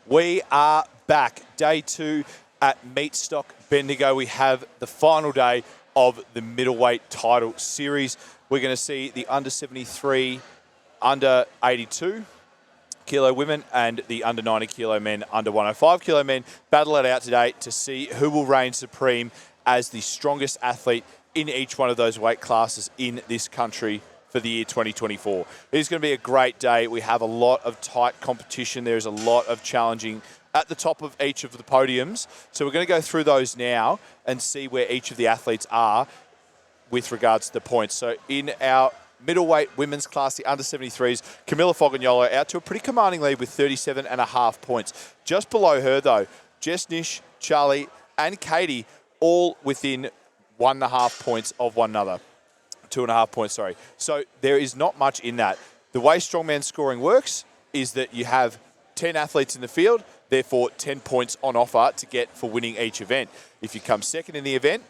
We are back. Day 2 at Meatstock Bendigo. We have the final day of the middleweight title series. We're going to see the under 73, under 82 kilo women and the under 90 kilo men, under 105 kilo men battle it out today to see who will reign supreme as the strongest athlete in each one of those weight classes in this country for the year 2024. It is going to be a great day. We have a lot of tight competition. There's a lot of challenging at the top of each of the podiums. So we're going to go through those now and see where each of the athletes are with regards to the points. So in our middleweight women's class, the under 73s, Camilla Fogagnolo out to a pretty commanding lead with 37.5 points. Just below her, though, Jess Nish, Charlie, and Katie all within 1.5 points of one another. 2.5 points, sorry. So there is not much in that. The way strongman scoring works is that you have 10 athletes in the field, therefore 10 points on offer to get for winning each event. If you come second in the event,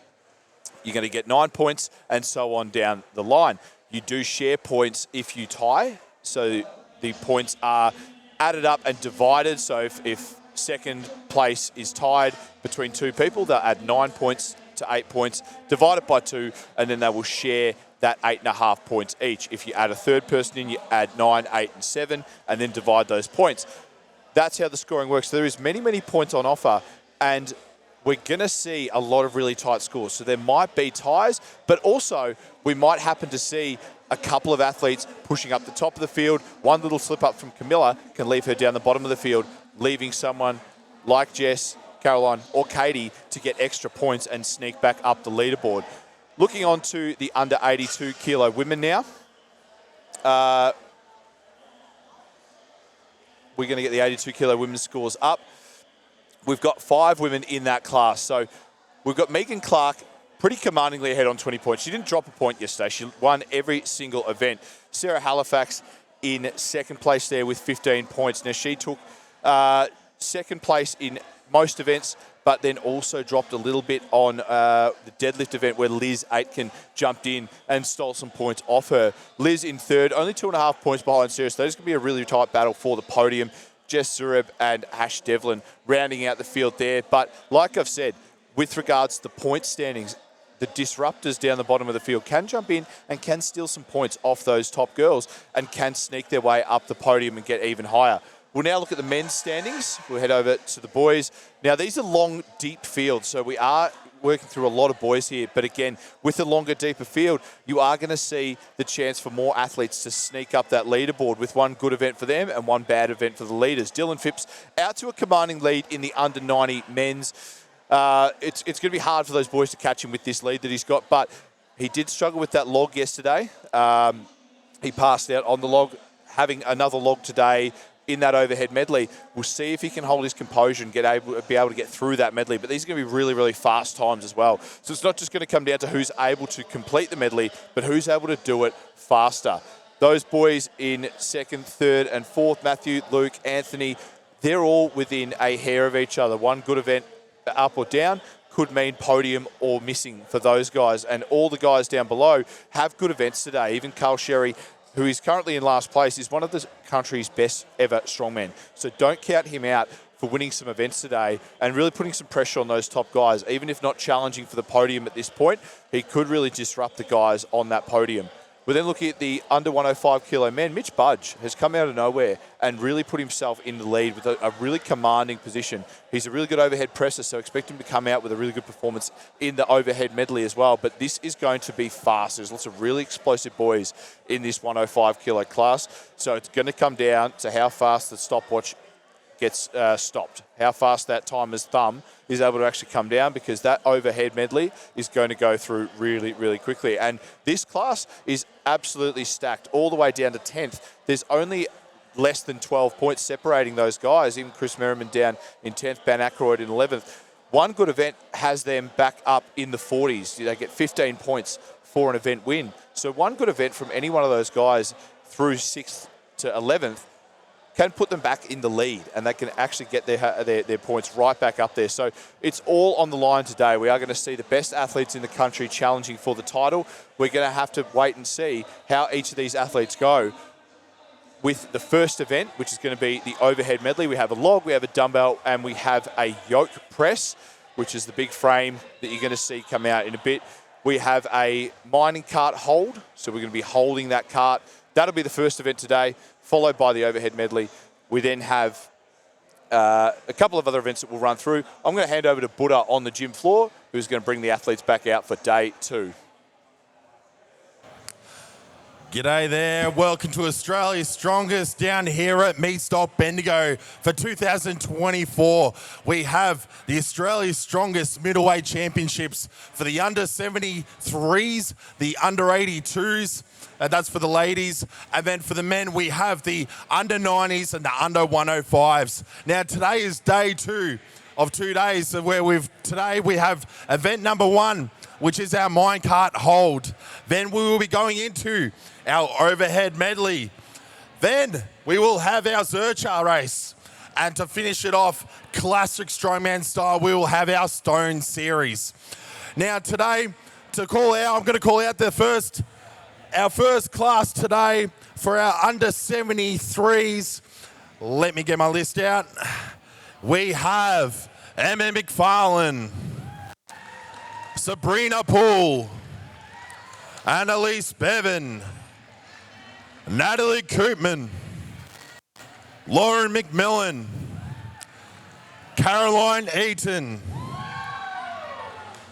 you're going to get 9 points and so on down the line. You do share points if you tie, so the points are added up and divided. So if second place is tied between two people, they'll add 9 points to 8 points, divide it by 2, and then they will share that 8.5 points each. If you add a third person in, you add 9, 8, and 7, and then divide those points. That's how the scoring works. So there is many, many points on offer, and we're going to see a lot of really tight scores. So there might be ties, but also we might happen to see a couple of athletes pushing up the top of the field. One little slip up from Camilla can leave her down the bottom of the field, leaving someone like Jess, Caroline, or Katie to get extra points and sneak back up the leaderboard. Looking on to the under 82 kilo women now. We're going to get the 82 kilo women's scores up. We've got 5 women in that class. So we've got Megan Clark pretty commandingly ahead on 20 points. She didn't drop a point yesterday. She won every single event. Sarah Halifax in second place there with 15 points. Now she took second place in most events, but then also dropped a little bit on the deadlift event where Liz Aitken jumped in and stole some points off her. Liz in third, only 2.5 points behind Sarah. So there's going to be a really tight battle for the podium. Jess Zureb and Ash Devlin rounding out the field there. But like I've said, with regards to the point standings, the disruptors down the bottom of the field can jump in and can steal some points off those top girls and can sneak their way up the podium and get even higher. We'll now look at the men's standings. We'll head over to the boys. Now, these are long, deep fields, so we are working through a lot of boys here. But again, with a longer, deeper field, you are going to see the chance for more athletes to sneak up that leaderboard with one good event for them and one bad event for the leaders. Dylan Phipps out to a commanding lead in the under 90 men's. It's going to be hard for those boys to catch him with this lead that he's got, but he did struggle with that log yesterday. He passed out on the log, having another log today in that overhead medley. We'll see if he can hold his composure and be able to get through that medley. But these are going to be really, really fast times as well. So it's not just going to come down to who's able to complete the medley, but who's able to do it faster. Those boys in second, third, and fourth, Matthew, Luke, Anthony, they're all within a hair of each other. One good event up or down could mean podium or missing for those guys. And all the guys down below have good events today. Even Carl Sherry, who is currently in last place, is one of the country's best ever strongmen. So don't count him out for winning some events today and really putting some pressure on those top guys. Even if not challenging for the podium at this point, he could really disrupt the guys on that podium. We're then looking at the under 105 kilo men. Mitch Budge has come out of nowhere and really put himself in the lead with a really commanding position. He's a really good overhead presser, so expect him to come out with a really good performance in the overhead medley as well. But this is going to be fast. There's lots of really explosive boys in this 105 kilo class. So it's going to come down to how fast the stopwatch gets stopped, how fast that timer's thumb is able to actually come down, because that overhead medley is going to go through really, really quickly. And this class is absolutely stacked all the way down to 10th. There's only less than 12 points separating those guys. Even Chris Merriman down in 10th, Ben Aykroyd in 11th. One good event has them back up in the 40s. They get 15 points for an event win. So one good event from any one of those guys through 6th to 11th can put them back in the lead, and they can actually get their points right back up there. So it's all on the line today. We are going to see the best athletes in the country challenging for the title. We're going to have to wait and see how each of these athletes go. with the first event, which is going to be the overhead medley. We have a log, we have a dumbbell, and we have a yoke press, which is the big frame that you're going to see come out in a bit. We have a Minecart hold, so we're going to be holding that cart. That'll be the first event today, followed by the overhead medley. We then have a couple of other events that we'll run through. I'm going to hand over to Buddha on the gym floor, who's going to bring the athletes back out for day 2. G'day there. Welcome to Australia's Strongest down here at Meatstock Bendigo for 2024. We have the Australia's Strongest Middleweight Championships for the under 73s, the under 82s, and that's for the ladies. And then for the men, we have the under 90s and the under 105s. Now, today is day 2 of 2 days where today we have event number 1, which is our Minecart hold. Then we will be going into our overhead medley. Then we will have our Zercher race. And to finish it off, classic strongman style, we will have our stone series. Now today, I'm going to call out our first class today for our under 73s. Let me get my list out. We have Emma McFarlane, Sabrina Poole, Annalise Bevan, Natalie Koopman, Lauren McMillan, Caroline Eaton,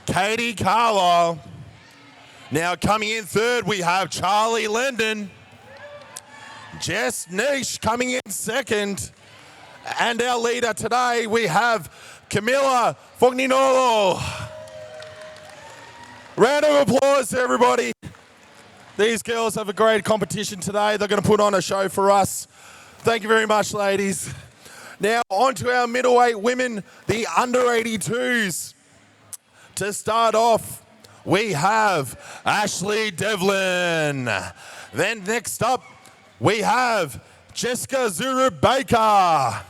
Katie Carlisle. Now coming in third, we have Charlie Linden, Jess Nish coming in second, and our leader today, we have Camilla Fogninolo. Round of applause, everybody. These girls have a great competition today. They're going to put on a show for us. Thank you very much, ladies. Now, on to our middleweight women, the under 82s. To start off, we have Ashley Devlin. Then next up, we have Jessica Zuru Baker.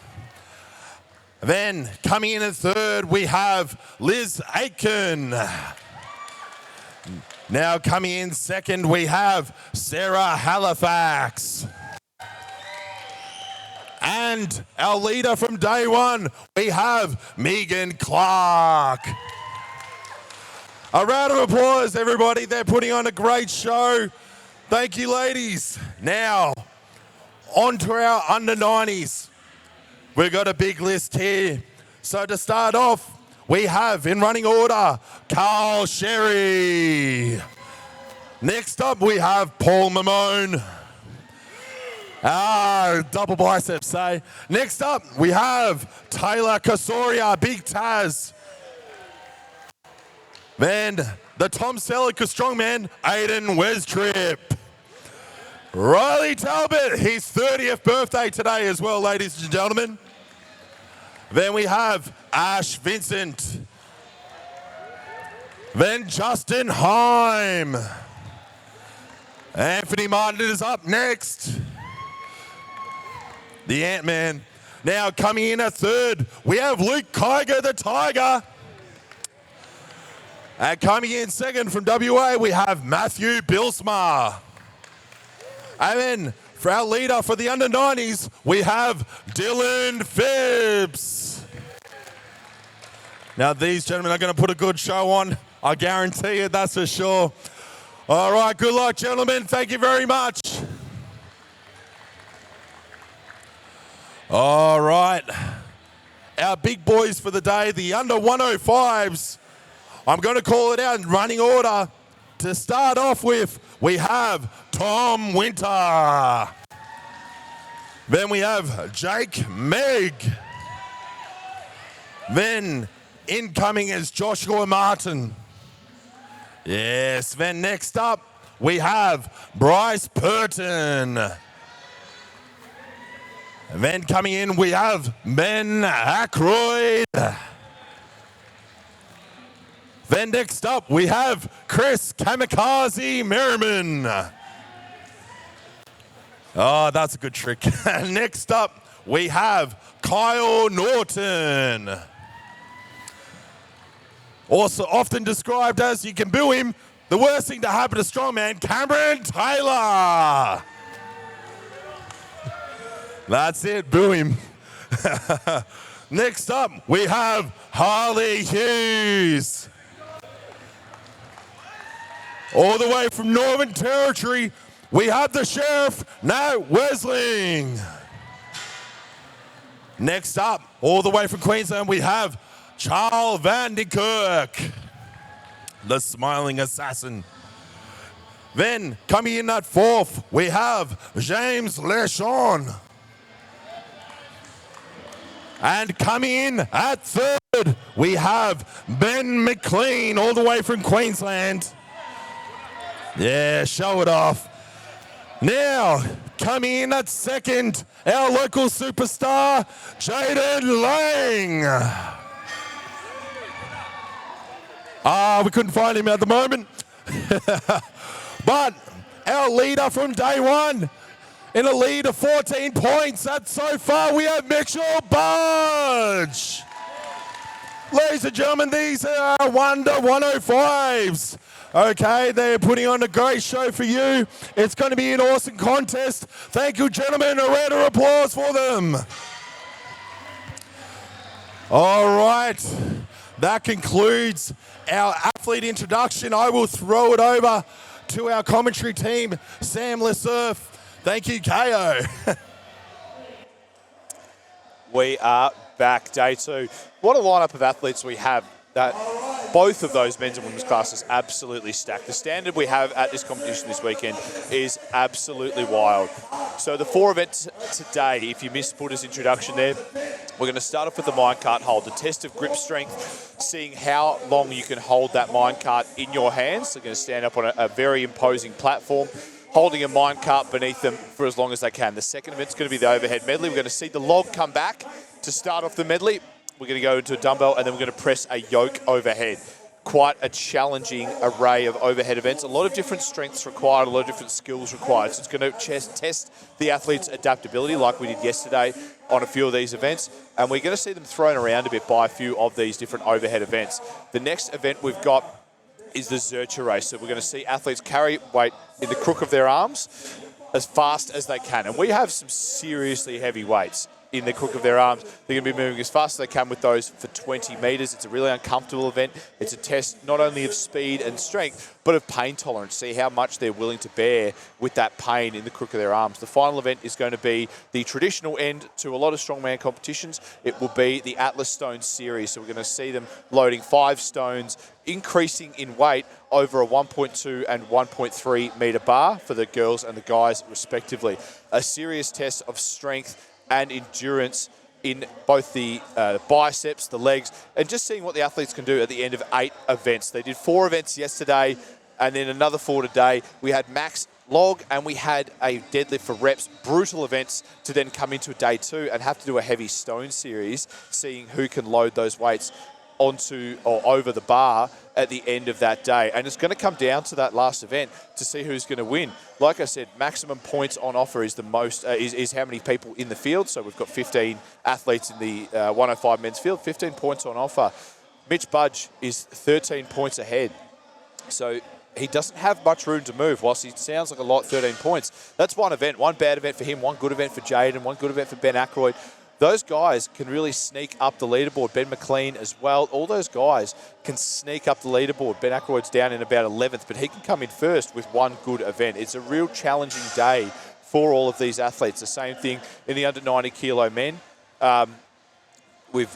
Then coming in at third, we have Liz Aiken. Now coming in second, we have Sarah Halifax. And our leader from day 1, we have Megan Clark. A round of applause, everybody. They're putting on a great show. Thank you, ladies. Now, on to our under 90s. We've got a big list here. So to start off, we have, in running order, Carl Sherry. Next up, we have Paul Mamone. Double biceps, eh? Next up, we have Taylor Casoria, Big Taz. Then, the Tom Selleck strongman, Aiden Westrip. Riley Talbot, his 30th birthday today as well, ladies and gentlemen. Then we have Ash Vincent. Then Justin Heim. Anthony Martin is up next. The Ant-Man. Now coming in at third, we have Luke Kiger, the Tiger. And coming in second from WA, we have Matthew Bilsma. And then for our leader for the under 90s, we have Dylan Phipps. Now these gentlemen are going to put a good show on. I guarantee it, that's for sure. All right, good luck, gentlemen. Thank you very much. All right. Our big boys for the day, the under 105s. I'm going to call it out in running order. To start off with, we have Tom Winter. Then we have Jake Megg. Then incoming is Joshua Martin. Yes, then next up, we have Bryce Purton. And then coming in, we have Ben Aykroyd. Then next up, we have Chris Kamikaze Merriman. Oh, that's a good trick. Next up, we have Kyle Norton. Also often described as, you can boo him, the worst thing to happen to strongman, Cameron Taylor. That's it, boo him. Next up, we have Harley Hughes. All the way from Northern Territory, we have the Sheriff, Nat Wesling. Next up, all the way from Queensland, we have Charles Van de Kirk, the smiling assassin. Then, coming in at fourth, we have James Lechon. And coming in at third, we have Ben McLean, all the way from Queensland. Yeah, show it off. Now, coming in at second, our local superstar, Jaden Lang. We couldn't find him at the moment. But our leader from day one, in a lead of 14 points, and so far we have Mitchell Budge. Ladies and gentlemen, these are our Wonder 105s. Okay, they're putting on a great show for you. It's going to be an awesome contest. Thank you, gentlemen. A round of applause for them. All right, that concludes our athlete introduction. I will throw it over to our commentary team, Sam Lesurf. Thank you, KO. We are back, day two. What a lineup of athletes we have. That both of those men's and women's classes absolutely stacked. The standard we have at this competition this weekend is absolutely wild. So the four events today, if you missed Buddha's introduction there, we're going to start off with the minecart hold, the test of grip strength, seeing how long you can hold that minecart in your hands. They're going to stand up on a very imposing platform, holding a minecart beneath them for as long as they can. The second event's going to be the overhead medley. We're going to see the log come back to start off the medley. We're going to go into a dumbbell, and then we're going to press a yoke overhead. Quite a challenging array of overhead events. A lot of different strengths required, a lot of different skills required. So it's going to test the athlete's adaptability like we did yesterday on a few of these events. And we're going to see them thrown around a bit by a few of these different overhead events. The next event we've got is the Zercher race. So we're going to see athletes carry weight in the crook of their arms as fast as they can. And we have some seriously heavy weights in the crook of their arms. They're going to be moving as fast as they can with those for 20 metres. It's a really uncomfortable event. It's a test not only of speed and strength, but of pain tolerance. See how much they're willing to bear with that pain in the crook of their arms. The final event is going to be the traditional end to a lot of strongman competitions. It will be the Atlas Stone series. So we're going to see them loading 5 stones, increasing in weight over a 1.2 and 1.3 metre bar for the girls and the guys respectively. A serious test of strength and endurance in both the biceps, the legs, and just seeing what the athletes can do at the end of 8 events. They did 4 events yesterday and then another 4 today. We had max log and we had a deadlift for reps, brutal events to then come into day 2 and have to do a heavy stone series, seeing who can load those weights onto or over the bar at the end of that day. And it's going to come down to that last event to see who's going to win. Like I said, maximum points on offer is the most is how many people in the field. So we've got 15 athletes in the 105 men's field, 15 points on offer. Mitch Budge is 13 points ahead. So he doesn't have much room to move. Whilst he sounds like a lot, 13 points. That's one event, one bad event for him, one good event for Jaden, one good event for Ben Aykroyd. Those guys can really sneak up the leaderboard. Ben McLean as well. All those guys can sneak up the leaderboard. Ben Aykroyd's down in about 11th, but he can come in first with one good event. It's a real challenging day for all of these athletes. The same thing in the under 90 kilo men. We've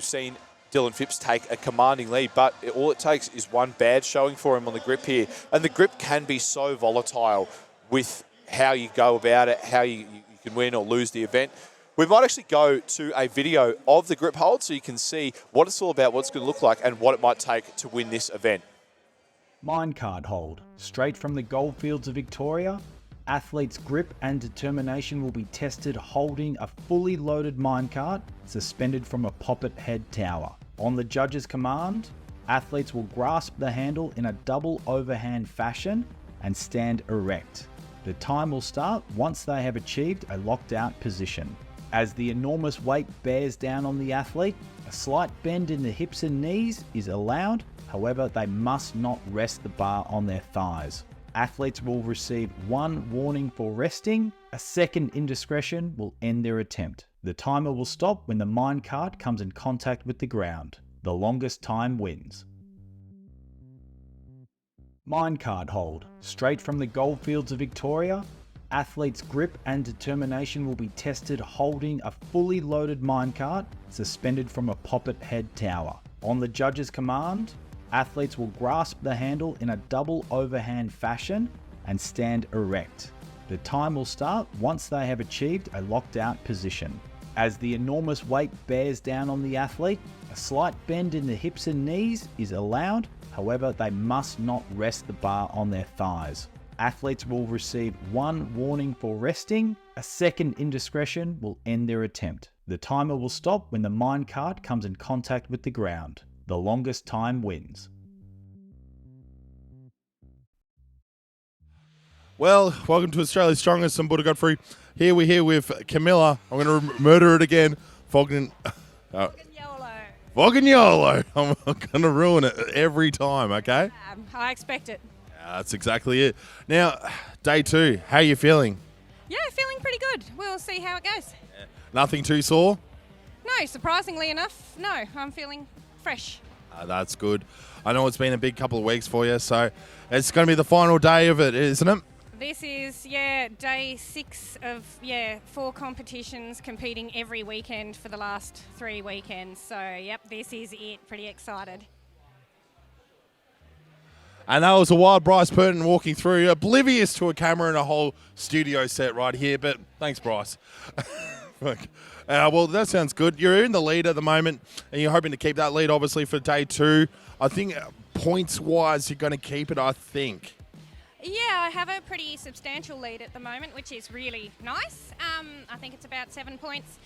seen Dylan Phipps take a commanding lead, but all it takes is one bad showing for him on the grip here. And the grip can be so volatile with how you go about it, how you can win or lose the event. We might actually go to a video of the grip hold so you can see what it's all about, what it's going to look like, and what it might take to win this event. Minecart hold. Straight from the goldfields of Victoria, athletes' grip and determination will be tested holding a fully loaded minecart suspended from a poppet head tower. On the judge's command, athletes will grasp the handle in a double overhand fashion and stand erect. The time will start once they have achieved a locked out position. As the enormous weight bears down on the athlete, a slight bend in the hips and knees is allowed. However, they must not rest the bar on their thighs. Athletes will receive 1 warning for resting, A second indiscretion will end their attempt. The timer will stop when the minecart comes in contact with the ground. The longest time wins. Minecart hold. Straight from the goldfields of Victoria, athletes' grip and determination will be tested holding a fully loaded minecart suspended from a poppet head tower. On the judge's command, athletes will grasp the handle in a double overhand fashion and stand erect. The time will start once they have achieved a locked out position. As the enormous weight bears down on the athlete, a slight bend in the hips and knees is allowed, however they must not rest the bar on their thighs. Athletes will receive one warning for resting. A second indiscretion will end their attempt. The timer will stop when the minecart comes in contact with the ground. The longest time wins. Well, welcome to Australia's Strongest. I'm Buddha Godfrey. Here we're here with Camilla. I'm going to murder it again. Foggin Yolo. I'm going to ruin it every time, okay? I expect it. That's exactly it. Now, day 2, how are you feeling? Yeah, feeling pretty good. We'll see how it goes. Nothing too sore? No, surprisingly enough, no. I'm feeling fresh. That's good. I know it's been a big couple of weeks for you, so it's going to be the final day of it, isn't it? This is, day 6 of, 4 competitions, competing every weekend for the last 3 weekends. So, yep, this is it. Pretty excited. And that was a wild Bryce Burton walking through, oblivious to a camera and a whole studio set right here. But thanks, Bryce. Well, that sounds good. You're in the lead at the moment, and you're hoping to keep that lead, obviously, for day 2. I think points-wise, you're going to keep it, I think. Yeah, I have a pretty substantial lead at the moment, which is really nice. I think it's about 7 points.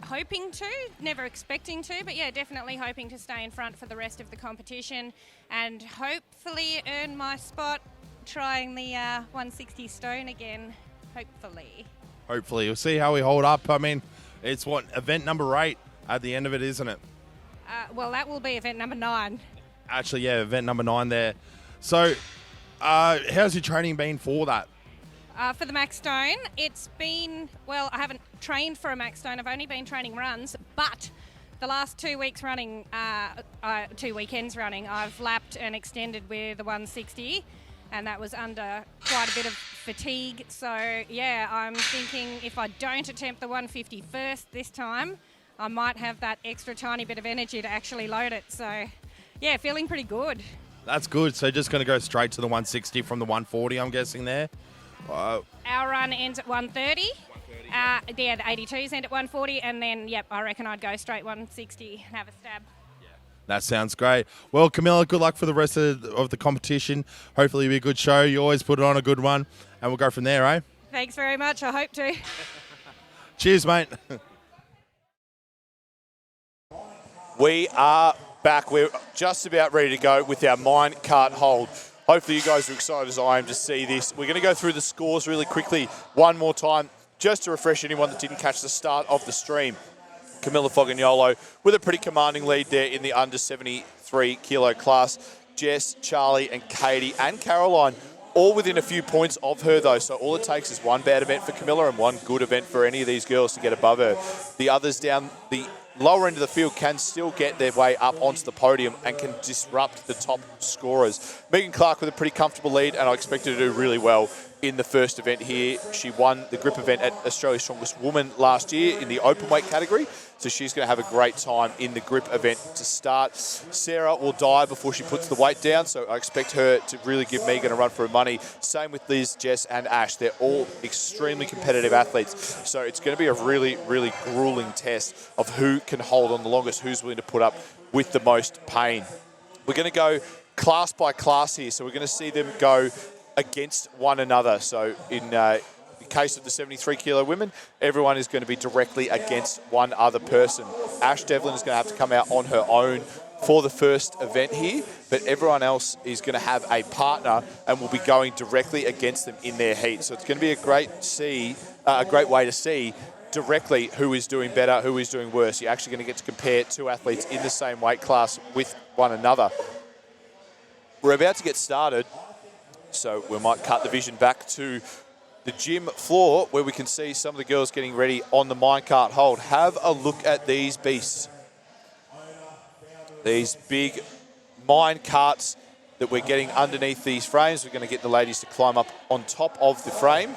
Hoping to, never expecting to, but definitely hoping to stay in front for the rest of the competition and hopefully earn my spot trying the 160 stone again, hopefully. Hopefully. We'll see how we hold up. I mean, it's event number 8 at the end of it, isn't it? Well, that will be event number 9. Actually, event number 9 there. So, how's your training been for that? For the Max Stone, it's been, I haven't trained for a Max Stone. I've only been training runs, but the last 2 weeks running, 2 weekends running, I've lapped and extended with the 160, and that was under quite a bit of fatigue. So, I'm thinking if I don't attempt the 150 first this time, I might have that extra tiny bit of energy to actually load it. So, feeling pretty good. That's good. So just going to go straight to the 160 from the 140, I'm guessing there? Our run ends at 130. The 82s end at 140, and then, I reckon I'd go straight 160 and have a stab. That sounds great. Well, Camilla, good luck for the rest of the competition. Hopefully it'll be a good show. You always put it on a good one, and we'll go from there, eh? Thanks very much. I hope to. Cheers, mate. We are back. We're just about ready to go with our minecart hold. Hopefully you guys are excited as I am to see this. We're going to go through the scores really quickly one more time, just to refresh anyone that didn't catch the start of the stream. Camilla Fogagnolo with a pretty commanding lead there in the under 73 kilo class. Jess, Charlie and Katie and Caroline all within a few points of her though. So all it takes is one bad event for Camilla and one good event for any of these girls to get above her. The others down the lower end of the field can still get their way up onto the podium and can disrupt the top scorers. Megan Clark with a pretty comfortable lead, and I expect her to do really well in the first event here. She won the grip event at Australia's Strongest Woman last year in the open weight category, so she's going to have a great time in the grip event to start. Sarah will die before she puts the weight down, so I expect her to really give Megan a run for her money. Same with Liz, Jess and Ash. They're all extremely competitive athletes, so it's going to be a really, really grueling test of who can hold on the longest, who's willing to put up with the most pain. We're going to go class by class here, so we're going to see them go against one another. So in the case of the 73 kilo women, everyone is going to be directly against one other person. Ash Devlin is going to have to come out on her own for the first event here, but everyone else is going to have a partner and will be going directly against them in their heat. So it's going to be a great way to see directly who is doing better, who is doing worse. You're actually going to get to compare two athletes in the same weight class with one another. We're about to get started, so we might cut the vision back to the gym floor where we can see some of the girls getting ready on the minecart hold. Have a look at these beasts. These big mine carts that we're getting underneath these frames. We're going to get the ladies to climb up on top of the frame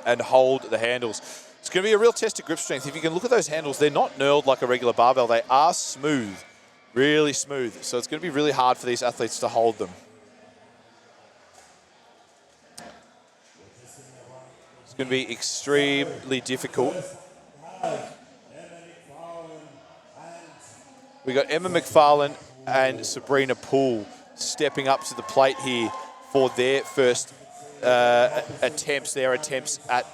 and hold the handles. It's going to be a real test of grip strength. If you can look at those handles, they're not knurled like a regular barbell. They are smooth, really smooth. So it's going to be really hard for these athletes to hold them. It's going to be extremely difficult. We've got Emma McFarlane and Sabrina Poole stepping up to the plate here for their first attempts at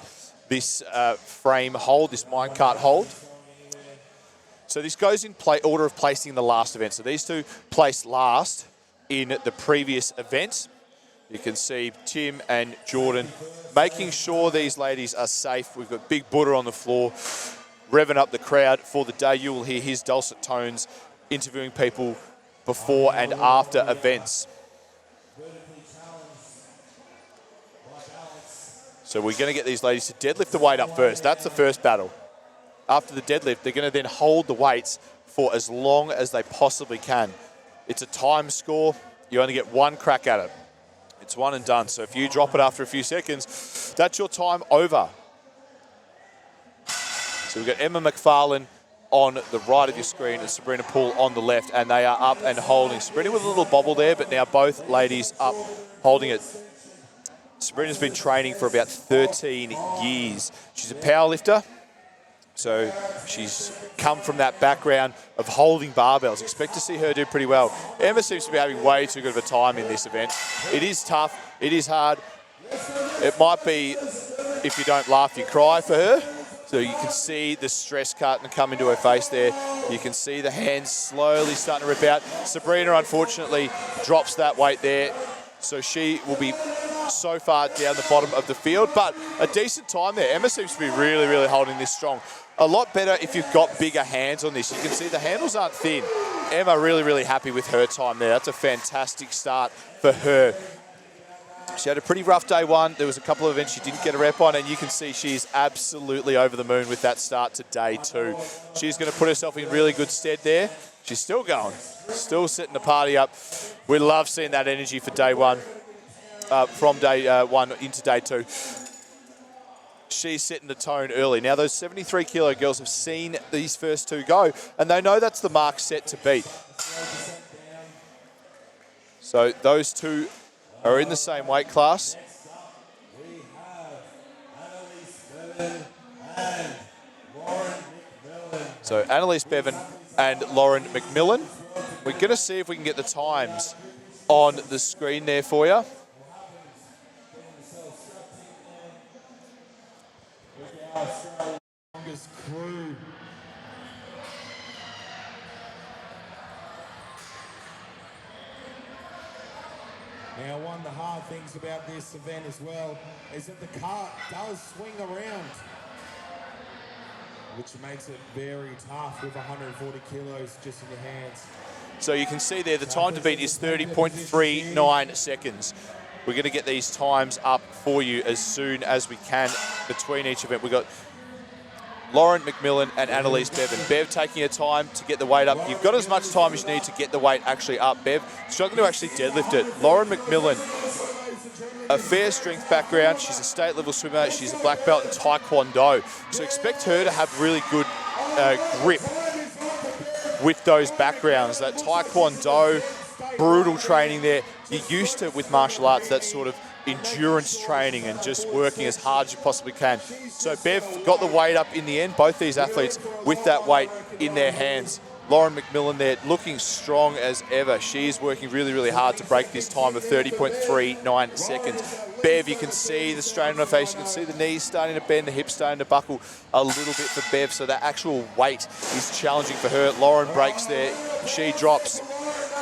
this frame hold, this minecart hold. So this goes in order of placing in the last event. So these two placed last in the previous event. You can see Tim and Jordan making sure these ladies are safe. We've got Big Buddha on the floor, revving up the crowd for the day. You will hear his dulcet tones interviewing people before and after events. So we're going to get these ladies to deadlift the weight up first. That's the first battle. After the deadlift, they're going to then hold the weights for as long as they possibly can. It's a time score. You only get one crack at it. It's one and done. So if you drop it after a few seconds, that's your time over. So we've got Emma McFarlane on the right of your screen and Sabrina Poole on the left, and they are up and holding. Sabrina with a little bobble there, but now both ladies up holding it. Sabrina's been training for about 13 years. She's a powerlifter, so she's come from that background of holding barbells. Expect to see her do pretty well. Emma seems to be having way too good of a time in this event. It is tough. It is hard. It might be, if you don't laugh, you cry for her. So you can see the stress starting to come into her face there. You can see the hands slowly starting to rip out. Sabrina, unfortunately, drops that weight there. So she will be so far down the bottom of the field, but a decent time there. Emma seems to be really, really holding this strong. A lot better if you've got bigger hands on this. You can see the handles aren't thin. Emma really, really happy with her time there. That's a fantastic start for her. She had a pretty rough day one. There was a couple of events she didn't get a rep on, and you can see she's absolutely over the moon with that start to day two. She's going to put herself in really good stead there. She's still going, still setting the party up. We love seeing that energy for day one, from day one into day two. She's setting the tone early. Now, those 73-kilo girls have seen these first two go, and they know that's the mark set to beat. So those two are in the same weight class. So Annalise Bevan and Lauren McMillan. We're going to see if we can get the times on the screen there for you. Now, one of the hard things about this event as well is that the cart does swing around, which makes it very tough with 140 kilos just in your hands. So you can see there the time to beat is 30.39 seconds. We're going to get these times up for you as soon as we can between each event. We've got Lauren McMillan and Annalise Bevan. Bev taking her time to get the weight up. You've got as much time as you need to get the weight actually up. Bev struggling to actually deadlift it. Lauren McMillan, a fair strength background. She's a state level swimmer. She's a black belt in Taekwondo. So expect her to have really good grip with those backgrounds. That Taekwondo, brutal training there. You're used to with martial arts, that sort of endurance training and just working as hard as you possibly can. So Bev got the weight up in the end, both these athletes with that weight in their hands. Lauren McMillan there looking strong as ever. She's working really, really hard to break this time of 30.39 seconds. Bev, you can see the strain on her face. You can see the knees starting to bend, the hips starting to buckle a little bit for Bev. So that actual weight is challenging for her. Lauren breaks there. She drops.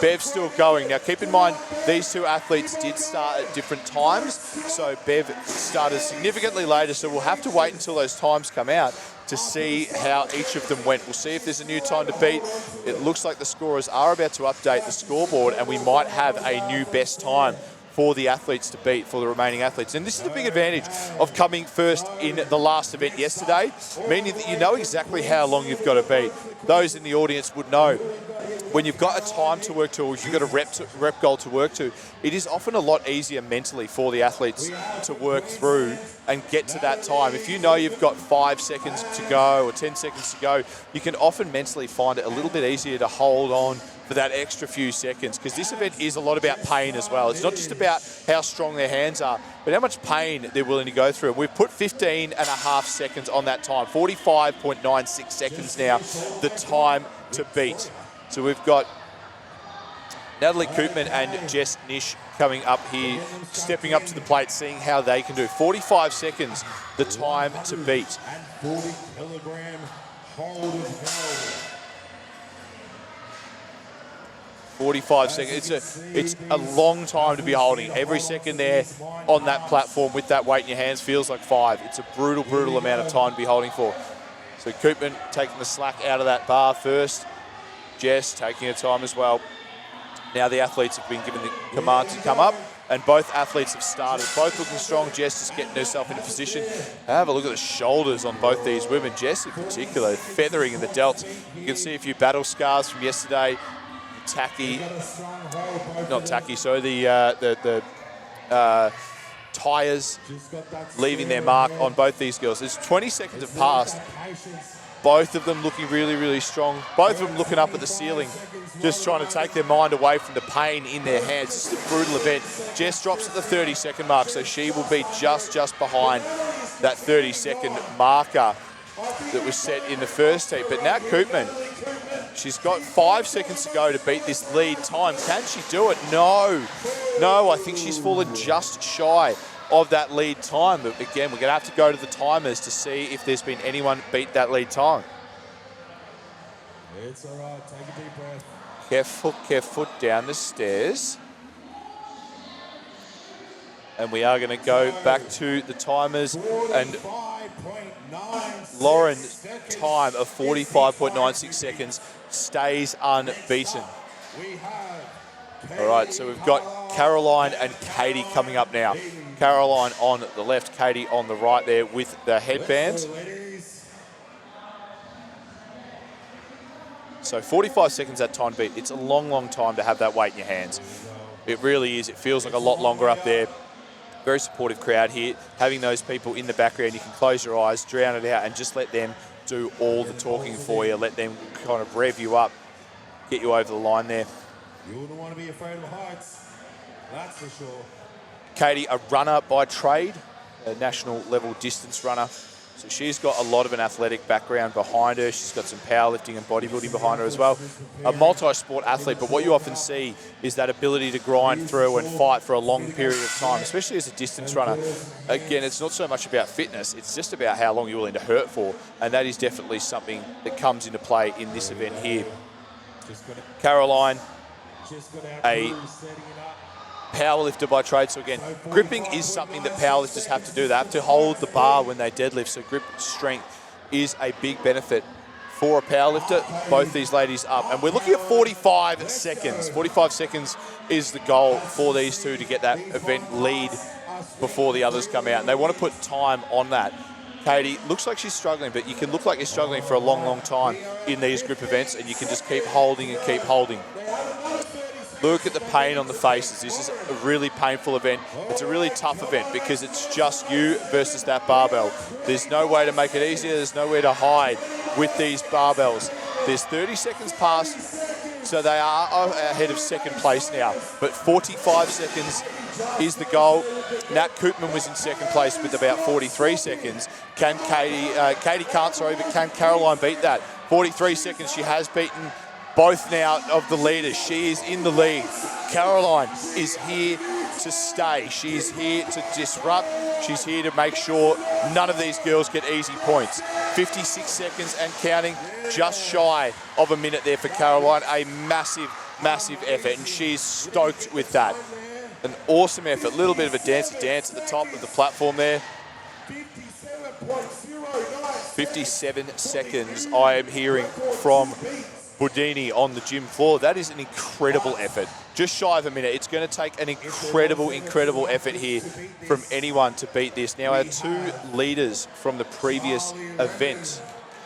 Bev's still going. Now, keep in mind, these two athletes did start at different times. So Bev started significantly later. So we'll have to wait until those times come out to see how each of them went. We'll see if there's a new time to beat. It looks like the scorers are about to update the scoreboard, and we might have a new best time for the athletes to beat, for the remaining athletes. And this is the big advantage of coming first in the last event yesterday, meaning that you know exactly how long you've got to beat. Those in the audience would know when you've got a time to work to, or you've got a rep goal to work to, it is often a lot easier mentally for the athletes to work through and get to that time. If you know you've got 5 seconds to go or 10 seconds to go, you can often mentally find it a little bit easier to hold on for that extra few seconds, because this event is a lot about pain as well. It's not just about how strong their hands are, but how much pain they're willing to go through. We've put 15 and a half seconds on that time, 45.96 seconds now, the time to beat. So we've got Natalie Koopman and Jess Nish coming up here, stepping up to the plate, seeing how they can do. 45 seconds, the time to beat. 40 kilogram hold of hell. 45 seconds. It's a long time to be holding. Every second there on that platform with that weight in your hands feels like 5. It's a brutal, brutal amount of time to be holding for. So Koopman taking the slack out of that bar first. Jess taking her time as well. Now the athletes have been given the command to come up, and both athletes have started. Both looking strong. Jess is getting herself into position. Have a look at the shoulders on both these women. Jess in particular, feathering in the delts. You can see a few battle scars from yesterday. The tyres leaving their mark on both these girls. There's 20 seconds have passed. Both of them looking really, really strong. Both of them looking up at the ceiling, just trying to take their mind away from the pain in their hands. It's just a brutal event. Jess drops at the 30-second mark, so she will be just behind that 30-second marker that was set in the first heat. But now Koopman, she's got 5 seconds to go to beat this lead time. Can she do it? No, I think she's fallen just shy of that lead time. But again, we're going to have to go to the timers to see if there's been anyone beat that lead time. It's all right, take a deep breath. Careful down the stairs. And we are going to go back to the timers, and Lauren's time of 45.96 seconds stays unbeaten. All right, so we've got Caroline and Katie coming up now. Caroline on the left, Katie on the right there with the headband. So 45 seconds that time to beat. It's a long, long time to have that weight in your hands. It really is. It feels like a lot longer up there. Very supportive crowd here. Having those people in the background, you can close your eyes, drown it out, and just let them do all the talking for you. Let them kind of rev you up, get you over the line there. You wouldn't want to be afraid of heights, that's for sure. Katie, a runner by trade, a national level distance runner. So she's got a lot of an athletic background behind her. She's got some powerlifting and bodybuilding behind her as well. A multi-sport athlete, but what you often see is that ability to grind through and fight for a long period of time, especially as a distance runner. Again, it's not so much about fitness, it's just about how long you're willing to hurt for, and that is definitely something that comes into play in this event here. Caroline, a powerlifter by trade. So again, gripping is something that powerlifters have to do. They have to hold the bar when they deadlift. So grip strength is a big benefit for a powerlifter. Both these ladies up. And we're looking at 45 seconds. 45 seconds is the goal for these two to get that event lead before the others come out. And they want to put time on that. Katie, looks like she's struggling, but you can look like you're struggling for a long, long time in these group events, and you can just keep holding and keep holding. Look at the pain on the faces. This is a really painful event. It's a really tough event because it's just you versus that barbell. There's no way to make it easier. There's nowhere to hide with these barbells. There's 30 seconds past, so they are ahead of second place now. But 45 seconds is the goal. Nat Koopman was in second place with about 43 seconds. Can Katie can't, but can Caroline beat that? 43 seconds, she has beaten both now of the leaders. She is in the lead. Caroline is here to stay. She is here to disrupt. She's here to make sure none of these girls get easy points. 56 seconds and counting, just shy of a minute there for Caroline. A massive, massive effort, and she's stoked with that. An awesome effort. A little bit of a dancey dance at the top of the platform there. 57 seconds I am hearing from Budini on the gym floor. That is an incredible effort. Just shy of a minute. It's going to take an incredible, incredible effort here from anyone to beat this. Now, our two leaders from the previous event.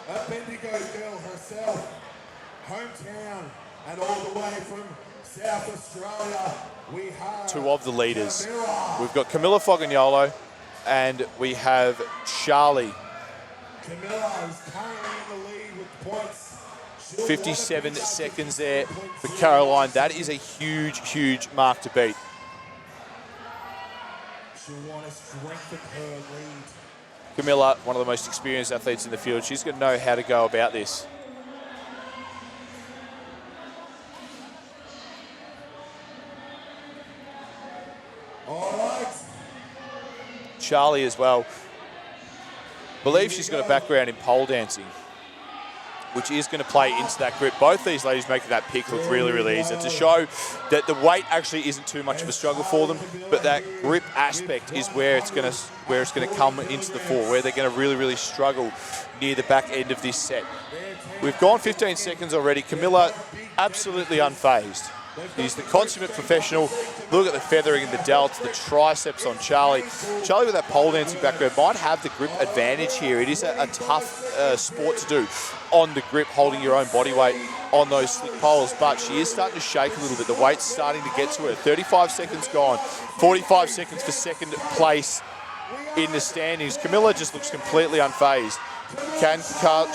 A Bendigo girl herself, hometown, and all the way from South Australia, we have two of the leaders. We've got Camilla Fogagnolo and we have Charlie. Camilla is currently in the lead with points. 57 seconds there for Caroline. That is a huge, huge mark to beat. She'll want to strengthen her lead. Camilla, one of the most experienced athletes in the field, she's going to know how to go about this. All right. Charlie as well. Believe she's got a background in pole dancing, which is going to play into that grip. Both these ladies making that pick look really, really easy to show that the weight actually isn't too much of a struggle for them, but that grip aspect is where it's going to come into the fore, where they're going to really, really struggle near the back end of this set. We've gone 15 seconds already. Camilla absolutely unfazed. He's the consummate professional. Look at the feathering in the delts, the triceps on Charlie. Charlie with that pole dancing background might have the grip advantage here. It is a tough sport to do on the grip, holding your own body weight on those slick poles, but she is starting to shake a little bit. The weight's starting to get to her. 35 seconds gone, 45 seconds for second place in the standings. Camilla just looks completely unfazed. Can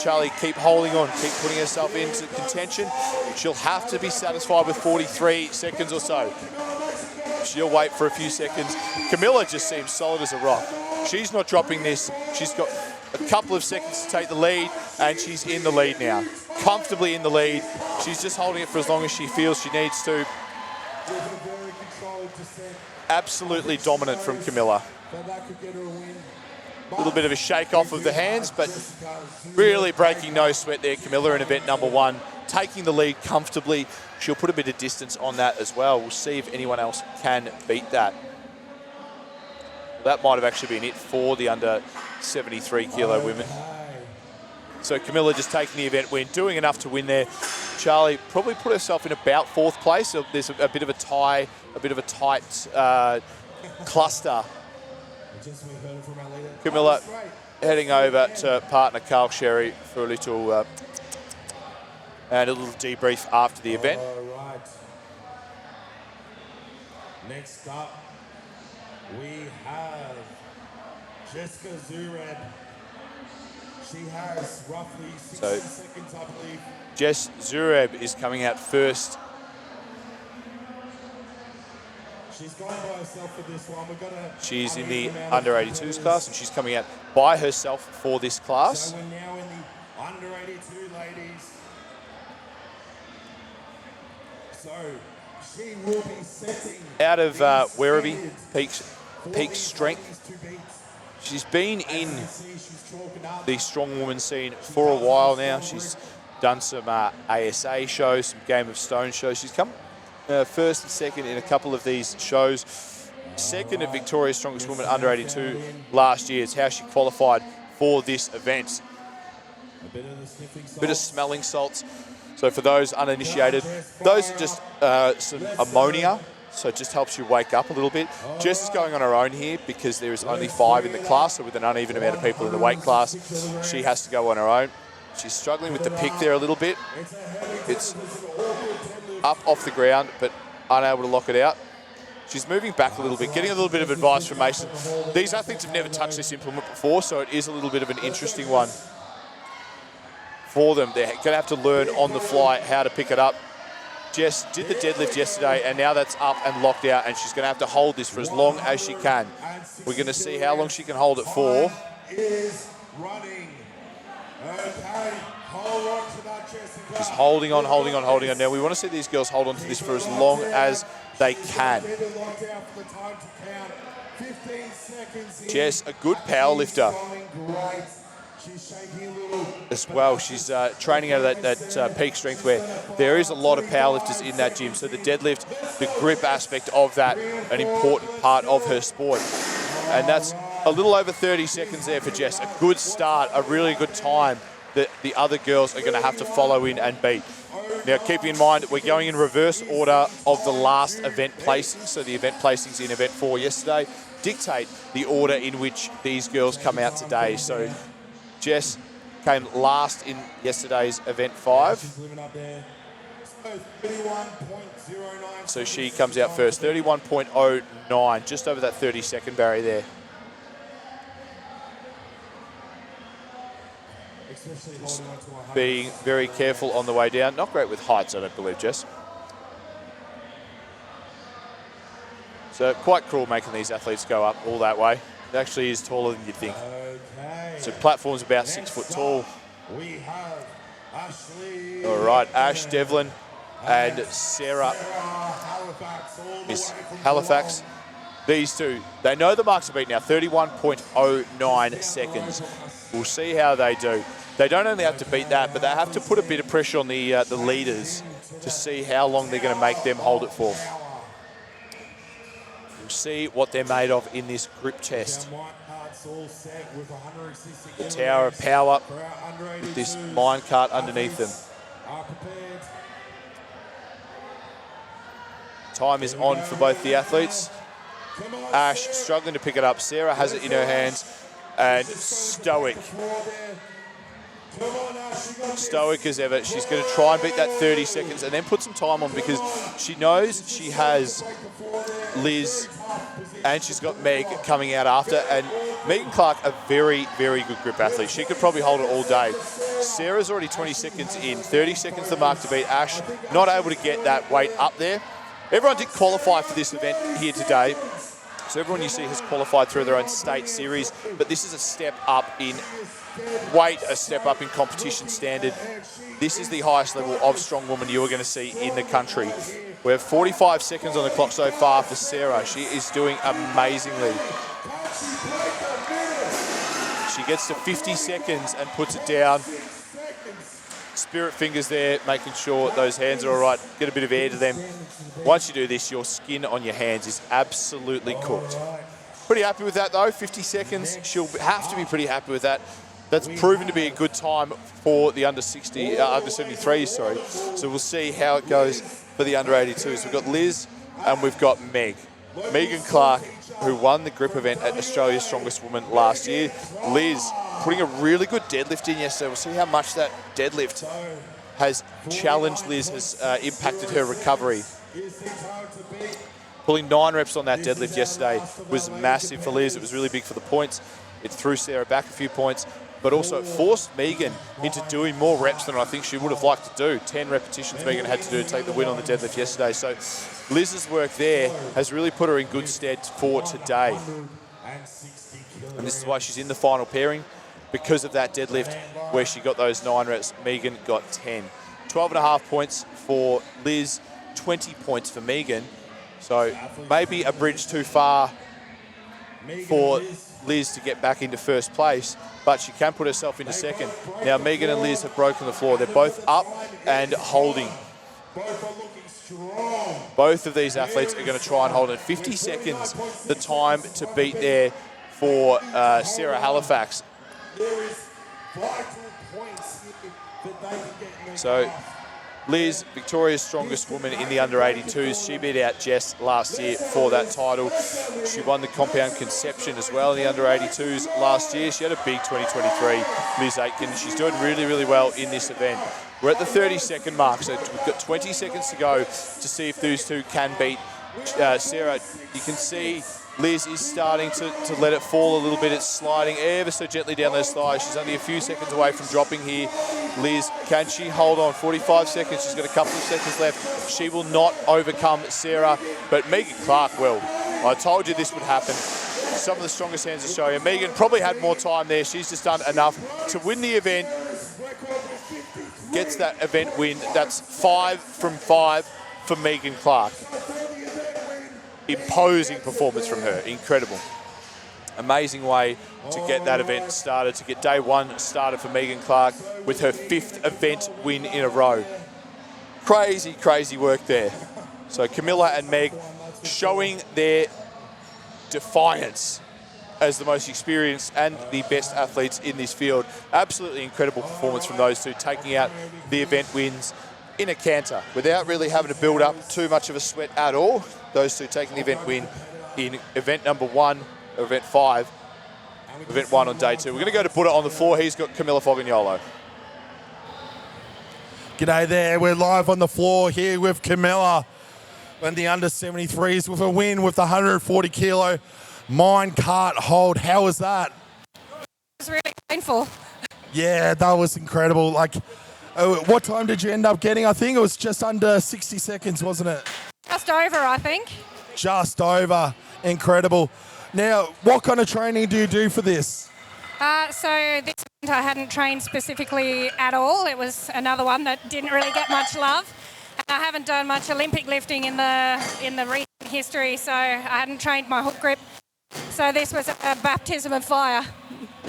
Charlie keep holding on, keep putting herself into contention? She'll have to be satisfied with 43 seconds or so. She'll wait for a few seconds. Camilla just seems solid as a rock. She's not dropping this. She's got a couple of seconds to take the lead, and she's in the lead now. Comfortably in the lead. She's just holding it for as long as she feels she needs to. Absolutely dominant from Camilla. A little bit of a shake off of the hands, but really breaking no sweat there. Camilla in event number one, taking the lead comfortably. She'll put a bit of distance on that as well. We'll see if anyone else can beat that. That might have actually been it for the under 73 kilo women. So Camilla just taking the event win, doing enough to win there. Charlie probably put herself in about fourth place. So there's a bit of a tie, a bit of a tight cluster. Camilla heading over to partner Carl Sherry for a little and a little debrief after the event. All right. Next up, we have Jessica Zureb. She has roughly 60 seconds, I believe. Jess Zureb is coming out first. She's going by herself for this one. She's in the under 82s class, and she's coming out by herself for this class. So we're now in the under 82 ladies. So she will be setting out of Werribee, peak strength. She's been in the strong woman scene for a while now. She's done some ASA shows, some Game of Stones shows. She's come first and second in a couple of these shows. Second at Victoria's Strongest Woman under 82 last year is how she qualified for this event. A bit of smelling salts. So for those uninitiated, those are just some ammonia. So it just helps you wake up a little bit. Jess is going on her own here because there is only 5 in the class, so with an uneven amount of people in the weight class, she has to go on her own. She's struggling with the pick there a little bit. It's up off the ground, but unable to lock it out. She's moving back a little bit, getting a little bit of advice from Mason. These athletes have never touched this implement before, so it is a little bit of an interesting one for them. They're going to have to learn on the fly how to pick it up. Jess did the deadlift yesterday, and now that's up and locked out, and she's going to have to hold this for as long as she can. We're going to see how long she can hold it for. Is running. Okay, hold on to that, Jessica. Just holding on. Now we want to see these girls hold on to this for as long as they can. Jess, a good power lifter as well. She's training out of that peak strength where there is a lot of powerlifters in that gym. So the deadlift, the grip aspect of that, an important part of her sport. And that's a little over 30 seconds there for Jess. A good start, a really good time that the other girls are going to have to follow in and beat. Now, keep in mind, we're going in reverse order of the last event placings. So the event placings in event 4 yesterday dictate the order in which these girls come out today. So Jess came last in yesterday's event 5. So she comes out first, 31.09, just over that 30-second barrier there. Being very careful on the way down. Not great with heights, I don't believe, Jess. So quite cruel making these athletes go up all that way. It actually is taller than you'd think. So platform's about 6 foot tall. All right, Ash Devlin and Sarah Miss Halifax. These two, they know the marks are beat now, 31.09 seconds. We'll see how they do. They don't only have to beat that, but they have to put a bit of pressure on the leaders to see how long they're going to make them hold it for. We'll see what they're made of in this group test. The Tower of Power with this minecart underneath them. Time is on for both the athletes. Ash struggling to pick it up. Sarah has it in her hands, and stoic as ever. She's going to try and beat that 30 seconds and then put some time on, because she knows she has Liz and she's got Meg coming out after. And Megan Clark, a very, very good grip athlete. She could probably hold it all day. Sarah's already 20 seconds in, 30 seconds the mark to beat. Ash not able to get that weight up there. Everyone did qualify for this event here today. So everyone you see has qualified through their own state series, but this is a step up in weight, a step up in competition standard. This is the highest level of strong woman you are going to see in the country. We have 45 seconds on the clock so far for Sarah. She is doing amazingly. She gets to 50 seconds and puts it down. Spirit fingers there, making sure those hands are all right. Get a bit of air to them. Once you do this, your skin on your hands is absolutely cooked. Pretty happy with that though, 50 seconds. She'll have to be pretty happy with that. That's proven to be a good time for the under 73s, sorry. So we'll see how it goes for the under 82s. We've got Liz and we've got Meg. Megan Clark, who won the grip event at Australia's Strongest Woman last year. Liz putting a really good deadlift in yesterday. We'll see how much that deadlift has challenged Liz, has impacted her recovery. Pulling 9 reps on that deadlift yesterday was massive for Liz. It was really big for the points. It threw Sarah back a few points, but also it forced Megan into doing more reps than I think she would have liked to do. 10 repetitions Megan had to do to take the win on the deadlift yesterday. So Liz's work there has really put her in good stead for today. And this is why she's in the final pairing, because of that deadlift where she got those 9 reps. Megan got 10. 12.5 points for Liz, 20 points for Megan. So maybe a bridge too far for Liz to get back into first place, but she can put herself into second. Now Megan and Liz have broken the floor. They're both up and holding. Both of these athletes are going to try and hold it. 50 seconds, the time to beat there for Sarah Halifax. So Liz, Victoria's strongest woman in the under 82s. She beat out Jess last year for that title. She won the compound conception as well in the under 82s last year. She had a big 2023, Liz Aitken. She's doing really, really well in this event. We're at the 30-second mark, so we've got 20 seconds to go to see if those two can beat Sarah. You can see Liz is starting to let it fall a little bit. It's sliding ever so gently down those thighs. She's only a few seconds away from dropping here. Liz, can she hold on? 45 seconds. She's got a couple of seconds left. She will not overcome Sarah, but Megan Clark will. I told you this would happen. Some of the strongest hands of Australia. Megan probably had more time there. She's just done enough to win the event. Gets that event win. That's 5 from 5 for Megan Clark. Imposing performance from her. Incredible. Amazing way to get that event started, to get day 1 started for Megan Clark with her 5th event win in a row. Crazy, crazy work there. So Camilla and Meg showing their defiance as the most experienced and the best athletes in this field. Absolutely incredible performance from those two, taking out the event wins in a canter without really having to build up too much of a sweat at all. Those two taking the event win in event number 1, or event 5, event 1 on day 2. We're going to go to Buddha on the floor. He's got Camilla Fogagnolo. G'day there. We're live on the floor here with Camilla and the under 73s with a win with the 140 kilo Minecart hold. How was that? It was really painful. Yeah, that was incredible. Like, what time did you end up getting? I think it was just under 60 seconds, wasn't it? Just over, I think. Just over. Incredible. Now, what kind of training do you do for this? So this event I hadn't trained specifically at all. It was another one that didn't really get much love. And I haven't done much Olympic lifting in the recent history, so I hadn't trained my hook grip. So this was a baptism of fire.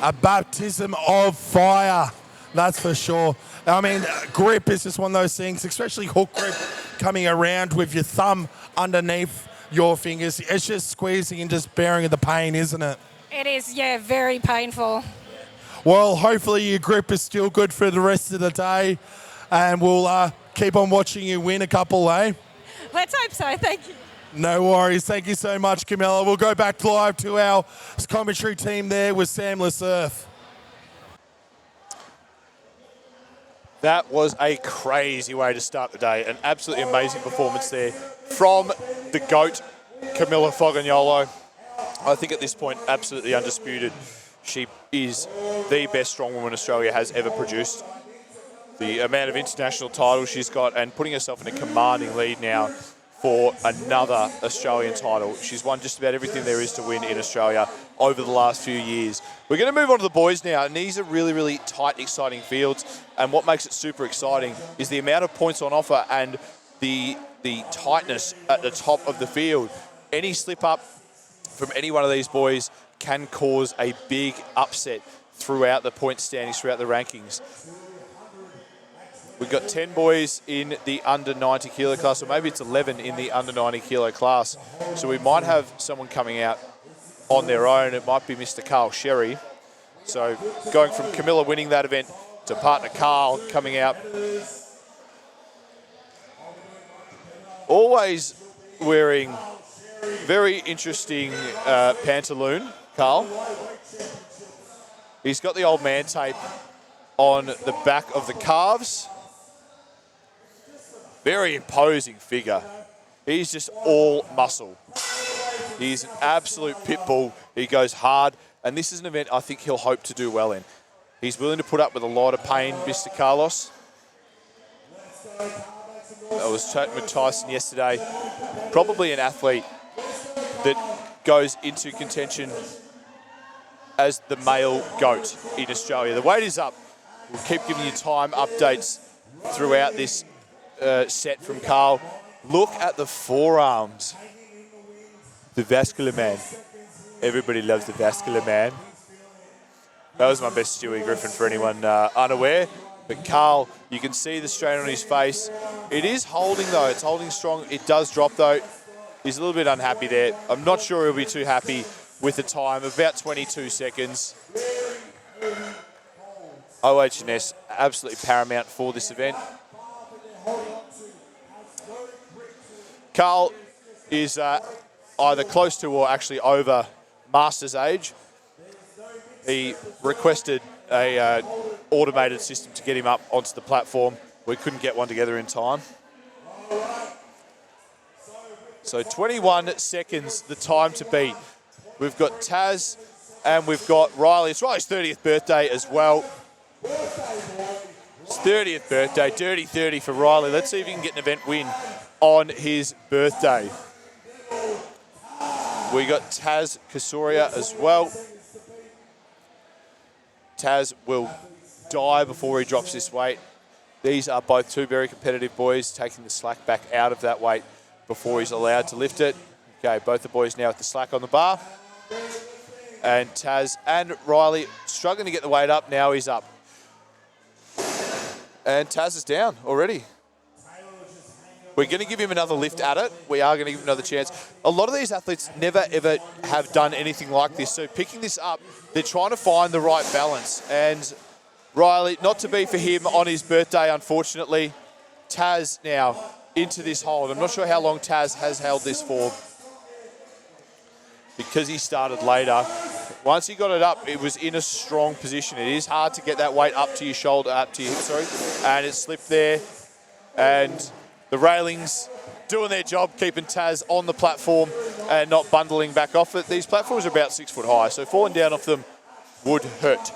A baptism of fire, that's for sure. I mean, grip is just one of those things, especially hook grip, coming around with your thumb underneath your fingers. It's just squeezing and just bearing the pain, isn't it? It is, yeah, very painful. Well, hopefully your grip is still good for the rest of the day, and we'll keep on watching you win a couple, eh? Let's hope so, thank you. No worries. Thank you so much, Camilla. We'll go back live to our commentary team there with Sam LeSurf. That was a crazy way to start the day. An absolutely amazing performance there from the GOAT, Camilla Fogagnolo. I think at this point, absolutely undisputed. She is the best strongwoman Australia has ever produced. The amount of international titles she's got and putting herself in a commanding lead now for another Australian title. She's won just about everything there is to win in Australia over the last few years. We're going to move on to the boys now, and these are really, really tight, exciting fields. And what makes it super exciting is the amount of points on offer and the tightness at the top of the field. Any slip up from any one of these boys can cause a big upset throughout the point standings, throughout the rankings. We've got 10 boys in the under 90 kilo class, or maybe it's 11 in the under 90 kilo class. So we might have someone coming out on their own. It might be Mr. Carl Sherry. So going from Camilla winning that event to partner Carl coming out. Always wearing very interesting pantaloon, Carl. He's got the old man tape on the back of the calves. Very imposing figure. He's just all muscle. He's an absolute pit bull. He goes hard, and this is an event I think he'll hope to do well in. He's willing to put up with a lot of pain, Mr. Carlos. I was chatting with Tyson yesterday. Probably an athlete that goes into contention as the male GOAT in Australia. The weight is up. We'll keep giving you time updates throughout this set from Carl. Look at the forearms. The vascular man. Everybody loves the vascular man. That was my best Stewie Griffin for anyone unaware. But Carl, you can see the strain on his face. It is holding though, it's holding strong. It does drop though. He's a little bit unhappy there. I'm not sure he'll be too happy with the time, about 22 seconds. OH&S absolutely paramount for this event. Carl is either close to or actually over master's age. He requested a automated system to get him up onto the platform. We couldn't get one together in time. So 21 seconds, the time to beat. We've got Taz and we've got Riley. It's Riley's 30th birthday as well. It's 30th birthday, dirty 30 for Riley. Let's see if he can get an event win on his birthday. We got Taz Kasuria as well. Taz will die before he drops this weight. These are both two very competitive boys, taking the slack back out of that weight before he's allowed to lift it. Okay, both the boys now with the slack on the bar. And Taz and Riley struggling to get the weight up. Now he's up. And Taz is down already. We're going to give him another lift at it. We are going to give him another chance. A lot of these athletes never, ever have done anything like this. So picking this up, they're trying to find the right balance. And Riley, not to be for him on his birthday, unfortunately. Taz now into this hold. I'm not sure how long Taz has held this for because he started later. Once he got it up, it was in a strong position. It is hard to get that weight up to your shoulder, up to your hip, sorry. And it slipped there. And the railings doing their job, keeping Taz on the platform and not bundling back off it. These platforms are about 6 foot high, so falling down off them would hurt.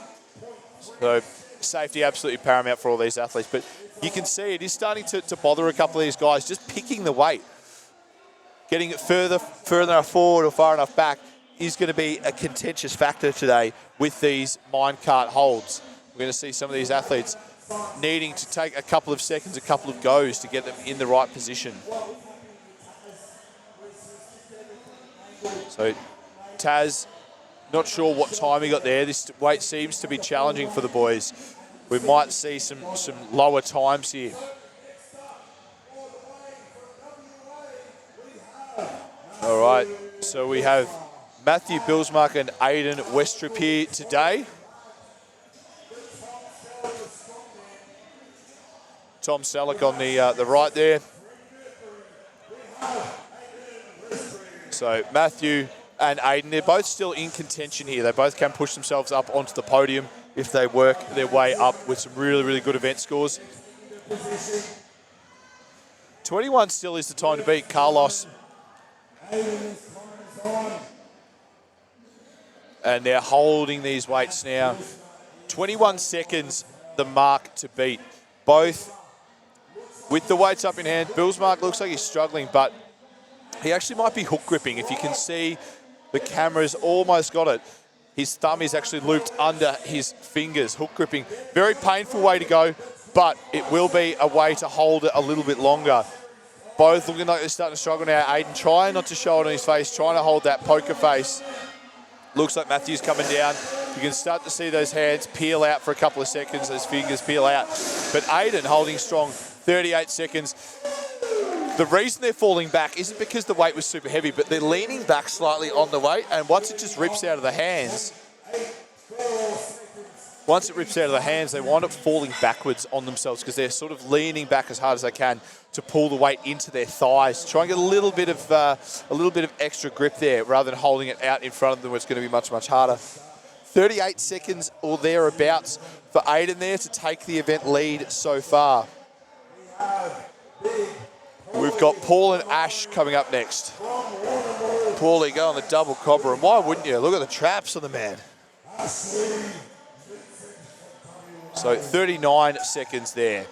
So safety absolutely paramount for all these athletes. But you can see it is starting to bother a couple of these guys, just picking the weight. Getting it further enough forward or far enough back is going to be a contentious factor today with these minecart holds. We're going to see some of these athletes needing to take a couple of seconds, a couple of goes to get them in the right position. So Taz, not sure what time he got there. This weight seems to be challenging for the boys. We might see some lower times here. All right, so we have Matthew Bilsmark and Aidan Westrup here today. Tom Selleck on the right there. So Matthew and Aidan, they're both still in contention here. They both can push themselves up onto the podium if they work their way up with some really, really good event scores. 21 still is the time to beat Carlos. And they're holding these weights now. 21 seconds, the mark to beat. Both with the weights up in hand. Bilsmark looks like he's struggling, but he actually might be hook gripping. If you can see, the camera's almost got it. His thumb is actually looped under his fingers, hook gripping. Very painful way to go, but it will be a way to hold it a little bit longer. Both looking like they're starting to struggle now. Aidan trying not to show it on his face, trying to hold that poker face. Looks like Matthew's coming down. You can start to see those hands peel out for a couple of seconds, those fingers peel out. But Aidan holding strong, 38 seconds. The reason they're falling back isn't because the weight was super heavy, but they're leaning back slightly on the weight, and once it just rips out of the hands, they wind up falling backwards on themselves because they're sort of leaning back as hard as they can to pull the weight into their thighs, try and get a little bit of extra grip there rather than holding it out in front of them, where it's going to be much, much harder. 38 seconds or thereabouts for Aidan there to take the event lead so far. We've got Paul and Ash coming up next. Paulie, go on the double cobra, and why wouldn't you? Look at the traps on the man. So 39 seconds there,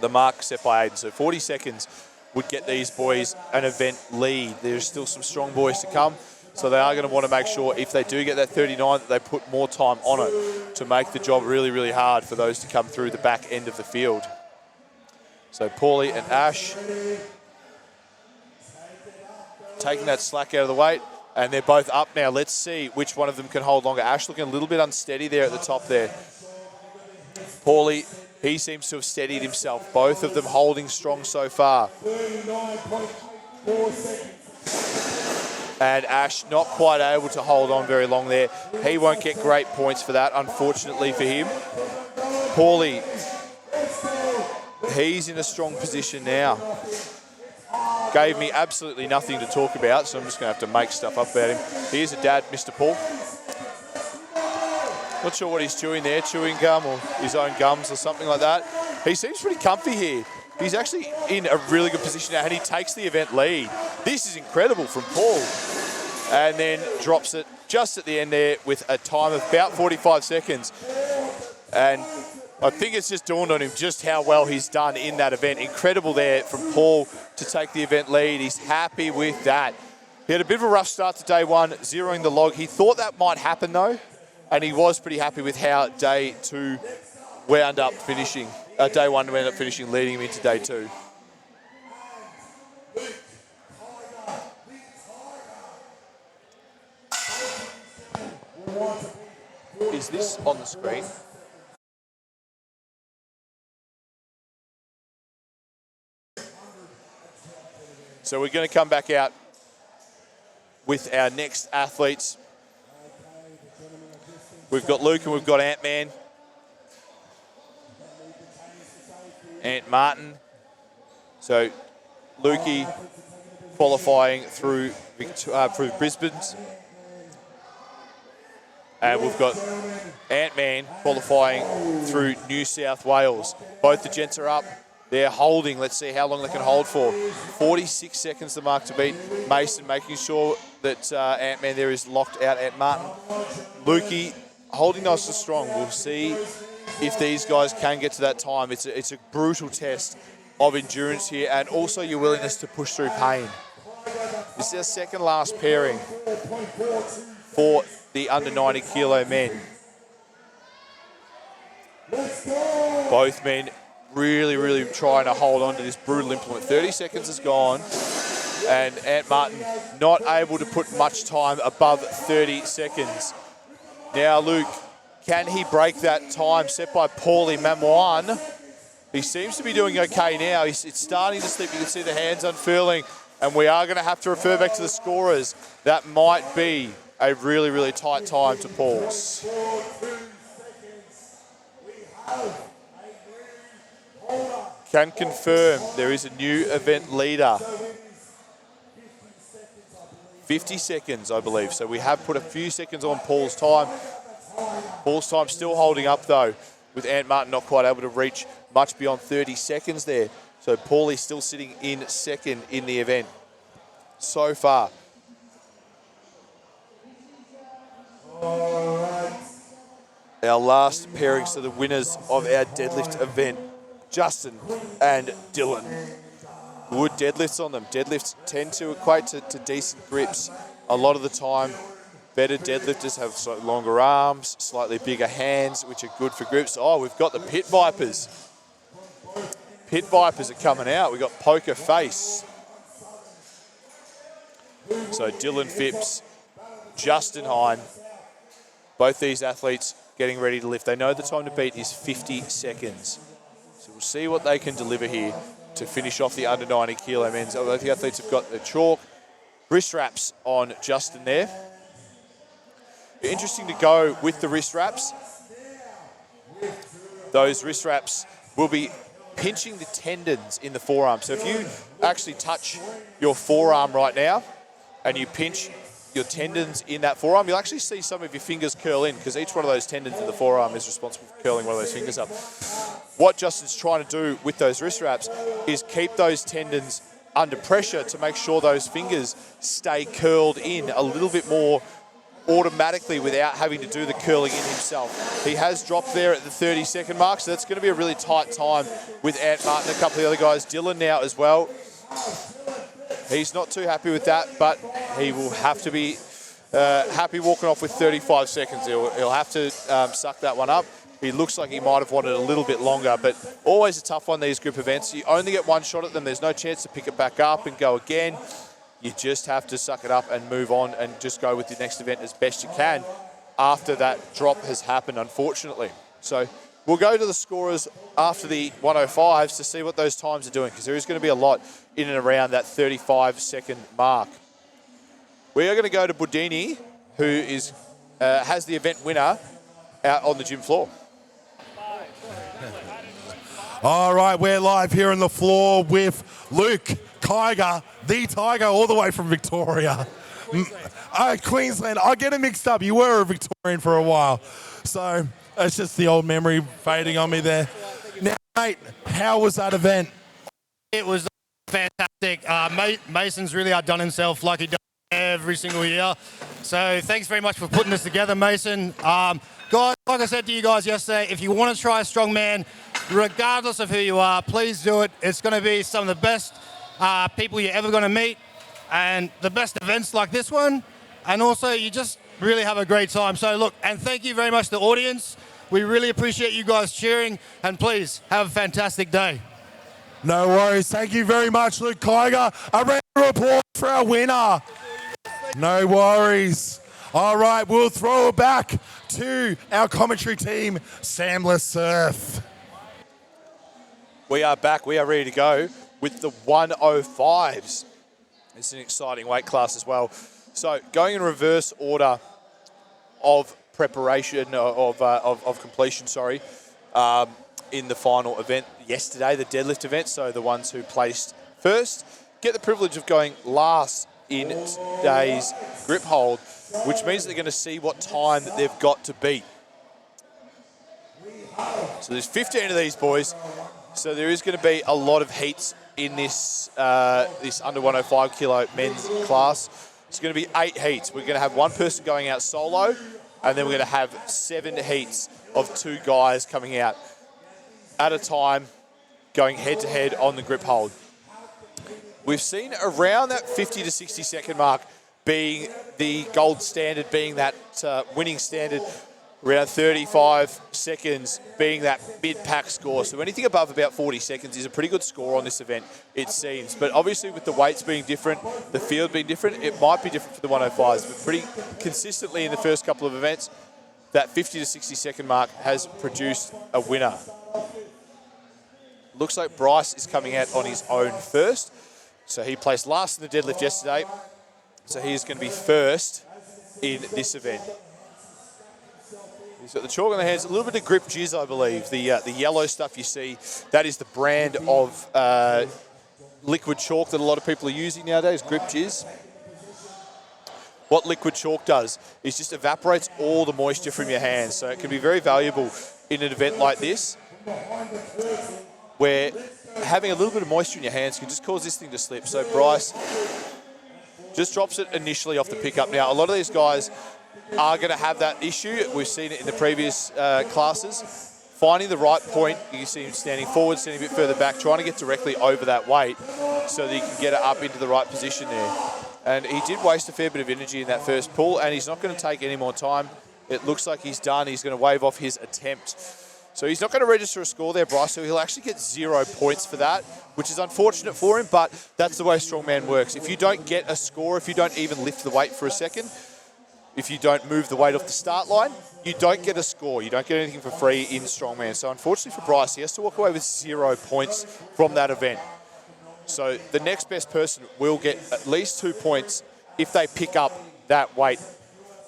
the mark set by Aidan. So 40 seconds would get these boys an event lead. There's still some strong boys to come, so they are going to want to make sure if they do get that 39 that they put more time on it to make the job really, really hard for those to come through the back end of the field. So Paulie and Ash taking that slack out of the weight, and they're both up now. Let's see which one of them can hold longer. Ash looking a little bit unsteady there at the top there. Paulie, he seems to have steadied himself. Both of them holding strong so far. And Ash not quite able to hold on very long there. He won't get great points for that, unfortunately for him. Paulie, he's in a strong position now. Gave me absolutely nothing to talk about, so I'm just going to have to make stuff up about him. Here's a dad, Mr. Paul. Not sure what he's chewing there, chewing gum or his own gums or something like that. He seems pretty comfy here. He's actually in a really good position now, and he takes the event lead. This is incredible from Paul. And then drops it just at the end there with a time of about 45 seconds. And I think it's just dawned on him just how well he's done in that event. Incredible there from Paul to take the event lead. He's happy with that. He had a bit of a rough start to day one, zeroing the log. He thought that might happen though, and he was pretty happy with how day one wound up finishing, leading him into day two. Is this on the screen? So we're going to come back out with our next athletes. We've got Luke and we've got Ant-Man. Ant Martin So Lukey qualifying through Brisbane's. And we've got Ant-Man qualifying through New South Wales. Both the gents are up. They're holding. Let's see how long they can hold for. 46 seconds the mark to beat. Mason making sure that Ant-Man there is locked out at Martin. Lukey holding nice and strong. We'll see if these guys can get to that time. It's a brutal test of endurance here and also your willingness to push through pain. This is our second last pairing for the under 90 kilo men. Both men really trying to hold on to this brutal implement. 30 seconds is gone and Ant Martin not able to put much time above 30 seconds. Now Luke, can he break that time set by Paulie Mamoine? He seems to be doing okay now. It's starting to slip. You can see the hands unfurling and we are going to have to refer back to the scorers. That might be a really tight time to pause. Can confirm there is a new event leader. 50 seconds, I believe. So we have put a few seconds on Paul's time. Paul's time still holding up though, with Ant Martin not quite able to reach much beyond 30 seconds there. So Paulie still sitting in second in the event so far. Our last pairings to the winners of our deadlift event, Justin and Dylan. Good deadlifts on them. Deadlifts tend to equate to decent grips. A lot of the time, better deadlifters have slightly longer arms, slightly bigger hands, which are good for grips. Oh, we've got the Pit Vipers. Pit Vipers are coming out. We've got Poker Face. So Dylan Phipps, Justin Hine, both these athletes getting ready to lift. They know the time to beat is 50 seconds. So we'll see what they can deliver here to finish off the under 90 kilo men's. Both the athletes have got the chalk wrist wraps on Justin there. Interesting to go with the wrist wraps. Those wrist wraps will be pinching the tendons in the forearm. So if you actually touch your forearm right now and you pinch your tendons in that forearm, you'll actually see some of your fingers curl in because each one of those tendons in the forearm is responsible for curling one of those fingers up. What Justin's trying to do with those wrist wraps is keep those tendons under pressure to make sure those fingers stay curled in a little bit more automatically without having to do the curling in himself. He has dropped there at the 30-second mark, so that's going to be a really tight time with Ant Martin and a couple of the other guys. Dylan now as well. He's not too happy with that, but he will have to be happy walking off with 35 seconds. He'll have to suck that one up. He looks like he might have wanted a little bit longer, but always a tough one, these group events. You only get one shot at them. There's no chance to pick it back up and go again. You just have to suck it up and move on and just go with the next event as best you can after that drop has happened, unfortunately. So we'll go to the scorers after the 105s to see what those times are doing, because there is going to be a lot in and around that 35-second mark. We are going to go to Budini, who is has the event winner out on the gym floor. All right, we're live here on the floor with Luke Tiger, the Tiger, all the way from Victoria. Queensland, I get it mixed up. You were a Victorian for a while. So it's just the old memory fading on me there. Now, mate, how was that event? It was fantastic. Mason's really outdone himself like he does every single year. So thanks very much for putting this together, Mason. Guys, like I said to you guys yesterday, if you want to try a strongman, regardless of who you are, please do it. It's going to be some of the best people you're ever going to meet and the best events like this one. And also, you just really have a great time. So look, and thank you very much to the audience. We really appreciate you guys cheering, and please have a fantastic day. No worries. Thank you very much, Luke Tiger. A round of applause for our winner. No worries. All right, we'll throw it back to our commentary team, Samless Surf. We are back. We are ready to go with the 105s. It's an exciting weight class as well. So going in reverse order of preparation, of completion, in the final event yesterday, the deadlift event. So the ones who placed first get the privilege of going last in today's grip hold, which means they're going to see what time that they've got to beat. So there's 15 of these boys, so there is going to be a lot of heats in this this under 105 kilo men's class. It's going to be 8 heats. We're going to have one person going out solo, and then we're going to have 7 heats of 2 guys coming out at a time, going head-to-head on the grip hold. We've seen around that 50 to 60 second mark being the gold standard, being that winning standard, around 35 seconds being that mid-pack score. So anything above about 40 seconds is a pretty good score on this event, it seems. But obviously with the weights being different, the field being different, it might be different for the 105s. But pretty consistently in the first couple of events, that 50 to 60 second mark has produced a winner. Looks like Bryce is coming out on his own first. So he placed last in the deadlift yesterday. So he is going to be first in this event. He's got the chalk on the hands, a little bit of grip jizz, I believe. The yellow stuff you see, that is the brand of liquid chalk that a lot of people are using nowadays, grip jizz. What liquid chalk does is just evaporates all the moisture from your hands. So it can be very valuable in an event like this, where having a little bit of moisture in your hands can just cause this thing to slip. So Bryce just drops it initially off the pickup. Now, a lot of these guys are going to have that issue. We've seen it in the previous classes. Finding the right point, you see him standing forward, standing a bit further back, trying to get directly over that weight so that he can get it up into the right position there. And he did waste a fair bit of energy in that first pull, and he's not going to take any more time. It looks like he's done. He's going to wave off his attempt. So he's not going to register a score there, Bryce, so he'll actually get 0 points for that, which is unfortunate for him, but that's the way strongman works. If you don't get a score, if you don't even lift the weight for a second, if you don't move the weight off the start line, you don't get a score. You don't get anything for free in strongman. So unfortunately for Bryce, he has to walk away with 0 points from that event. So the next best person will get at least 2 points if they pick up that weight,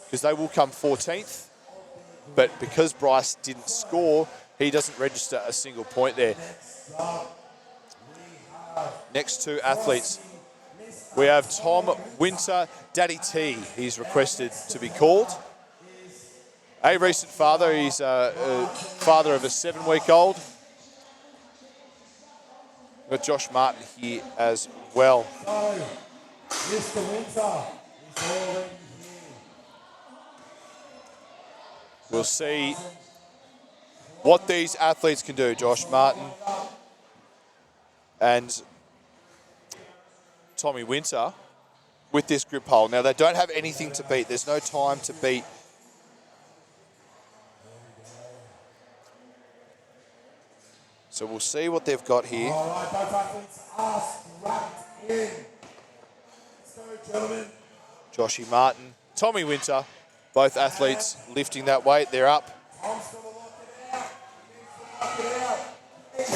because they will come 14th. But because Bryce didn't score, he doesn't register a single point there. Next 2 athletes, we have Tom Winter, Daddy T. He's requested to be called. A recent father, he's a father of a 7-week-old. We've got Josh Martin here as well. Mr. Winter is already here. We'll see what these athletes can do. Josh Martin and Tommy Winter with this grip hold. Now, they don't have anything to beat. There's no time to beat. So we'll see what they've got here. All right, both athletes are strapped in. So, gentlemen. Joshy Martin, Tommy Winter, both athletes lifting that weight. They're up.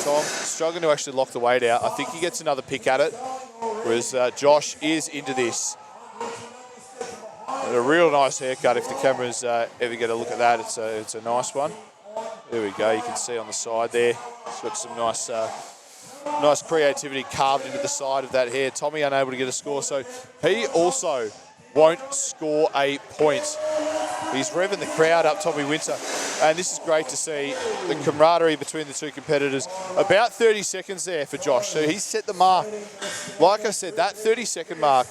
Tom struggling to actually lock the weight out. I think he gets another pick at it, whereas Josh is into this. And a real nice haircut. If the cameras ever get a look at that, it's a nice one. There we go. You can see on the side there. It's got some nice creativity carved into the side of that hair. Tommy unable to get a score, so he also won't score a point. He's revving the crowd up, Tommy Winter, and this is great to see the camaraderie between the 2 competitors. About 30 seconds there for Josh, so he's set the mark. Like I said, that 30-second mark,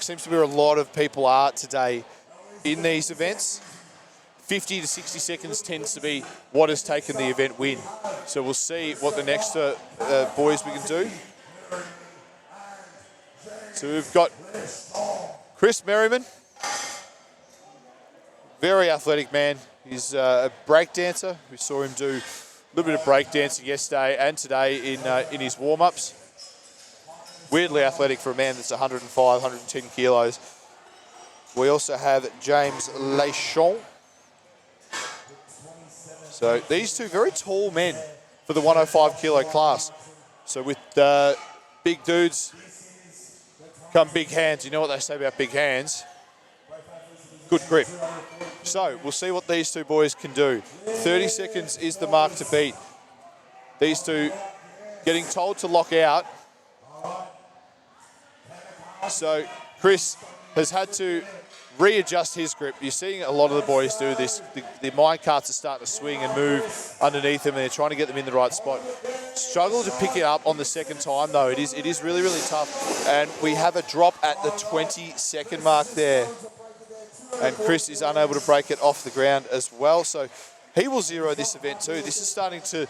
seems to be where a lot of people are today in these events. 50 to 60 seconds tends to be what has taken the event win. So we'll see what the next boys we can do. So we've got Chris Merriman, very athletic man. He's a break dancer. We saw him do a little bit of break dancing yesterday and today in his warm-ups. Weirdly athletic for a man that's 105, 110 kilos. We also have James Lechon. So these 2 very tall men for the 105 kilo class. So with big dudes come big hands. You know what they say about big hands? Good grip. So we'll see what these 2 boys can do. 30 seconds is the mark to beat. These two getting told to lock out. So Chris has had to readjust his grip. You're seeing a lot of the boys do this. The minecarts are starting to swing and move underneath them, and they're trying to get them in the right spot. Struggle to pick it up on the second time, though. It is really, really tough. And we have a drop at the 20-second mark there. And Chris is unable to break it off the ground as well. So he will zero this event too. This is starting to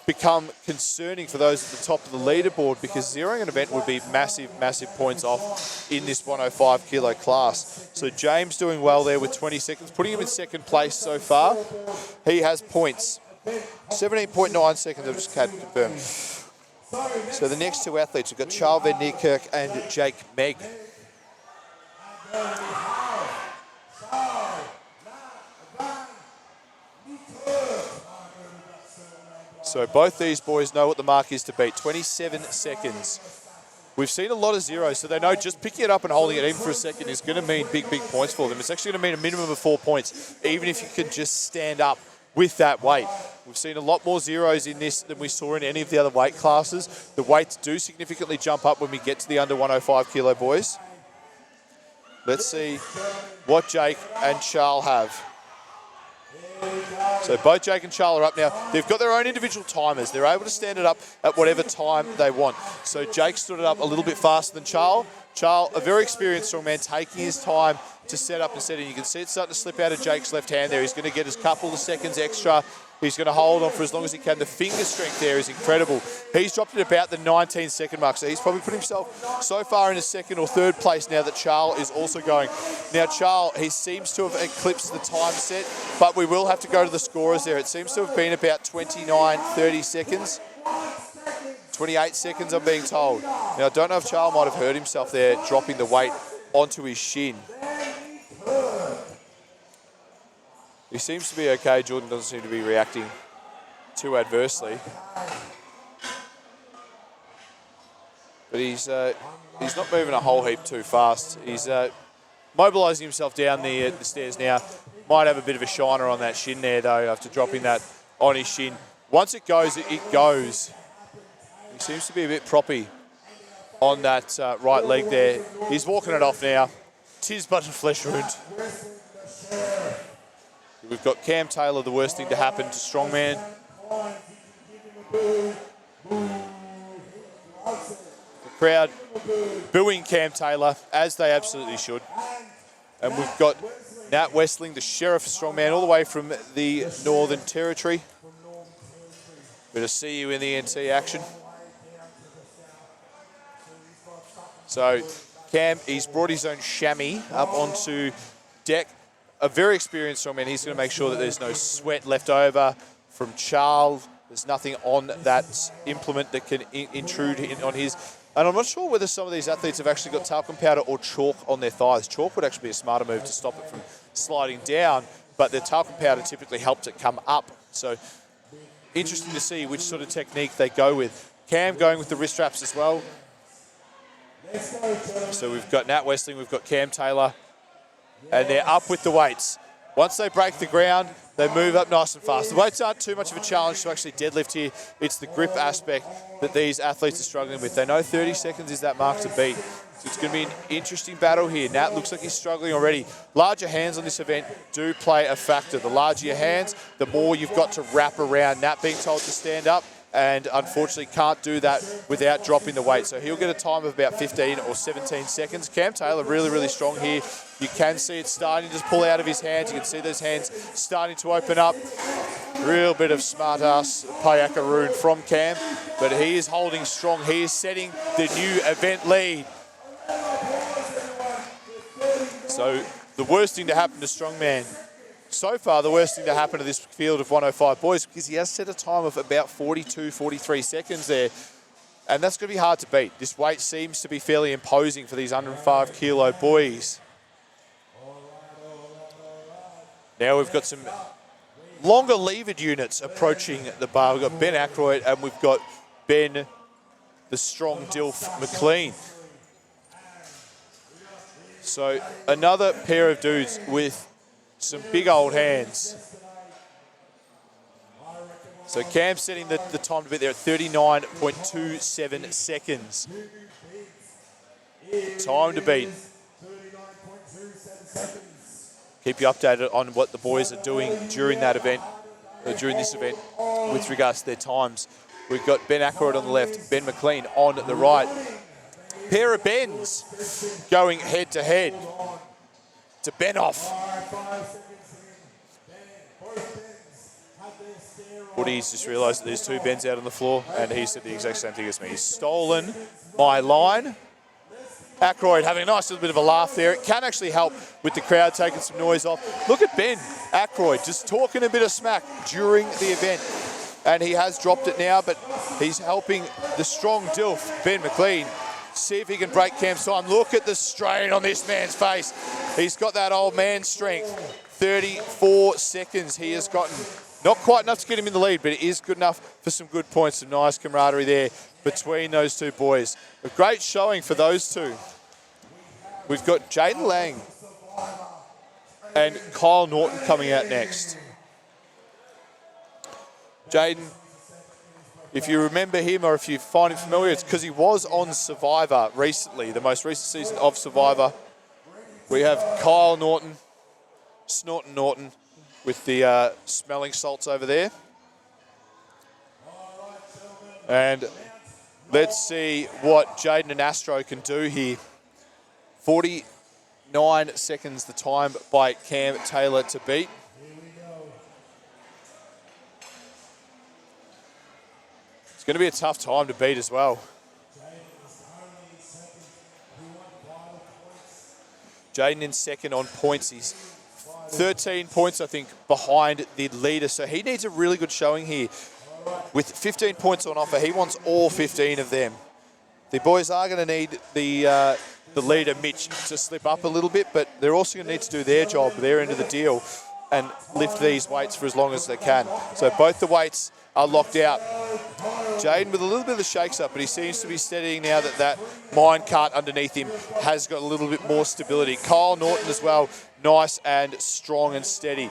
become concerning for those at the top of the leaderboard, because zeroing an event would be massive, massive points off in this 105 kilo class. So James doing well there with 20 seconds, putting him in second place so far. He has points. 17.9 seconds, I've just had to confirm. So the next two athletes, we've got Charles Van Niekerk and Jake Megg. So both these boys know what the mark is to beat, 27 seconds. We've seen a lot of zeros, so they know just picking it up and holding it even for a second is going to mean big, big points for them. It's actually going to mean a minimum of 4 points, even if you can just stand up with that weight. We've seen a lot more zeros in this than we saw in any of the other weight classes. The weights do significantly jump up when we get to the under 105 kilo boys. Let's see what Jake and Charles have. So both Jake and Charles are up now. They've got their own individual timers. They're able to stand it up at whatever time they want. So Jake stood it up a little bit faster than Charles. Charles, a very experienced strongman, taking his time to set up and set it. You can see it starting to slip out of Jake's left hand there. He's going to get a couple of seconds extra. He's going to hold on for as long as he can. The finger strength there is incredible. He's dropped it about the 19-second mark, so he's probably put himself so far in a second or third place now that Charles is also going. Now, Charles, he seems to have eclipsed the time set, but we will have to go to the scorers there. It seems to have been about 29, 30 seconds. 28 seconds, I'm being told. Now, I don't know if Charles might have hurt himself there, dropping the weight onto his shin. He seems to be okay. Jordan doesn't seem to be reacting too adversely. But he's not moving a whole heap too fast. He's mobilising himself down the stairs now. Might have a bit of a shiner on that shin there, though, after dropping that on his shin. Once it goes, it goes. He seems to be a bit proppy on that right leg there. He's walking it off now. 'Tis but a flesh wound. We've got Cam Taylor, the worst thing to happen to strongman. The crowd booing Cam Taylor, as they absolutely should. And we've got Nat Westling, the sheriff of strongman, all the way from the Northern Territory. Good to see you in the NT action. So Cam, he's brought his own chamois up onto deck. A very experienced strongman. He's going to make sure that there's no sweat left over from Charles. There's nothing on that implement that can intrude on his. And I'm not sure whether some of these athletes have actually got talcum powder or chalk on their thighs. Chalk would actually be a smarter move to stop it from sliding down, but the talcum powder typically helps it come up. So interesting to see which sort of technique they go with. Cam going with the wrist wraps as well. So we've got Nat Westling, we've got Cam Taylor, and they're up with the weights. Once they break the ground, they move up nice and fast. The weights aren't too much of a challenge to actually deadlift here. It's the grip aspect that these athletes are struggling with. They know 30 seconds is that mark to beat. So it's going to be an interesting battle here. Nat looks like he's struggling already. Larger hands on this event do play a factor. The larger your hands, the more you've got to wrap around. Nat being told to stand up, and unfortunately can't do that without dropping the weight. So he'll get a time of about 15 or 17 seconds. Cam Taylor really, really strong here. You can see it starting to pull out of his hands. You can see those hands starting to open up. Real bit of smart-ass Payakaroon from Cam, but he is holding strong. He is setting the new event lead. So the worst thing to happen to strongman, so far, the worst thing to happen to this field of 105 boys, because he has set a time of about 42, 43 seconds there. And that's going to be hard to beat. This weight seems to be fairly imposing for these 105 kilo boys. Now we've got some longer levered units approaching the bar. We've got Ben Aykroyd and we've got Ben, the strong Dilf McLean. So another pair of dudes with some big old hands. So Cam setting the time to beat there at 39.27 seconds. Time to beat. Keep you updated on what the boys are doing during that event, during this event, with regards to their times. We've got Ben Aykroyd on the left, Ben McLean on the right. Pair of Bens going head to head to Ben off. Woody's just realised that there's two Bens out on the floor, and he said the exact same thing as me. He's stolen my line. Aykroyd having a nice little bit of a laugh there. It can actually help with the crowd taking some noise off. Look at Ben Aykroyd just talking a bit of smack during the event. And he has dropped it now, but he's helping the strong Dilf, Ben McLean, see if he can break Cam's time. Look at the strain on this man's face. He's got that old man strength. 34 seconds he has gotten. Not quite enough to get him in the lead, but it is good enough for some good points. Some nice camaraderie there between those two boys. A great showing for those two. We've got Jaden Lang and Kyle Norton coming out next. Jaden, if you remember him or if you find him familiar, it's because he was on Survivor recently, the most recent season of Survivor. We have Kyle Norton, Snorton Norton, with the smelling salts over there. And let's see what Jaden and Astro can do here. 49 seconds the time by Cam Taylor to beat. It's going to be a tough time to beat as well. Jaden in second on points. He's 13 points, I think, behind the leader. So he needs a really good showing here. With 15 points on offer, he wants all 15 of them. The boys are going to need the leader, Mitch, to slip up a little bit, but they're also going to need to do their job, their end of the deal, and lift these weights for as long as they can. So both the weights are locked out. Jaden with a little bit of the shakes up, but he seems to be steadying now that that minecart underneath him has got a little bit more stability. Kyle Norton as well, nice and strong and steady.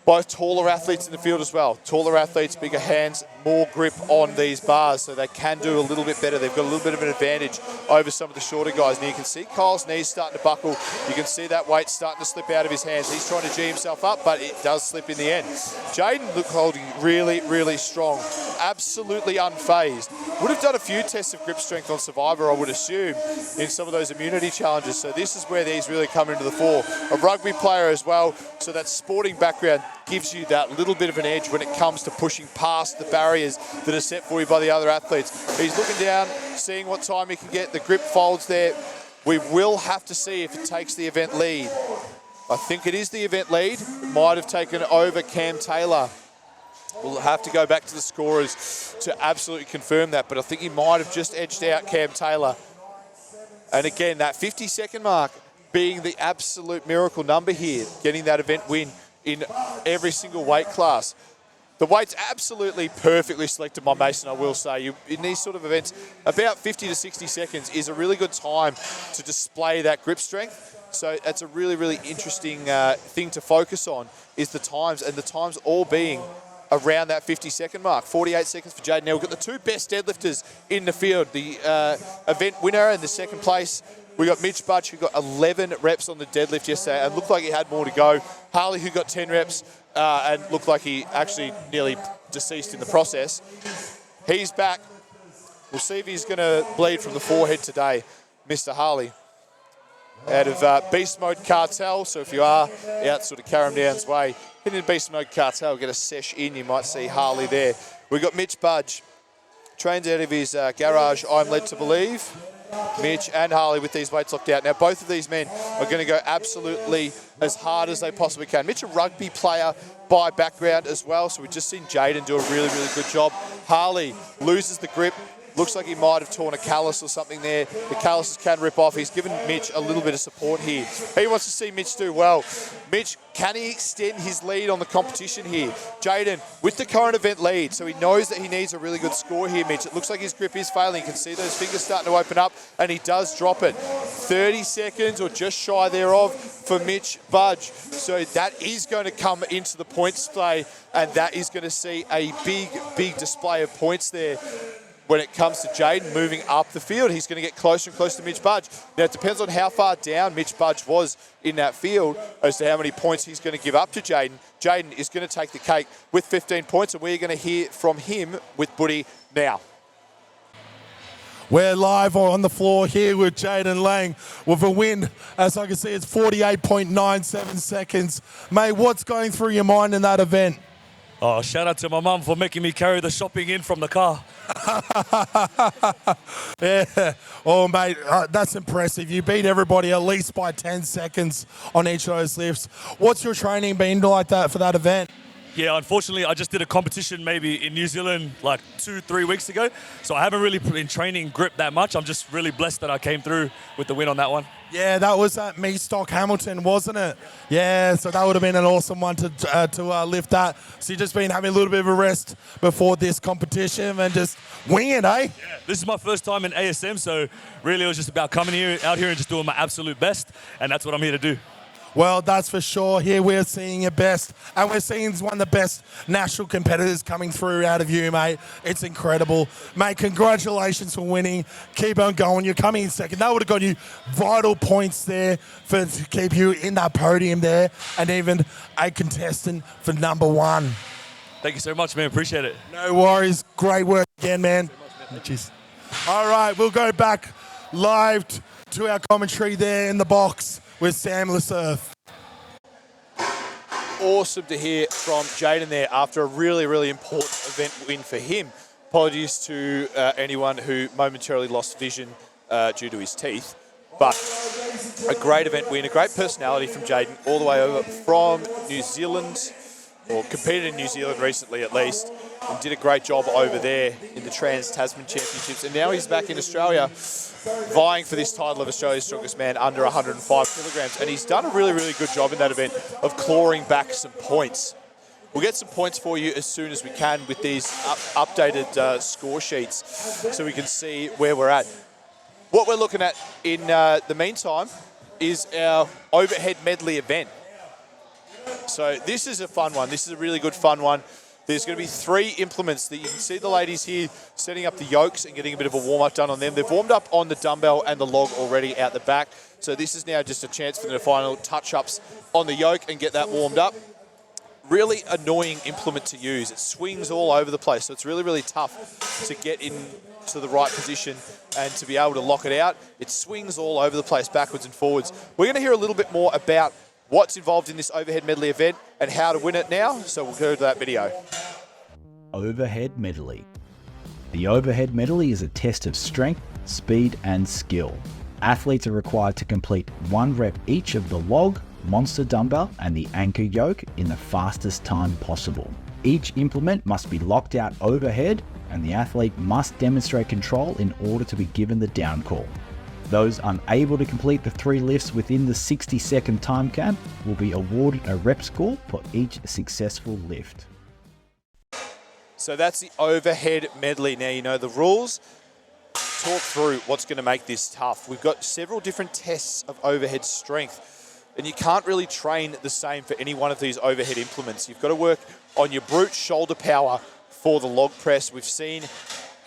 Both taller athletes in the field as well. Taller athletes, bigger hands, more grip on these bars, so they can do a little bit better. They've got a little bit of an advantage over some of the shorter guys. And you can see Kyle's knees starting to buckle. You can see that weight starting to slip out of his hands. He's trying to G himself up, but it does slip in the end. Jaden look holding really, really strong. Absolutely unfazed. Would have done a few tests of grip strength on Survivor, I would assume, in some of those immunity challenges. So this is where these really come into the fore. A rugby player as well, so that sporting background gives you that little bit of an edge when it comes to pushing past the barriers that are set for you by the other athletes. He's looking down, seeing what time he can get. The grip folds there. We will have to see if it takes the event lead. I think it is the event lead. It might have taken over Cam Taylor. We'll have to go back to the scorers to absolutely confirm that, but I think he might have just edged out Cam Taylor. And again, that 50-second mark being the absolute miracle number here, getting that event win in every single weight class. The weight's absolutely perfectly selected by Mason, I will say. In these sort of events, about 50 to 60 seconds is a really good time to display that grip strength. So it's a really, really interesting thing to focus on is the times, and the times all being around that 50-second mark. 48 seconds for Jaden. Now we've got the two best deadlifters in the field, the event winner and the second place. We got Mitch Budge, who got 11 reps on the deadlift yesterday and looked like he had more to go. Harley, who got 10 reps and looked like he actually nearly deceased in the process. He's back. We'll see if he's going to bleed from the forehead today, Mr. Harley. Out of Beast Mode Cartel, so if you are out sort of Carrum Downs way, hit in Beast Mode Cartel, get a sesh in, you might see Harley there. We got Mitch Budge, trains out of his garage, I'm led to believe. Mitch and Harley with these weights locked out. Now, both of these men are going to go absolutely as hard as they possibly can. Mitch, a rugby player by background as well, so we've just seen Jaden do a really, really good job. Harley loses the grip, Looks like he might have torn a callus or something there. The calluses can rip off. He's given Mitch a little bit of support here. He wants to see Mitch do well. Mitch, can he extend his lead on the competition here? Jaden, with the current event lead, so he knows that he needs a really good score here, Mitch. It looks like his grip is failing. You can see those fingers starting to open up, and he does drop it. 30 seconds or just shy thereof for Mitch Budge. So that is going to come into the points play, and that is going to see a big display of points there. When it comes to Jaden moving up the field, he's going to get closer and closer to Mitch Budge. Now, it depends on how far down Mitch Budge was in that field as to how many points he's going to give up to Jaden. Jaden is going to take the cake with 15 points, and we're going to hear from him with Buddy now. We're live on the floor here with Jaden Lang with a win. As I can see, it's 48.97 seconds. Mate, what's going through your mind in that event? Oh, shout out to my mum for making me carry the shopping in from the car. Yeah. Oh, mate, that's impressive. You beat everybody at least by 10 seconds on each of those lifts. What's your training been like that for that event? Yeah, unfortunately, I just did a competition maybe in New Zealand like 2-3 weeks ago. So I haven't really been training grip that much. I'm just really blessed that I came through with the win on that one. Yeah, that was at Meatstock Hamilton, wasn't it? Yeah, so that would have been an awesome one to lift that. So you've just been having a little bit of a rest before this competition and just wing it, eh? Yeah, this is my first time in ASM, so really it was just about coming out here and just doing my absolute best, and that's what I'm here to do. Well, that's for sure. Here we're seeing your best, and we're seeing one of the best national competitors coming through out of you, mate. It's incredible. Mate, congratulations for winning. Keep on going. You're coming in second. That would have got you vital points there to keep you in that podium there, and even a contestant for number one. Thank you so much, man. Appreciate it. No worries. Great work again, man. Cheers. All right, we'll go back live to our commentary there in the box with Sam Lesurf. Awesome to hear from Jaden there after a really important event win for him. Apologies to anyone who momentarily lost vision due to his teeth. But a great event win, a great personality from Jaden, all the way over from New Zealand, or competed in New Zealand recently at least, and did a great job over there in the Trans-Tasman Championships. And now he's back in Australia, vying for this title of Australia's strongest man under 105 kilograms. And he's done a really good job in that event of clawing back some points. We'll get some points for you as soon as we can with these updated score sheets so we can see where we're at. What we're looking at in the meantime is our overhead medley event. So this is a fun one. This is a really good fun one. There's going to be 3 implements that you can see the ladies here setting up the yokes and getting a bit of a warm-up done on them. They've warmed up on the dumbbell and the log already out the back. So this is now just a chance for them to final touch-ups on the yoke and get that warmed up. Really annoying implement to use. It swings all over the place. So it's really tough to get into the right position and to be able to lock it out. It swings all over the place, backwards and forwards. We're going to hear a little bit more about what's involved in this overhead medley event and how to win it now. So we'll go to that video. Overhead medley. The overhead medley is a test of strength, speed and skill. Athletes are required to complete 1 rep each of the log, monster dumbbell and the anchor yoke in the fastest time possible. Each implement must be locked out overhead and the athlete must demonstrate control in order to be given the down call. Those unable to complete the 3 lifts within the 60-second time cap will be awarded a rep score for each successful lift. So that's the overhead medley. Now you know the rules. Talk through what's going to make this tough. We've got several different tests of overhead strength, and you can't really train the same for any one of these overhead implements. You've got to work on your brute shoulder power for the log press. We've seen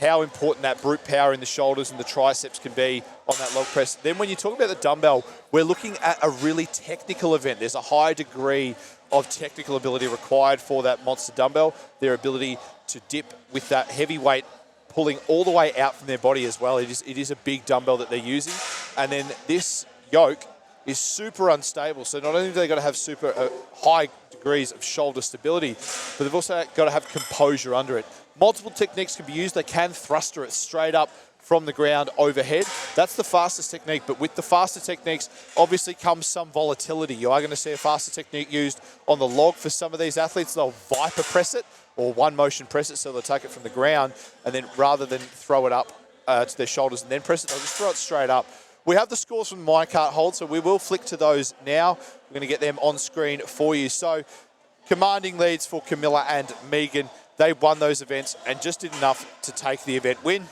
how important that brute power in the shoulders and the triceps can be on that log press. Then when you talk about the dumbbell, we're looking at a really technical event. There's a high degree of technical ability required for that monster dumbbell. Their ability to dip with that heavy weight pulling all the way out from their body as well. It is a big dumbbell that they're using. And then this yoke is super unstable. So not only have they got to have super high degrees of shoulder stability, but they've also got to have composure under it. Multiple techniques can be used. They can thruster it straight up from the ground overhead. That's the fastest technique, but with the faster techniques obviously comes some volatility. You are going to see a faster technique used on the log for some of these athletes. They'll viper press it, or one motion press it, so they'll take it from the ground, and then rather than throw it up to their shoulders and then press it, they'll just throw it straight up. We have the scores from the Minecart hold, so we will flick to those now. We're going to get them on screen for you. So commanding leads for Camilla and Megan. They won those events and just did enough to take the event win.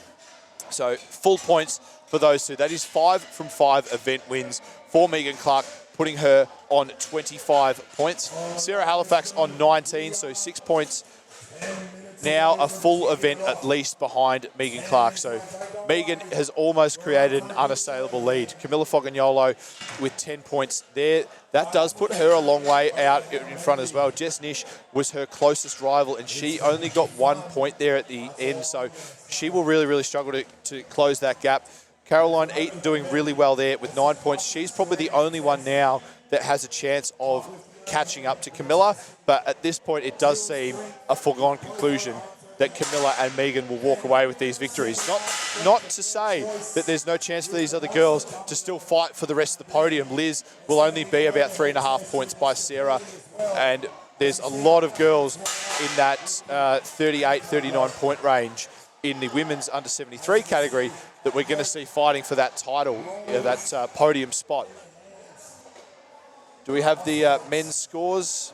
So full points for those two. That is 5 from 5 event wins for Megan Clark, putting her on 25 points. Sarah Halifax on 19, so 6 points. Now a full event at least behind Megan Clark. So Megan has almost created an unassailable lead. Camilla Fogagnolo with 10 points there. That does put her a long way out in front as well. Jess Nish was her closest rival, and she only got 1 point there at the end. So she will really, really struggle to close that gap. Caroline Eaton doing really well there with 9 points. She's probably the only one now that has a chance of catching up to Camilla, but at this point it does seem a foregone conclusion that Camilla and Megan will walk away with these victories. Not to say that there's no chance for these other girls to still fight for the rest of the podium. Liz will only be about 3.5 points by Sarah, and there's a lot of girls in that 38, 39 point range in the women's under 73 category that we're going to see fighting for that title, that podium spot. Do we have the men's scores?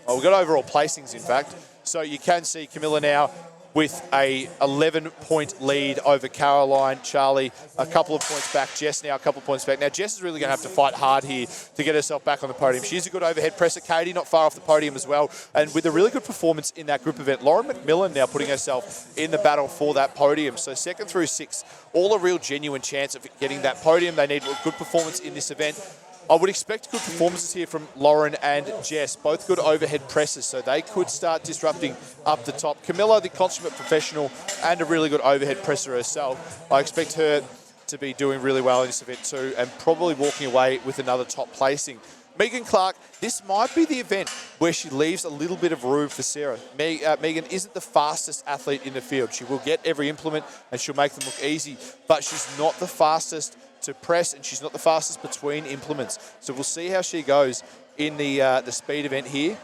Oh, we've got overall placings, in fact. So you can see Camilla now with a 11-point lead over Caroline, Charlie, a couple of points back. Jess now a couple of points back. Now, Jess is really going to have to fight hard here to get herself back on the podium. She's a good overhead presser. Katie not far off the podium as well. And with a really good performance in that group event, Lauren McMillan now putting herself in the battle for that podium. So 2nd through 6th, all a real genuine chance of getting that podium. They need a good performance in this event. I would expect good performances here from Lauren and Jess, both good overhead presses, so they could start disrupting up the top. Camilla, the consummate professional and a really good overhead presser herself. I expect her to be doing really well in this event too, and probably walking away with another top placing. Megan Clark, this might be the event where she leaves a little bit of room for Sarah. Megan isn't the fastest athlete in the field. She will get every implement and she'll make them look easy, but she's not the fastest to press, and she's not the fastest between implements. So we'll see how she goes in the speed event here,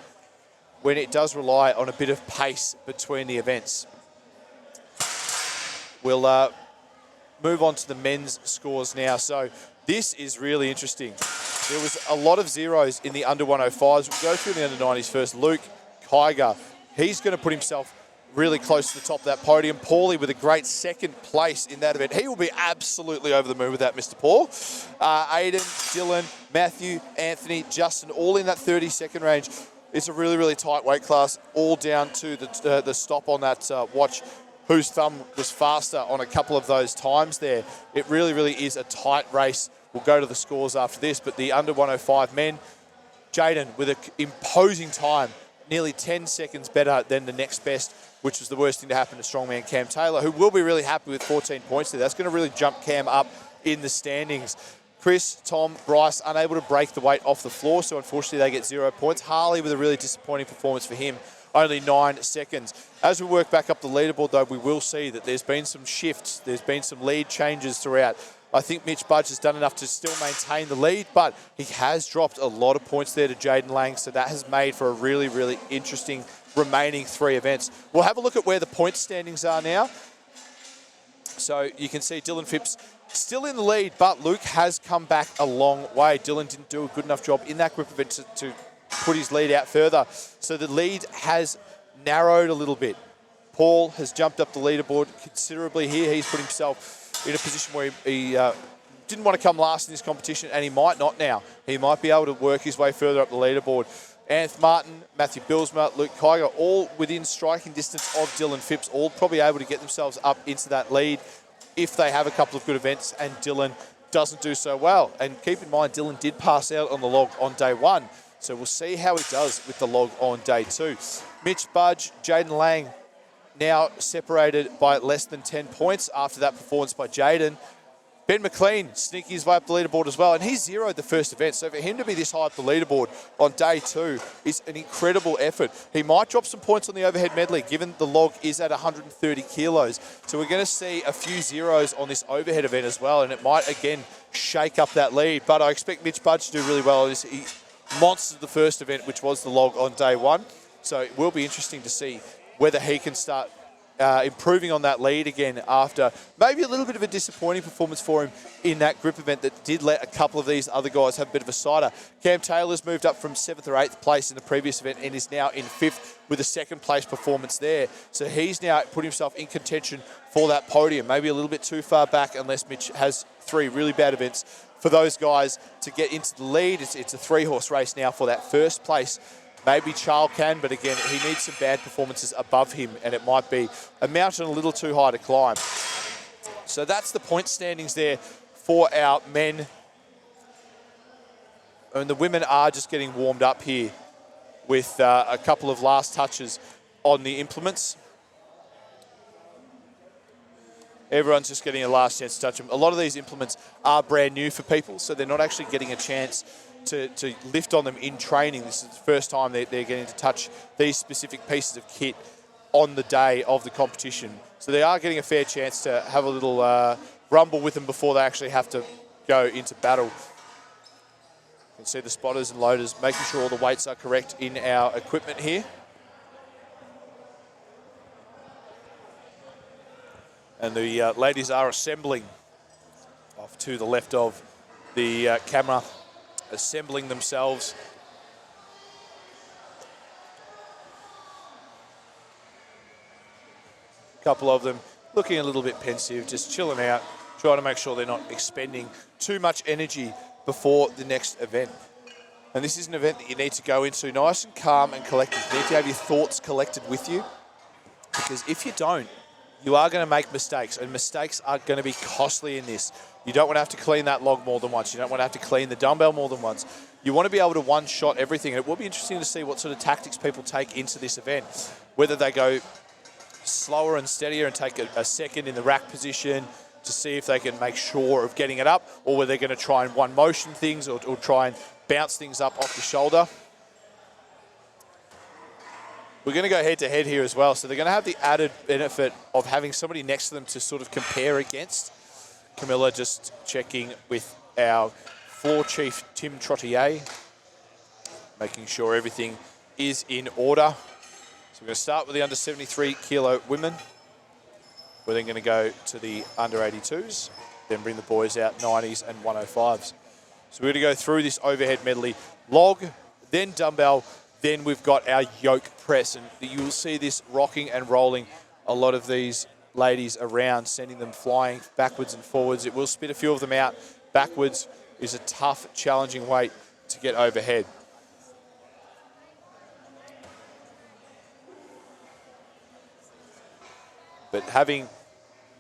when it does rely on a bit of pace between the events. We'll move on to the men's scores now. So this is really interesting. There was a lot of zeros in the under 105s. We'll go through the under 90s first. Luke Kiger, he's going to put himself really close to the top of that podium. Paulie with a great 2nd place in that event. He will be absolutely over the moon with that, Mr. Paul. Aiden, Dylan, Matthew, Anthony, Justin, all in that 32nd range. It's a really, really tight weight class, all down to the stop on that watch, whose thumb was faster on a couple of those times there. It really, really is a tight race. We'll go to the scores after this, but the under 105 men, Jaden with an imposing time, nearly 10 seconds better than the next best, which was the worst thing to happen to strongman Cam Taylor, who will be really happy with 14 points there. That's going to really jump Cam up in the standings. Chris, Tom, Bryce, unable to break the weight off the floor, so unfortunately they get 0 points. Harley with a really disappointing performance for him, only 9 seconds. As we work back up the leaderboard, though, we will see that there's been some shifts. There's been some lead changes throughout. I think Mitch Budge has done enough to still maintain the lead, but he has dropped a lot of points there to Jaden Lang, so that has made for a really, really interesting remaining 3 events. We'll have a look at where the point standings are now. So you can see Dylan Phipps still in the lead, but Luke has come back a long way. Dylan didn't do a good enough job in that group event to put his lead out further. So the lead has narrowed a little bit. Paul has jumped up the leaderboard considerably here. He's put himself in a position where he didn't want to come last in this competition, and he might not now. He might be able to work his way further up the leaderboard. Anth Martin, Matthew Bilsma, Luke Kiger, all within striking distance of Dylan Phipps, all probably able to get themselves up into that lead if they have a couple of good events and Dylan doesn't do so well. And keep in mind, Dylan did pass out on the log on day 1, so we'll see how he does with the log on day 2. Mitch Budge, Jaden Lang, now separated by less than 10 points after that performance by Jaden. Ben McLean sneaking his way up the leaderboard as well, and he zeroed the first event. So for him to be this high up the leaderboard on day 2 is an incredible effort. He might drop some points on the overhead medley, given the log is at 130 kilos. So we're going to see a few zeros on this overhead event as well, and it might again shake up that lead. But I expect Mitch Budge to do really well on this. He monstered the first event, which was the log on day 1. So it will be interesting to see whether he can start improving on that lead again after maybe a little bit of a disappointing performance for him in that grip event that did let a couple of these other guys have a bit of a cider. Cam Taylor's moved up from 7th or 8th place in the previous event and is now in 5th with a 2nd place performance there. So he's now put himself in contention for that podium, maybe a little bit too far back unless Mitch has 3 really bad events for those guys to get into the lead. It's a 3-horse race now for that first place. Maybe Charles can, but again, he needs some bad performances above him, and it might be a mountain a little too high to climb. So that's the point standings there for our men. And the women are just getting warmed up here with a couple of last touches on the implements. Everyone's just getting a last chance to touch them. A lot of these implements are brand new for people, so they're not actually getting a chance to lift on them in training. This is the first time they're getting to touch these specific pieces of kit on the day of the competition. So they are getting a fair chance to have a little rumble with them before they actually have to go into battle. You can see the spotters and loaders making sure all the weights are correct in our equipment here. And the ladies are assembling off to the left of the camera, assembling themselves. A couple of them looking a little bit pensive, just chilling out, trying to make sure they're not expending too much energy before the next event. And this is an event that you need to go into nice and calm and collected. You need to have your thoughts collected with you, because if you don't, you are going to make mistakes, and mistakes are going to be costly in this. You don't want to have to clean that log more than once. You don't want to have to clean the dumbbell more than once. You want to be able to one-shot everything. And it will be interesting to see what sort of tactics people take into this event, whether they go slower and steadier and take a second in the rack position to see if they can make sure of getting it up, or whether they're going to try and one-motion things or try and bounce things up off the shoulder. We're going to go head-to-head here as well, so they're going to have the added benefit of having somebody next to them to sort of compare against. Camilla just checking with our floor chief, Tim Trottier, making sure everything is in order. So we're going to start with the under 73 kilo women. We're then going to go to the under 82s, then bring the boys out 90s and 105s. So we're going to go through this overhead medley log, then dumbbell, then we've got our yoke press, and you'll see this rocking and rolling a lot of these ladies around, sending them flying backwards and forwards. It will spit a few of them out. Backwards is a tough, challenging weight to get overhead. But having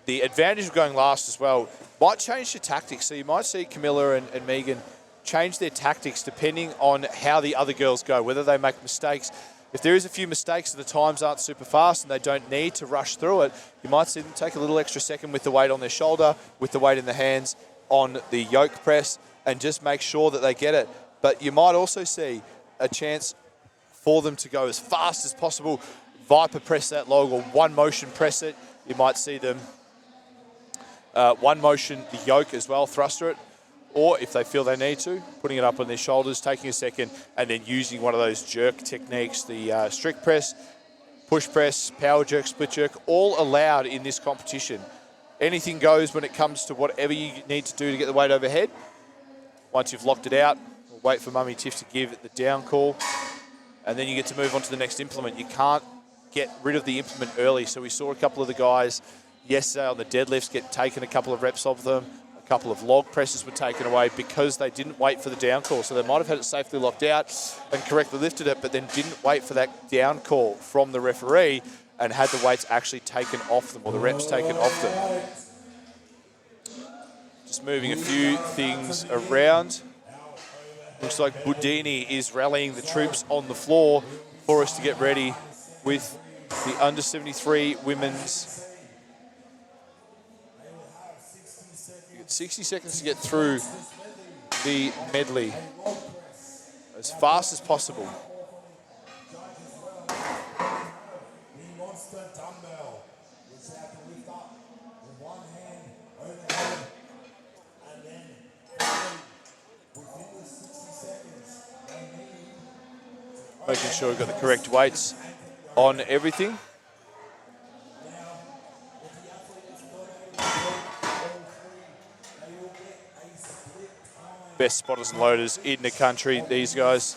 the advantage of going last as well might change your tactics. So you might see Camilla and Megan change their tactics depending on how the other girls go, whether they make mistakes. If there is a few mistakes and the times aren't super fast and they don't need to rush through it, you might see them take a little extra second with the weight on their shoulder, with the weight in the hands on the yoke press, and just make sure that they get it. But you might also see a chance for them to go as fast as possible, Viper press that log, or one motion press it. You might see them one motion the yoke as well, thruster it. Or if they feel they need to, putting it up on their shoulders, taking a second, and then using one of those jerk techniques, the strict press, push press, power jerk, split jerk, all allowed in this competition. Anything goes when it comes to whatever you need to do to get the weight overhead. Once you've locked it out, we'll wait for Mummy Tiff to give it the down call, and then you get to move on to the next implement. You can't get rid of the implement early. So we saw a couple of the guys yesterday on the deadlifts get taken a couple of reps of them. A couple of log presses were taken away because they didn't wait for the down call. So they might have had it safely locked out and correctly lifted it, but then didn't wait for that down call from the referee and had the weights actually taken off them, or the reps taken off them. Just moving a few things around. Looks like Budini is rallying the troops on the floor for us to get ready with the under 73 women's. 60 seconds to get through the medley as fast as possible. Making sure we've got the correct weights on everything. Best spotters and loaders in the country, these guys.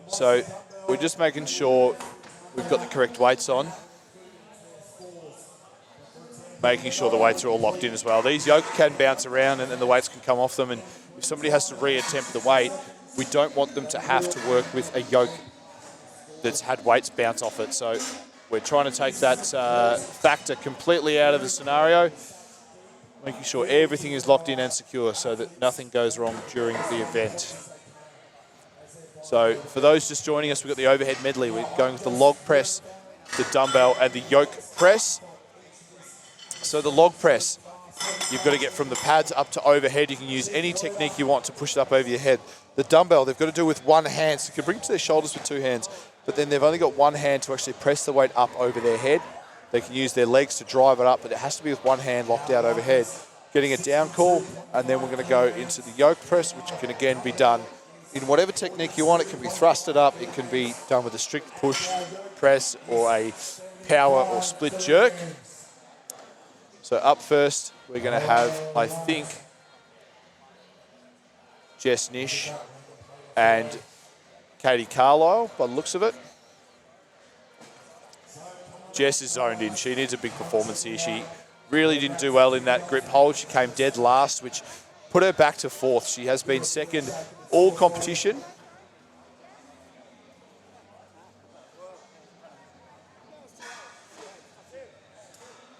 So we're just making sure we've got the correct weights on. Making sure the weights are all locked in as well. These yoke can bounce around and the weights can come off them, and if somebody has to re-attempt the weight, we don't want them to have to work with a yoke that's had weights bounce off it. So we're trying to take that factor completely out of the scenario, making sure everything is locked in and secure so that nothing goes wrong during the event. So for those just joining us, we've got the overhead medley. We're going with the log press, the dumbbell, and the yoke press. So the log press, you've got to get from the pads up to overhead. You can use any technique you want to push it up over your head. The dumbbell, they've got to do with one hand. So you can bring it to their shoulders with two hands, but then they've only got one hand to actually press the weight up over their head. They can use their legs to drive it up, but it has to be with one hand locked out overhead. Getting a down call, and then we're going to go into the yoke press, which can again be done in whatever technique you want. It can be thrusted up, it can be done with a strict push press or a power or split jerk. So up first, we're going to have, I think, Jess Nish and Katie Carlisle, by the looks of it. Jess is zoned in. She needs a big performance here. She really didn't do well in that grip hold. She came dead last, which put her back to fourth. She has been second all competition.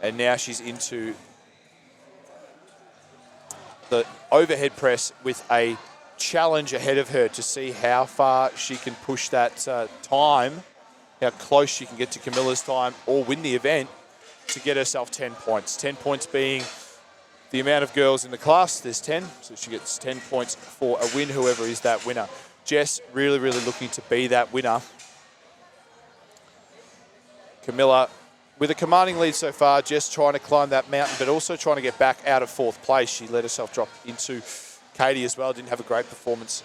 And now she's into the overhead press with a challenge ahead of her to see how far she can push that time, how close she can get to Camilla's time or win the event to get herself 10 points. 10 points being the amount of girls in the class. There's 10, so she gets 10 points for a win, whoever is that winner. Jess really, really looking to be that winner. Camilla with a commanding lead so far, Jess trying to climb that mountain, but also trying to get back out of fourth place. She let herself drop into Katie as well. Didn't have a great performance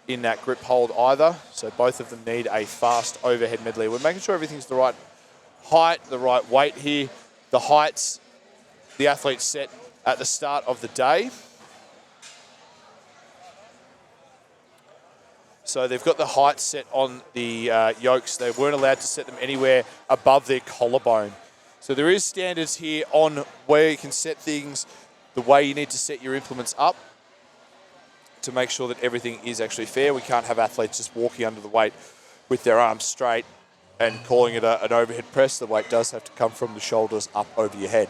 in that grip hold either. So both of them need a fast overhead medley. We're making sure everything's the right height, the right weight here. The heights the athletes set at the start of the day. So they've got the height set on the yokes. They weren't allowed to set them anywhere above their collarbone. So there is standards here on where you can set things, the way you need to set your implements up to make sure that everything is actually fair. We can't have athletes just walking under the weight with their arms straight and calling it an overhead press. The weight does have to come from the shoulders up over your head.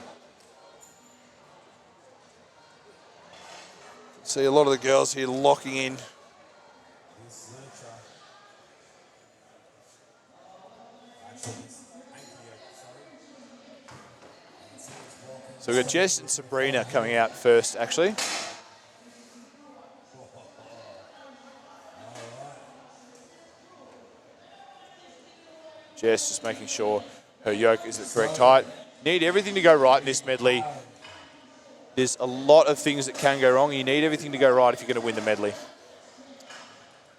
See a lot of the girls here locking in. So we've got Jess and Sabrina coming out first, actually. Jess just making sure her yoke is the correct height. Need everything to go right in this medley. There's a lot of things that can go wrong. You need everything to go right if you're going to win the medley.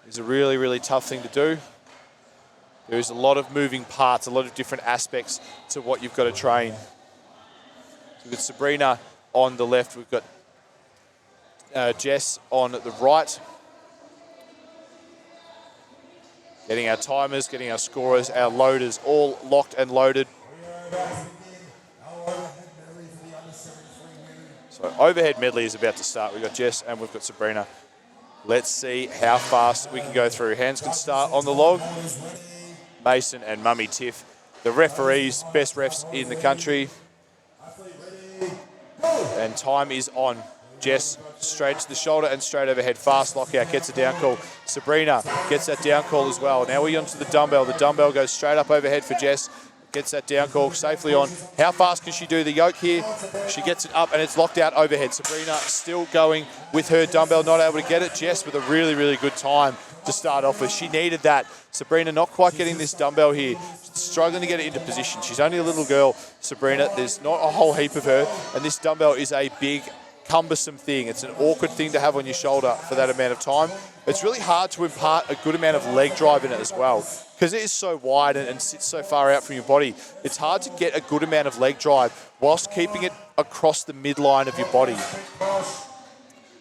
It's a really, really tough thing to do. There is a lot of moving parts, a lot of different aspects to what you've got to train. So we've got Sabrina on the left. We've got Jess on the right. Getting our timers, getting our scorers, our loaders all locked and loaded. So overhead medley is about to start. We've got Jess and we've got Sabrina. Let's see how fast we can go through. Hands can start on the log. Mason and Mummy Tiff, the referees, best refs in the country. And time is on. Jess straight to the shoulder and straight overhead. Fast lockout, gets a down call. Sabrina gets that down call as well. Now we're onto the dumbbell. The dumbbell goes straight up overhead for Jess. gets that down call safely on. How fast can she do the yoke here? She gets it up and it's locked out overhead. Sabrina still going with her dumbbell, not able to get it. Jess with a really, really good time to start off with. She needed that. Sabrina not quite getting this dumbbell here. Struggling to get it into position. She's only a little girl, Sabrina. There's not a whole heap of her. And this dumbbell is a big, cumbersome thing. It's an awkward thing to have on your shoulder for that amount of time. It's really hard to impart a good amount of leg drive in it as well. Because it is so wide and sits so far out from your body, it's hard to get a good amount of leg drive whilst keeping it across the midline of your body.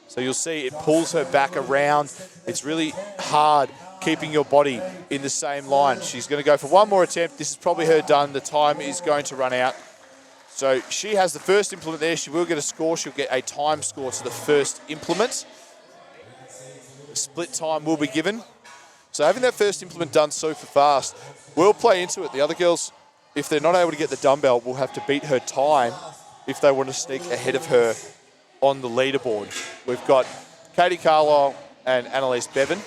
So you'll see it pulls her back around. It's really hard keeping your body in the same line. She's going to go for one more attempt. This is probably her done. The time is going to run out. So she has the first implement there. She will get a score. She'll get a time score to the first implement. A split time will be given. So having that first implement done super fast will play into it. The other girls, if they're not able to get the dumbbell, will have to beat her time if they want to sneak ahead of her on the leaderboard. We've got Katie Carlisle and Annalise Bevan.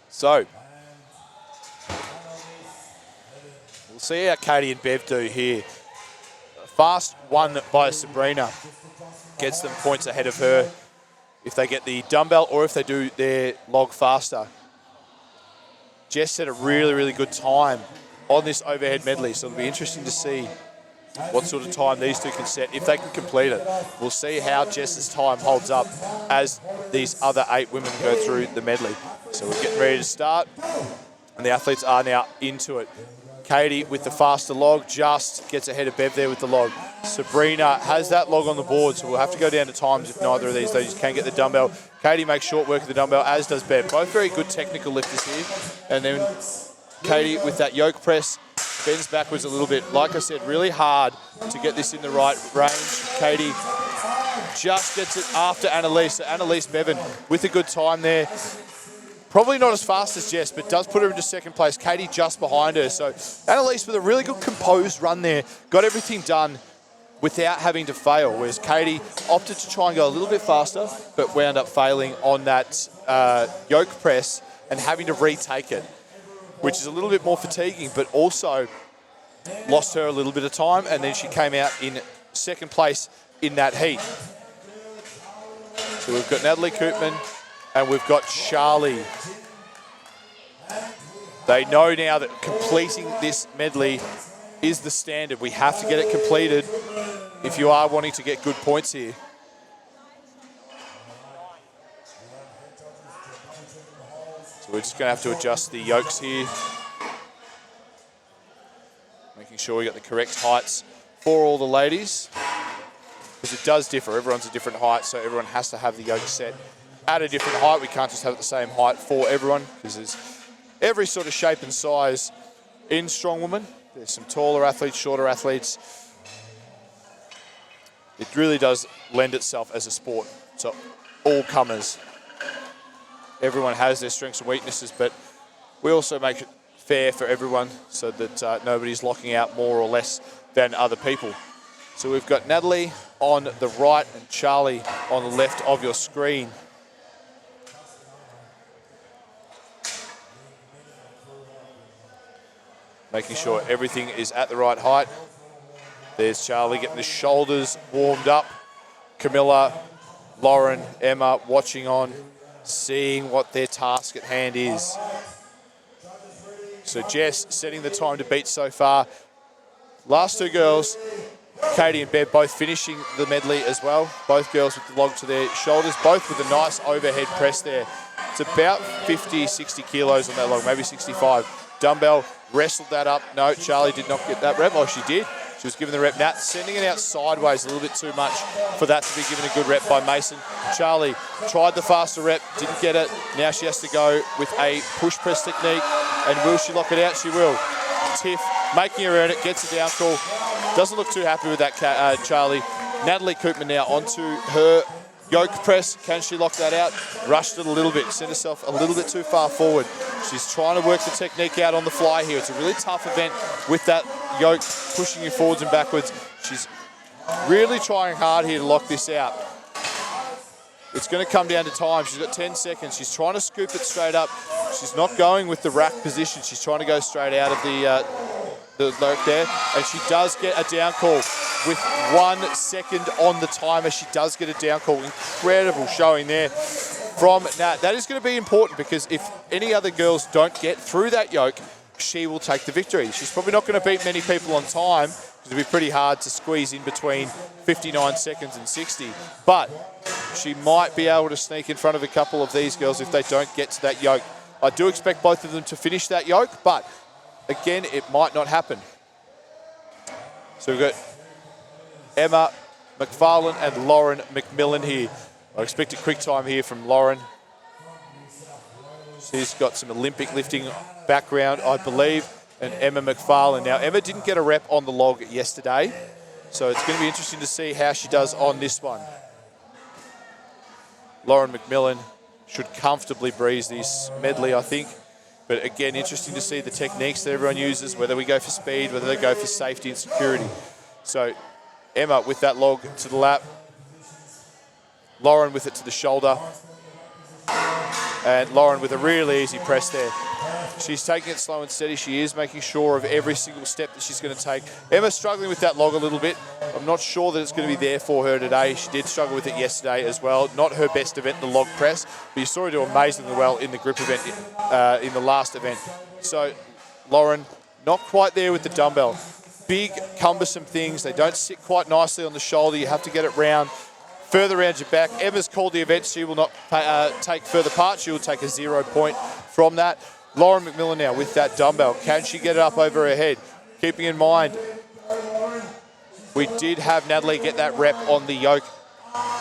So, we'll see how Katie and Bev do here. Fast one by Sabrina gets them points ahead of her if they get the dumbbell or if they do their log faster. Jess set a really, really good time on this overhead medley, so it'll be interesting to see what sort of time these two can set if they can complete it. We'll see how Jess's time holds up as these other 8 women go through the medley. So we're getting ready to start, and the athletes are now into it. Katie with the faster log just gets ahead of Bev there with the log. Sabrina has that log on the board, so we'll have to go down to times if neither of these ladies can get the dumbbell. Katie makes short work of the dumbbell, as does Bev. Both very good technical lifters here. And then Katie with that yoke press bends backwards a little bit. Like I said, really hard to get this in the right range. Katie just gets it after Annalise. So Annalise Bevan with a good time there. Probably not as fast as Jess, but does put her into second place. Katie just behind her. So Annalise with a really good composed run there. Got everything done without having to fail, whereas Katie opted to try and go a little bit faster, but wound up failing on that yoke press and having to retake it, which is a little bit more fatiguing, but also lost her a little bit of time, and then she came out in second place in that heat. So we've got Natalie Koopman and we've got Charlie. They know now that completing this medley is the standard. We have to get it completed if you are wanting to get good points here. So we're just going to have to adjust the yokes here. Making sure we got the correct heights for all the ladies. Because it does differ. Everyone's a different height, so everyone has to have the yoke set at a different height. We can't just have it the same height for everyone, because there's every sort of shape and size in strongwoman. There's some taller athletes, shorter athletes. It really does lend itself as a sport. So all comers. Everyone has their strengths and weaknesses, but we also make it fair for everyone so that nobody's locking out more or less than other people. So we've got Natalie on the right and Charlie on the left of your screen. Making sure everything is at the right height. There's Charlie getting the shoulders warmed up. Camilla, Lauren, Emma watching on, seeing what their task at hand is. So Jess setting the time to beat so far. Last two girls, Katie and Bev, both finishing the medley as well. Both girls with the log to their shoulders, both with a nice overhead press there. It's about 50, 60 kilos on that log, maybe 65. Dumbbell, wrestled that up. No, Charlie did not get that rep. Oh, she did. She was given the rep. Nat sending it out sideways a little bit too much for that to be given a good rep by Mason. Charlie tried the faster rep, didn't get it. Now she has to go with a push press technique. And will she lock it out? She will. Tiff making her earn it, gets a down call. Doesn't look too happy with that, Charlie. Natalie Koopman now onto her yoke press. Can she lock that out? Rushed it a little bit, sent herself a little bit too far forward. She's trying to work the technique out on the fly here. It's a really tough event with that yoke pushing you forwards and backwards. She's really trying hard here to lock this out. It's going to come down to time. She's got 10 seconds. She's trying to scoop it straight up. She's not going with the rack position. She's trying to go straight out of the lurk there. And she does get a down call with 1 second on the timer. She does get a down call. Incredible showing there from Nat. That is going to be important because if any other girls don't get through that yoke, she will take the victory. She's probably not going to beat many people on time because it'll be pretty hard to squeeze in between 59 seconds and 60. But she might be able to sneak in front of a couple of these girls if they don't get to that yoke. I do expect both of them to finish that yoke, but again, it might not happen. So we've got Emma McFarlane and Lauren McMillan here. I expect a quick time here from Lauren. She's got some Olympic lifting background, I believe, and Emma McFarlane. Now, Emma didn't get a rep on the log yesterday, so it's going to be interesting to see how she does on this one. Lauren McMillan should comfortably breeze this medley, I think. But again, interesting to see the techniques that everyone uses, whether we go for speed, whether they go for safety and security. So Emma with that log to the lap. Lauren with it to the shoulder. And Lauren with a really easy press there. She's taking it slow and steady. She is making sure of every single step that she's going to take. Emma's struggling with that log a little bit. I'm not sure that it's going to be there for her today. She did struggle with it yesterday as well. Not her best event, the log press, but you saw her do amazingly well in the grip event, in the last event. So Lauren, not quite there with the dumbbell. Big, cumbersome things. They don't sit quite nicely on the shoulder. You have to get it round. Further around your back. Emma's called the event. She will not take further part. She will take a 0 point from that. Lauren McMillan now with that dumbbell. Can she get it up over her head? Keeping in mind, we did have Natalie get that rep on the yoke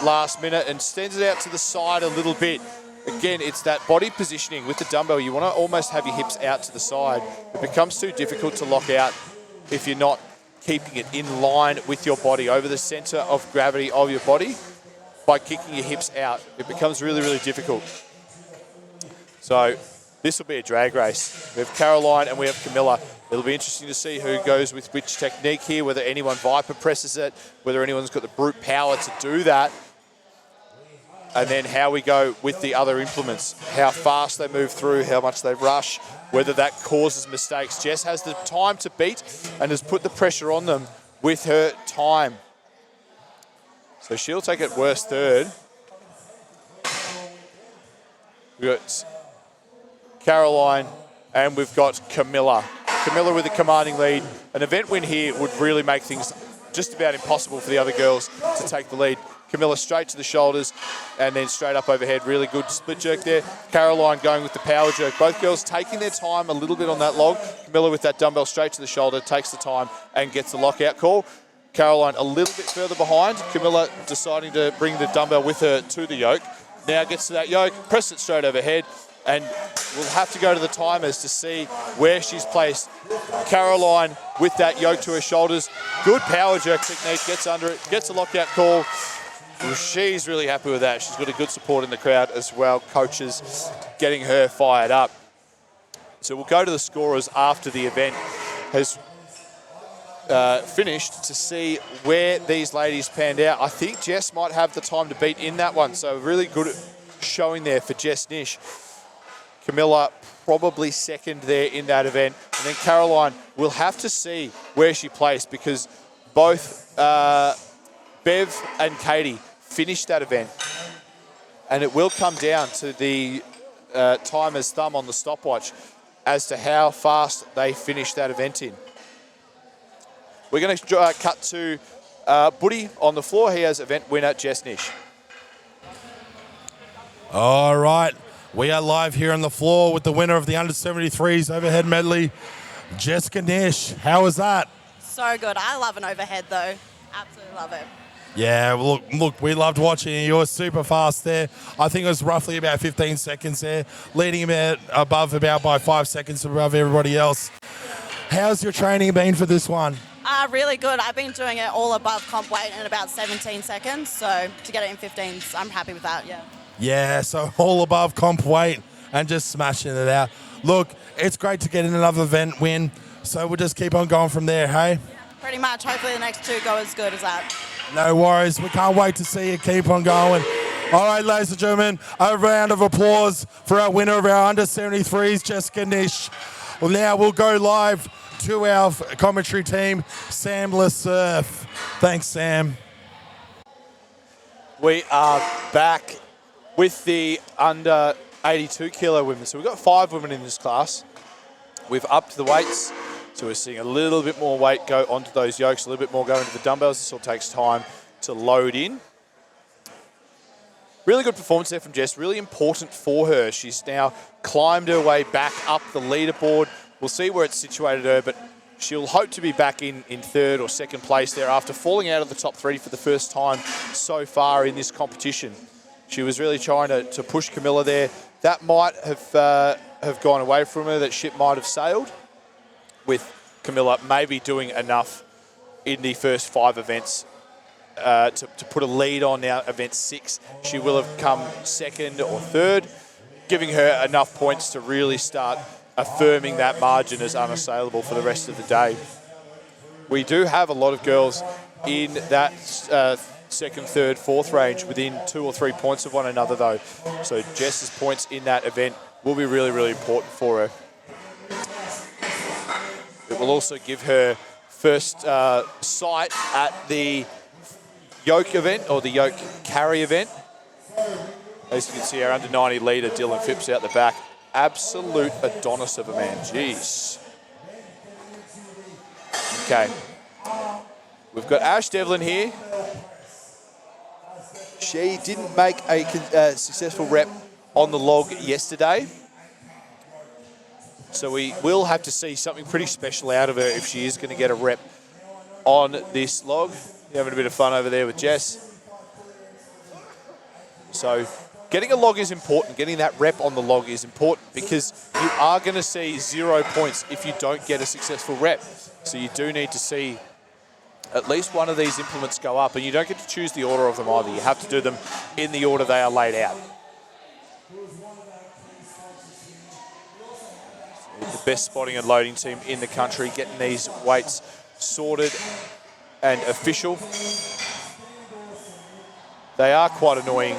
last minute and sends it out to the side a little bit. Again, it's that body positioning with the dumbbell. You want to almost have your hips out to the side. It becomes too difficult to lock out if you're not keeping it in line with your body, over the center of gravity of your body. By kicking your hips out, it becomes really, really difficult. So this will be a drag race. We have Caroline and we have Camilla. It'll be interesting to see who goes with which technique here, whether anyone Viper presses it, whether anyone's got the brute power to do that, and then how we go with the other implements, how fast they move through, how much they rush, whether that causes mistakes. Jess has the time to beat and has put the pressure on them with her time. So she'll take it worst third. We've got Caroline and we've got Camilla. Camilla with a commanding lead. An event win here would really make things just about impossible for the other girls to take the lead. Camilla straight to the shoulders and then straight up overhead. Really good split jerk there. Caroline going with the power jerk. Both girls taking their time a little bit on that log. Camilla with that dumbbell straight to the shoulder, takes the time and gets the lockout call. Caroline a little bit further behind. Camilla deciding to bring the dumbbell with her to the yoke. Now gets to that yoke, press it straight overhead, and we'll have to go to the timers to see where she's placed. Caroline with that yoke to her shoulders. Good power jerk technique, gets under it, gets a lockout call. Well, she's really happy with that. She's got a good support in the crowd as well. Coaches getting her fired up. So we'll go to the scorers after the event has finished to see where these ladies panned out. I think Jess might have the time to beat in that one. So really good showing there for Jess Nish. Camilla probably second there in that event. And then Caroline, we'll have to see where she placed because both Bev and Katie finished that event. And it will come down to the timer's thumb on the stopwatch as to how fast they finish that event in. We're going to cut to Buddy on the floor. He has event winner Jess Nish. All right. We are live here on the floor with the winner of the under-73s overhead medley, Jessica Nish. How was that? So good. I love an overhead though. Absolutely love it. Yeah, look, we loved watching you. You were super fast there. I think it was roughly about 15 seconds there, leading about by 5 seconds above everybody else. How's your training been for this one? Really good. I've been doing it all above comp weight in about 17 seconds. So to get it in 15s, I'm happy with that, yeah. Yeah, so all above comp weight and just smashing it out. Look, it's great to get in another event win. So we'll just keep on going from there, hey? Pretty much. Hopefully the next two go as good as that. No worries. We can't wait to see you keep on going. All right, ladies and gentlemen, a round of applause for our winner of our under 73s, Jessica Nish. Well, now we'll go live to our commentary team, Sam LeSurf. Thanks, Sam. We are back with the under 82 kilo women. So we've got 5 women in this class. We've upped the weights, so we're seeing a little bit more weight go onto those yokes, a little bit more go into the dumbbells. This all takes time to load in. Really good performance there from Jess, really important for her. She's now climbed her way back up the leaderboard. We'll see where it's situated her, but she'll hope to be back in third or second place there after falling out of the top 3 for the first time so far in this competition. She was really trying to push Camilla there. That might have gone away from her, that ship might have sailed, with Camilla maybe doing enough in the first 5 events to put a lead on now event 6. She will have come second or third, giving her enough points to really start affirming that margin as unassailable for the rest of the day. We do have a lot of girls in that second, third, fourth range within 2 or 3 points of one another though. So Jess's points in that event will be really, really important for her. It will also give her first sight at the yoke event, or the yoke carry event. As you can see, our under 90 leader, Dylan Phipps, out the back. Absolute Adonis of a man. Jeez. Okay. We've got Ash Devlin here. She didn't make a successful rep on the log yesterday. So we will have to see something pretty special out of her if she is going to get a rep on this log. You're having a bit of fun over there with Jess. So getting a log is important. Getting that rep on the log is important because you are going to see 0 points if you don't get a successful rep. So you do need to see at least one of these implements go up, and you don't get to choose the order of them either. You have to do them in the order they are laid out. The best spotting and loading team in the country, getting these weights sorted and official. They are quite annoying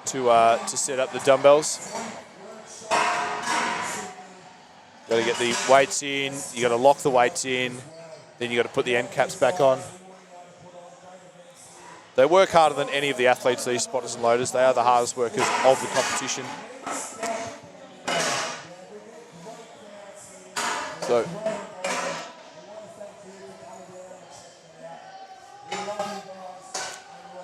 to set up the dumbbells. Got to get the weights in, you got to lock the weights in, then you got to put the end caps back on. They work harder than any of the athletes, these spotters and loaders. They are the hardest workers of the competition. So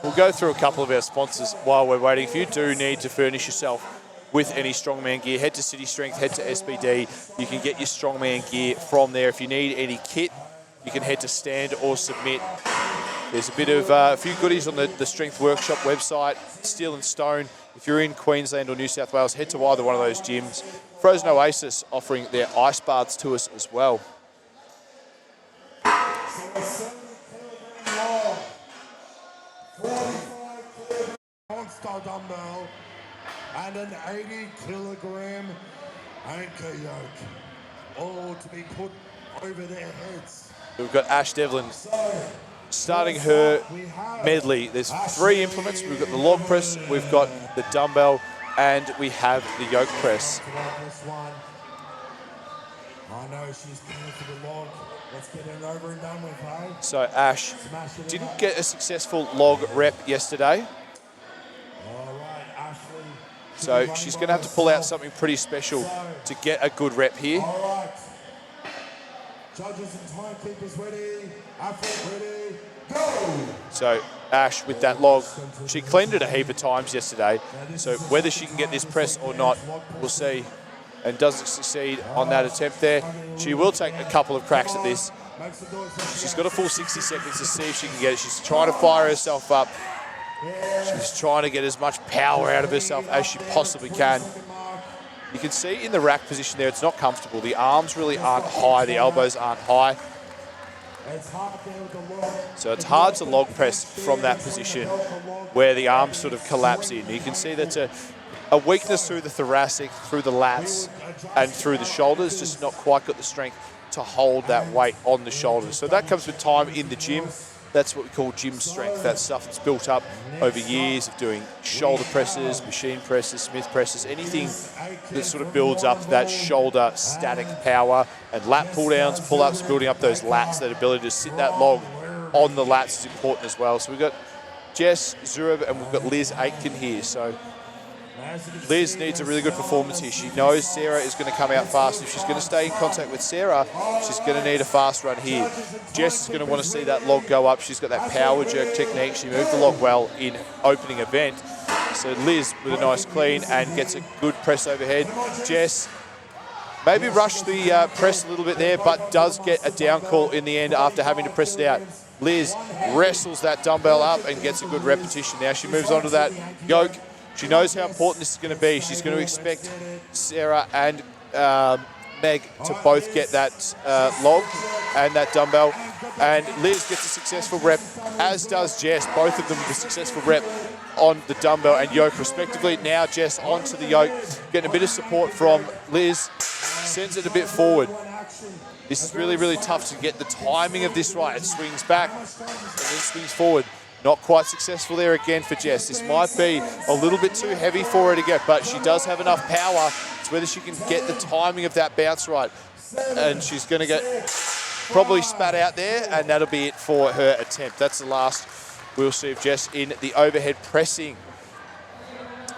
we'll go through a couple of our sponsors while we're waiting. If you do need to furnish yourself with any strongman gear, head to City Strength, head to SBD. You can get your strongman gear from there. If you need any kit, you can head to Stand or Submit. There's a bit of a few goodies on the Strength Workshop website, Steel and Stone. If you're in Queensland or New South Wales, head to either one of those gyms. Frozen Oasis offering their ice baths to us as well. Monster dumbbell and an 80-kilogram anchor yoke, all to be put over their heads. We've got Ash Devlin starting her medley. There's 3 implements. We've got the log press, we've got the dumbbell, and we have the yoke press. I know she's coming for the log. Let's get it over and done with, hey? So Ash didn't get a successful log rep yesterday. So she's going to have to pull out something pretty special to get a good rep here. All right. Judges and timekeepers ready. Athlete ready. Go! So Ash with that log, she cleaned it a heap of times yesterday. So whether she can get this press or not, we'll see. And doesn't succeed on that attempt there. She will take a couple of cracks at this. She's got a full 60 seconds to see if she can get it. She's trying to fire herself up. She's trying to get as much power out of herself as she possibly can. You can see in the rack position there, it's not comfortable. The arms really aren't high, the elbows aren't high. So it's hard to log press from that position where the arms sort of collapse in. You can see that's a weakness through the thoracic, through the lats, and through the shoulders, just not quite got the strength to hold that weight on the shoulders. So that comes with time in the gym. That's what we call gym strength. That's stuff that's built up over years of doing shoulder presses, machine presses, Smith presses, anything that sort of builds up that shoulder static power. And lat pull downs, pull ups, building up those lats, that ability to sit that log on the lats is important as well. So we've got Jess Zurab and we've got Liz Aitken here. So Liz needs a really good performance here. She knows Sarah is going to come out fast. If she's going to stay in contact with Sarah, she's going to need a fast run here. Jess is going to want to see that log go up. She's got that power jerk technique. She moved the log well in opening event. So Liz with a nice clean and gets a good press overhead. Jess maybe rushed the press a little bit there, but does get a down call in the end after having to press it out. Liz wrestles that dumbbell up and gets a good repetition. Now she moves on to that yoke. She knows how important this is going to be. She's going to expect Sarah and Meg to both get that log and that dumbbell. And Liz gets a successful rep, as does Jess. Both of them with a successful rep on the dumbbell and yoke respectively. Now Jess onto the yoke, getting a bit of support from Liz, sends it a bit forward. This is really, really tough to get the timing of this right. It swings back and then swings forward. Not quite successful there again for Jess. This might be a little bit too heavy for her to get, but she does have enough power. It's whether she can get the timing of that bounce right. And she's going to get probably spat out there, and that'll be it for her attempt. That's the last we'll see of Jess in the overhead pressing.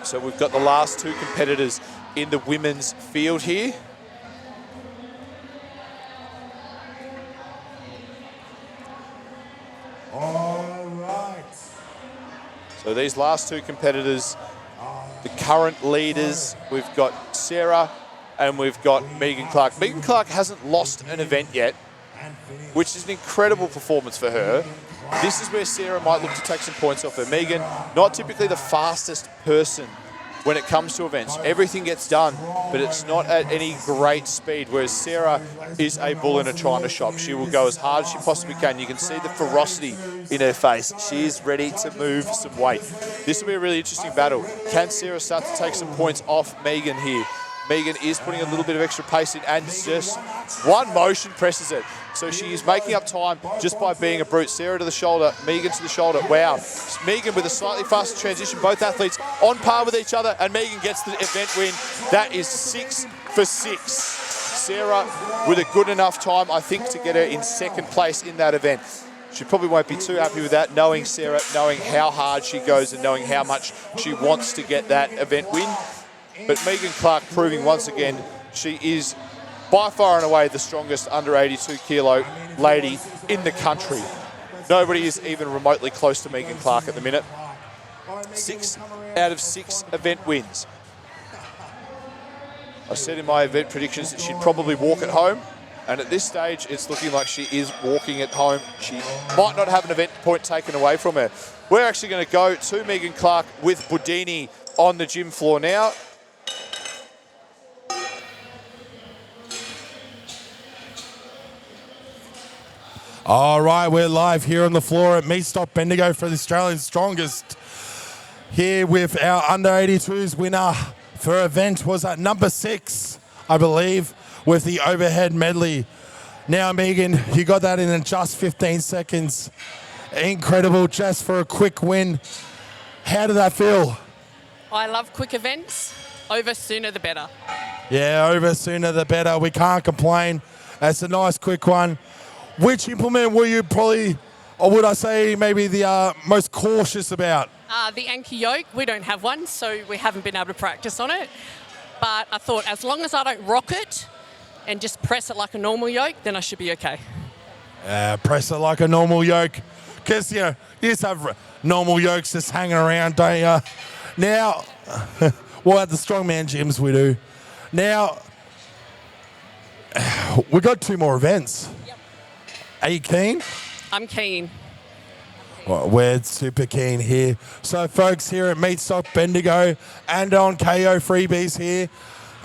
So we've got the last two competitors in the women's field here. All right. So these last two competitors, the current leaders, we've got Sarah and we've got Megan Clark. Megan Clark hasn't lost an event yet, which is an incredible performance for her. This is where Sarah might look to take some points off her. Megan, not typically the fastest person when it comes to events. Everything gets done, but it's not at any great speed, whereas Sarah is a bull in a china shop. She will go as hard as she possibly can. You can see the ferocity in her face. She is ready to move some weight. This will be a really interesting battle. Can Sarah start to take some points off Megan here? Megan is putting a little bit of extra pace in and just one motion presses it. So she is making up time just by being a brute. Sarah to the shoulder, Megan to the shoulder. Wow. Megan with a slightly faster transition. Both athletes on par with each other, and Megan gets the event win. That is 6 for 6. Sarah with a good enough time, I think, to get her in second place in that event. She probably won't be too happy with that, knowing Sarah, knowing how hard she goes and knowing how much she wants to get that event win. But Megan Clark proving once again she is by far and away the strongest under 82 kilo lady in the country. Nobody is even remotely close to Megan Clark at the minute. 6 out of 6 event wins. I said in my event predictions that she'd probably walk at home, and at this stage it's looking like she is walking at home. She might not have an event point taken away from her. We're actually going to go to Megan Clark with Budini on the gym floor now. All right, we're live here on the floor at Meatstock Bendigo for the Australian Strongest. Here with our under 82s winner for event was at number 6, I believe, with the overhead medley. Now, Megan, you got that in just 15 seconds. Incredible, just for a quick win. How did that feel? I love quick events. Over sooner the better. Yeah, over sooner the better. We can't complain. That's a nice quick one. Which implement were you probably, or would I say maybe the most cautious about? The anchor yoke, we don't have one, so we haven't been able to practice on it. But I thought as long as I don't rock it and just press it like a normal yoke, then I should be okay. Press it like a normal yoke. Because, you just have normal yokes just hanging around, don't you? Now, well, at the strongman gyms we do. Now, we've got 2 more events. Yep. Are you keen? I'm keen. Well, we're super keen here. So, folks, here at Meatstock Bendigo and on KO Freebies here,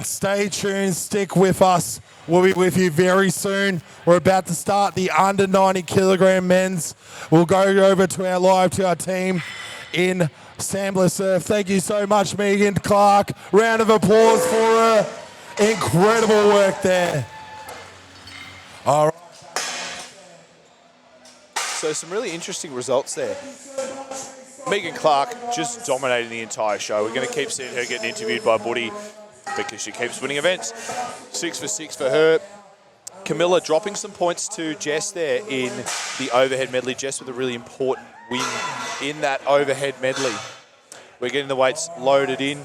stay tuned, stick with us. We'll be with you very soon. We're about to start the under 90 kilogram men's. We'll go over to our team in Sambler Surf. Thank you so much, Megan Clark. Round of applause for her. Incredible work there. All right. So So some really interesting results there. Megan Clark just dominating the entire show. We're going to keep seeing her getting interviewed by Buddy because she keeps winning events. 6 for 6 for her. Camilla dropping some points to Jess there in the overhead medley. Jess with a really important win in that overhead medley. We're getting the weights loaded in.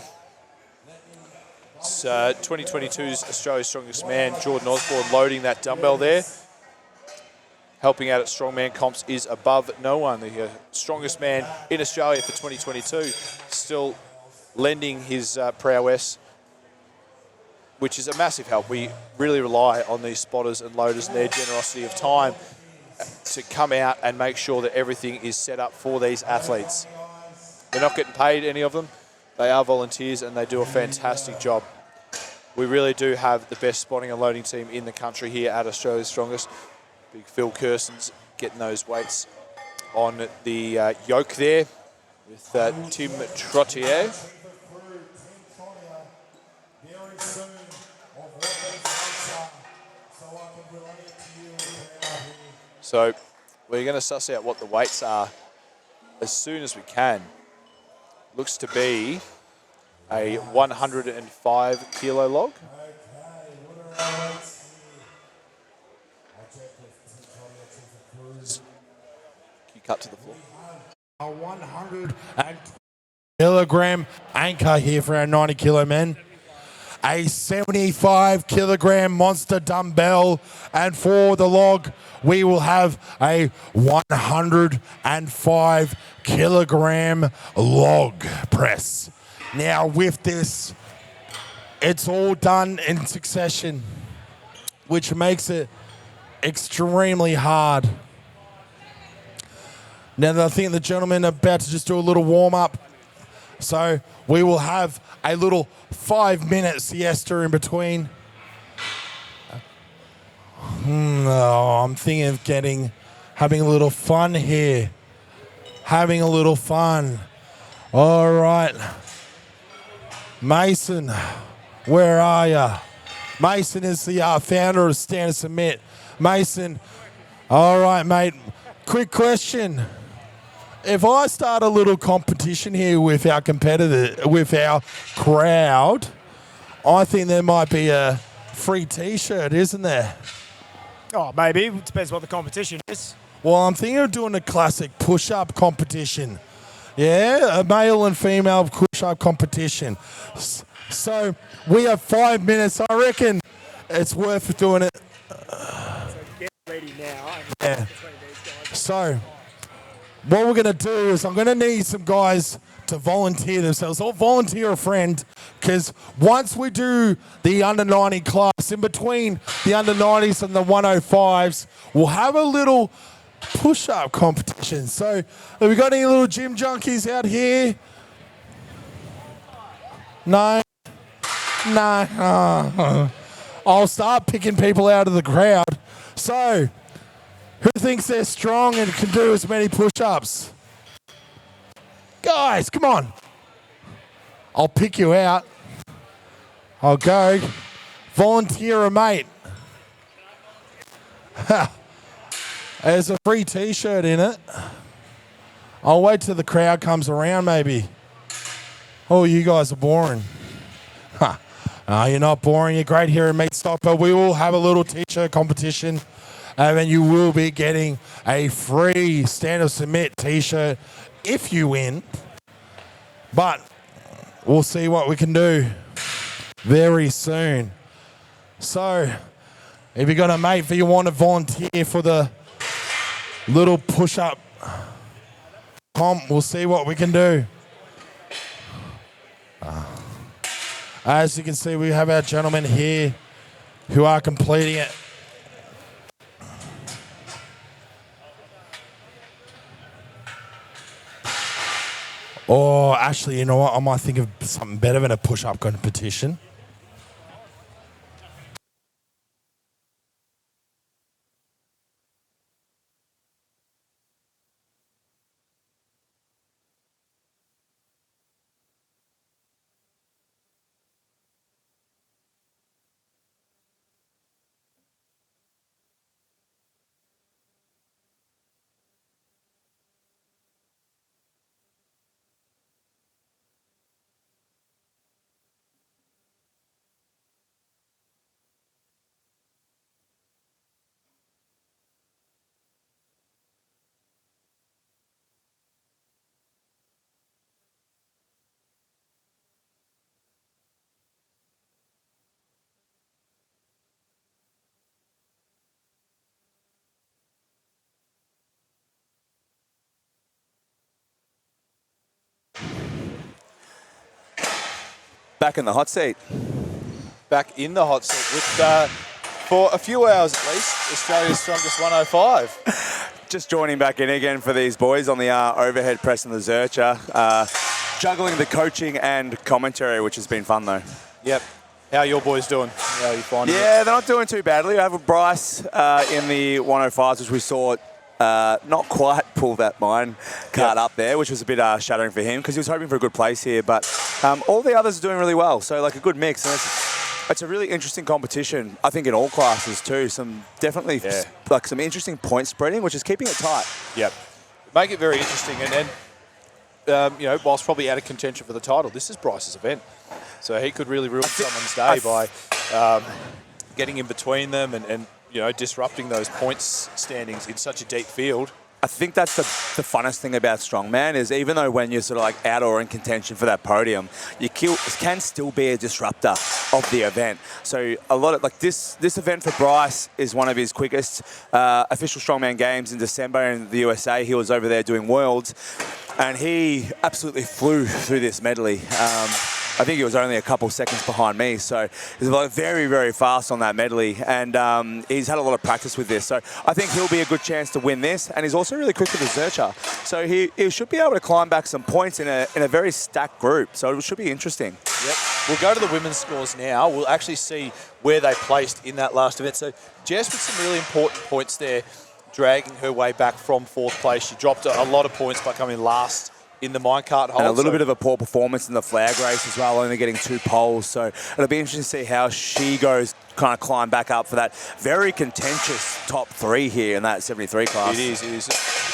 It's 2022's Australia's Strongest Man, Jordan Osborne, loading that dumbbell there. Helping out at Strongman Comps is Above No One, the strongest man in Australia for 2022. Still lending his prowess, which is a massive help. We really rely on these spotters and loaders and their generosity of time to come out and make sure that everything is set up for these athletes. They're not getting paid, any of them. They are volunteers and they do a fantastic job. We really do have the best spotting and loading team in the country here at Australia's Strongest. Big Phil Kerson's getting those weights on the yoke there with Tim Trottier. So we're going to suss out what the weights are as soon as we can. Looks to be a 105 kilo log. Cut to the floor. A 100 kilogram anchor here for our 90 kilo men. A 75 kilogram monster dumbbell. And for the log, we will have a 105 kilogram log press. Now with this, it's all done in succession, which makes it extremely hard. Now, I think the gentlemen are about to just do a little warm-up. So we will have a little 5-minute siesta in between. I'm thinking of having a little fun here. Having a little fun. All right. Mason, where are you? Mason is the founder of Stand and Submit. Mason, all right, mate. Quick question. If I start a little competition here with our with our crowd, I think there might be a free T-shirt, isn't there? Oh, maybe. It depends what the competition is. Well, I'm thinking of doing a classic push-up competition. Yeah, a male and female push-up competition. So we have 5 minutes. I reckon it's worth doing it. So get ready now. Yeah. So what we're going to do is I'm going to need some guys to volunteer themselves or volunteer a friend, because once we do the under 90 class, in between the under 90s and the 105s, we'll have a little push-up competition. So have we got any little gym junkies out here? No? No. I'll start picking people out of the crowd. So who thinks they're strong and can do as many push-ups? Guys, come on. I'll pick you out. I'll go. Volunteer a mate. There's a free T-shirt in it. I'll wait till the crowd comes around, maybe. Oh, you guys are boring. You're not boring. You're great here at Meatstock, but we will have a little T-shirt competition. And then you will be getting a free Stand and Submit T-shirt if you win. But we'll see what we can do very soon. So if you got a mate that you want to volunteer for the little push-up comp, we'll see what we can do. As you can see, we have our gentlemen here who are completing it. Or actually, you know what? I might think of something better than a push-up competition. Back in the hot seat. Back in the hot seat with, for a few hours at least, Australia's strongest 105. Just joining back in again for these boys on the overhead press and the Zercher. Juggling the coaching and commentary, which has been fun though. Yep. How are your boys doing? How are you finding it? Yeah, they're not doing too badly. I have a Bryce in the 105s, which we saw not quite pull that Minecart up there, which was a bit shattering for him because he was hoping for a good place here. But all the others are doing really well, so like a good mix. And it's a really interesting competition, I think, in all classes too. Some definitely like some interesting point spreading, which is keeping it tight. Yep. Make it very interesting. And you know, whilst probably out of contention for the title, this is Bryce's event. So he could really ruin someone's day by getting in between them and you know, disrupting those points standings in such a deep field. I think that's the funnest thing about strongman is even though when you're sort of like out or in contention for that podium, you can still be a disruptor of the event. So a lot of like this event for Bryce is one of his quickest official strongman games in December in the USA. He was over there doing worlds, and he absolutely flew through this medley. I think he was only a couple seconds behind me, so he's very, very fast on that medley, and he's had a lot of practice with this. So I think he'll be a good chance to win this, and he's also really quick with the Zercher. So he should be able to climb back some points in a very stacked group, so it should be interesting. Yep. We'll go to the women's scores now. We'll actually see where they placed in that last event. So Jess with some really important points there, dragging her way back from 4th place. She dropped a lot of points by coming last in the minecart hold. And a little bit of a poor performance in the flag race as well, only getting 2 poles. So it'll be interesting to see how she goes, kind of climb back up for that very contentious top 3 here in that 73 class. It is.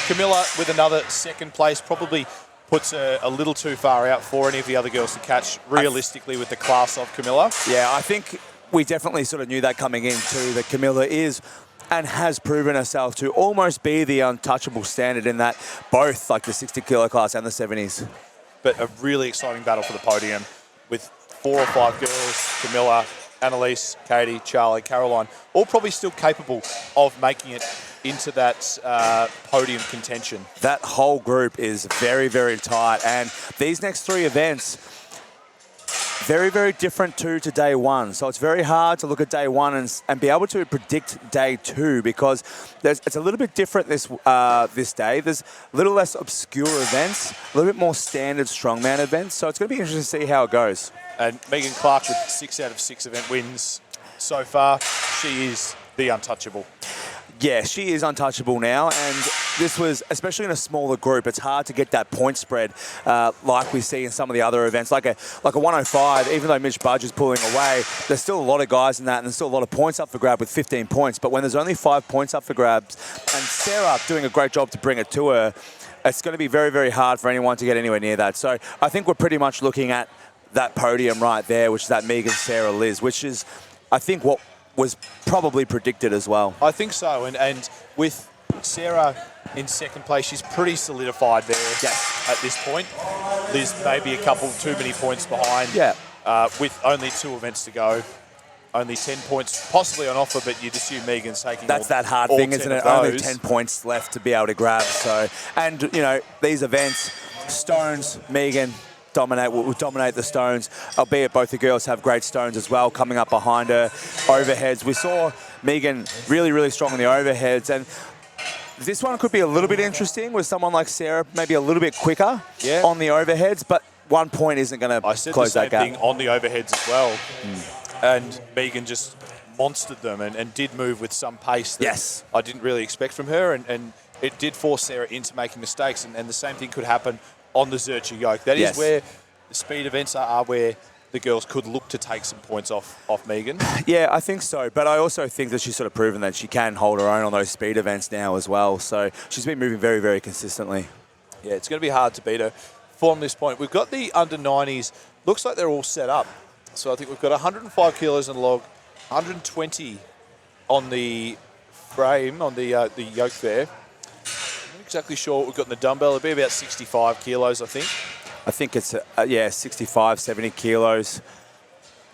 Camilla with another 2nd place probably puts her a little too far out for any of the other girls to catch realistically with the class of Camilla. Yeah, I think we definitely sort of knew that coming in too, that Camilla is and has proven herself to almost be the untouchable standard in that both like the 60 kilo class and the 70s. But a really exciting battle for the podium with 4 or 5 girls, Camilla, Annalise, Katie, Charlie, Caroline, all probably still capable of making it into that podium contention. That whole group is very, very tight, and these next 3 events, very, very different to day 1. So it's very hard to look at day 1 and be able to predict day 2 because it's a little bit different this day. There's a little less obscure events, a little bit more standard strongman events. So it's going to be interesting to see how it goes. And Megan Clark with 6 out of 6 event wins so far. She is the untouchable. Yeah, she is untouchable now, and this was, especially in a smaller group, it's hard to get that point spread like we see in some of the other events. Like a 105, even though Mitch Budge is pulling away, there's still a lot of guys in that, and there's still a lot of points up for grab with 15 points. But when there's only 5 points up for grabs, and Sarah doing a great job to bring it to her, it's going to be very, very hard for anyone to get anywhere near that. So I think we're pretty much looking at that podium right there, which is that Megan, Sarah, Liz, which is, I think, what was probably predicted as well. I think so, and with Sarah in 2nd place, she's pretty solidified there at this point. Liz maybe a couple too many points behind with only 2 events to go. Only 10 points possibly on offer, but you'd assume Megan's taking That's that hard thing, isn't it? Only 10 points left to be able to grab. So, and, you know, these events, stones, Megan, will dominate the stones, albeit both the girls have great stones as well coming up behind her. Overheads, we saw Megan really, really strong in the overheads, and this one could be a little bit interesting with someone like Sarah, maybe a little bit quicker on the overheads, but 1 point isn't going to close that gap. I said the same thing on the overheads as well, and Megan just monstered them and did move with some pace that I didn't really expect from her, and it did force Sarah into making mistakes, and the same thing could happen on the Zercher yoke. That is where the speed events are where the girls could look to take some points off Megan. Yeah, I think so. But I also think that she's sort of proven that she can hold her own on those speed events now as well. So she's been moving very, very consistently. Yeah, it's going to be hard to beat her from this point. We've got the under 90s. Looks like they're all set up. So I think we've got 105 kilos in the log, 120 on the frame, on the yoke there. Exactly sure what we've got in the dumbbell. It'll be about 65 kilos, I think. I think it's, 65, 70 kilos.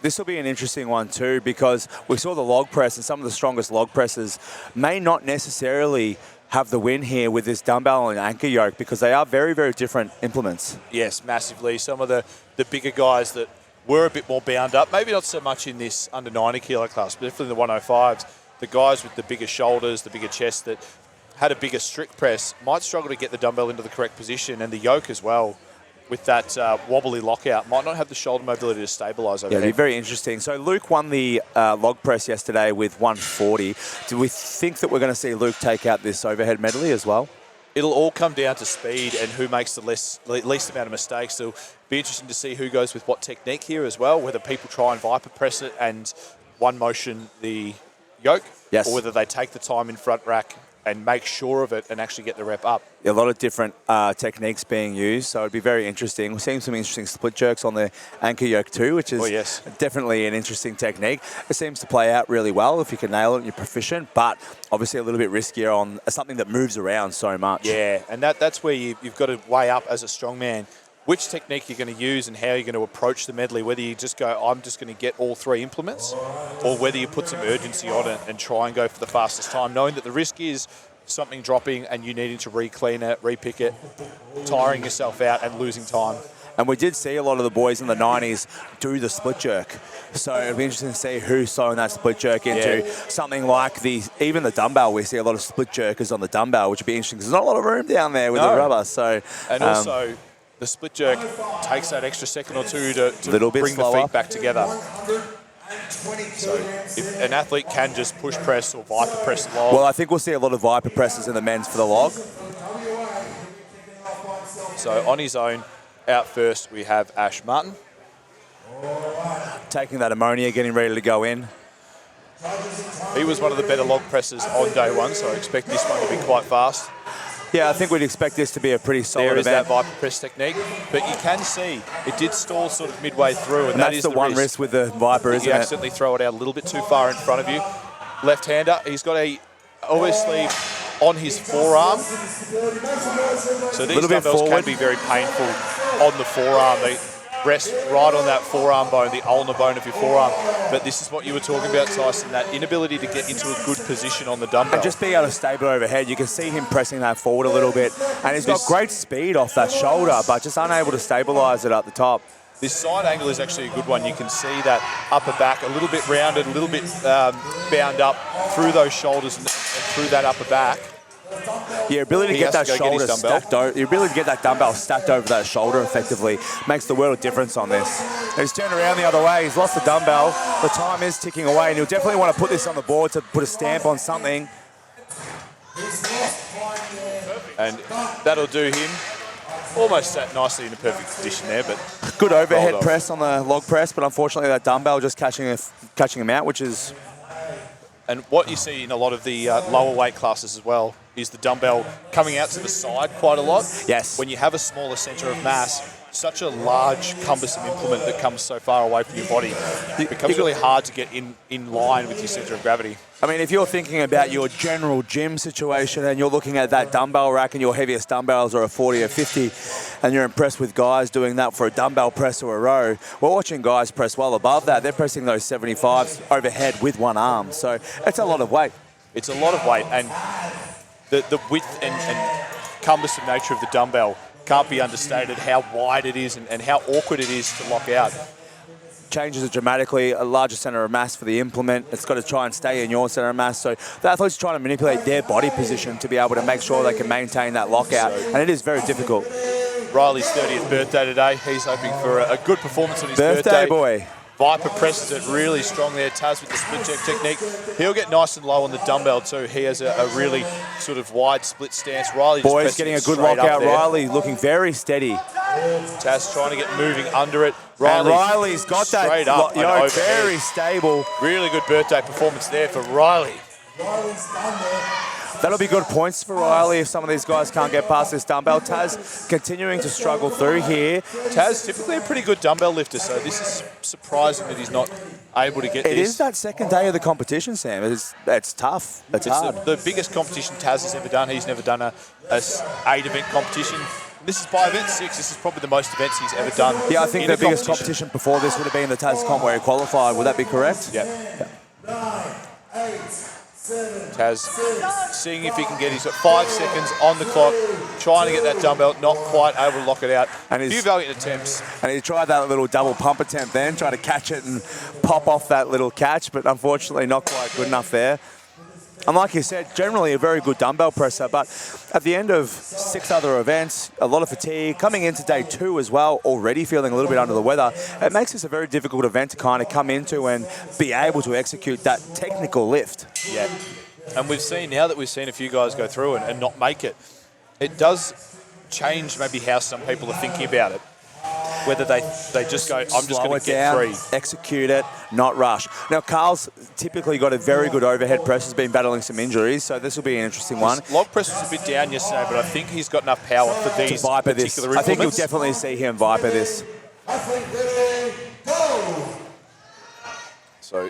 This will be an interesting one too because we saw the log press, and some of the strongest log presses may not necessarily have the win here with this dumbbell and anchor yoke because they are very, very different implements. Yes, massively. Some of the bigger guys that were a bit more bound up. Maybe not so much in this under 90 kilo class, but definitely in the 105s. The guys with the bigger shoulders, the bigger chest that had a bigger strict press might struggle to get the dumbbell into the correct position, and the yoke as well with that wobbly lockout might not have the shoulder mobility to stabilise over Yeah, there. it'd be very interesting. So Luke won the log press yesterday with 140. Do we think that we're going to see Luke take out this overhead medley as well? It'll all come down to speed and who makes the least amount of mistakes. So it'll be interesting to see who goes with what technique here as well, whether people try and viper press it and one motion the yoke, Yes. or whether they take the time in front rack and make sure of it and actually get the rep up. A lot of different techniques being used, so it'd be very interesting. We're seeing some interesting split jerks on the anchor yoke too, which is definitely an interesting technique. It seems to play out really well if you can nail it and you're proficient, but obviously a little bit riskier on something that moves around so much. Yeah, and that's where you've got to weigh up as a strongman which technique you're going to use and how you're going to approach the medley, whether you just go, I'm just going to get all three implements, or whether you put some urgency on it and try and go for the fastest time, knowing that the risk is something dropping and you needing to re-clean it, re-pick it, tiring yourself out and losing time. And we did see a lot of the boys in the 90s do the split jerk. So it'll be interesting to see who's throwing that split jerk into something like even the dumbbell. We see a lot of split jerkers on the dumbbell, which would be interesting because there's not a lot of room down there with the rubber. So, and also, the split jerk takes that extra second or two to bring the slower. feet back together. So if an athlete can just push press or viper press the log. Well, I think we'll see a lot of viper presses in the men's for the log. So on his own, out first, we have Ash Martin. Taking that ammonia, getting ready to go in. He was one of the better log presses on day one, so I expect this one to be quite fast. Yeah, I think we'd expect this to be a pretty solid There is event. that viper press technique, but you can see it did stall sort of midway through, and that's is the one risk with the viper, isn't you it? accidentally throw it out a little bit too far in front of you. Left-hander, he's got obviously on his forearm. So these dumbbells can be very painful on the forearm. They rest right on that forearm bone, the ulnar bone of your forearm. But this is what you were talking about, Tyson, that inability to get into a good position on the dumbbell. And just being able to stable overhead, you can see him pressing that forward a little bit. And he's got great speed off that shoulder, but just unable to stabilise it at the top. This side angle is actually a good one. You can see that upper back a little bit rounded, a little bit bound up through those shoulders and through that upper back. Your ability to get that shoulder stacked over, your ability to get that dumbbell stacked over that shoulder effectively makes the world of difference on this. And he's turned around the other way. He's lost the dumbbell. The time is ticking away, and he'll definitely want to put this on the board to put a stamp on something. And that'll do him. Almost sat nicely in a perfect position there, but good overhead press on the log press, but unfortunately that dumbbell just catching him out, which is. And what you see in a lot of the lower weight classes as well is the dumbbell coming out to the side quite a lot. Yes. When you have a smaller centre of mass, such a large, cumbersome implement that comes so far away from your body, it becomes really hard to get in line with your centre of gravity. I mean, if you're thinking about your general gym situation and you're looking at that dumbbell rack and your heaviest dumbbells are a 40 or 50 and you're impressed with guys doing that for a dumbbell press or a row, we're watching guys press well above that. They're pressing those 75s overhead with one arm. So it's a lot of weight. It's a lot of weight, and the width and cumbersome nature of the dumbbell can't be understated, how wide it is and how awkward it is to lock out. Changes it dramatically, a larger centre of mass for the implement. It's got to try and stay in your centre of mass. So the athletes are trying to manipulate their body position to be able to make sure they can maintain that lockout. And it is very difficult. Riley's 30th birthday today. He's hoping for a good performance on his birthday. Boy. Viper presses it really strong there. Taz with the split jerk technique. He'll get nice and low on the dumbbell too. He has a really sort of wide split stance. Riley just Boy's getting a good straight up lockout. there. Riley looking very steady. Taz trying to get moving under it. Riley's got that straight up yoke, very stable. Really good birthday performance there for Riley. That'll be good points for Riley if some of these guys can't get past this dumbbell. Taz continuing to struggle through here. Taz typically a pretty good dumbbell lifter, so this is surprising that he's not able to get this. It is that second day of the competition, Sam. It's tough. It's hard. The biggest competition Taz has ever done. He's never done a 8-event competition. This is by event 6. This is probably the most events he's ever done. Yeah, I think the biggest competition before this would have been the Taz comp where he qualified. Would that be correct? Yeah. 9, 8, 7, Taz seeing if he can get, he's got 5 seconds on the clock, trying to get that dumbbell, not quite able to lock it out. And a few valiant attempts. And he tried that little double pump attempt then, trying to catch it and pop off that little catch, but unfortunately not quite good enough there. And like you said, generally a very good dumbbell presser, but at the end of 6 other events, a lot of fatigue, coming into day 2 as well, already feeling a little bit under the weather, it makes this a very difficult event to kind of come into and be able to execute that technical lift. Yeah. And we've seen, now that we've seen a few guys go through and not make it, it does change maybe how some people are thinking about it. Whether they just go, I'm just going to get free. Execute it, not rush. Now, Carl's typically got a very good overhead press. He's been battling some injuries, so this will be an interesting one. His log press was a bit down yesterday, but I think he's got enough power for these particular implements. I think you'll definitely see him viper this. So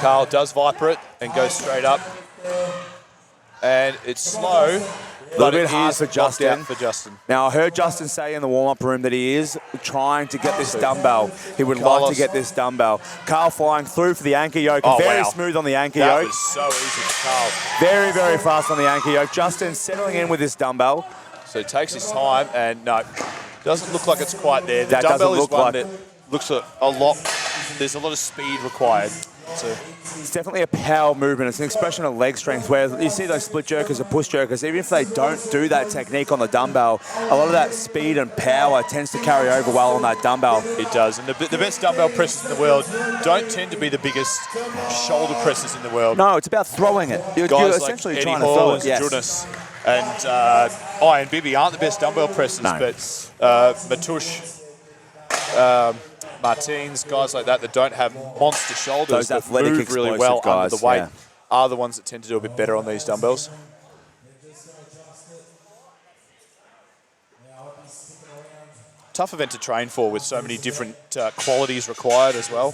Carl does viper it and goes straight up. And it's slow. A little bit hard for Justin. Now, I heard Justin say in the warm-up room that he is trying to get this dumbbell. He would like to get this dumbbell. Carl flying through for the anchor yoke. Very smooth on the anchor yoke. That was so easy for Carl. Very, very fast on the anchor yoke. Justin settling in with this dumbbell. So he takes his time, and no, doesn't look like it's quite there. The That dumbbell doesn't is one that looks a lot. There's a lot of speed required. So it's definitely a power movement. It's an expression of leg strength where you see those split jerkers or push jerkers, even if they don't do that technique on the dumbbell, a lot of that speed and power tends to carry over well on that dumbbell. It does. And the best dumbbell presses in the world don't tend to be the biggest shoulder presses in the world. No, it's about throwing it. You're essentially like trying to throw it. Yes. Jonas and and Bibi aren't the best dumbbell presses, but Matush, Martins, guys like that don't have monster shoulders, those that athletic, move really well guys, under the weight, are the ones that tend to do a bit better on these dumbbells. Tough event to train for with so many different qualities required as well.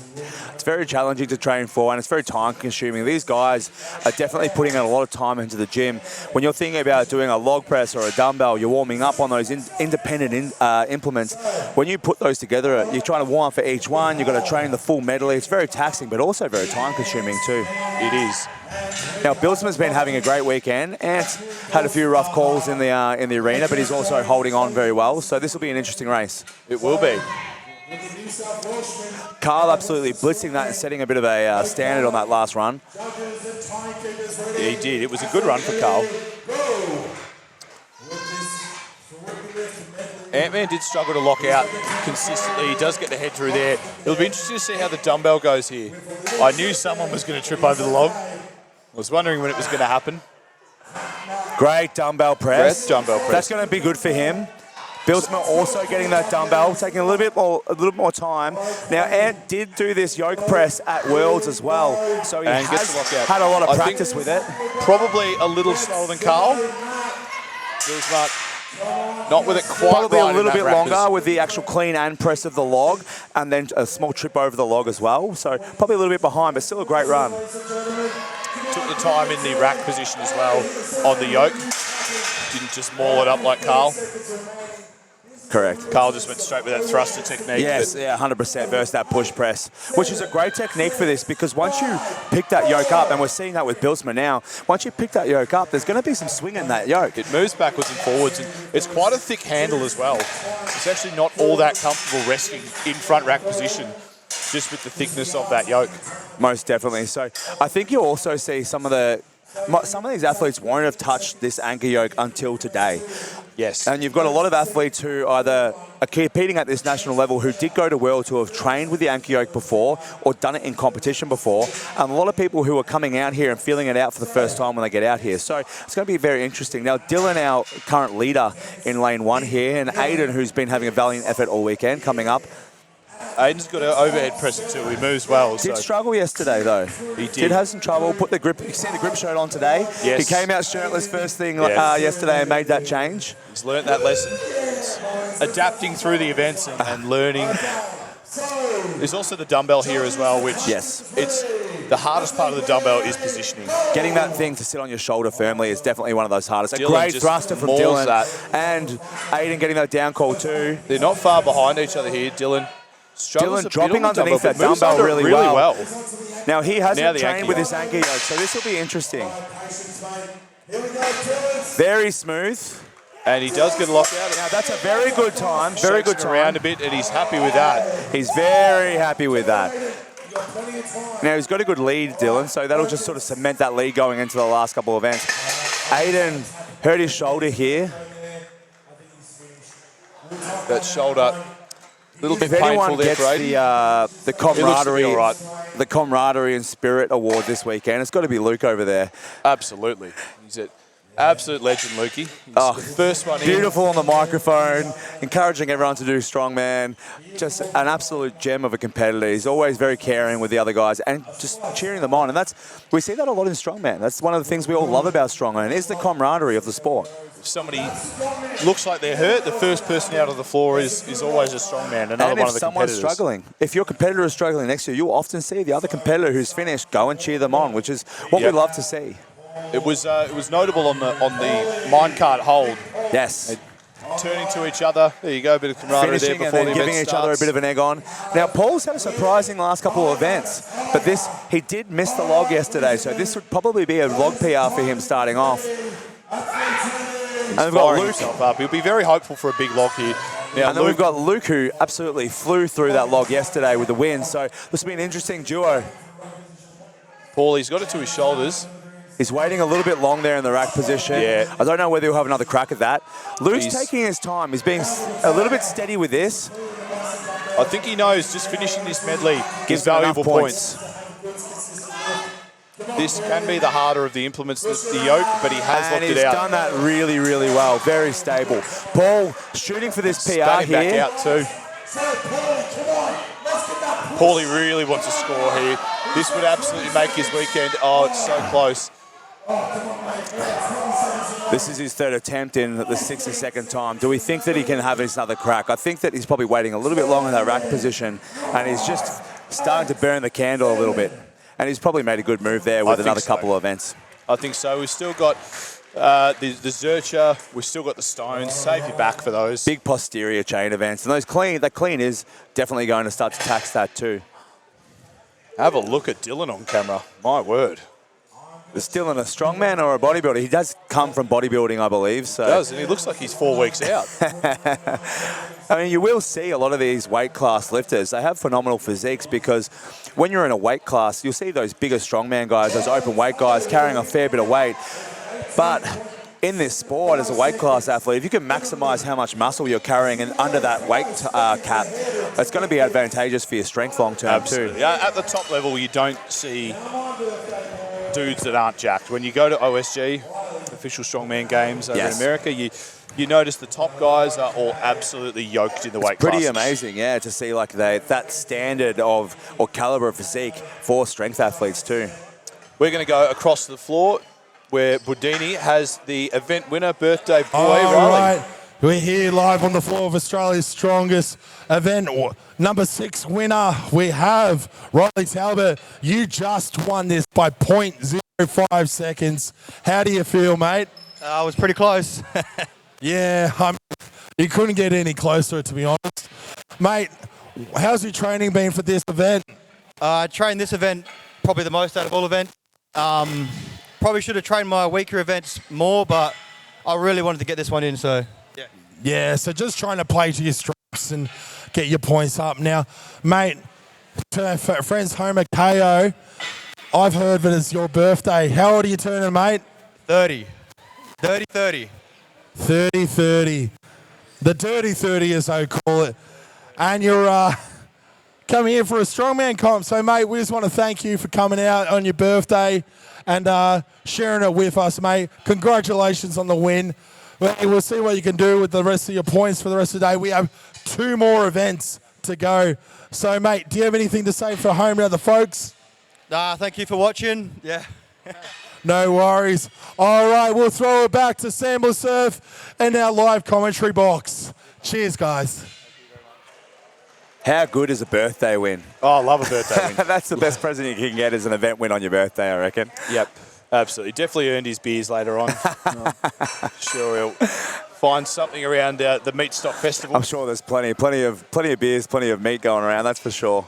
It's very challenging to train for, and it's very time consuming. These guys are definitely putting in a lot of time into the gym. When you're thinking about doing a log press or a dumbbell, you're warming up on those independent implements. When you put those together, you're trying to warm up for each one. You've got to train the full medley. It's very taxing, but also very time consuming too. It is. Now, Bilsman's been having a great weekend. Ant had a few rough calls in the arena, but he's also holding on very well. So this will be an interesting race. It will be. Carl absolutely blitzing that and setting a bit of a standard on that last run. Yeah, he did. It was a good run for Carl. Ant-Man did struggle to lock out consistently. He does get the head through there. It'll be interesting to see how the dumbbell goes here. I knew someone was going to trip over the log. I was wondering when it was going to happen. Great dumbbell press. Great dumbbell press. That's going to be good for him. Bilsman also getting that dumbbell, taking a little more time. Now, Ant did do this yoke press at Worlds as well, so he has had a lot of practice with it. Probably a little slower than Carl. Bilsman not with it quite probably right a little bit longer position. with the actual clean and press of the log, and then a small trip over the log as well. So probably a little bit behind, but still a great run. Took the time in the rack position as well on the yoke. Didn't just maul it up like Carl. Correct. Carl just went straight with that thruster technique. Yes, 100% versus that push press, which is a great technique for this because once you pick that yoke up, and we're seeing that with Bilsman now, once you pick that yoke up, there's going to be some swing in that yoke. It moves backwards and forwards, and it's quite a thick handle as well. It's actually not all that comfortable resting in front rack position, just with the thickness of that yoke. Most definitely. So I think you'll also see some of these athletes won't have touched this anchor yoke until today. Yes. And you've got a lot of athletes who either are competing at this national level who did go to Worlds, who have trained with the anchor yoke before or done it in competition before, and a lot of people who are coming out here and feeling it out for the first time when they get out here. So it's going to be very interesting. Now, Dylan, our current leader in lane 1 here, and Aiden, who's been having a valiant effort all weekend, coming up. Aiden's got an overhead presser too. He moves well. Did struggle yesterday though. He did have some trouble. Put the grip. You see the grip shirt on today. Yes. He came out shirtless first thing yesterday and made that change. He's learnt that lesson. It's adapting through the events and learning. There's also the dumbbell here as well, which it's the hardest part of the dumbbell is positioning. Getting that thing to sit on your shoulder firmly is definitely one of those hardest. Dylan A great thruster from Dylan. That. And Aiden getting that down call too. They're not far behind each other here. Dylan Struggles Dylan a bit dropping on the underneath that but moves dumbbell under it really well. Now, he Now hasn't the trained ankle with yoke. this ankle yoke, so this will be interesting. Very smooth. And he does get a lockout. Now, that's a very good time. Very good Shakes time. around a bit, and he's happy with that. He's very happy with that. Now, he's got a good lead, Dylan, so that'll just sort of cement that lead going into the last couple of events. Aiden hurt his shoulder here. That shoulder, a little bit If painful anyone there gets for Aiden. the camaraderie, all right. the camaraderie and spirit award this weekend, it's got to be Luke over there. Absolutely. He's an absolute legend, Lukey. He's the first one in. Beautiful on the microphone, encouraging everyone to do strongman. Just an absolute gem of a competitor. He's always very caring with the other guys and just cheering them on. And we see that a lot in strongman. That's one of the things we all love about strongman is the camaraderie of the sport. If somebody looks like they're hurt, the first person out of the floor is always a strongman, another And one if of the someone's competitors. struggling, if your competitor is struggling next to you, you'll often see the other competitor who's finished go and cheer them on, which is what we love to see. It was notable on the Minecart hold. Yes. Turning to each other. There you go, a bit of camaraderie Finishing there and before then the event giving each other a starts. bit of an egg on. Now, Paul's had a surprising last couple of events, but he did miss the log yesterday, so this would probably be a log PR for him starting off. And we've got Firing Luke. himself up. He'll be very hopeful for a big log here. Now, And then we've got Luke, who absolutely flew through that log yesterday with the win, so this will be an interesting duo. Paulie's got it to his shoulders. He's waiting a little bit long there in the rack position. Yeah. I don't know whether he'll have another crack at that. Luke's He's taking his time. He's being a little bit steady with this. I think he knows just finishing this medley gives him enough valuable points. This can be the harder of the implements, the yoke, but he has And locked he's it out. done that really, really well. Very stable. Paul shooting for this PR Spat him here. back out too. Paulie really wants to score here. This would absolutely make his weekend. Oh, it's so close. This is his third attempt in the 62nd time. Do we think that he can have another crack? I think that he's probably waiting a little bit long in that rack position, and he's just starting to burn the candle a little bit. And he's probably made a good move there with another couple of events. I think so. We've still got the Zercher. We've still got the stones. Save your back for those. Big posterior chain events. And that clean is definitely going to start to tax that too. Have a look at Dylan on camera. My word. Is Dylan a strongman or a bodybuilder? He does come from bodybuilding, I believe. So. He does, and he looks like he's 4 weeks out. I mean, you will see a lot of these weight class lifters. They have phenomenal physiques because when you're in a weight class, you'll see those bigger strongman guys, those open weight guys carrying a fair bit of weight. But in this sport, as a weight class athlete, if you can maximize how much muscle you're carrying and under that weight cap, it's going to be advantageous for your strength long term too. Yeah, at the top level, you don't see dudes that aren't jacked. When you go to OSG, official strongman games over in America, you notice the top guys are all absolutely yoked in the weight class. Pretty amazing, yeah, to see like that standard of or caliber of physique for strength athletes too. We're going to go across the floor where Budini has the event winner, birthday boy, All Riley. right. We're here live on the floor of Australia's strongest event. Number 6 winner, we have Riley Talbot. You just won this by 0.05 seconds. How do you feel, mate? I was pretty close. Yeah, you couldn't get any closer, to be honest. Mate, how's your training been for this event? I trained this event probably the most out of all events. Probably should have trained my weaker events more, but I really wanted to get this one in, so yeah. Yeah, so just trying to play to your strengths and get your points up. Now, mate, to our friends home at KO, I've heard that it's your birthday. How old are you turning, mate? 30. 30. 30. The dirty 30, as I call it. And you're coming here for a strongman comp. So, mate, we just want to thank you for coming out on your birthday and sharing it with us, mate. Congratulations on the win. We'll see what you can do with the rest of your points for the rest of the day. We have 2 more events to go. So, mate, do you have anything to say for home to the folks? Thank you for watching. Yeah. No worries. All right, we'll throw it back to Sample Surf and our live commentary box. Cheers, guys. How good is a birthday win? Oh, I love a birthday win. That's the best present you can get as an event win on your birthday, I reckon. Yep, absolutely. Definitely earned his beers later on. Sure will. find something around the Meatstock Festival. I'm sure there's plenty of beers, plenty of meat going around. That's for sure.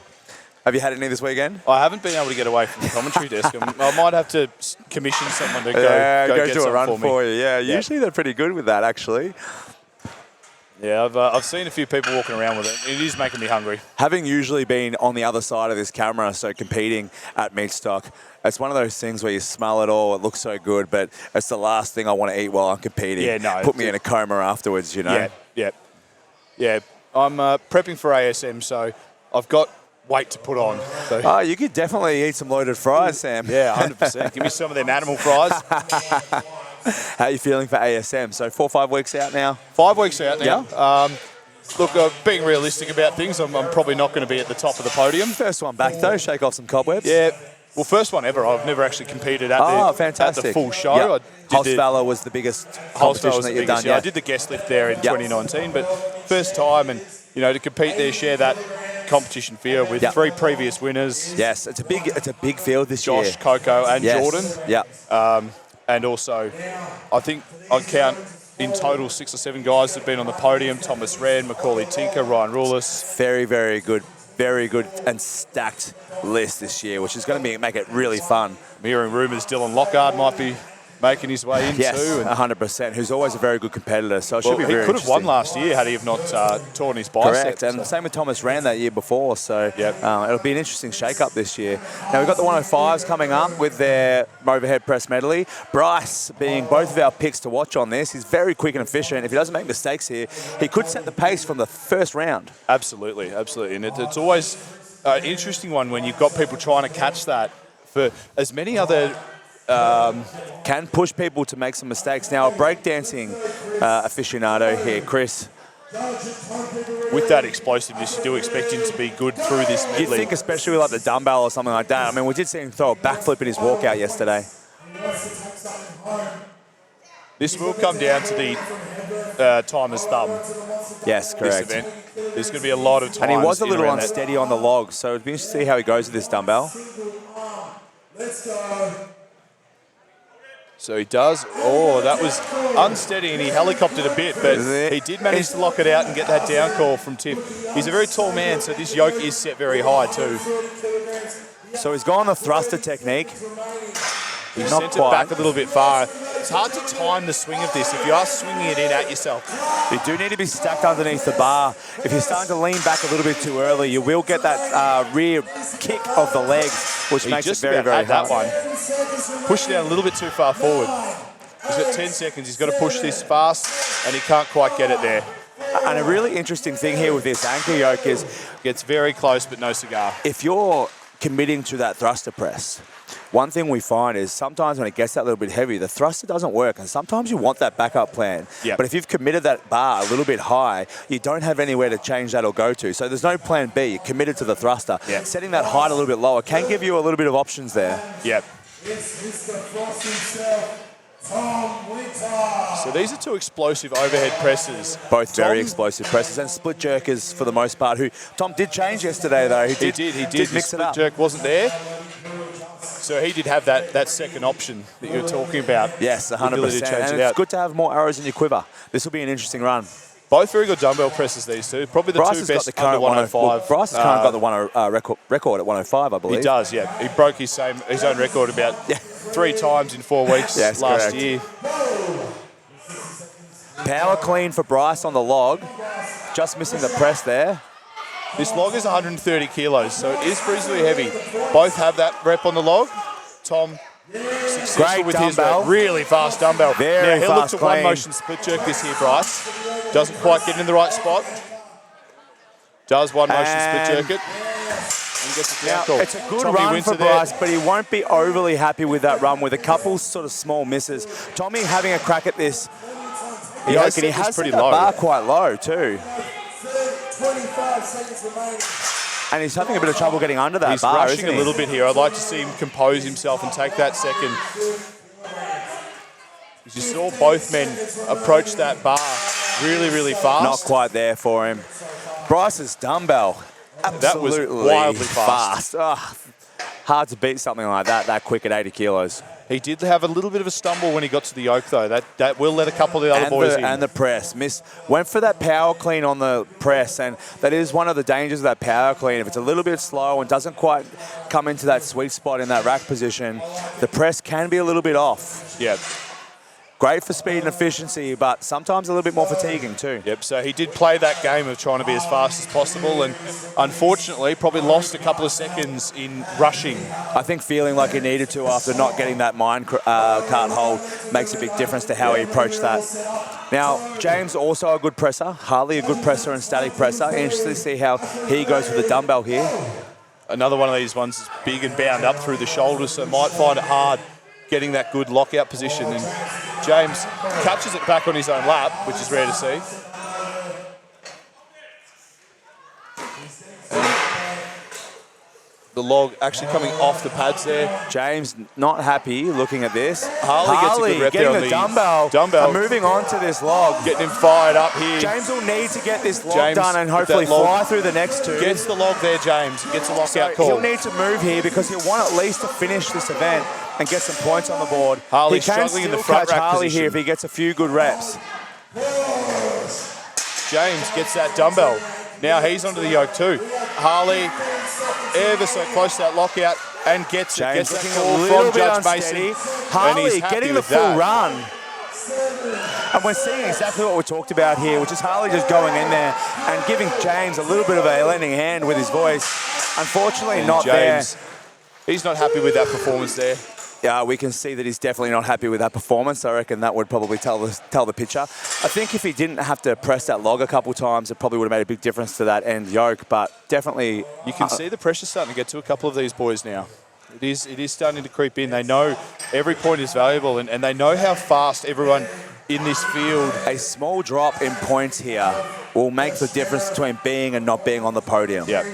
Have you had any this weekend? I haven't been able to get away from the commentary desk. I might have to commission someone to go get do a some run for me. you. Yeah, usually they're pretty good with that, actually. Yeah, I've seen a few people walking around with it. It is making me hungry. Having usually been on the other side of this camera, so competing at Meatstock, it's one of those things where you smell it all, it looks so good, but it's the last thing I want to eat while I'm competing. Yeah, no. Put me in a coma afterwards, you know? Yeah. I'm prepping for ASM, so I've got weight to put on. So. Oh, you could definitely eat some loaded fries, Sam. Yeah, 100%. Give me some of them animal fries. How are you feeling for ASM? So 4 or 5 weeks out now? 5 weeks out now. Yep. Look, being realistic about things, I'm probably not going to be at the top of the podium. First one back, though. Shake off some cobwebs. Yeah. Well, first one ever. I've never actually competed at the full show. Yep. Hosfella was the biggest competition that you've done. Yeah, I did the guest lift there in 2019, but first time, and to compete there, share that competition field with 3 previous winners. Yes, it's a big field this year. Josh, Coco, and Jordan. Yeah. And also, I think I'd count in total 6 or 7 guys that have been on the podium. Thomas Wren, Macaulay Tinker, Ryan Rulis. Very, very good. Very good and stacked list this year, which is going to make it really fun. I'm hearing rumours Dylan Lockhart might be making his way in too. Yes, 100%. Who's always a very good competitor, so it should be very interesting. He could have won last year had he have not torn his bicep. Correct, and same with Thomas Rand that year before, so it'll be an interesting shake-up this year. Now, we've got the 105s coming up with their overhead press medley. Bryce being both of our picks to watch on this. He's very quick and efficient. If he doesn't make mistakes here, he could set the pace from the first round. Absolutely. And it's always an interesting one when you've got people trying to catch that. For as many other... can push people to make some mistakes. Now, a breakdancing aficionado here, Chris. With that explosiveness, you do expect him to be good through this medley. You'd think, especially with like the dumbbell or something like that. I mean, we did see him throw a backflip in his walkout yesterday. This will come down to the timer's thumb. Yes, correct. This event. There's going to be a lot of time. And he was a little unsteady on the log, so it'd be interesting to see how he goes with this dumbbell. Let's go. So he does. Oh, that was unsteady and he helicoptered a bit, but he did manage to lock it out and get that down call from Tiff. He's a very tall man, so this yoke is set very high too. So he's gone the thruster technique. He sent it back a little bit far. It's hard to time the swing of this if you are swinging it in at yourself. You do need to be stacked underneath the bar. If you're starting to lean back a little bit too early, you will get that rear kick of the legs, which makes it very, very hard. That one. Push it down a little bit too far forward. He's got 10 seconds. He's got to push this fast, and he can't quite get it there. And a really interesting thing here with this anchor yoke is... Gets very close, but no cigar. If you're committing to that thruster press, one thing we find is sometimes when it gets that little bit heavy, the thruster doesn't work, and sometimes you want that backup plan. Yep. But if you've committed that bar a little bit high, you don't have anywhere to change that or go to. So there's no plan B. You're committed to the thruster. Yep. Setting that height a little bit lower can give you a little bit of options there. Yep. It's Mr. Frost himself, Tom Winter. So these are 2 explosive overhead presses. Both very explosive presses and split jerkers for the most part. Who Tom did change yesterday though. He did mix it up. Split jerk wasn't there. So he did have that second option that you were talking about. Yes, 100%. And it's good to have more arrows in your quiver. This will be an interesting run. Both very good dumbbell presses, these two. Probably the Bryce 2 best got the under 105. Bryce has kind of got the record at 105, I believe. He does, yeah. He broke his own record about 3 times in 4 weeks last year. Power clean for Bryce on the log. Just missing the press there. This log is 130 kilos, so it is reasonably heavy. Both have that rep on the log. Tom, successful with his really fast dumbbell. Very now, he'll look to clean. one motion split jerk this here, Bryce. Doesn't quite get in the right spot. Does one motion split jerk it. And gets it down call. It's a good Tommy run Winter for Bryce, but he won't be overly happy with that run with a couple sort of small misses. Tommy having a crack at this. He has pretty set the low. bar quite low too. 25 seconds remaining. And he's having a bit of trouble getting under that He's bar, rushing isn't he? a little bit here. I'd like to see him compose himself and take that second. You saw both men approach that bar really, really fast. Not quite there for him. Bryce's dumbbell, absolutely that was wildly fast. Hard to beat something like that quick at 80 kilos. He did have a little bit of a stumble when he got to the yoke, though. That will let a couple of the other boys in. And the press. Went for that power clean on the press, and that is one of the dangers of that power clean. If it's a little bit slow and doesn't quite come into that sweet spot in that rack position, the press can be a little bit off. Yeah. Great for speed and efficiency, but sometimes a little bit more fatiguing too. Yep, so he did play that game of trying to be as fast as possible, and unfortunately probably lost a couple of seconds in rushing. I think feeling like he needed to after not getting that Minecart hold makes a big difference to how he approached that. Now, James also a good presser, Harley a good presser and static presser. Interested to see how he goes with the dumbbell here. Another one of these ones is big and bound up through the shoulders, so might find it hard getting that good lockout position. And James catches it back on his own lap, which is rare to see. The log actually coming off the pads there. James not happy looking at this. Harley gets a good rep getting there on the dumbbell. And moving on to this log. Getting him fired up here. James will need to get this log done and hopefully fly through the next two. Gets the log there, James. Gets a lockout call. He'll need to move here because he'll want at least to finish this event and get some points on the board. Harley he can struggling in the still front catch rack Harley position here if he gets a few good reps. James gets that dumbbell. Now he's onto the yoke too. Harley ever so close to that lockout and gets it. Gets that call from Judge Mason. Harley getting the full run. And we're seeing exactly what we talked about here, which is Harley just going in there and giving James a little bit of a lending hand with his voice. Unfortunately, not James, there. He's not happy with that performance there. Yeah, we can see that he's definitely not happy with that performance. I reckon that would probably tell the picture. I think if he didn't have to press that log a couple times, it probably would have made a big difference to that end yoke. But definitely, you can see the pressure starting to get to a couple of these boys now. It is starting to creep in. They know every point is valuable, and they know how fast everyone in this field. A small drop in points here will make the difference between being and not being on the podium. Yeah.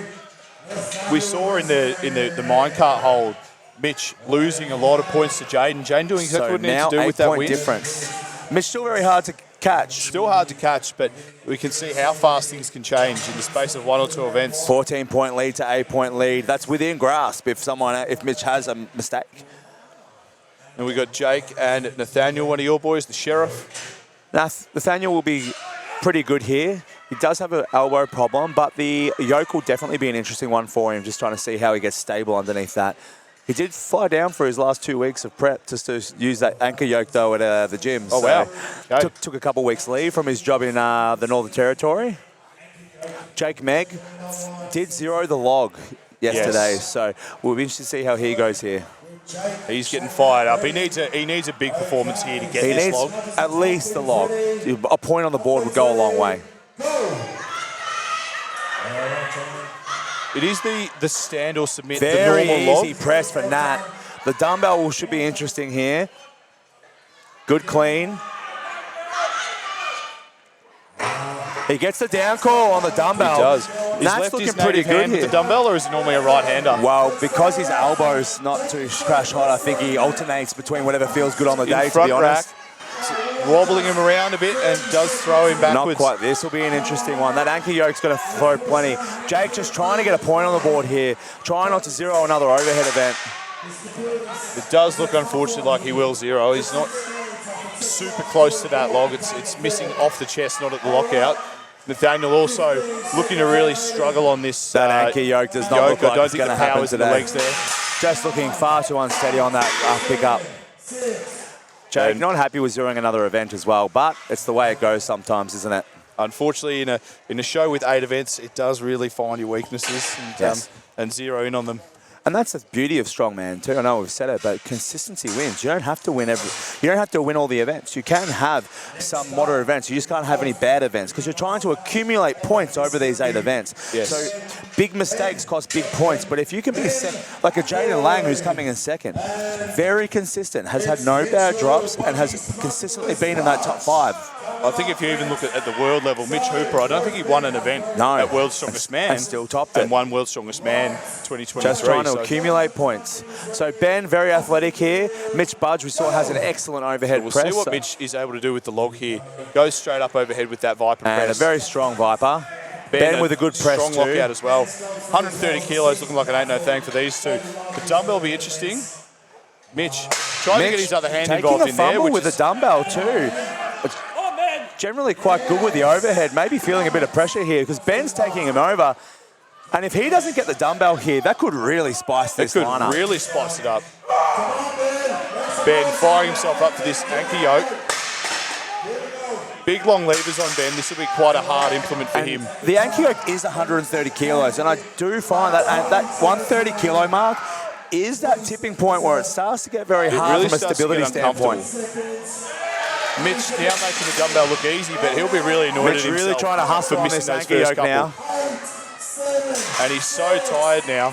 We saw in the Minecart hold, Mitch losing a lot of points to Jaden. Jaden doing exactly what he needs to do with that win. Difference. Mitch still very hard to catch. Still hard to catch, but we can see how fast things can change in the space of one or two events. 14-point lead to 8-point lead. That's within grasp if Mitch has a mistake. And we got Jake and Nathaniel, one of your boys, the sheriff. Nathaniel will be pretty good here. He does have an elbow problem, but the yoke will definitely be an interesting one for him, just trying to see how he gets stable underneath that. He did fly down for his last 2 weeks of prep just to use that anchor yoke, though, at the gym. Oh, wow. Okay. Took a couple of weeks leave from his job in the Northern Territory. Jake Meg did zero the log yesterday, so we'll be interested to see how he goes here. He's getting fired up. He needs a big performance here to get this log. At least the log. A point on the board would go a long way. It is the stand or submit. Very the normal easy log. press for Nat. The dumbbell should be interesting here. Good clean. He gets the down call on the dumbbell. He does. Nat's looking pretty good with here. the dumbbell, or is it normally a right-hander? Well, because his elbow's not too crash hot, I think he alternates between whatever feels good on the day, to be honest. Wobbling him around a bit and does throw him backwards. Not quite. This will be an interesting one. That anchor yoke's going to throw plenty. Jake just trying to get a point on the board here. Trying not to zero another overhead event. It does look unfortunate like he will zero. He's not super close to that log. It's missing off the chest, not at the lockout. Nathaniel also looking to really struggle on this. That anchor yoke does not look like it's going to happen today. The legs there. Just looking far too unsteady on that pickup. Jake not happy with zeroing another event as well, but it's the way it goes sometimes, isn't it? Unfortunately, in a show with 8 events, it does really find your weaknesses and zero in on them. And that's the beauty of strongman too. I know we've said it, but consistency wins. You don't have to win you don't have to win all the events. You can have some moderate events. You just can't have any bad events because you're trying to accumulate points over these 8 events. Yes. So big mistakes cost big points. But if you can be like a Jaden Lang who's coming in second, very consistent, has had no bad drops and has consistently been in that top 5. I think if you even look at the world level, Mitch Hooper, I don't think he won an event at World's Strongest Man. And still topped it. And won World's Strongest Man 2023. Just trying to accumulate points. So Ben, very athletic here. Mitch Budge, we saw, has an excellent overhead we'll press. See what Mitch is able to do with the log here. Goes straight up overhead with that Viper and press. A very strong Viper. Ben with a good press strong too. lockout as well. 130 kilos, looking like an ain't no thing for these two. The dumbbell will be interesting. Mitch trying to get his other hand taking involved a in there. fumble Which with is, a dumbbell too. Generally quite good with the overhead, maybe feeling a bit of pressure here because Ben's taking him over. And if he doesn't get the dumbbell here, that could really spice this lineup. It could really spice it up. Ben firing himself up for this anchor yoke. Big long levers on Ben. This will be quite a hard implement for him. The anchor yoke is 130 kilos, and I do find that at that 130 kilo mark is that tipping point where it starts to get very hard really from a stability standpoint. Mitch now making the dumbbell look easy, but he'll be really annoyed Mitch at himself. really trying to hustle on this anchor yoke now. And he's so tired now.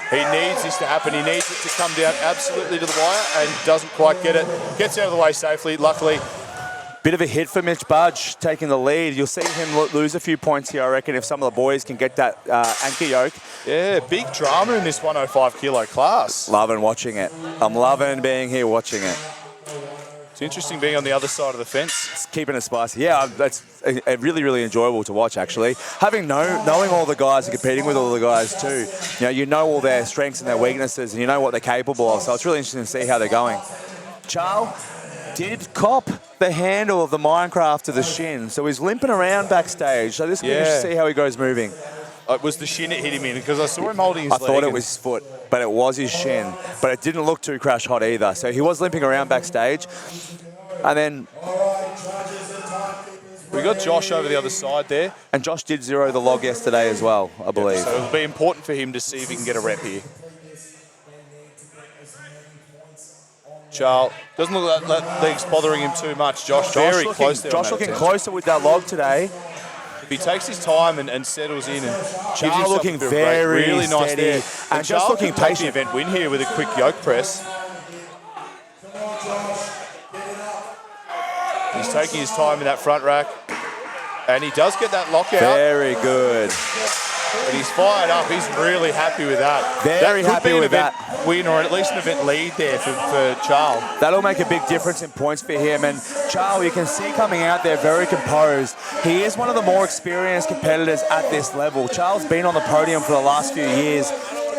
He needs this to happen. He needs it to come down absolutely to the wire and doesn't quite get it. Gets out of the way safely, luckily. Bit of a hit for Mitch Budge taking the lead. You'll see him lose a few points here, I reckon, if some of the boys can get that anchor yoke. Yeah, big drama in this 105 kilo class. Loving watching it. I'm loving being here watching it. It's interesting being on the other side of the fence. It's keeping it spicy. Yeah, that's really, really enjoyable to watch, actually. Knowing all the guys and competing with all the guys, too. You know all their strengths and their weaknesses, and you know what they're capable of. So it's really interesting to see how they're going. Charles did cop the handle of the Minecart to the shin, so he's limping around backstage. So this will be interesting to see how he goes moving. It was the shin it hit him in because I saw him holding his I leg. thought it was his foot, but it was his shin. But it didn't look too crash hot either. So he was limping around backstage. And then we got Josh over the other side there. And Josh did zero the log yesterday as well, I believe. So it'll be important for him to see if he can get a rep here. Charles doesn't look like that leg's bothering him too much. Josh very close there. Josh looking closer with that log today. If he takes his time and settles in and Charles looking very really nice steady there. and just looking patient. patient. The event win here with a quick yoke press. He's taking his time in that front rack, and he does get that lockout. Very good. And he's fired up. He's really happy with that. Very happy with that. Win, or at least an event lead there for Charles. That'll make a big difference in points for him. And Charles, you can see coming out there very composed. He is one of the more experienced competitors at this level. Charles been on the podium for the last few years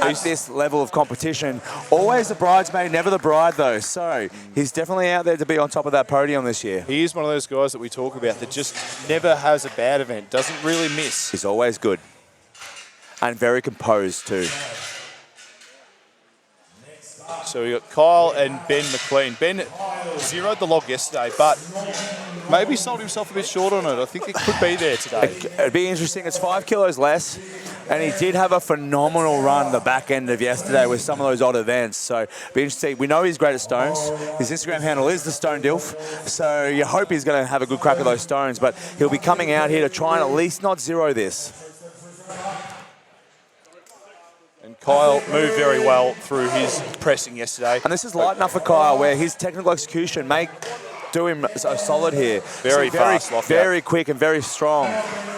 at this level of competition. Always the bridesmaid, never the bride though. So he's definitely out there to be on top of that podium this year. He is one of those guys that we talk about that just never has a bad event, doesn't really miss. He's always good. And very composed too. So we got Kyle and Ben McLean. Ben zeroed the log yesterday, but maybe sold himself a bit short on it. I think it could be there today. It'd be interesting. It's 5 kilos less, and he did have a phenomenal run the back end of yesterday with some of those odd events. So it'd be interesting. We know he's great at stones. His Instagram handle is the Stone Dilf, so you hope he's going to have a good crack at those stones, but he'll be coming out here to try and at least not zero this. And Kyle moved very well through his pressing yesterday. And this is light enough for Kyle, where his technical execution may do him so solid here. Very fast lockout. Very quick and very strong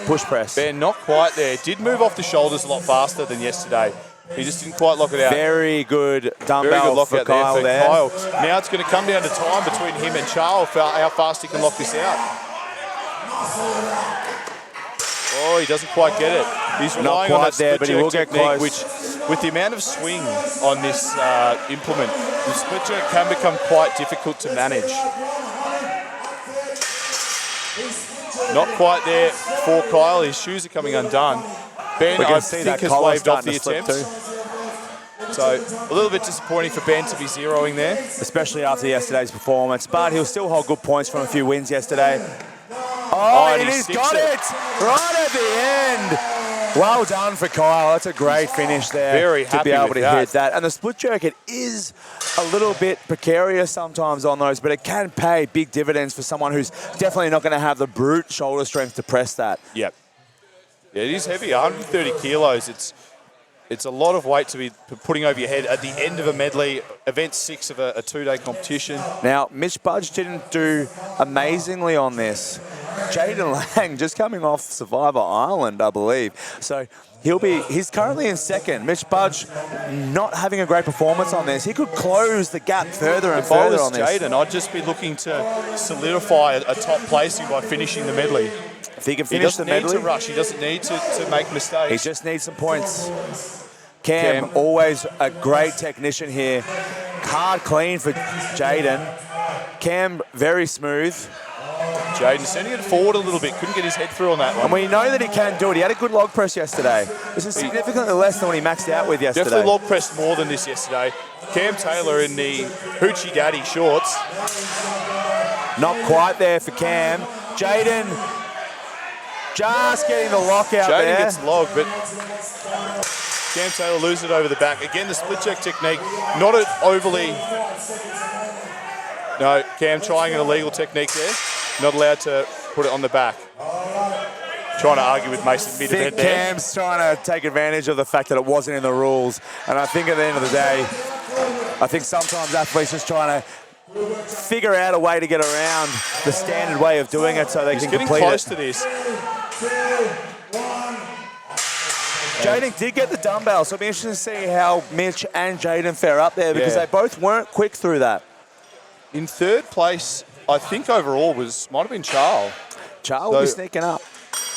push press. Ben not quite there. Did move off the shoulders a lot faster than yesterday. He just didn't quite lock it out. Very good dumbbell for Kyle there. Kyle. Now it's going to come down to time between him and Charles for how fast he can lock this out. Oh, he doesn't quite get it. He's relying on that there, but he will get close. Which, with the amount of swing on this implement, the split jerk can become quite difficult to manage. Not quite there for Kyle. His shoes are coming undone. Ben, I think, has waved off the attempt. So a little bit disappointing for Ben to be zeroing there. Especially after yesterday's performance, but he'll still hold good points from a few wins yesterday. Oh, and he's got it right at the end. Well done for Kyle. That's a great finish there. Very to happy be able with to that. hit that. And the split jerk, it is a little bit precarious sometimes on those, but it can pay big dividends for someone who's definitely not going to have the brute shoulder strength to press that. Yep. Yeah, it is heavy, 130 kilos. It's a lot of weight to be putting over your head at the end of a medley, event 6 of a 2-day competition. Now, Mitch Budge didn't do amazingly on this. Jaden Lang just coming off Survivor Island, I believe. So he's currently in second. Mitch Budge not having a great performance on this. He could close the gap further and further on this. Jaden, I'd just be looking to solidify a top placing by finishing the medley. If he can finish the medley. He doesn't need to rush. He doesn't need to make mistakes. He just needs some points. Cam, always a great technician here. Card clean for Jaden. Cam, very smooth. Jaden sending it forward a little bit. Couldn't get his head through on that one. And we know that he can do it. He had a good log press yesterday. This is significantly less than what he maxed out with yesterday. Definitely log pressed more than this yesterday. Cam Taylor in the Hoochie Daddy shorts. Not quite there for Cam. Jaden just getting the lockout there. Jaden gets logged, but Cam Taylor loses it over the back. Again, the split check technique, not an overly... No, Cam trying an illegal technique there. Not allowed to put it on the back. Trying to argue with Mason mid event there. Cam's trying to take advantage of the fact that it wasn't in the rules. And I think at the end of the day, I think sometimes athletes just trying to figure out a way to get around the standard way of doing it so they can complete it. He's getting close to this. Jaden did get the dumbbell, so it'll be interesting to see how Mitch and Jaden fare up there because they both weren't quick through that. In third place, I think overall might have been Charles. Charles will be sneaking up.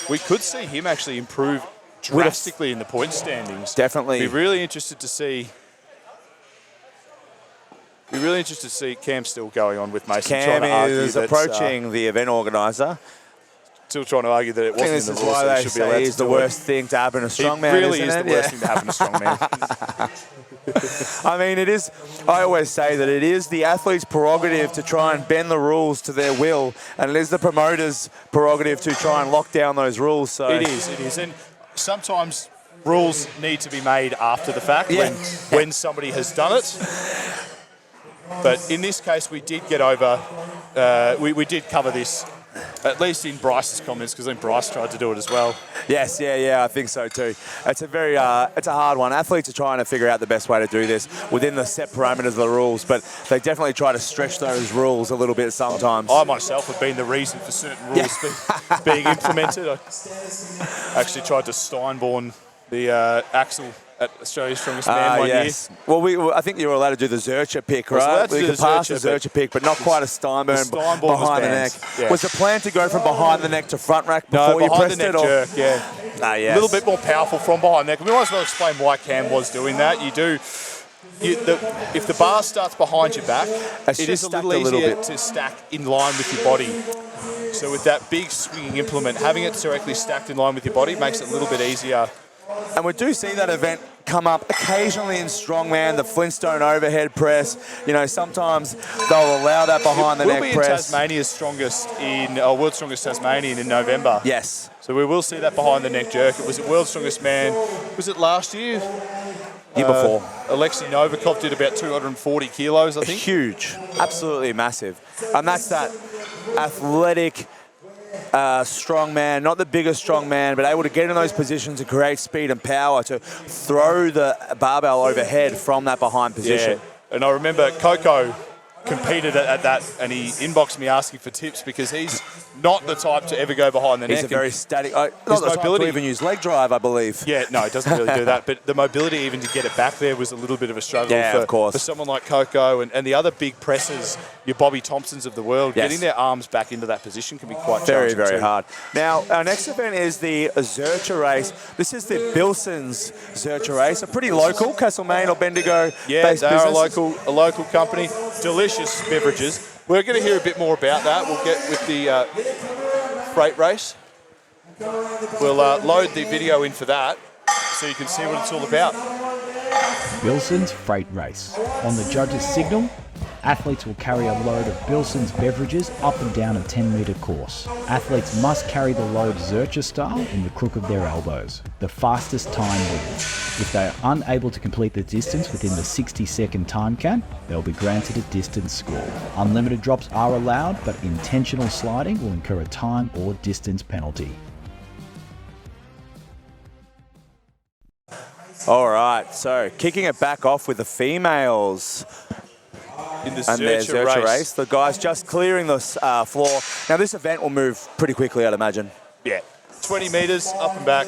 We could see him actually improve drastically in the point standings. Definitely. Be really interested to see. Cam still going on with Mason. Cam is that, approaching the event organizer. Still trying to argue that it wasn't in the rules. Why so they should be allowed say to it's the do worst thing to happen to a strongman. It really is isn't the worst thing to happen to a strongman. I mean, it is. I always say that it is the athlete's prerogative to try and bend the rules to their will, and it is the promoter's prerogative to try and lock down those rules. So it is, and sometimes rules need to be made after the fact when somebody has done it. But in this case, we did get over. We did cover this. At least in Bryce's comments, because then Bryce tried to do it as well. Yes, I think so too. It's a very, it's a hard one. Athletes are trying to figure out the best way to do this within the set parameters of the rules, but they definitely try to stretch those rules a little bit sometimes. I myself have been the reason for certain rules being implemented. I actually tried to Steinborn the Axel at Australia's Strongest Man one year. Well, I think you were allowed to do the Zercher pick, right? We could pass the Zercher pick, but not quite a Steinborn behind the neck. Yeah. Was the plan to go from behind the neck to front rack before you pressed it? Jerk, a little bit more powerful from behind the neck. We might as well explain why Cam was doing that. If the bar starts behind your back, it is a little easier to stack in line with your body. So with that big swinging implement, having it directly stacked in line with your body makes it a little bit easier. And we do see that event come up occasionally in strongman, the Flintstone overhead press. You know, sometimes they'll allow that behind the neck press. We'll be in Tasmania's strongest World's Strongest Tasmanian in November. Yes. So we will see that behind the neck jerk. It was at World's Strongest Man. Was it last year? Year before. Alexei Novikov did about 240 kilos, I think. Huge. Absolutely massive. And that's that athletic strong man, not the biggest strong man, but able to get in those positions and create speed and power to throw the barbell overhead from that behind position. Yeah. And I remember Coco competed at that, and he inboxed me asking for tips because he's not the type to ever go behind the neck. He's a very static. Not the mobility to even use leg drive, I believe. Yeah, no, it doesn't really do that. But the mobility, even to get it back there, was a little bit of a struggle for someone like Coco and the other big pressers, your Bobby Thompsons of the world. Yes. Getting their arms back into that position can be quite very, challenging. Very hard. Now, our next event is the Zercher race. This is the Bilson's Zercher race. A pretty local, Castlemaine or Bendigo based they business. are a local company. Delicious beverages. We're going to hear a bit more about that. We'll get with the freight race. We'll load the video in for that so you can see what it's all about. Bilson's Freight Race. On the judge's signal, athletes will carry a load of Bilson's beverages up and down a 10-metre course. Athletes must carry the load Zercher style in the crook of their elbows. The fastest time wins. If they are unable to complete the distance within the 60-second time cap, they'll be granted a distance score. Unlimited drops are allowed, but intentional sliding will incur a time or distance penalty. All right, so kicking it back off with the females. In the Zercher race. The guys just clearing the floor. Now, this event will move pretty quickly, I'd imagine. Yeah, 20 metres up and back.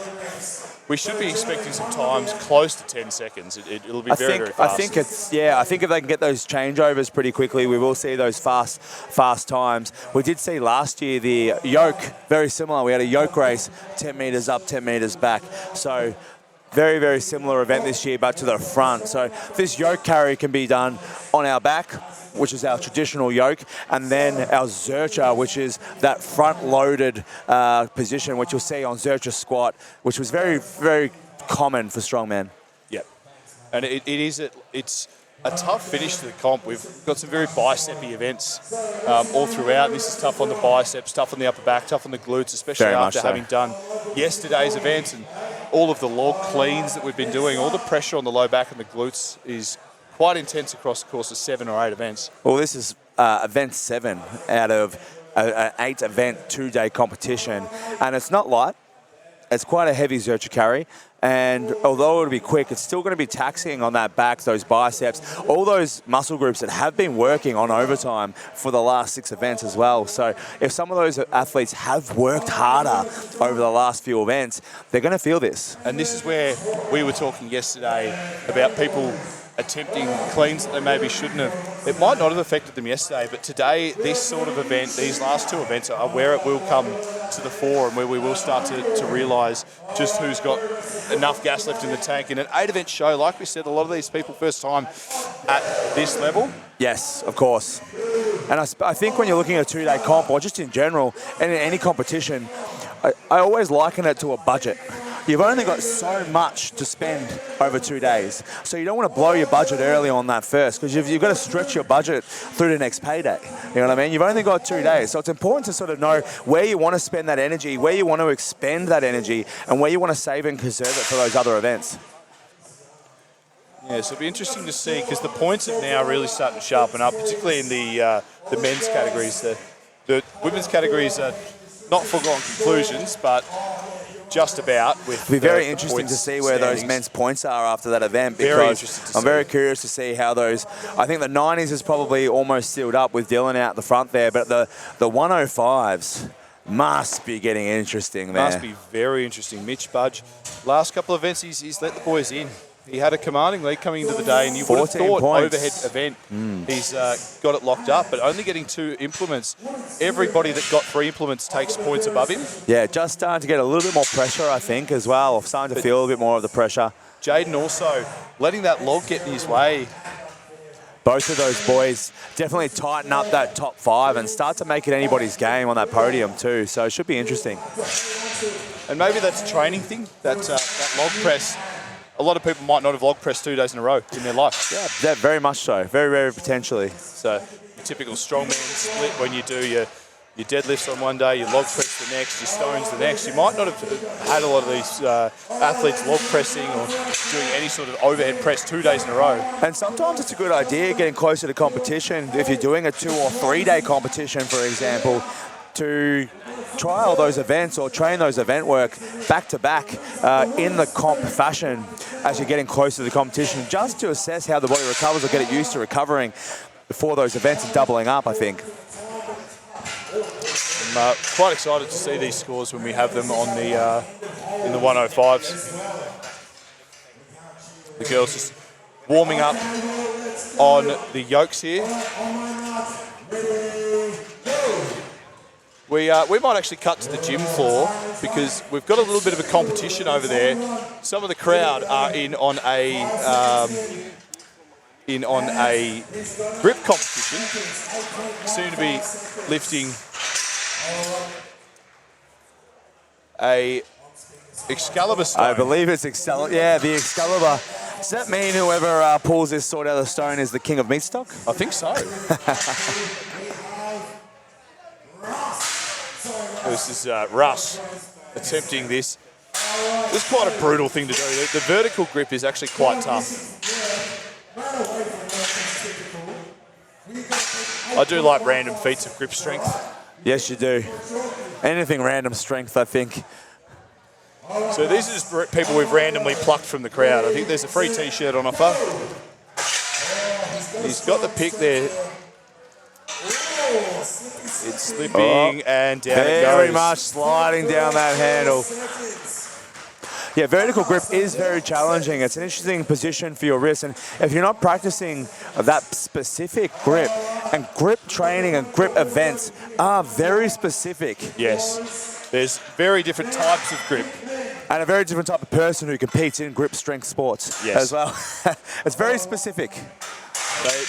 We should be expecting some times close to 10 seconds. It'll be very fast. I think if they can get those changeovers pretty quickly, we will see those fast times. We did see last year the yoke, very similar. We had a yoke race, 10 metres up, 10 metres back. So very, very similar event this year, but to the front. So this yoke carry can be done on our back, which is our traditional yoke, and then our Zercher, which is that front-loaded position, which you'll see on Zercher squat, which was very, very common for strongmen. Yep. And it's a tough finish to the comp. We've got some very bicep-y events all throughout. This is tough on the biceps, tough on the upper back, tough on the glutes, especially Very after much so. having done yesterday's events and all of the log cleans that we've been doing. All the pressure on the low back and the glutes is quite intense across the course of 7 or 8 events. Well, this is event 7 out of an 8-event 2-day competition, and it's not light. It's quite a heavy Zercher carry, and although it'll be quick, it's still going to be taxing on that back, those biceps, all those muscle groups that have been working on overtime for the last 6 events as well. So if some of those athletes have worked harder over the last few events, they're going to feel this. And this is where we were talking yesterday about people attempting cleans that they maybe shouldn't have. It might not have affected them yesterday, but today, this sort of event, these last 2 events are where it will come to the fore and where we will start to realise just who's got enough gas left in the tank. In an 8-event show, like we said, a lot of these people first time at this level. Yes, of course. And I think when you're looking at a 2-day comp, or just in general, and in any competition, I always liken it to a budget. You've only got so much to spend over 2 days. So you don't want to blow your budget early on that first, because you've got to stretch your budget through the next payday. You know what I mean? You've only got 2 days. So it's important to sort of know where you want to spend that energy, where you want to expend that energy, and where you want to save and conserve it for those other events. Yeah, so it'll be interesting to see, because the points have now really started to sharpen up, particularly in the men's categories. The women's categories are not foregone conclusions, but just about. It'll be very interesting to see where those men's points are after that event, because I'm very curious to see how those. I think the 90s is probably almost sealed up with Dylan out the front there, but the 105s must be getting interesting, man. Must be very interesting. Mitch Budge, last couple of events, he's let the boys in. He had a commanding lead coming into the day, and you would have thought points. overhead event, he's got it locked up, but only getting 2 implements. Everybody that got 3 implements takes points above him. Yeah, just starting to get a little bit more pressure, I think, as well. I'm starting to feel a bit more of the pressure. Jaden also letting that log get in his way. Both of those boys definitely tighten up that top 5 and start to make it anybody's game on that podium too. So it should be interesting. And maybe that's a training thing, that log press. A lot of people might not have log pressed 2 days in a row in their life. Yeah, very much so. Very, very potentially. So your typical strongman split, when you do your deadlifts on one day, your log press the next, your stones the next. You might not have had a lot of these athletes log pressing or doing any sort of overhead press 2 days in a row. And sometimes it's a good idea getting closer to competition, if you're doing a 2 or 3 day competition, for example, to trial those events or train those event work back to back in the comp fashion as you're getting closer to the competition, just to assess how the body recovers or get it used to recovering before those events and doubling up, I think. I'm quite excited to see these scores when we have them on the in the 105s. The girls just warming up on the yokes here. We might actually cut to the gym floor, because we've got a little bit of a competition over there. Some of the crowd are in on a grip competition. Soon to be lifting a Excalibur stone. I believe it's Excalibur. Yeah, the Excalibur. Does that mean whoever pulls this sword out of the stone is the king of Meatstock? I think so. This is Russ attempting this. This is quite a brutal thing to do. The vertical grip is actually quite tough. I do like random feats of grip strength. Yes, you do. Anything random strength, I think. So these are just people we've randomly plucked from the crowd. I think there's a free T-shirt on offer. He's got the pick there. It's slipping and down it goes. Very much sliding down that handle. Yeah, vertical grip is very challenging. It's an interesting position for your wrist, and if you're not practicing that specific grip, and grip training and grip events are very specific. Yes, there's very different types of grip. And a very different type of person who competes in grip strength sports as well. It's very specific.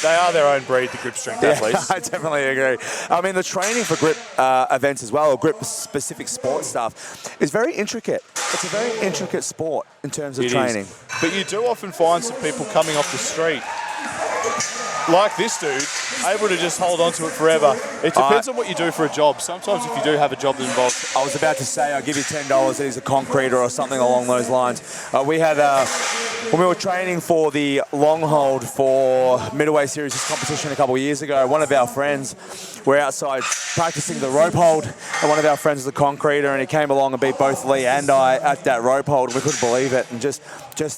They are their own breed, the grip strength athletes. I definitely agree. I mean, the training for grip events as well, or grip-specific sports stuff, is very intricate. It's a very intricate sport in terms of training. But you do often find some people coming off the street, like this dude, able to just hold on to it forever. It depends on what you do for a job. Sometimes if you do have a job that involves... I was about to say, I'll give you $10 that he's a concreter or something along those lines. We had, when we were training for the long hold for Middleweight Series competition a couple of years ago, one of our friends, we're outside practicing the rope hold, and one of our friends is a concreter, and he came along and beat both Lee and I at that rope hold, and we couldn't believe it. And just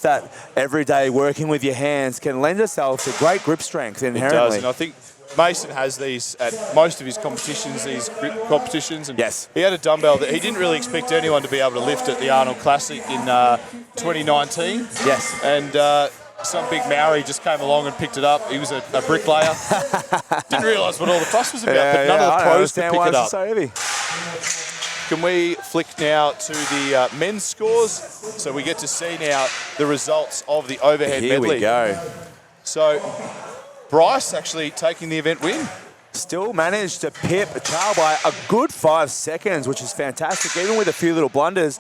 that everyday working with your hands can lend itself to great grip strength inherently. It does, and I think Mason has these at most of his competitions, these grip competitions. And he had a dumbbell that he didn't really expect anyone to be able to lift at the Arnold Classic in 2019. Yes. And some big Maori just came along and picked it up. He was a bricklayer. Didn't realise what all the fuss was about, but none of the pros could pick it up. So heavy. Can we flick now to the men's scores? So we get to see now the results of the overhead medley. Here we go. So Bryce actually taking the event win. Still managed to pip Charles by a good 5 seconds, which is fantastic, even with a few little blunders.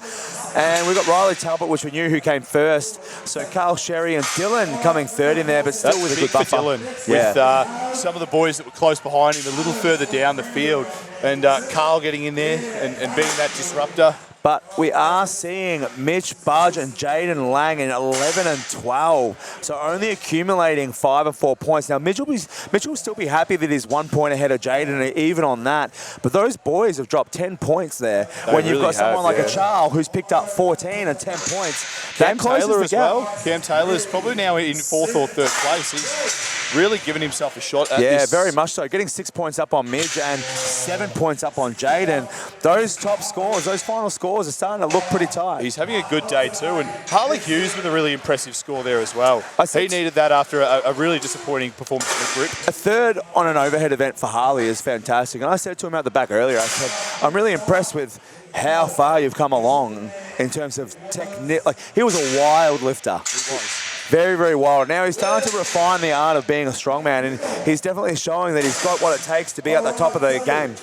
And we've got Riley Talbot, which we knew who came first. So Carl Sherry and Dylan coming third in there, but still with a good buffer. Dylan, with some of the boys that were close behind him, a little further down the field. And Carl getting in there and being that disruptor. But we are seeing Mitch Budge and Jaden Lang in 11 and 12. So only accumulating 5 and 4 points. Now, Mitch will still be happy that he's 1 point ahead of Jaden, even on that. But those boys have dropped 10 points there. When you've got someone like a Charles who's picked up 14 and 10 points. Cam Taylor as well. Cam Taylor's probably now in 4th or 3rd place. He's really given himself a shot at this. Yeah, very much so. Getting 6 points up on Midge and 7 points up on Jaden. Those top scores, those final scores are starting to look pretty tight. He's having a good day too. And Harley Hughes with a really impressive score there as well. He needed that after a really disappointing performance in the grip. A third on an overhead event for Harley is fantastic. And I said to him out the back earlier, I said, I'm really impressed with how far you've come along in terms of technique. Like, he was a wild lifter. He was. Very, very wild. Now he's starting to refine the art of being a strongman, and he's definitely showing that he's got what it takes to be at the top of the game.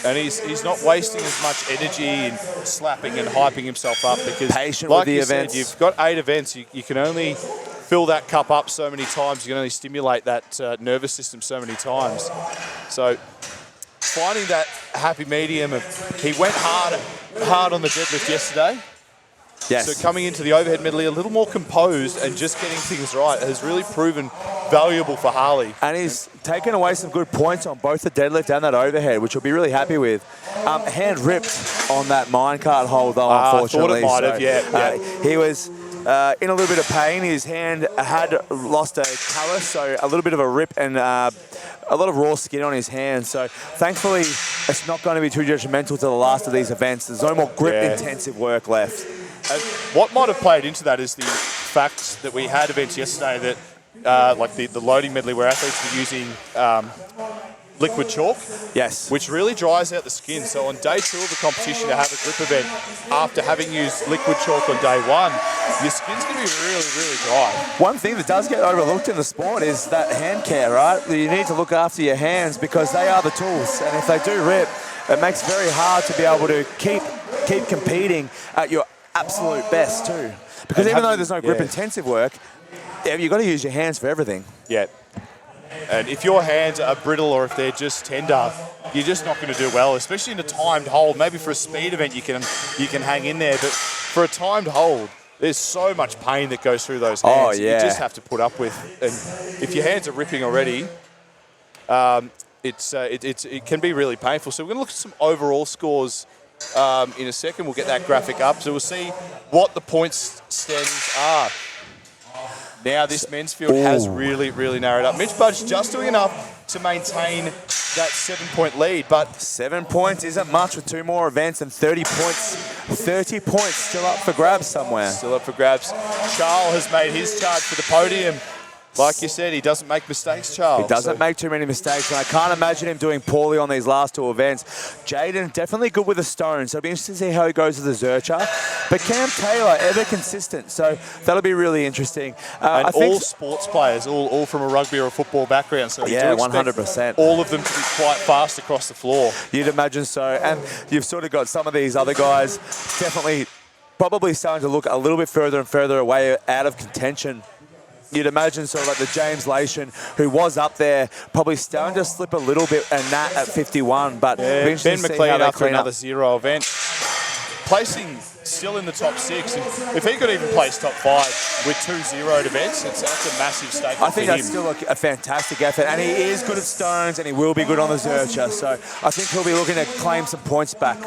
And he's not wasting as much energy in slapping and hyping himself up, because patient like with the you events. Said, you've got 8 events. You can only fill that cup up so many times. You can only stimulate that nervous system so many times. So finding that happy medium. He went hard on the deadlift yesterday. Yes. So coming into the overhead medley a little more composed and just getting things right has really proven valuable for Harley. And he's taken away some good points on both the deadlift and that overhead, which he'll be really happy with. Hand ripped on that minecart hold, though, unfortunately. I thought it might have, yeah. He was in a little bit of pain. His hand had lost a callus, so a little bit of a rip and a lot of raw skin on his hand. So thankfully, it's not going to be too detrimental to the last of these events. There's no more grip-intensive work left. And what might have played into that is the fact that we had events yesterday that, like the loading medley, where athletes were using liquid chalk. Yes. Which really dries out the skin. So on day 2 of the competition, to have a grip event after having used liquid chalk on day 1, your skin's going to be really, really dry. One thing that does get overlooked in the sport is that hand care, right? You need to look after your hands because they are the tools. And if they do rip, it makes it very hard to be able to keep competing at your absolute best too. Because even though there's no grip intensive work, you've got to use your hands for everything. Yeah. And if your hands are brittle or if they're just tender, you're just not going to do well, especially in a timed hold. Maybe for a speed event you can hang in there, but for a timed hold, there's so much pain that goes through those hands. Oh, yeah. You just have to put up with. And if your hands are ripping already, it can be really painful. So we're going to look at some overall scores in a second. We'll get that graphic up, so we'll see what the points standings are. Now this men's field has really, really narrowed up. Mitch Budge just doing enough to maintain that 7-point lead, but 7 points isn't much with 2 more events and 30 points. 30 points still up for grabs somewhere. Still up for grabs. Charles has made his charge for the podium. Like you said, he doesn't make mistakes, Charles. He doesn't make too many mistakes, and I can't imagine him doing poorly on these last two events. Jaden, definitely good with the stones, so it'll be interesting to see how he goes with the Zercher. But Cam Taylor, ever consistent, so that'll be really interesting. And all sports players, all from a rugby or a football background, so yeah, you do expect 100%. all of them to be quite fast across the floor. You'd imagine so, and you've sort of got some of these other guys definitely probably starting to look a little bit further and further away out of contention. You'd imagine sort of like the James Lation, who was up there, probably starting to slip a little bit, and that at 51. But Ben McLean after another up. zero event, placing still in the top 6. And if he could even place top 5 with 2 zeroed events, that's a massive statement. I think that's still a fantastic effort, and he is good at stones, and he will be good on the Zercher. So I think he'll be looking to claim some points back.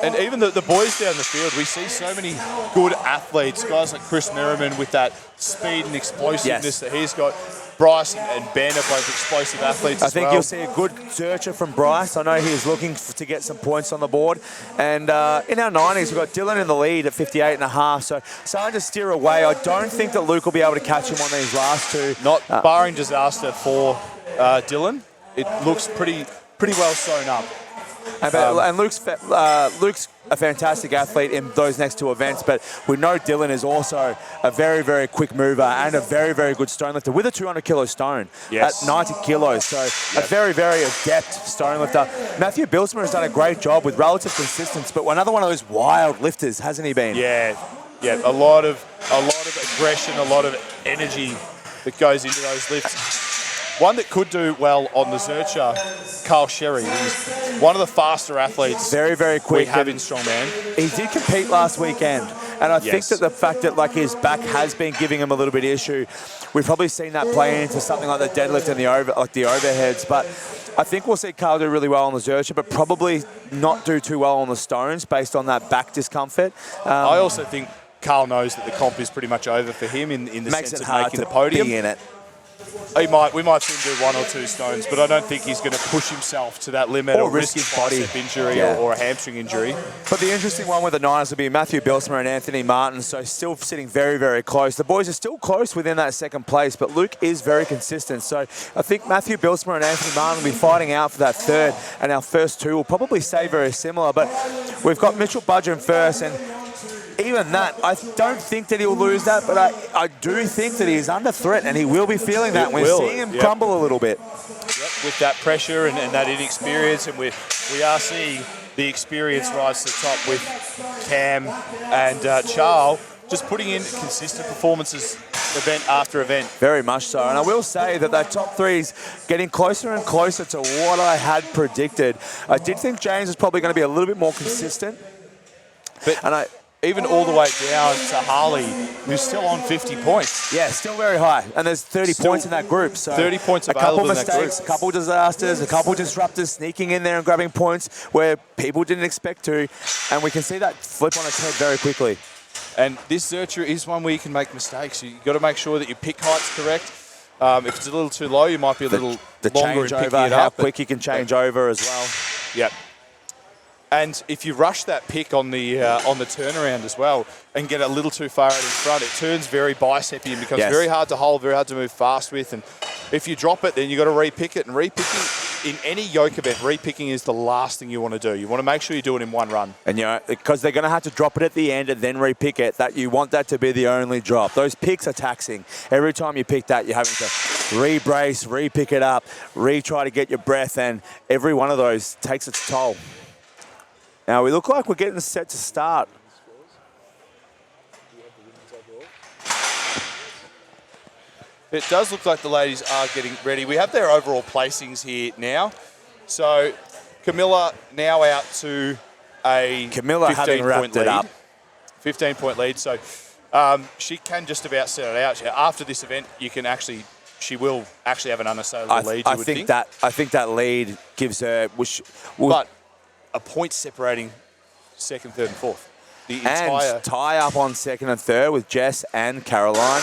And even the boys down the field, we see so many good athletes, guys like Chris Merriman with that speed and explosiveness that he's got. Bryce and Ben are both explosive athletes I as think well. you'll see a good Zercher from Bryce. I know he's looking to get some points on the board. And in our 90s, we've got Dylan in the lead at 58.5, so starting to steer away. I don't think that Luke will be able to catch him on these last two. Not barring disaster for Dylan. It looks pretty well sewn up. And Luke's a fantastic athlete in those next two events, but we know Dylan is also a very, very quick mover and a very, very good stone lifter with a 200-kilo stone at 90 kilos. So a very, very adept stone lifter. Matthew Bilsmer has done a great job with relative consistency, but another one of those wild lifters, hasn't he been? Yeah, a lot of aggression, a lot of energy that goes into those lifts. One that could do well on the Zercher, Carl Sherry. He's one of the faster athletes very, very quick. We have in strongman. He did compete last weekend, and I think that the fact that like his back has been giving him a little bit of issue, we've probably seen that play into something like the deadlift and the overheads. But I think we'll see Carl do really well on the Zercher, but probably not do too well on the stones based on that back discomfort. I also think Carl knows that the comp is pretty much over for him in the sense of making the podium. Be in it. We might see him do 1 or 2 stones, but I don't think he's going to push himself to that limit or risk his body injury or a hamstring injury. But the interesting one with the Niners will be Matthew Bilsmer and Anthony Martin, so still sitting very, very close. The boys are still close within that second place, but Luke is very consistent. So I think Matthew Bilsmer and Anthony Martin will be fighting out for that third, and our first two will probably stay very similar. But we've got Mitchell Budgeon first, and even that, I don't think that he'll lose that, but I do think that he's under threat, and he will be feeling that. We're seeing him crumble a little bit. With that pressure and that inexperience, and we are seeing the experience rise to the top with Cam and Charles, just putting in consistent performances event after event. Very much so. And I will say that that top three is getting closer and closer to what I had predicted. I did think James was probably going to be a little bit more consistent. But even all the way down to Harley, who's still on 50 points. Yeah, still very high. And there's 30 points in that group. So 30 points a couple available in that mistakes, group. a couple disasters, a couple disruptors sneaking in there and grabbing points where people didn't expect to. And we can see that flip on its head very quickly. And this Zercher is one where you can make mistakes. You've got to make sure that your pick height's correct. If it's a little too low, you might be a little longer in picking it up. How quick you can change over as well. Yep. And if you rush that pick on the turnaround as well and get a little too far out in front, it turns very bicepy and becomes very hard to hold, very hard to move fast with. And if you drop it, then you've got to re-pick it. And re-picking, in any yoke event, re-picking is the last thing you want to do. You want to make sure you do it in one run. And because they're going to have to drop it at the end and then re-pick it, that you want that to be the only drop. Those picks are taxing. Every time you pick that, you're having to re-brace, re-pick it up, re-try to get your breath, and every one of those takes its toll. Now, we look like we're getting set to start. It does look like the ladies are getting ready. We have their overall placings here now. So, Camilla now out to a 15-point lead. 15-point lead. So, she can just about set it out. After this event, she will actually have an unassailable lead, you would think. I think that lead gives her... But a point separating second, third, and fourth. And tie up on second and third with Jess and Caroline.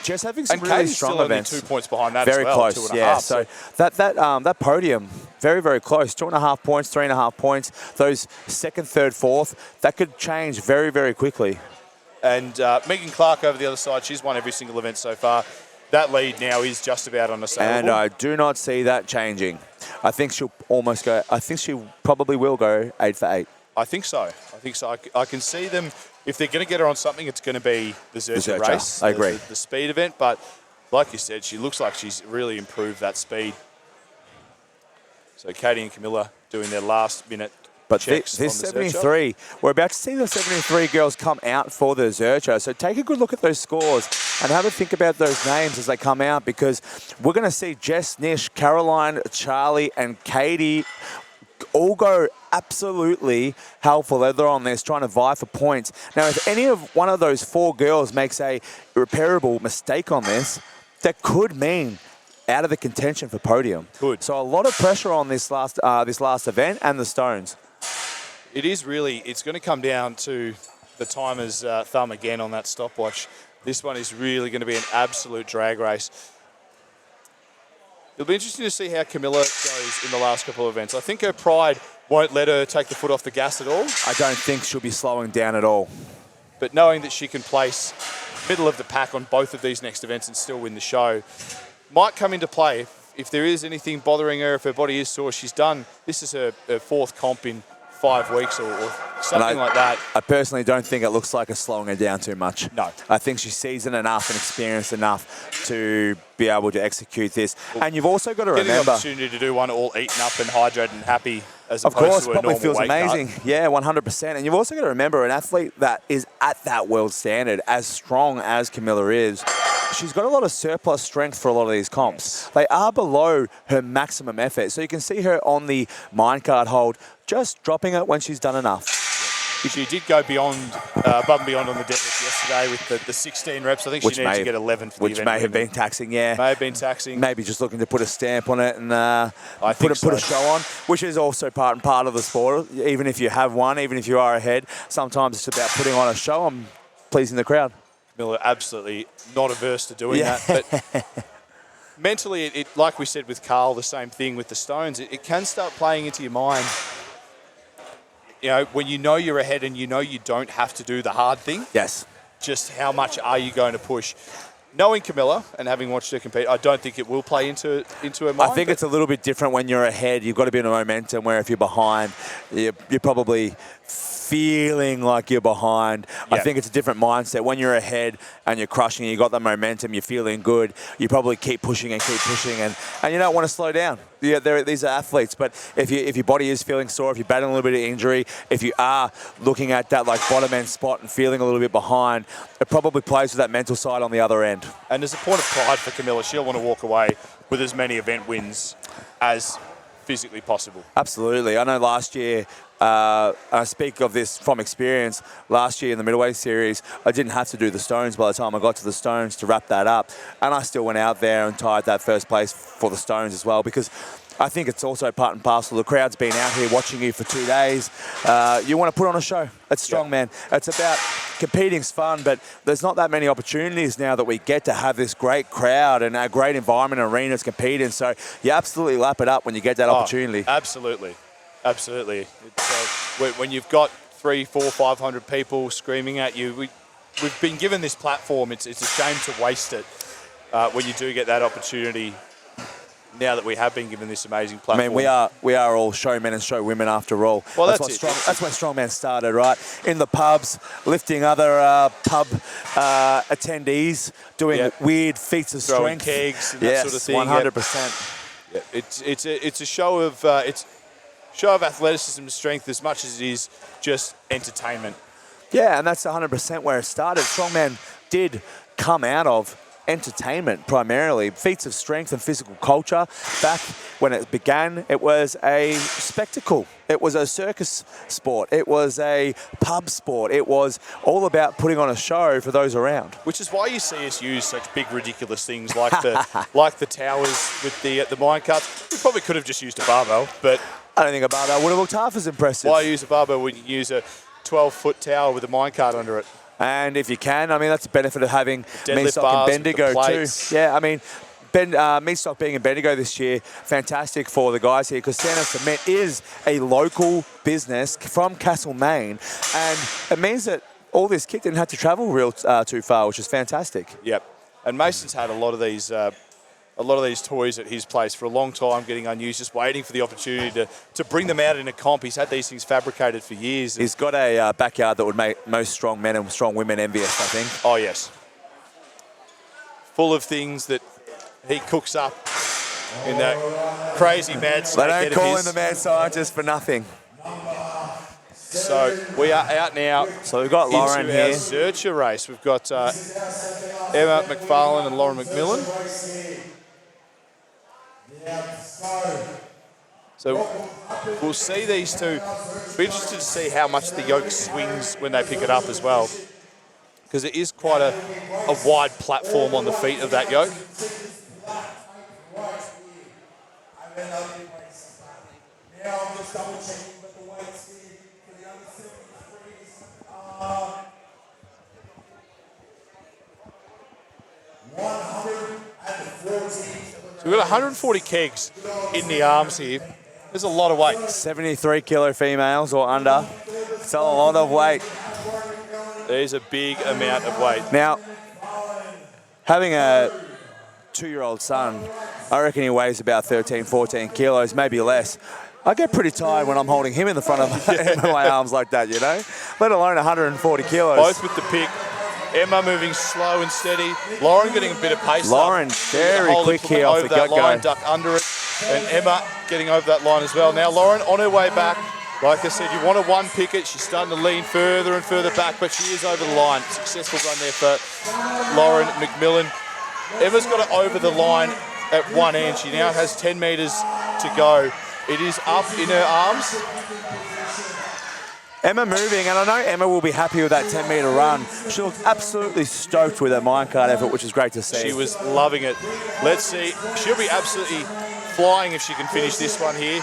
Jess having some really strong events. Only 2 points behind that very as well. Close, yeah. So that podium, very, very close. 2.5 points, 3.5 points. Those second, third, fourth, that could change very, very quickly. And Megan Clark over the other side, she's won every single event so far. that lead now is just about unassailable. And I do not see that changing. I think she'll almost go. I think she probably will go 8 for 8. I think so. I can see them. If they're going to get her on something, it's going to be the Zercher race. I agree. The speed event. But like you said, she looks like she's really improved that speed. So Katie and Camilla doing their last minute But checks this on the 73, we're about to see the 73 girls come out for the Zercher. So take a good look at those scores and have a think about those names as they come out, because we're going to see Jess, Nish, Caroline, Charlie and Katie all go absolutely hell for leather on this, trying to vie for points. Now, if any of one of those 4 girls makes a irreparable mistake on this, that could mean out of the contention for podium. Good. So a lot of pressure on this last event and the Stones. It is really, it's going to come down to the timer's thumb again on that stopwatch. This one is really going to be an absolute drag race. It'll be interesting to see how Camilla goes in the last couple of events. I think her pride won't let her take the foot off the gas at all. I don't think she'll be slowing down at all. But knowing that she can place middle of the pack on both of these next events and still win the show might come into play. If there is anything bothering her, if her body is sore, she's done, this is her 4th comp in 5 weeks or something like that. I personally don't think it looks like it's slowing her down too much. No. I think she's seasoned enough and experienced enough to be able to execute this. And you've also got to Getting remember... the opportunity to do one all eaten up and hydrated and happy as Of opposed course, to a probably normal feels weight amazing. cut. Yeah, 100%. And you've also got to remember, an athlete that is at that world standard, as strong as Camilla is, she's got a lot of surplus strength for a lot of these comps. They are below her maximum effort. So you can see her on the minecart hold, just dropping it when she's done enough. She did go above and beyond on the deadlift yesterday with the 16 reps. I think she needed to get 11 for the event. Which may have been taxing, yeah. May have been taxing. Maybe just looking to put a stamp on it and put a show on, which is also part of the sport. Even if you have one, even if you are ahead, sometimes it's about putting on a show and pleasing the crowd. Miller absolutely not averse to doing that. But mentally, it like we said with Carl, the same thing with the Stones. It can start playing into your mind. You know, when you know you're ahead and you know you don't have to do the hard thing. Yes. Just how much are you going to push? Knowing Camilla and having watched her compete, I don't think it will play into her mind. I think it's a little bit different when you're ahead. You've got to be in a momentum where if you're behind, you're probably feeling like you're behind. Yeah. I think it's a different mindset. When you're ahead and you're crushing, you got the momentum, you're feeling good, you probably keep pushing and you don't want to slow down. Yeah, these are athletes, but if your body is feeling sore, if you're battling a little bit of injury, if you are looking at that like bottom end spot and feeling a little bit behind, it probably plays with that mental side on the other end. And as a point of pride for Camilla, she'll want to walk away with as many event wins as physically possible. Absolutely. I know last year, I speak of this from experience, last year in the Middleweight series, I didn't have to do the Stones by the time I got to the Stones to wrap that up. And I still went out there and tied that first place for the Stones as well, because I think it's also part and parcel. The crowd's been out here watching you for 2 days. You want to put on a show. It's strongman. It's about competing's fun, but there's not that many opportunities now that we get to have this great crowd and a great environment and arenas competing. So you absolutely lap it up when you get that opportunity. Absolutely. Absolutely. When you've got 300, 400, 500 people screaming at you, we've been given this platform. It's a shame to waste it when you do get that opportunity. Now that we have been given this amazing platform. I mean, we are all showmen and showwomen after all. Well, that's where strongman started, right? In the pubs, lifting other pub attendees, doing weird feats of throwing strength, kegs and that sort of thing. 100%. Yeah, it's a show of athleticism and strength as much as it is just entertainment. Yeah, and that's 100% where it started. Strongman did come out of entertainment primarily, feats of strength and physical culture. Back when it began, it was a spectacle. It was a circus sport. It was a pub sport. It was all about putting on a show for those around. Which is why you see us use such big, ridiculous things like the towers with the minecarts. We probably could have just used a barbell, but I don't think a barbell would have looked half as impressive. Why use a barbell when you use a 12-foot tower with a minecart under it? And if you can, I mean, that's the benefit of having Meatstock and Bendigo too. Yeah, I mean, Meatstock being in Bendigo this year, fantastic for the guys here, because Santa Cement is a local business from Castlemaine, and it means that all this kit didn't have to travel too far, which is fantastic. Yep. And Mason's had a lot of these toys at his place for a long time, getting unused, just waiting for the opportunity to bring them out in a comp. He's had these things fabricated for years. He's got a backyard that would make most strong men and strong women envious, I think. Oh, yes. Full of things that he cooks up in that crazy mad snake. They don't call him the mad scientist for nothing. So we are out now. So we've got Lauren into here. Our Zercher race. We've got Emma McFarlane and Lauren McMillan. So we'll see these two. Be interested to see how much the yoke swings when they pick it up as well, because it is quite a wide platform on the feet of that yoke. So we've got 140 kegs in the arms here. There's a lot of weight. 73 kilo females or under. It's a lot of weight. There's a big amount of weight. Now, having a 2-year-old son, I reckon he weighs about 13, 14 kilos, maybe less. I get pretty tired when I'm holding him in the front of my arms like that, you know? Let alone 140 kilos. Both with the pick. Emma moving slow and steady. Lauren getting a bit of pace. Lauren very quick here off the that line, get-go. duck under it. And Emma getting over that line as well. Now Lauren on her way back. Like I said, you want a one picket. She's starting to lean further and further back, but she is over the line. Successful run there for Lauren McMillan. Emma's got it over the line at one end. She now has 10 metres to go. It is up in her arms. Emma moving, and I know Emma will be happy with that 10-metre run. She looked absolutely stoked with her minecart effort, which is great to see. She was loving it. Let's see. She'll be absolutely flying if she can finish this one here.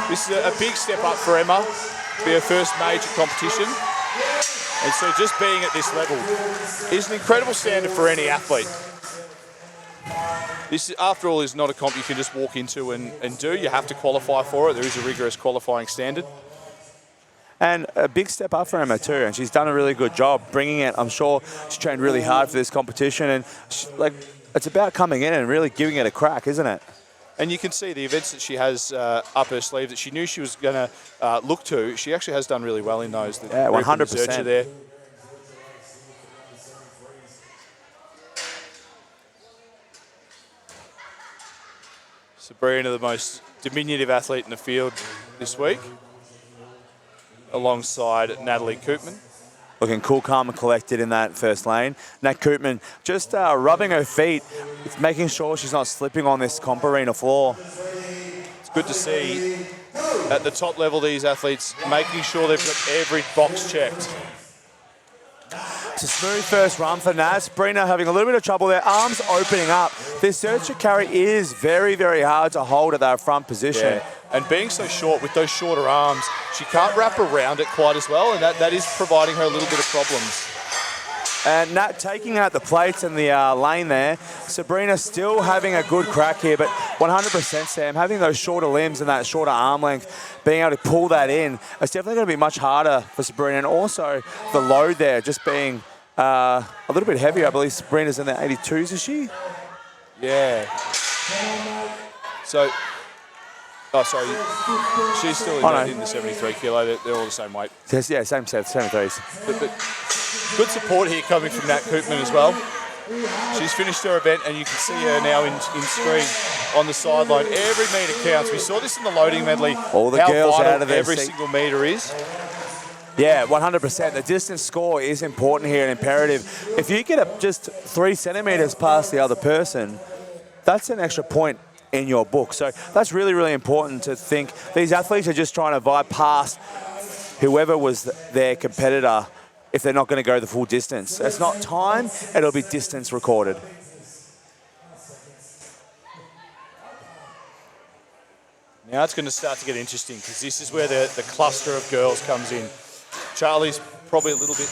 This is a big step up for Emma. Be her first major competition. And so just being at this level is an incredible standard for any athlete. This, after all, is not a comp you can just walk into and do. You have to qualify for it. There is a rigorous qualifying standard. And a big step up for Emma too, and she's done a really good job bringing it. I'm sure she's trained really hard for this competition, and it's about coming in and really giving it a crack, isn't it? And you can see the events that she has up her sleeve that she knew she was going to look to. She actually has done really well in those. Yeah, 100%. There. Sabrina, the most diminutive athlete in the field this week, alongside Natalie Koopman. Looking cool, calm and collected in that first lane. Nat Koopman just rubbing her feet, making sure she's not slipping on this comp arena floor. It's good to see at the top level these athletes making sure they've got every box checked. It's a smooth first run for Nat. Sabrina having a little bit of trouble there. Arms opening up. This Zercher carry is very, very hard to hold at that front position. Yeah. And being so short with those shorter arms, she can't wrap around it quite as well, and that is providing her a little bit of problems. And Nat taking out the plates in the lane there. Sabrina still having a good crack here, but 100% Sam, having those shorter limbs and that shorter arm length, being able to pull that in, it's definitely going to be much harder for Sabrina. And also the load there just being a little bit heavier. I believe Sabrina's in the 82s, is she? Yeah. So... Oh, sorry. She's still in the 73 kilo. They're all the same weight. Yes, yeah, same 73s. But good support here coming from Nat Koopman as well. She's finished her event, and you can see her now in screen on the sideline. Every metre counts. We saw this in the loading medley. All the how girls vital out of their every seat. single metre is. Yeah, 100%. The distance score is important here and imperative. If you get just 3 centimetres past the other person, that's an extra point in your book. So that's really, really important to think. These athletes are just trying to vibe past whoever was their competitor if they're not going to go the full distance. It's not time, it'll be distance recorded. Now it's going to start to get interesting because this is where the cluster of girls comes in. Charlie's probably a little bit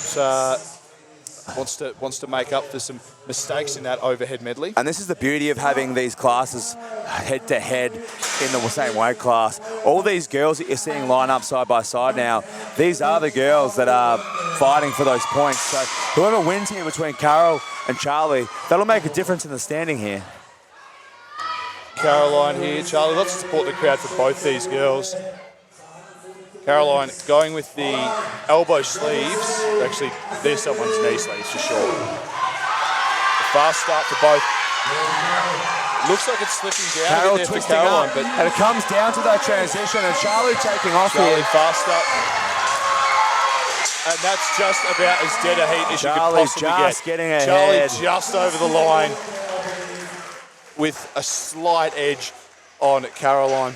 wants to make up for some mistakes in that overhead medley. And this is the beauty of having these classes head-to-head in the same weight class. All these girls that you're seeing line up side by side now, these are the girls that are fighting for those points. So whoever wins here between Carol and Charlie, that'll make a difference in the standing here. Caroline here, Charlie, lots of support in the crowd for both these girls. Caroline going with the elbow sleeves. Actually, there's someone's knee sleeves for sure. A fast start for both. Looks like it's slipping down Carol a bit there for twisting Caroline, up, but and it comes down to that transition, and Charlie taking off Charlie here. fast up. And that's just about as dead a heat as Charlie you could possibly just get. getting ahead. Charlie just over the line with a slight edge on Caroline.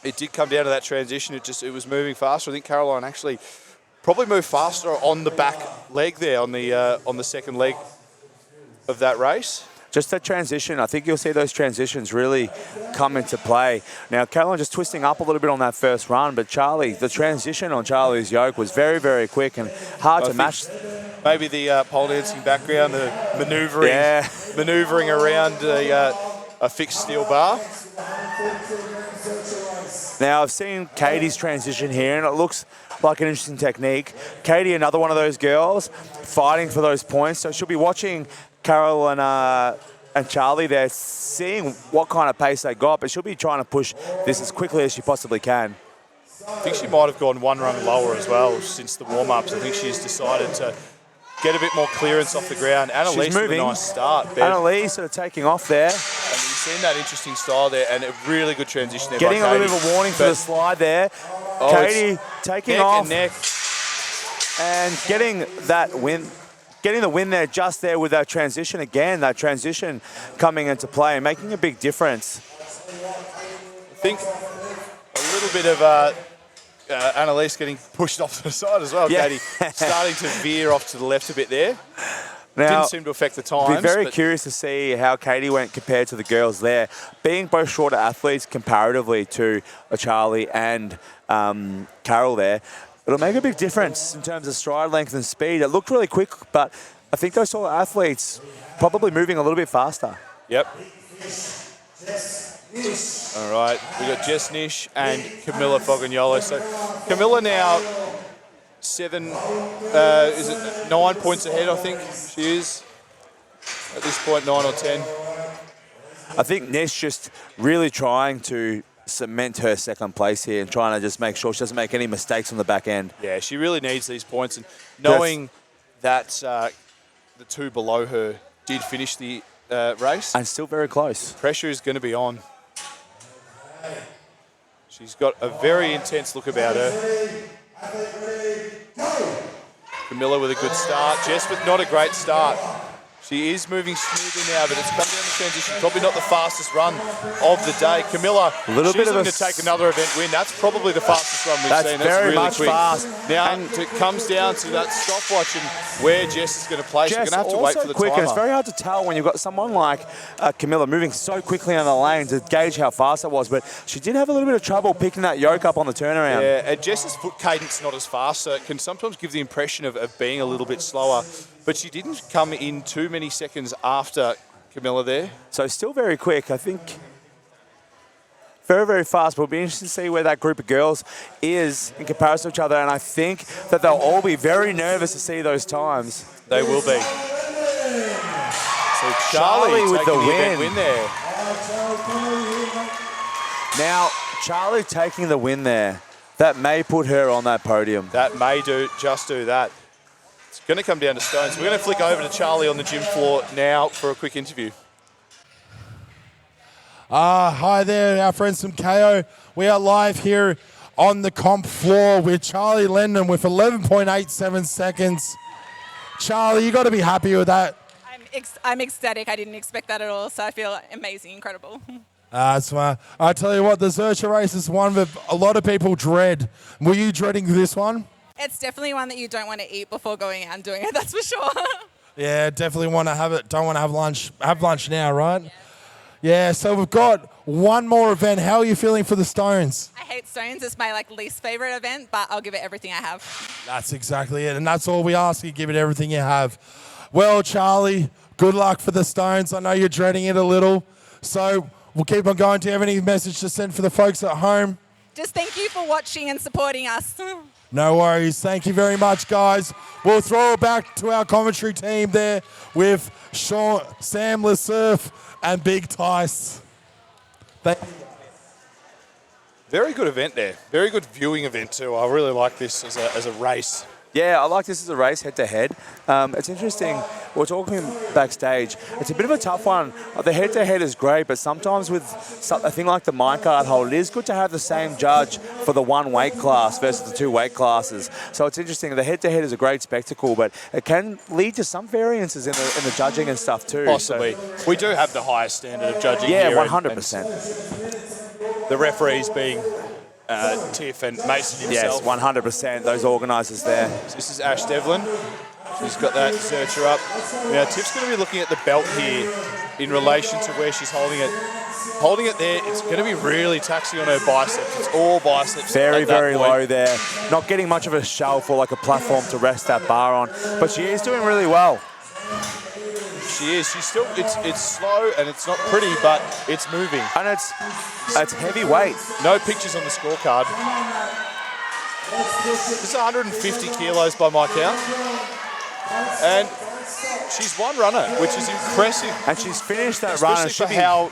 It did come down to that transition. It was moving faster. I think Caroline actually probably moved faster on the back leg there, on the second leg of that race. Just that transition, I think you'll see those transitions really come into play. Now, Caroline just twisting up a little bit on that first run, but Charlie, the transition on Charlie's yoke was very, very quick and hard to match. Maybe the pole dancing background, the manoeuvring around a fixed steel bar. Now, I've seen Katie's transition here, and it looks like an interesting technique. Katie, another one of those girls, fighting for those points. So she'll be watching Carol and Charlie there, seeing what kind of pace they got, but she'll be trying to push this as quickly as she possibly can. I think she might have gone one rung lower as well since the warm-ups. I think she's decided to get a bit more clearance off the ground. Annalise with a nice start. Annalise sort of taking off there. And you've seen that interesting style there, and a really good transition there. Getting by a little bit of a warning for the slide there. Katie taking off and getting that win. Getting the win there, just there with that transition again, that transition coming into play and making a big difference. I think a little bit of Annalise getting pushed off to the side as well. Yeah. Katie starting to veer off to the left a bit there. Now, didn't seem to affect the times. I'll be very curious to see how Katie went compared to the girls there. Being both shorter athletes comparatively to Charlie and Carol there, it'll make a big difference in terms of stride length and speed. It looked really quick, but I think those sort of athletes probably moving a little bit faster. Yep. All right, we've got Jess Nish and Camilla Fogagnolo. So Camilla now 9 points ahead, I think she is. At this point, 9 or 10. I think Nish just really trying to cement her second place here and trying to just make sure she doesn't make any mistakes on the back end. Yeah, she really needs these points. And knowing that the two below her did finish the race. And still very close. Pressure is going to be on. She's got a very intense look about her. Camilla with a good start. Jess with not a great start. She is moving smoothly now, but it's come down the transition. Probably not the fastest run of the day. Camilla, she's looking to take another event win. That's probably the fastest run we've seen. That's very really much quick. fast. Now it comes down to that stopwatch and where Jess is going to place. You're going to have to wait for the quick, timer. and it's very hard to tell when you've got someone like Camilla moving so quickly on the lane to gauge how fast it was, but she did have a little bit of trouble picking that yoke up on the turnaround. Yeah, and Jess's foot cadence not as fast, so it can sometimes give the impression of being a little bit slower. But she didn't come in too many seconds after Camilla there. So still very quick, I think. Very, very fast, but it'll be interesting to see where that group of girls is in comparison to each other, and I think that they'll all be very nervous to see those times. They will be. So Charlie with the win there. Now, Charlie taking the win there, that may put her on that podium. That may just do that. It's going to come down to stones. We're going to flick over to Charlie on the gym floor now for a quick interview. Hi there, our friends from KO. We are live here on the comp floor with Charlie Lendon with 11.87 seconds. Charlie, you got to be happy with that. I'm ecstatic. I didn't expect that at all, so I feel amazing, incredible. That's why I tell you what, the Zercher race is one that a lot of people dread. Were you dreading this one? It's definitely one that you don't want to eat before going out and doing it, that's for sure. Yeah, definitely want to have it. Don't want to have lunch. Have lunch now, right? Yeah, so we've got one more event. How are you feeling for the Stones? I hate stones. It's my least favorite event, but I'll give it everything I have. That's exactly it, and that's all we ask you. Give it everything you have. Well, Charlie, good luck for the Stones. I know you're dreading it a little, so we'll keep on going. Do you have any message to send for the folks at home? Just thank you for watching and supporting us. No worries. Thank you very much, guys. We'll throw it back to our commentary team there with Sam Lesurf and Big Tice. Thank you. Very good event there. Very good viewing event too. I really like this as a race. Yeah, I like this as a race, head-to-head. It's interesting, we're talking backstage, it's a bit of a tough one. The head-to-head is great, but sometimes with a thing like the Minecart hold, it is good to have the same judge for the one weight class versus the two weight classes. So it's interesting, the head-to-head is a great spectacle, but it can lead to some variances in the judging and stuff too. Possibly. So, we do have the highest standard of judging here. Yeah, 100%. The referees being Tiff and Mason himself. Yes, 100%, those organisers there. So this is Ash Devlin. She's got that Zercher up. Now, Tiff's going to be looking at the belt here in relation to where she's holding it. Holding it there, it's going to be really taxing on her biceps. It's all biceps. Very, very low there. Not getting much of a shelf or like a platform to rest that bar on, but she is doing really well. She is. She's still. It's slow and it's not pretty, but it's moving. And it's heavy weight. No pictures on the scorecard. This is 150 kilos by my count, and she's one runner, which is impressive. And she's finished that run. Especially for how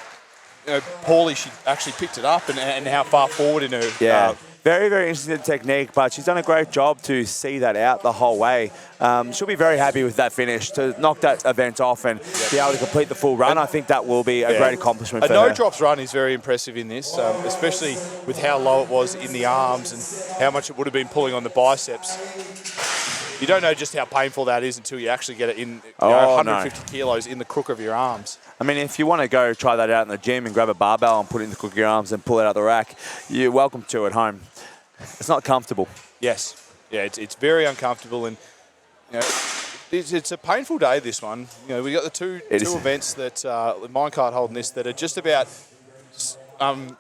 poorly she actually picked it up and how far forward in her. Yeah. Very, very interesting technique, but she's done a great job to see that out the whole way. She'll be very happy with that finish, to knock that event off and be able to complete the full run. I think that will be a great accomplishment for her. A no-drops run is very impressive in this, especially with how low it was in the arms and how much it would have been pulling on the biceps. You don't know just how painful that is until you actually get it in 150 kilos in the crook of your arms. I mean, if you want to go try that out in the gym and grab a barbell and put it in the crook of your arms and pull it out of the rack, you're welcome to at home. It's not comfortable. Yes. Yeah, it's very uncomfortable, and it's a painful day, this one. We got the two events that Minecart holding this that are just about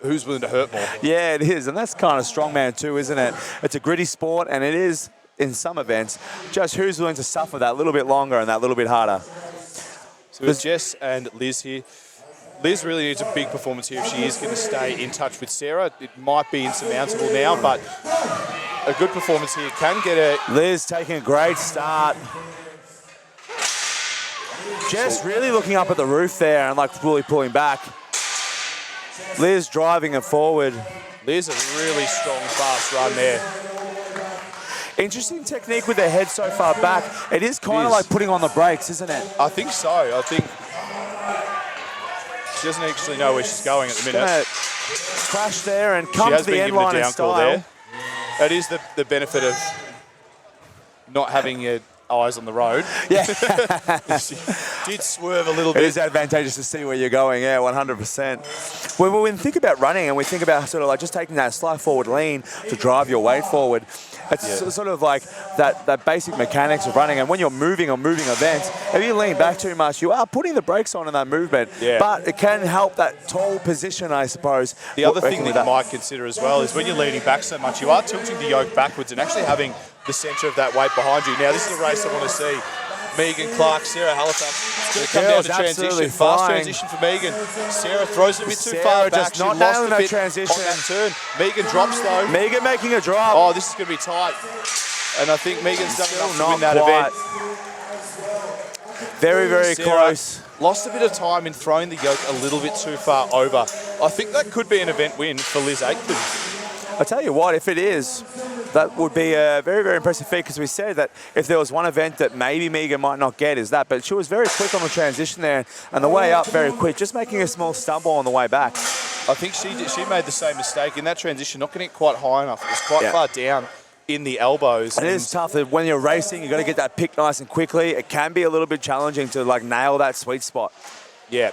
who's willing to hurt more. Yeah, it is, and that's kind of strongman too, isn't it? It's a gritty sport, and it is, in some events, just who's willing to suffer that little bit longer and that little bit harder. So there's Jess and Liz here. Liz really needs a big performance here if she is going to stay in touch with Sarah. It might be insurmountable now, but a good performance here can get her. Liz taking a great start. Jess really looking up at the roof there and really pulling back. Liz driving it forward. Liz, a really strong, fast run there. Interesting technique with her head so far back. It is kind of like putting on the brakes, isn't it? I think so. I think she doesn't actually know where she's going at the minute. Crash there and come to the end line in style. There. That is the benefit of not having your eyes on the road. Yeah. She did swerve a little bit. It is advantageous to see where you're going, yeah, 100%. When we think about running and we think about sort of like just taking that slight forward lean to drive your weight forward, it's sort of like that basic mechanics of running. And when you're moving or moving events, if you lean back too much, you are putting the brakes on in that movement. Yeah. But it can help that tall position, I suppose. The other thing that you might consider as well is when you're leaning back so much, you are tilting the yoke backwards and actually having the centre of that weight behind you. Now, this is a race I want to see. Megan Clark, Sarah Halifax. It's going to come down to transition. Fast transition for Megan. Sarah throws it a bit too far back. Just not nailing that transition. On that turn. Megan drops though. Megan making a drop. Oh, this is going to be tight. And I think Megan's done enough to win that event. Very, very close. Lost a bit of time in throwing the yoke a little bit too far over. I think that could be an event win for Liz Aitken. I tell you what, if it is, that would be a very, very impressive feat, because we said that if there was one event that maybe Megan might not get is that, but she was very quick on the transition there and the way up very quick, just making a small stumble on the way back. I think she made the same mistake in that transition, not getting it quite high enough. It was quite far down in the elbows. And it is tough that when you're racing, you've got to get that pick nice and quickly. It can be a little bit challenging to nail that sweet spot. Yeah.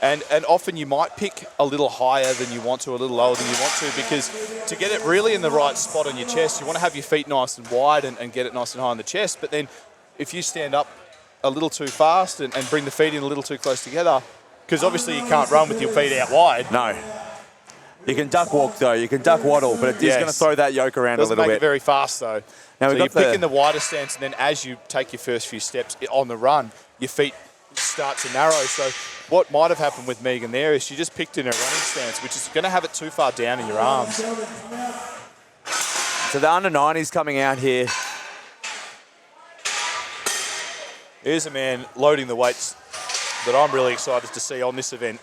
And often you might pick a little higher than you want to, a little lower than you want to, because to get it really in the right spot on your chest, you want to have your feet nice and wide and get it nice and high on the chest. But then if you stand up a little too fast and bring the feet in a little too close together, because obviously you can't run with your feet out wide. No. You can duck walk, though. You can duck waddle, but it is going to throw that yoke around a little Doesn't make bit. it very fast, though. Now so we've you're got picking the wider stance, and then as you take your first few steps on the run, your feet start to narrow. So what might have happened with Megan there is she just picked in her running stance, which is going to have it too far down in your arms. So the under-90s coming out here. Here's a man loading the weights that I'm really excited to see on this event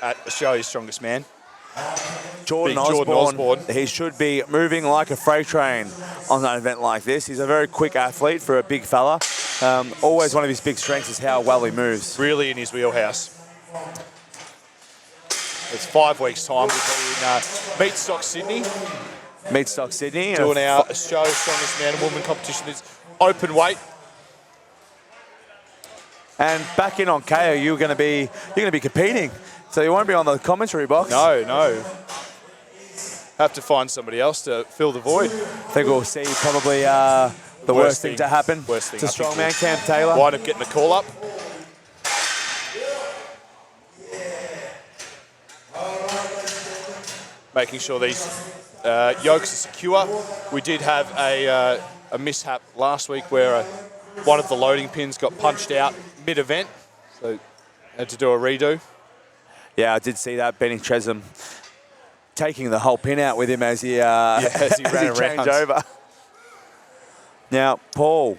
at Australia's Strongest Man. Jordan Jordan Osborne. He should be moving like a freight train on an event like this. He's a very quick athlete for a big fella. Always one of his big strengths is how well he moves. Really in his wheelhouse. It's 5 weeks' time. We'll be in Meatstock Sydney. Meatstock Sydney. Doing our Australia's Strongest Man and Woman competition. It's open weight. And back in on KO, you're going to be competing, so you won't be on the commentary box. No. Have to find somebody else to fill the void. I think we'll see probably the worst thing to happen to strongman Cam Taylor. Wind up getting the call up. Making sure these yokes are secure. We did have a mishap last week where one of the loading pins got punched out mid-event, so had to do a redo. Yeah, I did see that. Benny Chesham taking the whole pin out with him as he as he ran around. Changed over. Now, Paulie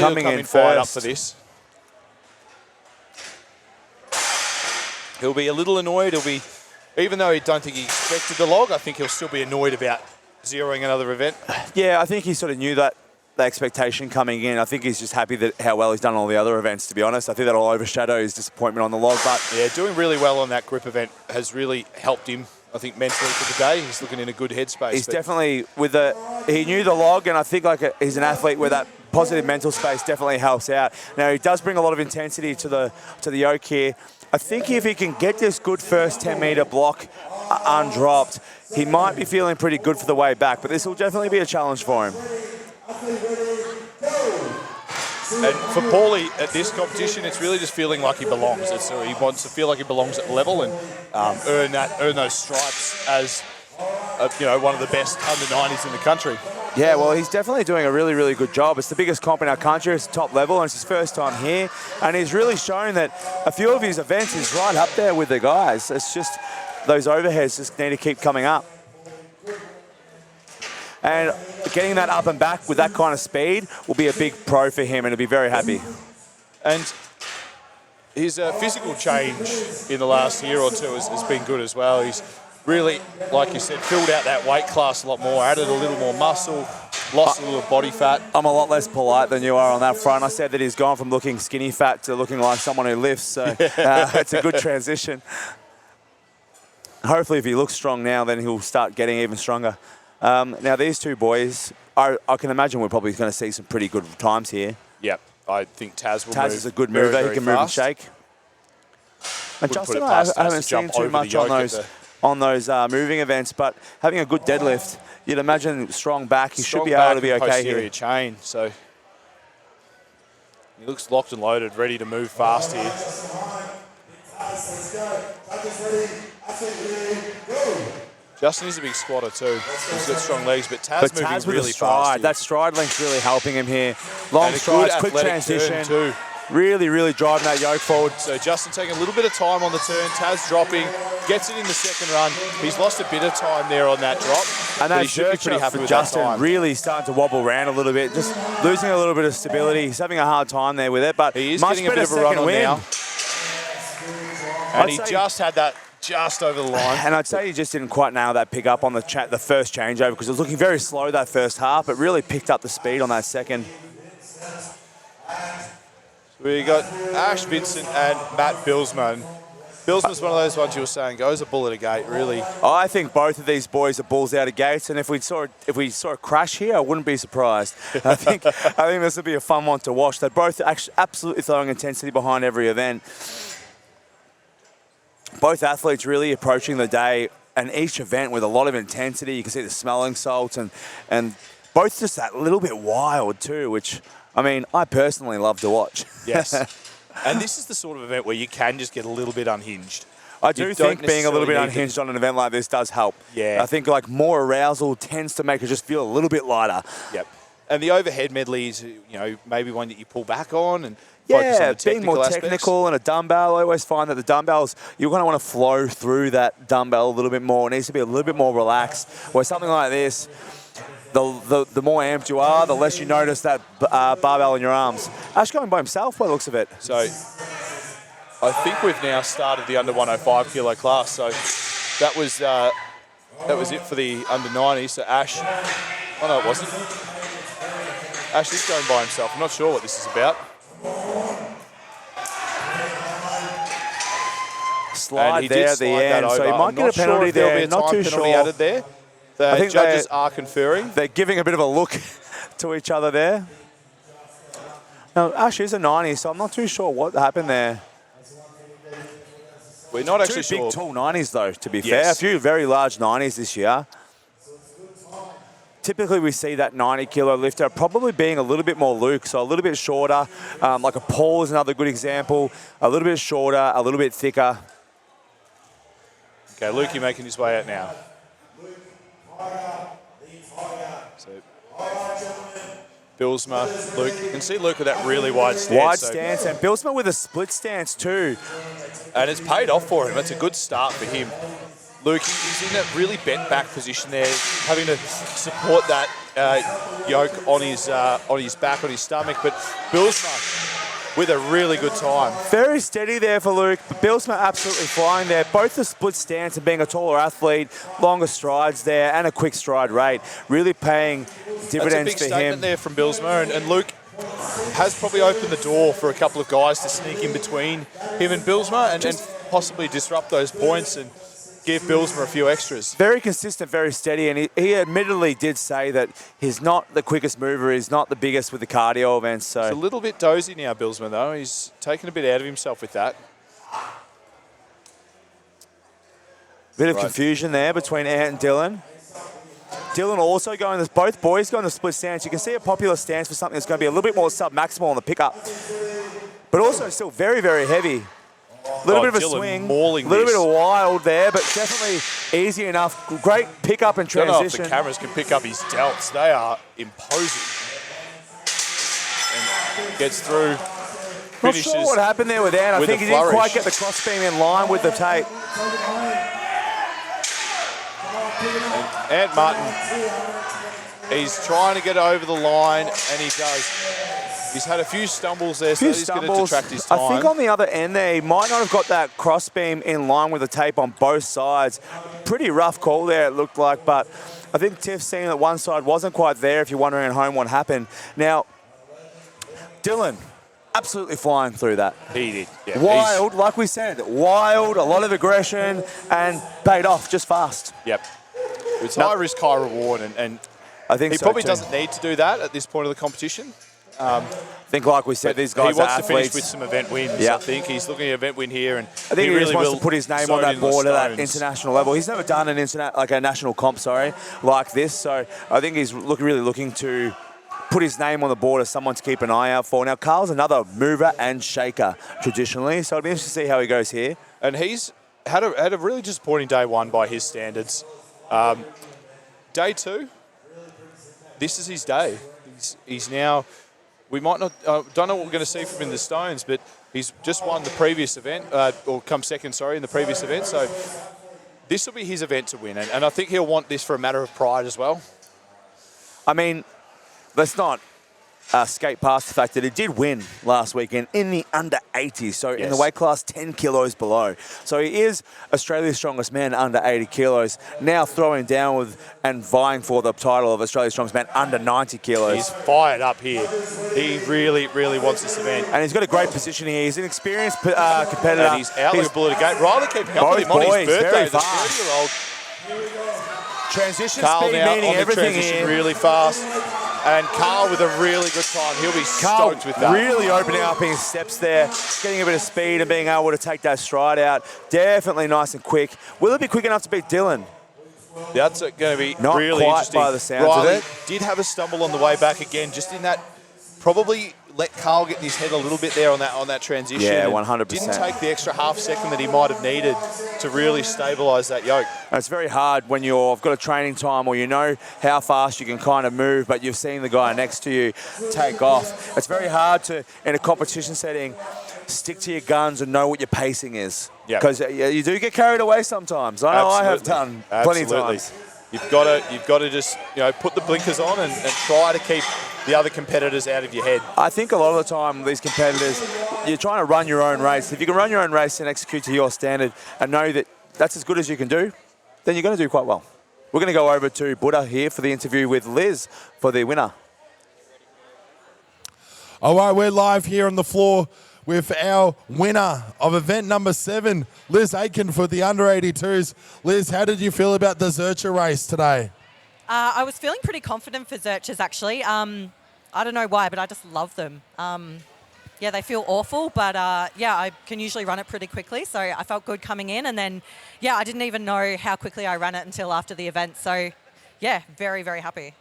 coming in fired up for this. He'll be a little annoyed. Even though I don't think he expected the log, I think he'll still be annoyed about zeroing another event. Yeah, I think he sort of knew that the expectation coming in. I think he's just happy that how well he's done all the other events, to be honest. I think that'll overshadow his disappointment on the log. But yeah, doing really well on that grip event has really helped him, I think, mentally for the day. He's looking in a good headspace. He's definitely he knew the log, and I think he's an athlete where that positive mental space definitely helps out. Now, he does bring a lot of intensity to the yoke here. I think if he can get this good first 10-metre block undropped, he might be feeling pretty good for the way back, but this will definitely be a challenge for him. And for Paulie at this competition, it's really just feeling like he belongs. He wants to feel like he belongs at level and earn those stripes as one of the best under-90s in the country. Yeah, well, he's definitely doing a really, really good job. It's the biggest comp in our country. It's top level, and it's his first time here. And he's really shown that a few of his events is right up there with the guys. It's just those overheads just need to keep coming up. And getting that up and back with that kind of speed will be a big pro for him, and he'll be very happy. And his physical change in the last year or two has been good as well. He's really, like you said, filled out that weight class a lot more, added a little more muscle, lost a little body fat. I'm a lot less polite than you are on that front. I said that he's gone from looking skinny fat to looking like someone who lifts, so it's a good transition. Hopefully if he looks strong now, then he'll start getting even stronger. Now these two boys, I can imagine we're probably going to see some pretty good times here. Yep, I think Taz will move. Taz is a good mover, very, he can very move and shake. And Justin, I haven't seen too much on those moving events, but having a good deadlift, you'd imagine strong back, he should be able to be okay here. Chain, so he looks locked and loaded, ready to move fast here. Justin is a big squatter too. He's got strong legs, but Taz moving really fast. That stride length's really helping him here. Long strides, quick transition. Too. Really, really driving that yoke forward. So Justin taking a little bit of time on the turn. Taz dropping, gets it in the second run. He's lost a bit of time there on that drop. And that Zercher for Justin really starting to wobble around a little bit, just losing a little bit of stability. He's having a hard time there with it, but he is much getting a bit of a run on now. And he just had that just over the line. And I'd say he just didn't quite nail that pick up on the first changeover because it was looking very slow that first half, but really picked up the speed on that second. We got Ash Vincent and Matt Bilsman. Bilsman's one of those ones you were saying goes a bull at a gate, really. I think both of these boys are bulls out of gates, and if we saw a crash here, I wouldn't be surprised. I think this would be a fun one to watch. They're both actually absolutely throwing intensity behind every event. Both athletes really approaching the day and each event with a lot of intensity. You can see the smelling salts and both just that little bit wild too, which, I mean, I personally love to watch. Yes. And this is the sort of event where you can just get a little bit unhinged. I do think being a little bit unhinged on an event like this does help. Yeah. I think like more arousal tends to make it just feel a little bit lighter. Yep. And the overhead medley is, maybe one that you pull back on and focus on the being more technical and a dumbbell. I always find that the dumbbells, you're going to want to flow through that dumbbell a little bit more. It needs to be a little bit more relaxed. Where something like this, the more amped you are, the less you notice that barbell in your arms. Ash going by himself by the looks of it. So I think we've now started the under 105 kilo class. So that was it for the under 90. So Ash, oh no, it wasn't. Ash is going by himself. I'm not sure what this is about. Slide there at the end, so he might get a penalty there. Not too sure. Added there. The judges are conferring. They're giving a bit of a look to each other there. Now, Ash is a 90, so I'm not too sure what happened there. We're not actually Two sure. big, tall 90s, though, to be fair. A few very large 90s this year. Typically, we see that 90-kilo lifter probably being a little bit more Luke, so a little bit shorter. Like a Paul is another good example. A little bit shorter, a little bit thicker. Okay, Lukey making his way out now. So, Billsma, Luke. You can see Luke with that really wide stance. Wide stance, and Billsma with a split stance too. And it's paid off for him. It's a good start for him. Luke, he's in that really bent back position there, having to support that yoke on his back, on his stomach. But Billsma with a really good time. Very steady there for Luke, but Billsma absolutely flying there. Both the split stance and being a taller athlete, longer strides there, and a quick stride rate, really paying dividends for him. That's a big statement there from Billsma, and Luke has probably opened the door for a couple of guys to sneak in between him and Billsma and possibly disrupt those points and give Billsma a few extras. Very consistent, very steady, and he admittedly did say that he's not the quickest mover, he's not the biggest with the cardio events. So He's a little bit dozy now, Billsma, though. He's taken a bit out of himself with that. Bit of confusion there between Ant and Dylan. Dylan also going, both boys going the split stance. You can see a popular stance for something that's going to be a little bit more sub-maximal on the pickup, but also still very, very heavy. A little bit of a swing, a little bit of wild there, but definitely easy enough. Great pickup and transition. I don't know if the cameras can pick up his delts. They are imposing. And gets through. Not sure what happened there with Ant. I think he didn't quite get the crossbeam in line with the tape. And Ant Martin, he's trying to get over the line, and he does. He's had a few stumbles there, so he's going to detract his time. I think on the other end there, he might not have got that crossbeam in line with the tape on both sides. Pretty rough call there, it looked like, but I think Tiff's seen that one side wasn't quite there if you're wondering at home what happened. Now, Dylan, absolutely flying through that. He did. Yeah, wild, like we said, wild, a lot of aggression, and paid off just fast. Yep. It's high risk, high reward, and I think he so probably too. doesn't need to do that at this point of the competition. I think, like we said, these guys he wants are to finish athletes. with some event wins. Yeah. I think he's looking at an event win here, and I think he really just wants will to put his name sew on it that in the board at that stones. international level. He's never done an a national comp, like this. So I think he's really looking to put his name on the board as someone to keep an eye out for. Now, Carl's another mover and shaker traditionally, so it'll be interesting to see how he goes here. And he's had a really disappointing day one by his standards. Day two, this is his day. He's now. We might not, don't know what we're going to see from him in the stones, but he's just won the previous event, or come second, in the previous event. So this will be his event to win, and I think he'll want this for a matter of pride as well. I mean, let's not skate past the fact that he did win last weekend in the under 80s, so in the weight class 10 kilos below. So he is Australia's strongest man under 80 kilos, now throwing down with and vying for the title of Australia's strongest man under 90 kilos. He's fired up here. He really, really wants this event. And he's got a great position here. He's an experienced competitor. And he's out like a bullet again. Riley keeping up with him on his birthday, very the fast. 30-year-old. Transition Carl speed now meaning on the everything transition here. really fast. And Carl with a really good time. He'll be stoked with that. Really opening up his steps there, getting a bit of speed and being able to take that stride out. Definitely nice and quick. Will it be quick enough to beat Dylan? That's going to be Not really quite interesting. by the sounds Riley of it. did have a stumble on the way back again, just in that probably let Carl get in his head a little bit there on that transition. Yeah, and 100%. Didn't take the extra half second that he might have needed to really stabilise that yoke. And it's very hard when you've got a training time or you know how fast you can kind of move, but you've seen the guy next to you take off. It's very hard to, in a competition setting, stick to your guns and know what your pacing is. Because you do get carried away sometimes. I know I have done plenty of times. You've got to just put the blinkers on and try to keep the other competitors out of your head. I think a lot of the time these competitors, you're trying to run your own race. If you can run your own race and execute to your standard and know that that's as good as you can do, then you're going to do quite well. We're going to go over to Buddha here for the interview with Liz for the winner. All right, we're live here on the floor with our winner of event number 7, Liz Aiken for the under 82s. Liz, how did you feel about the Zercher race today? I was feeling pretty confident for Zerchers, actually. I don't know why, but I just love them. Yeah, they feel awful, but yeah, I can usually run it pretty quickly, so I felt good coming in. And then, yeah, I didn't even know how quickly I ran it until after the event. So, yeah, very, very happy.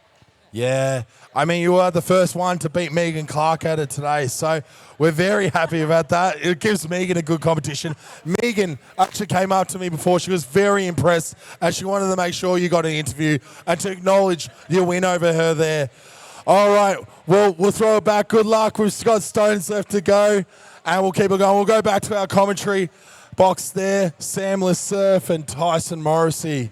Yeah, I mean, you are the first one to beat Megan Clark at it today, so we're very happy about that. It gives Megan a good competition. Megan actually came up to me before. She was very impressed, and she wanted to make sure you got an interview and to acknowledge your win over her there. All right, we'll throw it back. Good luck. We've got stones left to go, and we'll keep it going. We'll go back to our commentary box there. Sam Lesurf and Tyson Morrissey.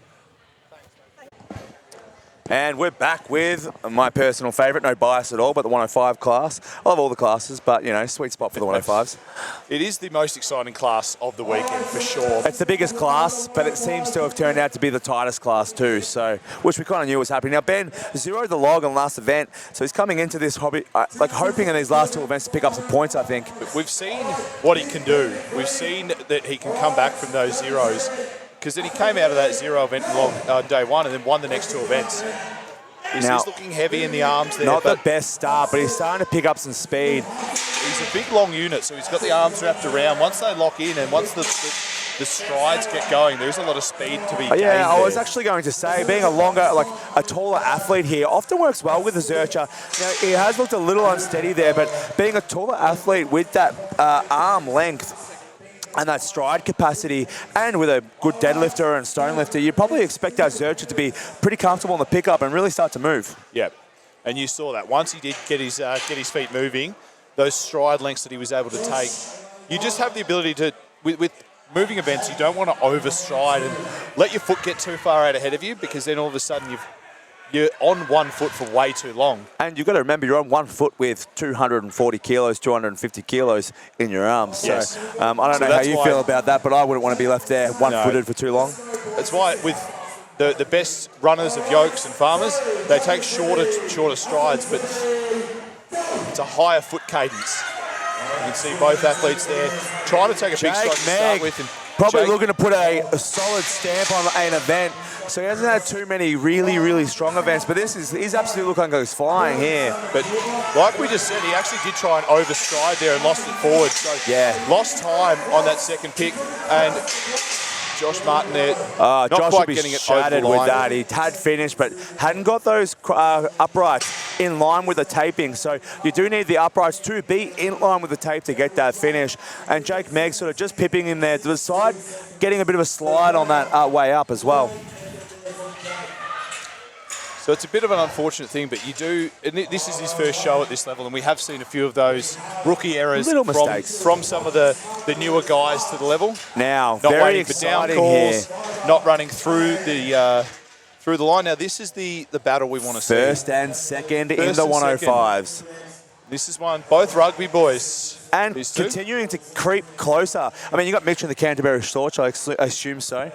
And we're back with my personal favourite, no bias at all, but the 105 class. I love all the classes, but, sweet spot for the 105s. It is the most exciting class of the weekend, for sure. It's the biggest class, but it seems to have turned out to be the tightest class too, so which we kind of knew was happening. Now, Ben zeroed the log on last event, so he's coming into this hobby, hoping in these last 2 events to pick up some points, I think. We've seen what he can do. We've seen that he can come back from those zeros. Because then he came out of that zero event on day 1 and then won the next 2 events. He's looking heavy in the arms there. Not the best start, but he's starting to pick up some speed. He's a big, long unit, so he's got the arms wrapped around. Once they lock in and once the strides get going, there's a lot of speed to be gained. Yeah, I was actually going to say, being a taller athlete here often works well with the Zercher. He has looked a little unsteady there, but being a taller athlete with that arm length and that stride capacity, and with a good deadlifter and stone lifter, you'd probably expect our Zercher to be pretty comfortable on the pickup and really start to move. Yeah, and you saw that. Once he did get his feet moving, those stride lengths that he was able to take, you just have the ability to, with moving events, you don't want to overstride and let your foot get too far out ahead of you, because then all of a sudden you're on 1 foot for way too long. And you've got to remember, you're on 1 foot with 240 kilos, 250 kilos in your arms. Yes. So I don't know how you feel about that, but I wouldn't want to be left there one-footed for too long. That's why with the best runners of yokes and farmers, they take shorter strides, but it's a higher foot cadence. You can see both athletes there trying to take a big stride to start with. And probably looking to put a solid stamp on an event. So he hasn't had too many really, really strong events, but he's absolutely looking like he's flying here. But like we just said, he actually did try and overstride there and lost it forward. So lost time on that second pick, and Josh Martin there not Josh quite will be getting it shattered over the with line. that. He had finished, but hadn't got those uprights in line with the taping. So you do need the uprights to be in line with the tape to get that finish. And Jake Megg sort of just pipping in there to the side, getting a bit of a slide on that way up as well. So it's a bit of an unfortunate thing, but you do, and this is his first show at this level, and we have seen a few of those rookie errors from some of the newer guys to the level. Now, not very waiting for down exciting calls, here. not running through the line. Now this is the battle we want to see. First and second in the 105s. This is one, both rugby boys. And continuing to creep closer. I mean, you got Mitch in the Canterbury Shorts, I assume so.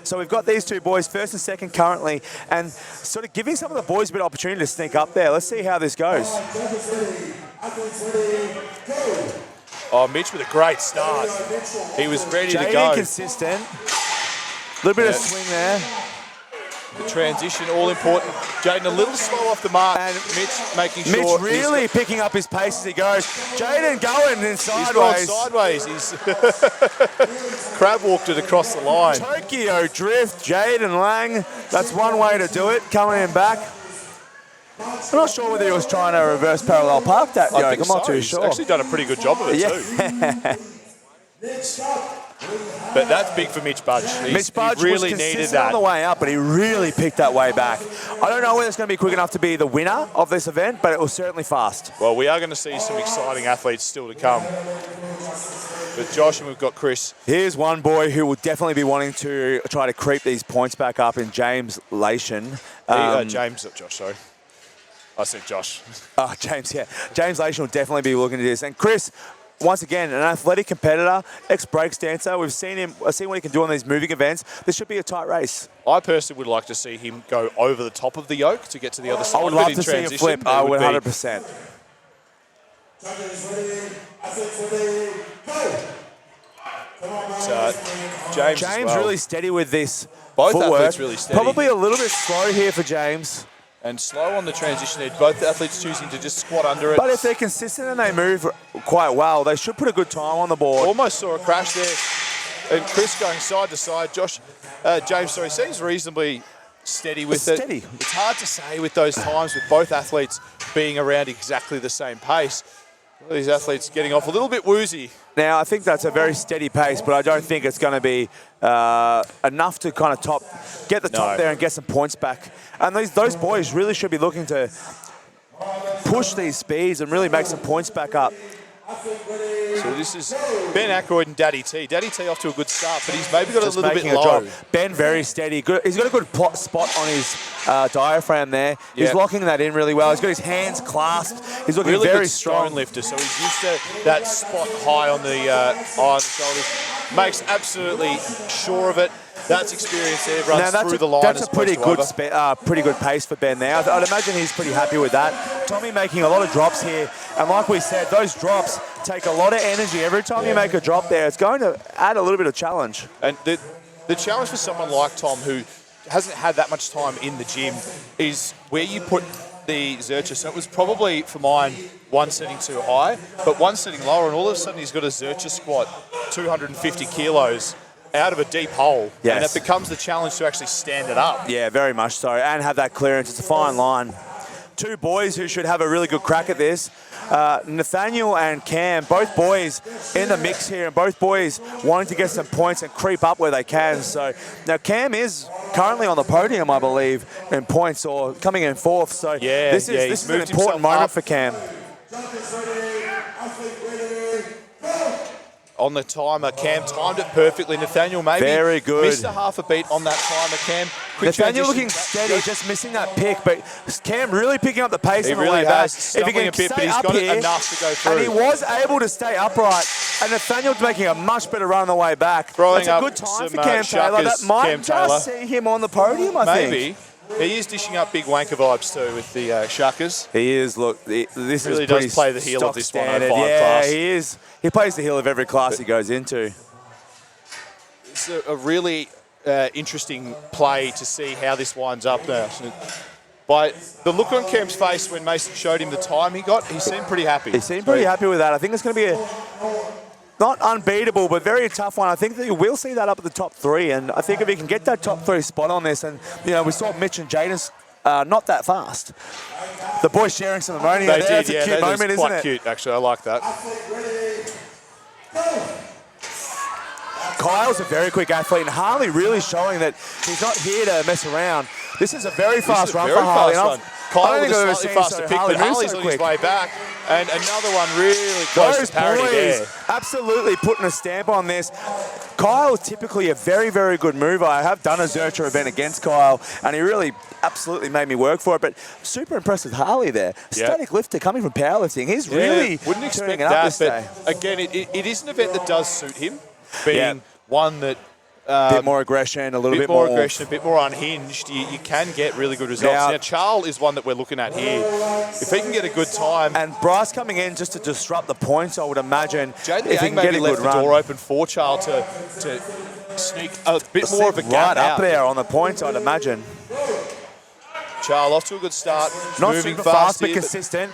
So we've got these 2 boys, first and second currently, and sort of giving some of the boys a bit of opportunity to sneak up there. Let's see how this goes. Oh, Mitch with a great start. He was ready to go. Jaden consistent. A little bit of swing there. The transition, all important. Jaden a little slow off the mark, and Mitch making sure. Mitch really picking up his pace as he goes. Jaden going in sideways. He's gone sideways. He's crab walked it across the line. Tokyo drift, Jaden Lang. That's one way to do it, coming in back. I'm not sure whether he was trying to reverse parallel park that yoke. I'm not too sure. He's actually done a pretty good job of it too. But that's big for Mitch Budge. Mitch Budge he really was needed consistent that on the way up, but he really picked that way back. I don't know whether it's going to be quick enough to be the winner of this event, but it was certainly fast. Well, we are going to see some exciting athletes still to come. With Josh and we've got Chris. Here's one boy who will definitely be wanting to try to creep these points back up in James Lation. James, not Josh, sorry. I said Josh. Oh, James, yeah. James Lation will definitely be looking at this. And Chris, once again, an athletic competitor, ex-breaks dancer. We've seen him, seen what he can do on these moving events. This should be a tight race. I personally would like to see him go over the top of the yoke to get to the other side. I would love to see him flip. I would 100%. James well. Really steady with this Both footwork. athletes really steady. Probably a little bit slow here for James. And slow on the transition edge. Both athletes choosing to just squat under it. But if they're consistent and they move quite well, they should put a good time on the board. Almost saw a crash there. And Chris going side to side. James, seems reasonably steady with it. Steady. It's hard to say with those times with both athletes being around exactly the same pace. These athletes getting off a little bit woozy. Now, I think that's a very steady pace, but I don't think it's going to be enough to kind of get the top there and get some points back. And those boys really should be looking to push these speeds and really make some points back up. So this is Ben Aykroyd and Daddy T. Daddy T off to a good start, but he's maybe got Just a little bit making low. drop. Ben very steady. Good. He's got a good spot on his diaphragm there. He's locking that in really well. He's got his hands clasped. He's looking really very good strong. stone lifter, so he's used to that spot high on the shoulders. Makes absolutely sure of it. That's experience there. Runs through the line. That's a pretty good pace for Ben there. I'd imagine he's pretty happy with that. Tommy making a lot of drops here, and like we said, those drops take a lot of energy. Every time you make a drop there, it's going to add a little bit of challenge. And the challenge for someone like Tom, who hasn't had that much time in the gym, is where you put the Zercher. So it was probably, for mine, one setting too high, but one setting lower, and all of a sudden he's got a Zercher squat, 250 kilos, out of a deep hole. Yes. And it becomes the challenge to actually stand it up. Yeah, very much so, and have that clearance. It's a fine line. Two boys who should have a really good crack at this. Nathaniel and Cam, both boys in the mix here, and both boys wanting to get some points and creep up where they can. So now Cam is currently on the podium, I believe, in points, or coming in fourth. So this is an important moment for Cam. On the timer, Cam timed it perfectly. Nathaniel maybe very good. Missed a half a beat on that timer, Cam. Nathaniel looking steady, just missing that pick, but Cam really picking up the pace on the way back. If he can stay up here, enough to go through. And he was able to stay upright, and Nathaniel's making a much better run on the way back. That's a good time for Cam Taylor. That might just see him on the podium, I think. Maybe. He is dishing up big wanker vibes too with the shuckers. He is. Look, this really is does play the heel of this 105 Yeah, class. he is. He plays the heel of every class he goes into. It's a really interesting play to see how this winds up now. By the look on Cam's face when Mason showed him the time he got, he seemed pretty happy. He seemed pretty happy with that. I think it's going to be not unbeatable, but very tough one. I think that you will see that up at the top three, and I think if he can get that top three spot on this, and we saw Mitch and Jaden's not that fast. The boys sharing some ammonia there. That's a cute moment, isn't it? Quite cute, actually. I like that. Kyle's a very quick athlete, and Harley really showing that he's not here to mess around. This is a very fast run for Harley. Kyle with a slightly faster pick, but Harley's on his way back. And another one really close to parity there. Absolutely putting a stamp on this. Kyle is typically a very, very good mover. I have done a Zercher event against Kyle, and he really absolutely made me work for it. But super impressed with Harley there. Static lifter coming from powerlifting. He's really wouldn't expect turning it up this day. Again, it is an event that does suit him, being one that a bit more aggression, a little bit more aggression, a bit more unhinged. You can get really good results. Now Charles is one that we're looking at here. If he can get a good time, and Bryce coming in just to disrupt the points, I would imagine. Jaden if he can get a left good the run. door open for Charles to sneak a bit more of a gap right up there on the points, I'd imagine. Charles off to a good start. Not moving super fast, but here, consistent.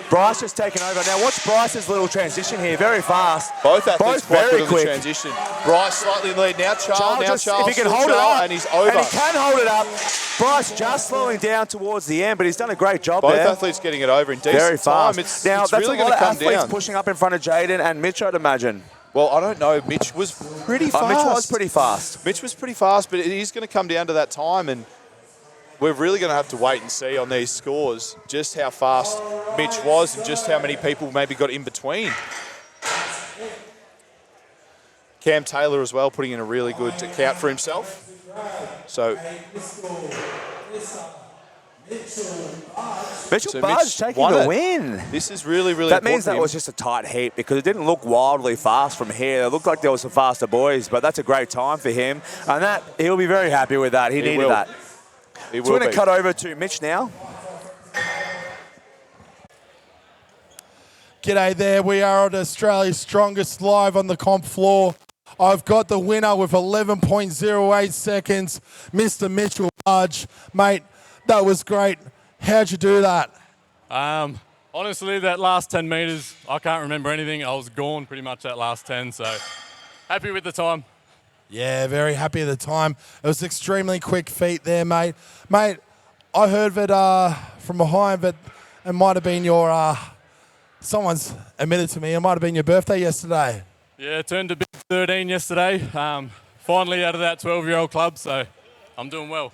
Bryce just taking over. Now watch Bryce's little transition here, very fast. Both athletes quite very good on the transition. Bryce slightly in the lead now. Charles, if he can still hold it Charles, up, and he's over. And he can hold it up. Bryce just slowing down towards the end, but he's done a great job Both there. athletes getting it over in decent very fast. time. It's that's really a lot going to of come athletes down. pushing up in front of Jaden and Mitch, I'd imagine. Well, I don't know. Mitch was pretty fast. Mitch was pretty fast. Mitch was pretty fast, but it is going to come down to that time, and we're really going to have to wait and see on these scores just how fast Mitch was and just how many people maybe got in between. Cam Taylor as well putting in a really good account for himself. So Mitchell Budge taking the win. This is really, really That important means for that him. was just a tight heat because it didn't look wildly fast from here. It looked like there was some faster boys, but that's a great time for him. And that he'll be very happy with that. He needed that. So we're going to cut over to Mitch now. G'day there. We are at Australia's Strongest live on the comp floor. I've got the winner with 11.08 seconds, Mr. Mitchell Budge. Mate, that was great. How'd you do that? Honestly, that last 10 metres, I can't remember anything. I was gone pretty much that last 10, so happy with the time. Yeah, very happy at the time. It was extremely quick feet there, mate. Mate, I heard that from behind that it might have been your, someone's admitted to me, it might have been your birthday yesterday. Yeah, turned a big 13 yesterday. Finally out of that 12-year-old club, so I'm doing well.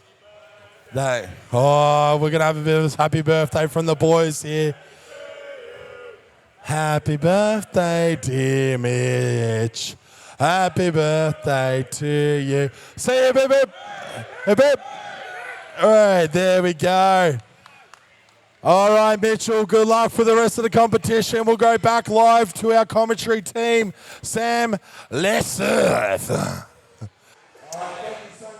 No. Oh, we're going to have a bit of a happy birthday from the boys here. Happy birthday, dear Mitch. Happy birthday to you. See you, bip, bip. Bip, bip. All right, there we go. All right, Mitchell, good luck for the rest of the competition. We'll go back live to our commentary team. Sam Lesserth.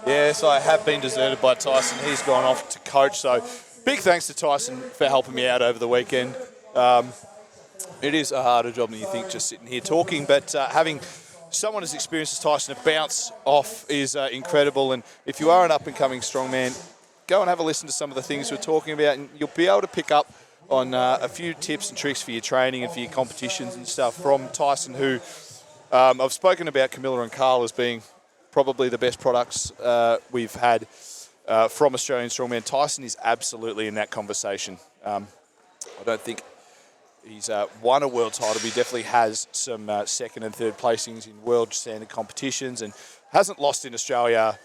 Yes, I have been deserted by Tyson. He's gone off to coach, so big thanks to Tyson for helping me out over the weekend. It is a harder job than you think just sitting here talking, but having someone as experienced as Tyson to bounce off is incredible. And if you are an up-and-coming strongman, go and have a listen to some of the things we're talking about, and you'll be able to pick up on a few tips and tricks for your training and for your competitions and stuff from Tyson, who I've spoken about Camilla and Carl as being probably the best products we've had from Australian Strongman. Tyson is absolutely in that conversation. I don't think he's won a world title, but he definitely has some second and third placings in world standard competitions and hasn't lost in Australia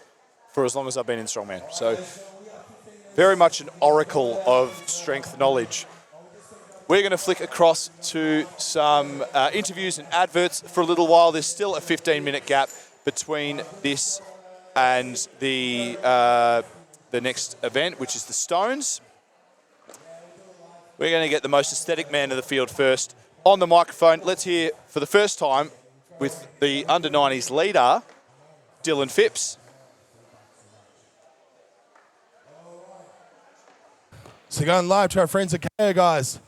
for as long as I've been in Strongman. So very much an oracle of strength knowledge. We're going to flick across to some interviews and adverts for a little while. There's still a 15-minute gap between this and the next event, which is the Stones. We're going to get the most aesthetic man of the field first on the microphone. Let's hear for the first time with the under-90s leader, Dylan Phipps. So going live to our friends at KO, guys.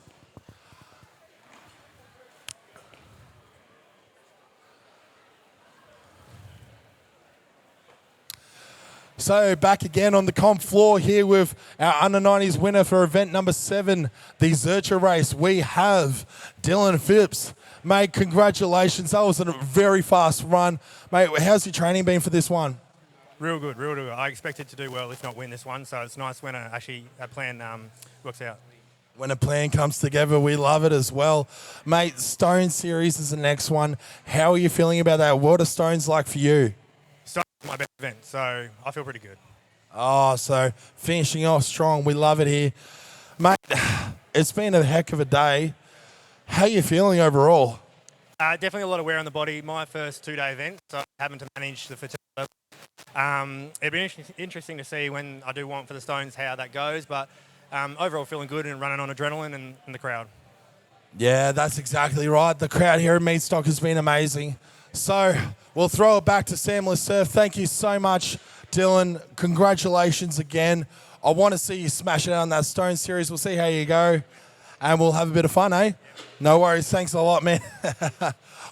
So back again on the comp floor here with our under-90s winner for event number 7, the Zercher race. We have Dylan Phipps. Mate, congratulations. That was a very fast run. Mate, how's your training been for this one? Real good, real good. I expected to do well, if not win this one, so it's nice when a plan works out. When a plan comes together, we love it as well. Mate, Stone Series is the next one. How are you feeling about that? What are Stones like for you? Stone's my best event, so I feel pretty good. Oh, so finishing off strong. We love it here. Mate, it's been a heck of a day. How are you feeling overall? Definitely a lot of wear on the body. My first 2-day event, so having to manage the fatigue level. It'd be interesting to see when I do want for the Stones how that goes, but overall feeling good and running on adrenaline and the crowd. Yeah, that's exactly right. The crowd here at Meatstock has been amazing. So we'll throw it back to Sam Lesserth. Thank you so much, Dylan. Congratulations again. I want to see you smash it out on that Stone Series. We'll see how you go, and we'll have a bit of fun, eh? No worries. Thanks a lot, man.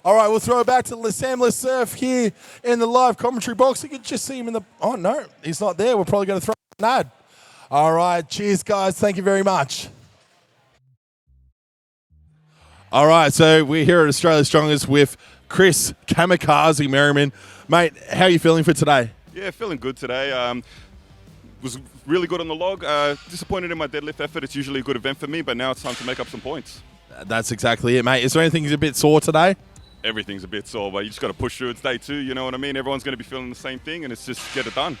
All right, we'll throw it back to Sam Lesserth here in the live commentary box. You can just see him in the... Oh, no, he's not there. We're probably going to throw an ad. All right, cheers, guys. Thank you very much. All right, so we're here at Australia's Strongest with Chris Kamikaze Merriman. Mate, how are you feeling for today? Yeah, feeling good today. Was really good on the log. Disappointed in my deadlift effort. It's usually a good event for me, but now it's time to make up some points. That's exactly it, mate. Is there anything that's a bit sore today? Everything's a bit sore, but you just got to push through. It's day 2, you know what I mean? Everyone's going to be feeling the same thing, and it's just get it done.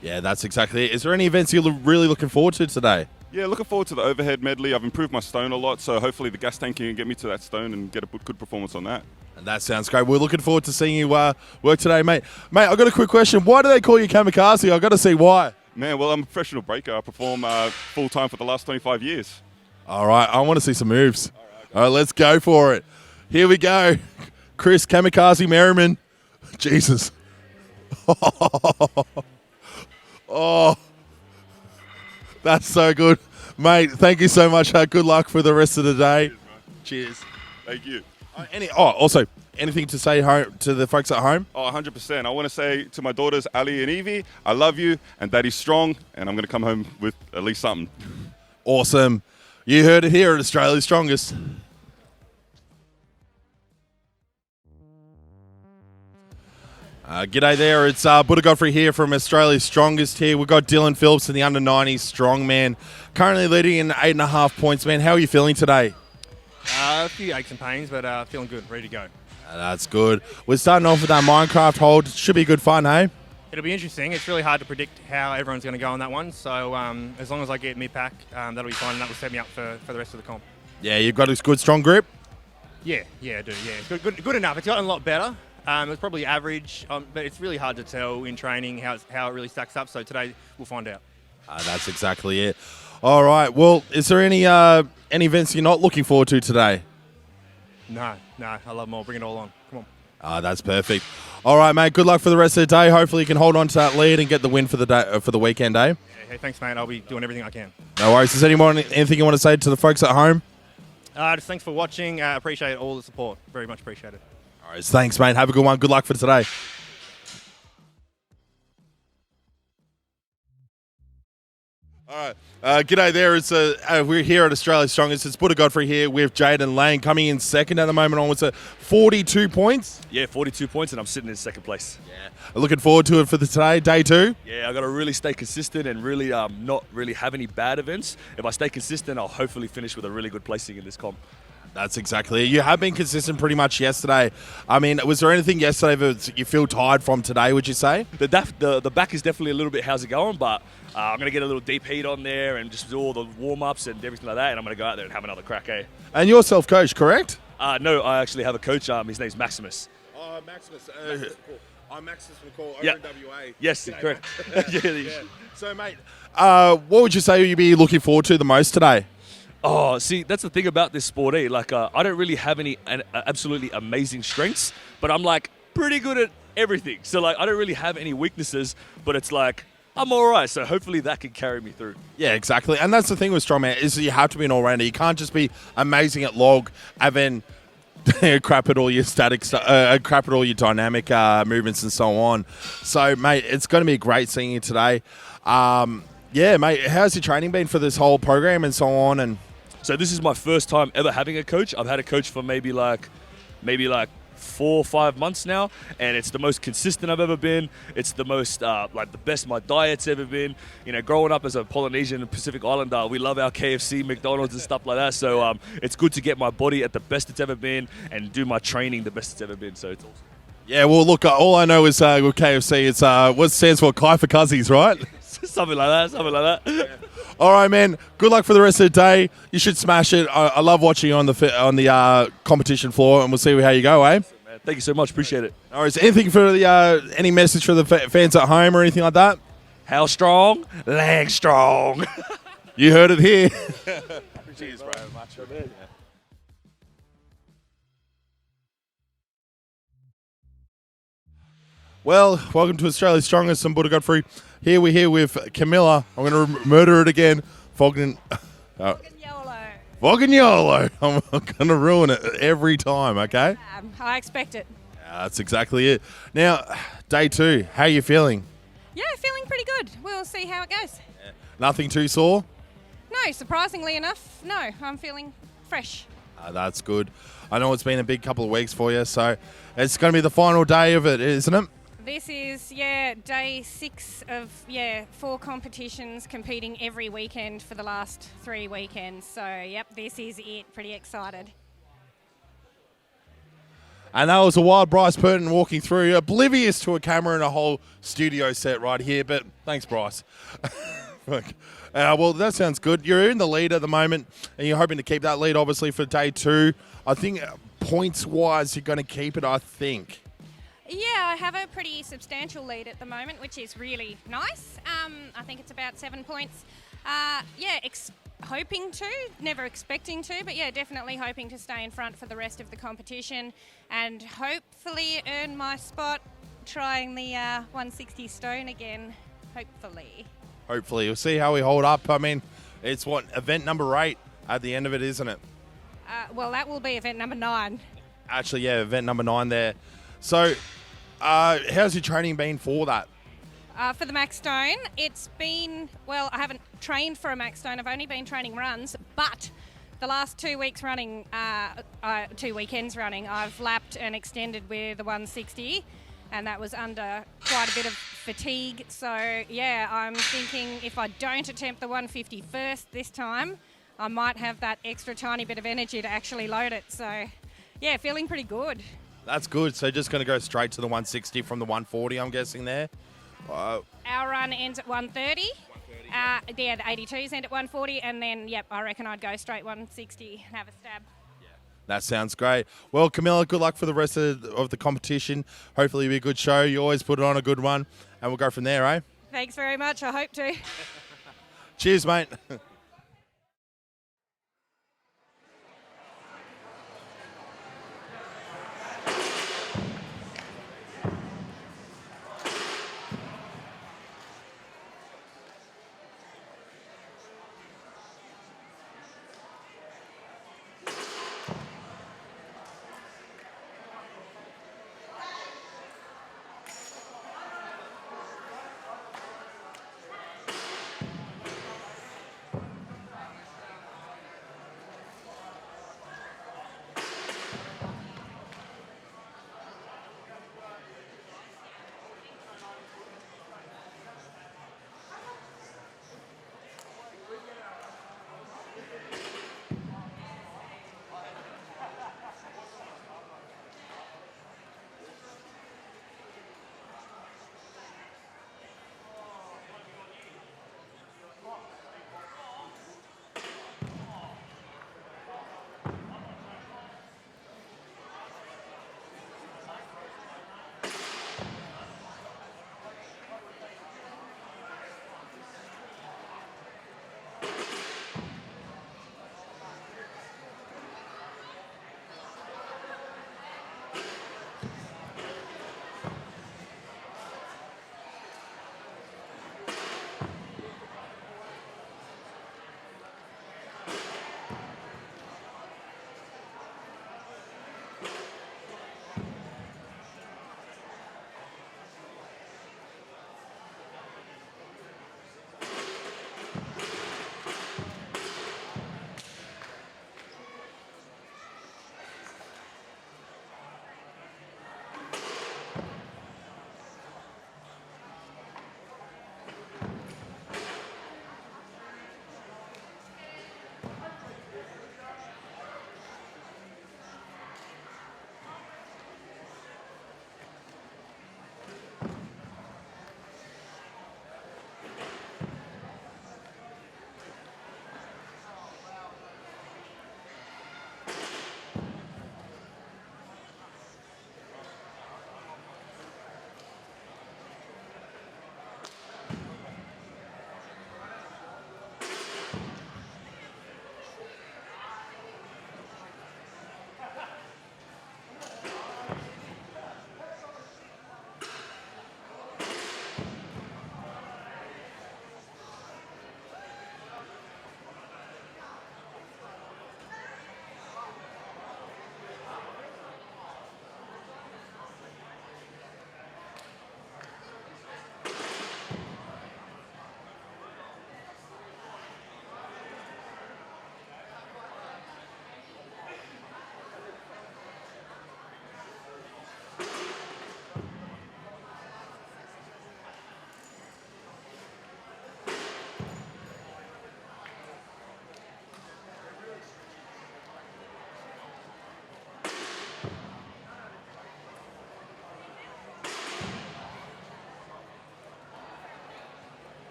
Yeah, that's exactly it. Is there any events you're really looking forward to today? Yeah, looking forward to the overhead medley. I've improved my stone a lot, so hopefully the gas tank can get me to that stone and get a good performance on that. And that sounds great. We're looking forward to seeing you work today, mate. Mate, I've got a quick question. Why do they call you Kamikaze? I've got to see why. Man, well, I'm a professional breaker. I perform full-time for the last 25 years. All right, I want to see some moves. All right, let's go for it. Here we go. Chris Kamikaze Merriman. Jesus. Oh, that's so good. Mate, thank you so much. Good luck for the rest of the day. Cheers. Thank you. Also, anything to say to the folks at home? Oh, 100%. I want to say to my daughters, Ali and Evie, I love you, and Daddy's strong, and I'm going to come home with at least something. Awesome. You heard it here at Australia's Strongest. G'day there, it's Buddha Godfrey here from Australia's Strongest here. We've got Dylan Phillips in the under-90s strongman, currently leading in 8.5 points, man. How are you feeling today? A few aches and pains, but feeling good, ready to go. That's good. We're starting off with our Minecart hold. Should be good fun, hey? It'll be interesting. It's really hard to predict how everyone's going to go on that one, so as long as I get me pack, that'll be fine, and that will set me up for the rest of the comp. Yeah, you've got a good, strong grip? Yeah, I do, yeah. Good enough. It's gotten a lot better. It's probably average, but it's really hard to tell in training how it really stacks up. So today we'll find out. That's exactly it. All right. Well, is there any events you're not looking forward to today? No. I love them all. Bring it all on. Come on. That's perfect. All right, mate. Good luck for the rest of the day. Hopefully you can hold on to that lead and get the win for the day, for the weekend, eh? Hey, thanks, mate. I'll be doing everything I can. No worries. Is anything you want to say to the folks at home? Just thanks for watching. Appreciate all the support. Very much appreciated. All right, thanks, mate. Have a good one. Good luck for today. All right. G'day there. It's we're here at Australia's Strongest. It's Buddha Godfrey here with Jaden Lane coming in second at the moment on. What's it? 42 points? Yeah, 42 points, and I'm sitting in second place. Yeah. Looking forward to it for today, day 2? Yeah, I got to really stay consistent and really not really have any bad events. If I stay consistent, I'll hopefully finish with a really good placing in this comp. That's exactly it. You have been consistent pretty much yesterday. I mean, was there anything yesterday that you feel tired from today, would you say? The back is definitely a little bit how's it going, but I'm going to get a little deep heat on there and just do all the warm-ups and everything like that, and I'm going to go out there and have another crack, eh? And you're self-coached, correct? No, I actually have a coach. His name's Maximus. Oh, Maximus. I'm Maximus from Call, yeah. over in WA. Yes, G'day, correct. yeah. So, mate, what would you say you'd be looking forward to the most today? Oh, see, that's the thing about this sport, eh? Like, I don't really have any absolutely amazing strengths, but I'm, like, pretty good at everything. So, like, I don't really have any weaknesses, but it's like, I'm all right. So, hopefully that can carry me through. Yeah, exactly. And that's the thing with strongman is you have to be an all-rounder. You can't just be amazing at log and then crap at all your static crap at all your dynamic movements and so on. So, mate, it's going to be great seeing you today. Yeah, mate, how's your training been for this whole program and so on? And so this is my first time ever having a coach. I've had a coach for maybe like 4 or 5 months now, and it's the most consistent I've ever been. It's the most like the best my diet's ever been. You know, growing up as a Polynesian and Pacific Islander, we love our KFC, McDonald's and stuff like that. So it's good to get my body at the best it's ever been and do my training the best it's ever been. So it's awesome. Yeah, well, look, all I know is with KFC, it's what stands for Kai for Cuzzies, right? Something like that. Yeah. All right, man. Good luck for the rest of the day. You should smash it. I love watching you on the competition floor, and we'll see how you go, eh? Thank you so much. Appreciate it. All right. Anything for the any message for the fans at home or anything like that? How strong? Lang strong. You heard it here. Cheers, bro. Much of it. Well, welcome to Australia's Strongest. I'm Buddha Godfrey. We're here with Camilla. I'm going to murder it again. Foggin YOLO. I'm going to ruin it every time, okay? I expect it. That's exactly it. Now, day 2, how are you feeling? Yeah, feeling pretty good. We'll see how it goes. Nothing too sore? No, surprisingly enough, no. I'm feeling fresh. That's good. I know it's been a big couple of weeks for you, so it's going to be the final day of it, isn't it? This is, day 6 of, 4 competitions competing every weekend for the last 3 weekends. So, yep, this is it. Pretty excited. And that was a wild Bryce Burton walking through, oblivious to a camera and a whole studio set right here. But thanks, Bryce. Well, that sounds good. You're in the lead at the moment, and you're hoping to keep that lead, obviously, for day 2. I think points-wise, you're going to keep it, I think. Yeah, I have a pretty substantial lead at the moment, which is really nice. I think it's about 7 points. Hoping to, never expecting to, but definitely hoping to stay in front for the rest of the competition and hopefully earn my spot trying the 160 stone again, hopefully. Hopefully. We'll see how we hold up. I mean, it's event number 8 at the end of it, isn't it? Well, that will be event number 9. Actually, event number 9 there. So, how's your training been for that? For the Max Stone, it's been, I haven't trained for a Max Stone. I've only been training runs, but the last 2 weeks running, 2 weekends running, I've lapped and extended with the 160, and that was under quite a bit of fatigue. So, I'm thinking if I don't attempt the 150 first this time, I might have that extra tiny bit of energy to actually load it. So, feeling pretty good. That's good. So just going to go straight to the 160 from the 140, I'm guessing there? Our run ends at 130. The 82s end at 140, and then, I reckon I'd go straight 160 and have a stab. That sounds great. Well, Camilla, good luck for the rest of the competition. Hopefully it'll be a good show. You always put on a good one, and we'll go from there, eh? Thanks very much. I hope to. Cheers, mate.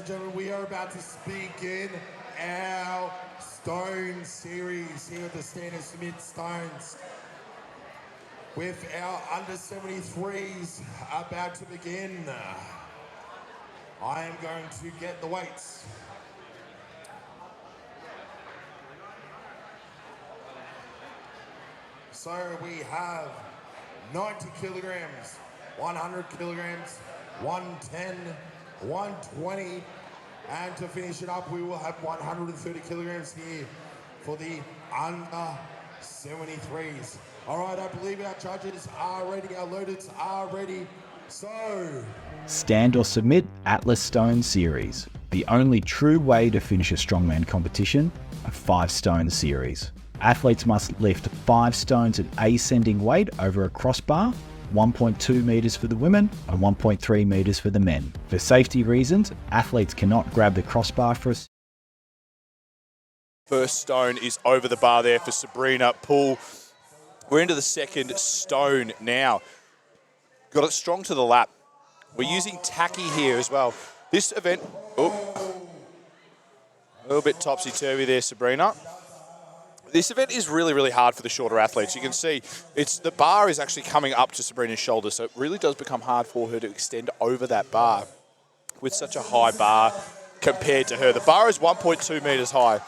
and gentlemen, we are about to begin our Stone Series here at the Standard Smith Stones. With our under 73s about to begin. I am going to get the weights. So we have 90 kilograms, 100 kilograms, 110, 120, and to finish it up, we will have 130 kilograms here for the under 73s. All right, I believe our judges are ready, our loaders are ready. So, Stand or Submit Atlas Stone Series, the only true way to finish a strongman competition, a 5-stone series. Athletes must lift 5 stones at ascending weight over a crossbar, 1.2 meters for the women and 1.3 meters for the men. For safety reasons, athletes cannot grab the crossbar for a First stone is over the bar there for Sabrina Poole. We're into the second stone now. Got it strong to the lap. We're using tacky here as well. This event, a little bit topsy-turvy there, Sabrina. This event is really, really hard for the shorter athletes. You can see the bar is actually coming up to Sabrina's shoulder, so it really does become hard for her to extend over that bar with such a high bar compared to her. The bar is 1.2 meters high,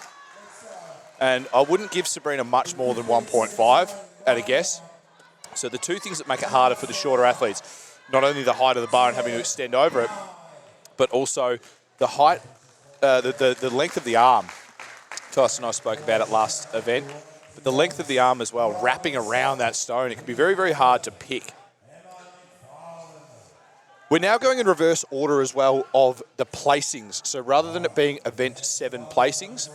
and I wouldn't give Sabrina much more than 1.5 at a guess. So the two things that make it harder for the shorter athletes, not only the height of the bar and having to extend over it, but also the height, the length of the arm. Tyson and I spoke about it last event, but the length of the arm as well, wrapping around that stone, it can be very, very hard to pick. We're now going in reverse order as well of the placings. So rather than it being event 7 placings,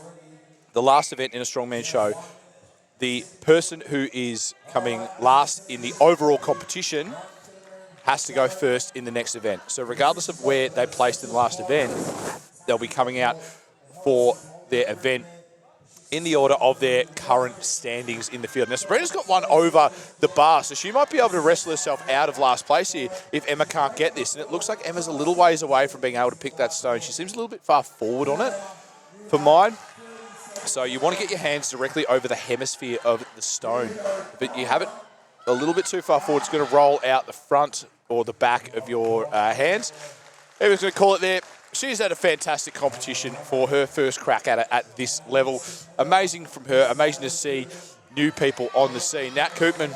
the last event in a strongman show, the person who is coming last in the overall competition has to go first in the next event. So regardless of where they placed in the last event, they'll be coming out for their event in the order of their current standings in the field. Now, Sabrina's got one over the bar, so she might be able to wrestle herself out of last place here if Emma can't get this. And it looks like Emma's a little ways away from being able to pick that stone. She seems a little bit far forward on it for mine. So you want to get your hands directly over the hemisphere of the stone. But you have it a little bit too far forward, it's going to roll out the front or the back of your hands. Emma's going to call it there. She's had a fantastic competition for her first crack at it at this level. Amazing from her, amazing to see new people on the scene. Nat Koopman,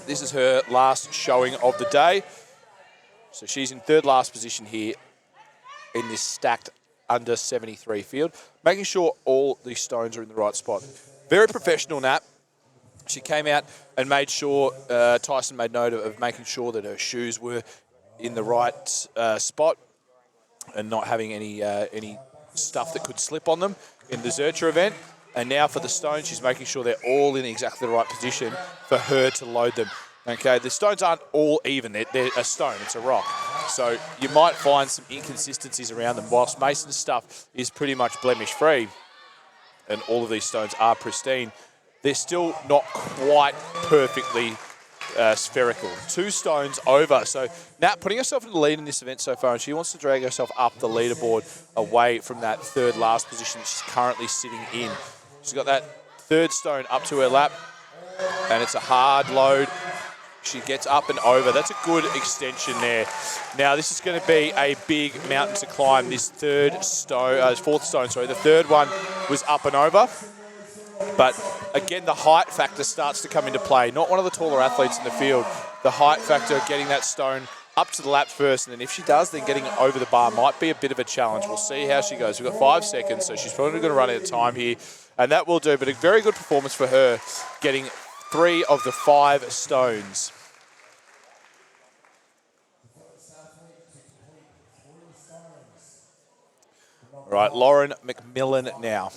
this is her last showing of the day. So she's in third last position here in this stacked under 73 field, making sure all these stones are in the right spot. Very professional, Nat. She came out and made sure, Tyson made note of making sure that her shoes were in the right spot and not having any stuff that could slip on them in the Zercher event. And now for the stones, she's making sure they're all in exactly the right position for her to load them. Okay, the stones aren't all even. They're a stone, it's a rock. So you might find some inconsistencies around them, whilst Mason's stuff is pretty much blemish-free, and all of these stones are pristine, they're still not quite perfectly spherical. 2 stones over. So Nat putting herself in the lead in this event so far, and she wants to drag herself up the leaderboard away from that third last position that she's currently sitting in. She's got that 3rd stone up to her lap, and it's a hard load. She gets up and over. That's a good extension there. Now, this is going to be a big mountain to climb. This 4th stone, sorry. The 3rd one was up and over. But again, the height factor starts to come into play. Not one of the taller athletes in the field. The height factor, getting that stone up to the lap first, and then if she does, then getting it over the bar might be a bit of a challenge. We'll see how she goes. We've got 5 seconds, so she's probably going to run out of time here, and that will do. But a very good performance for her, getting 3 of the 5 stones. All right, Lauren McMillan now.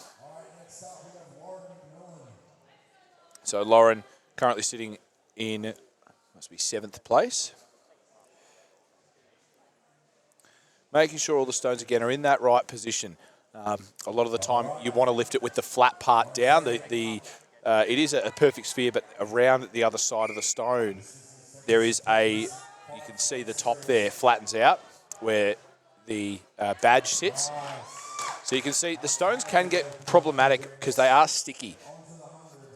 So Lauren currently sitting in, must be 7th place. Making sure all the stones, again, are in that right position. A lot of the time, you want to lift it with the flat part down. It is a perfect sphere, but around the other side of the stone, there is you can see the top there flattens out, where the badge sits. So you can see the stones can get problematic because they are sticky.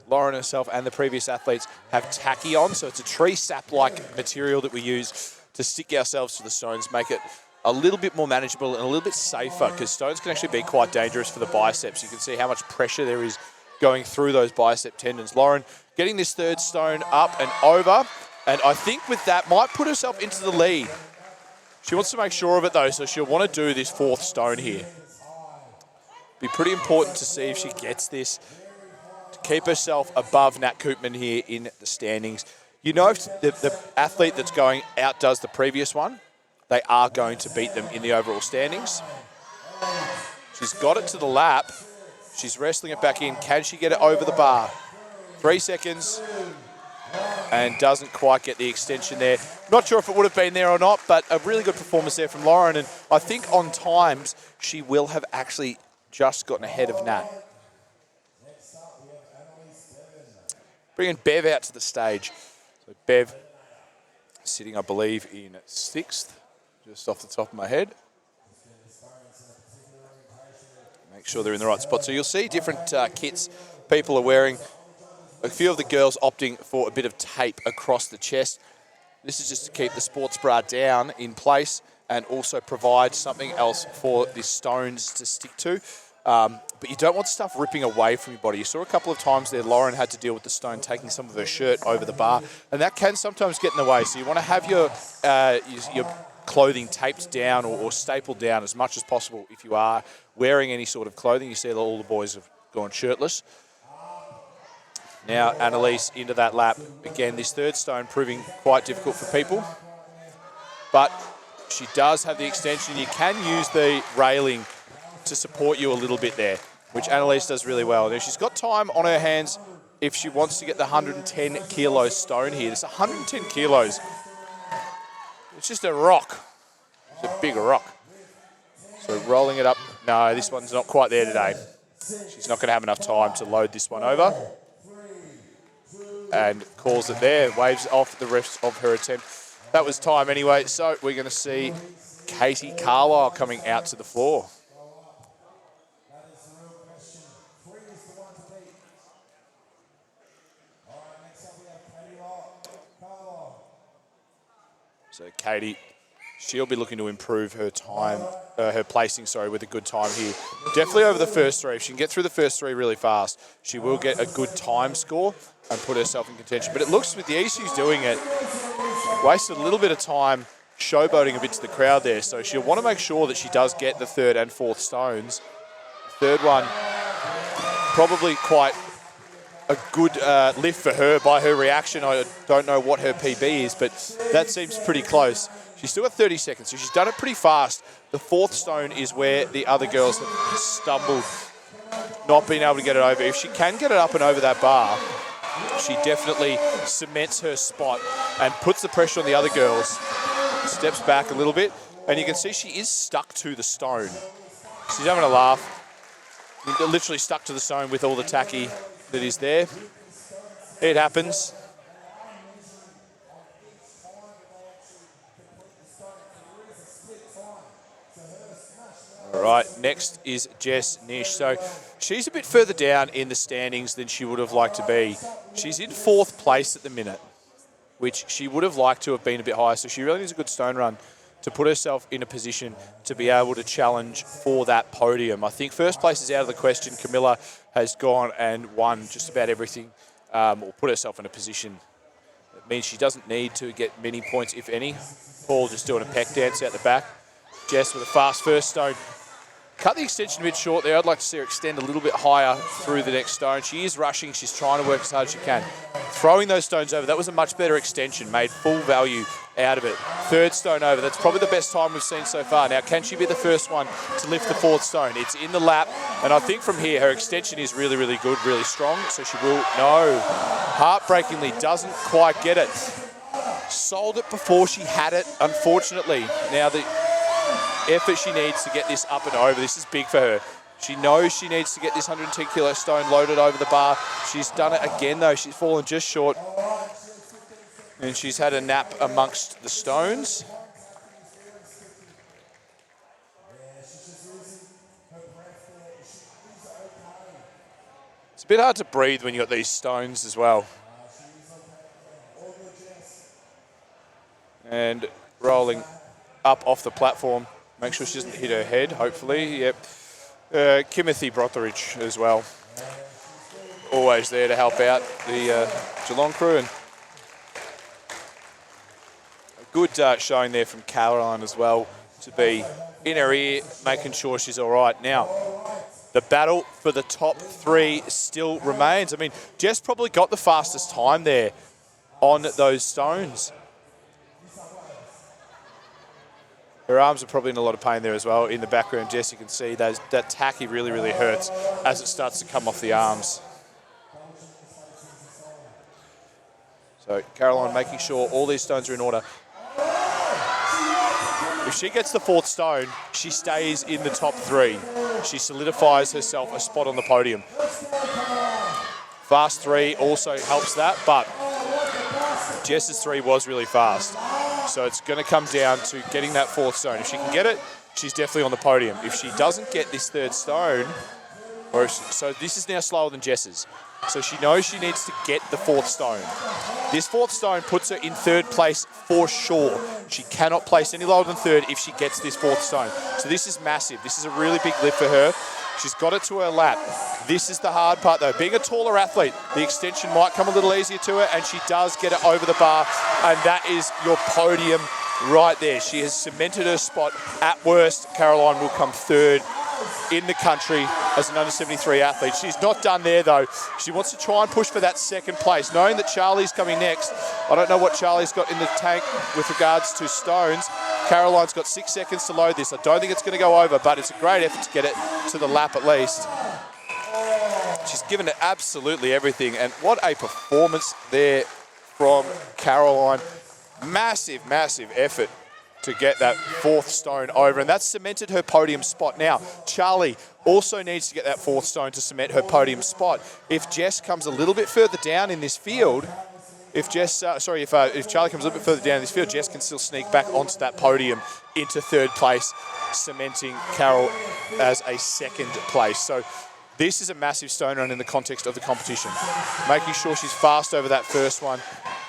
Lauren herself and the previous athletes have tacky on, so it's a tree sap-like material that we use to stick ourselves to the stones, make it a little bit more manageable and a little bit safer, because stones can actually be quite dangerous for the biceps. You can see how much pressure there is going through those bicep tendons. Lauren getting this third stone up and over, and I think with that might put herself into the lead. She wants to make sure of it though, so she'll want to do this fourth stone here. Be pretty important to see if she gets this, to keep herself above Nat Koopman here in the standings. You know, if the athlete that's going outdoes the previous one, they are going to beat them in the overall standings. She's got it to the lap. She's wrestling it back in. Can she get it over the bar? 3 seconds. And doesn't quite get the extension there. Not sure if it would have been there or not, but a really good performance there from Lauren. And I think on times, she will have actually just gotten ahead of Nat. Bringing Bev out to the stage. So Bev sitting, I believe, in 6th, just off the top of my head. Make sure they're in the right spot. So you'll see different kits people are wearing. A few of the girls opting for a bit of tape across the chest. This is just to keep the sports bra down in place and also provide something else for the stones to stick to. But you don't want stuff ripping away from your body. You saw a couple of times there, Lauren had to deal with the stone taking some of her shirt over the bar, and that can sometimes get in the way. So you want to have your clothing taped down or stapled down as much as possible if you are wearing any sort of clothing. You see that all the boys have gone shirtless. Now Annalise into that lap. Again, this third stone proving quite difficult for people. But she does have the extension. You can use the railing to support you a little bit there, which Annalise does really well. Now she's got time on her hands if she wants to get the 110 kilo stone here. It's 110 kilos. It's just a rock. It's a big rock. So rolling it up. No, this one's not quite there today. She's not going to have enough time to load this one over. And calls it there. Waves off the rest of her attempt. That was time anyway. So we're going to see Katie Carlisle coming out to the floor. So Katie, she'll be looking to improve her time, her placing, with a good time here. Definitely over the first 3. If she can get through the first 3 really fast, she will get a good time score and put herself in contention. But it looks, with the ease she's doing it, wasted a little bit of time showboating a bit to the crowd there. So she'll want to make sure that she does get the 3rd and 4th stones. Third one, probably quite a good lift for her by her reaction. I don't know what her PB is, but that seems pretty close. She's still got 30 seconds, so she's done it pretty fast. The 4th stone is where the other girls have stumbled, not being able to get it over. If she can get it up and over that bar, she definitely cements her spot and puts the pressure on the other girls. Steps back a little bit, and you can see she is stuck to the stone. She's having a laugh. Literally stuck to the stone with all the tacky that is there. It happens. All right, next is Jess Nish. So she's a bit further down in the standings than she would have liked to be. She's in 4th place at the minute, which she would have liked to have been a bit higher. So she really needs a good stone run to put herself in a position to be able to challenge for that podium. I think first place is out of the question. Camilla has gone and won just about everything, or put herself in a position. It means she doesn't need to get many points, if any. Paul just doing a peck dance out the back. Jess with a fast first stone. Cut the extension a bit short there. I'd like to see her extend a little bit higher through the next stone. She is rushing. She's trying to work as hard as she can. Throwing those stones over, that was a much better extension. Made full value out of it. 3rd stone over. That's probably the best time we've seen so far. Now, can she be the first one to lift the 4th stone? It's in the lap. And I think from here, her extension is really, really good, really strong. So she will, no. Heartbreakingly doesn't quite get it. Sold it before she had it, unfortunately. Now, the effort she needs to get this up and over. This is big for her. She knows she needs to get this 110 kilo stone loaded over the bar. She's done it again though. She's fallen just short. And she's had a nap amongst the stones. bit hard to breathe when you got these stones as well. And rolling up off the platform. Make sure she doesn't hit her head, hopefully. Yep. Kimothy Brotheridge as well. Always there to help out the Geelong crew. And a good showing there from Caroline as well, to be in her ear, making sure she's all right. Now, the battle for the top 3 still remains. I mean, Jess probably got the fastest time there on those stones. Her arms are probably in a lot of pain there as well. In the background, Jess, you can see that tacky really, really hurts as it starts to come off the arms. So Caroline making sure all these stones are in order. If she gets the 4th stone, she stays in the top 3. She solidifies herself a spot on the podium. Fast 3 also helps that, but Jess's 3 was really fast. So it's going to come down to getting that 4th stone. If she can get it, she's definitely on the podium. If she doesn't get this 3rd stone, so this is now slower than Jess's. So she knows she needs to get the 4th stone. This 4th stone puts her in 3rd place for sure. She cannot place any lower than 3rd if she gets this 4th stone. So this is massive. This is a really big lift for her. She's got it to her lap. This is the hard part though. Being a taller athlete, the extension might come a little easier to her, and she does get it over the bar, and that is your podium right there. She has cemented her spot. At worst, Caroline will come 3rd in the country as an under-73 athlete. She's not done there though. She wants to try and push for that 2nd place, knowing that Charlie's coming next. I don't know what Charlie's got in the tank with regards to stones. Caroline's got 6 seconds to load this. I don't think it's going to go over, but it's a great effort to get it to the lap at least. She's given it absolutely everything, and what a performance there from Caroline. Massive, massive effort to get that 4th stone over, and that's cemented her podium spot. Now, Charlie also needs to get that 4th stone to cement her podium spot. If Jess comes a little bit further down in this field, if Charlie comes a little bit further down in this field, Jess can still sneak back onto that podium into 3rd place, cementing Carol as a 2nd place. So this is a massive stone run in the context of the competition. Making sure she's fast over that first one.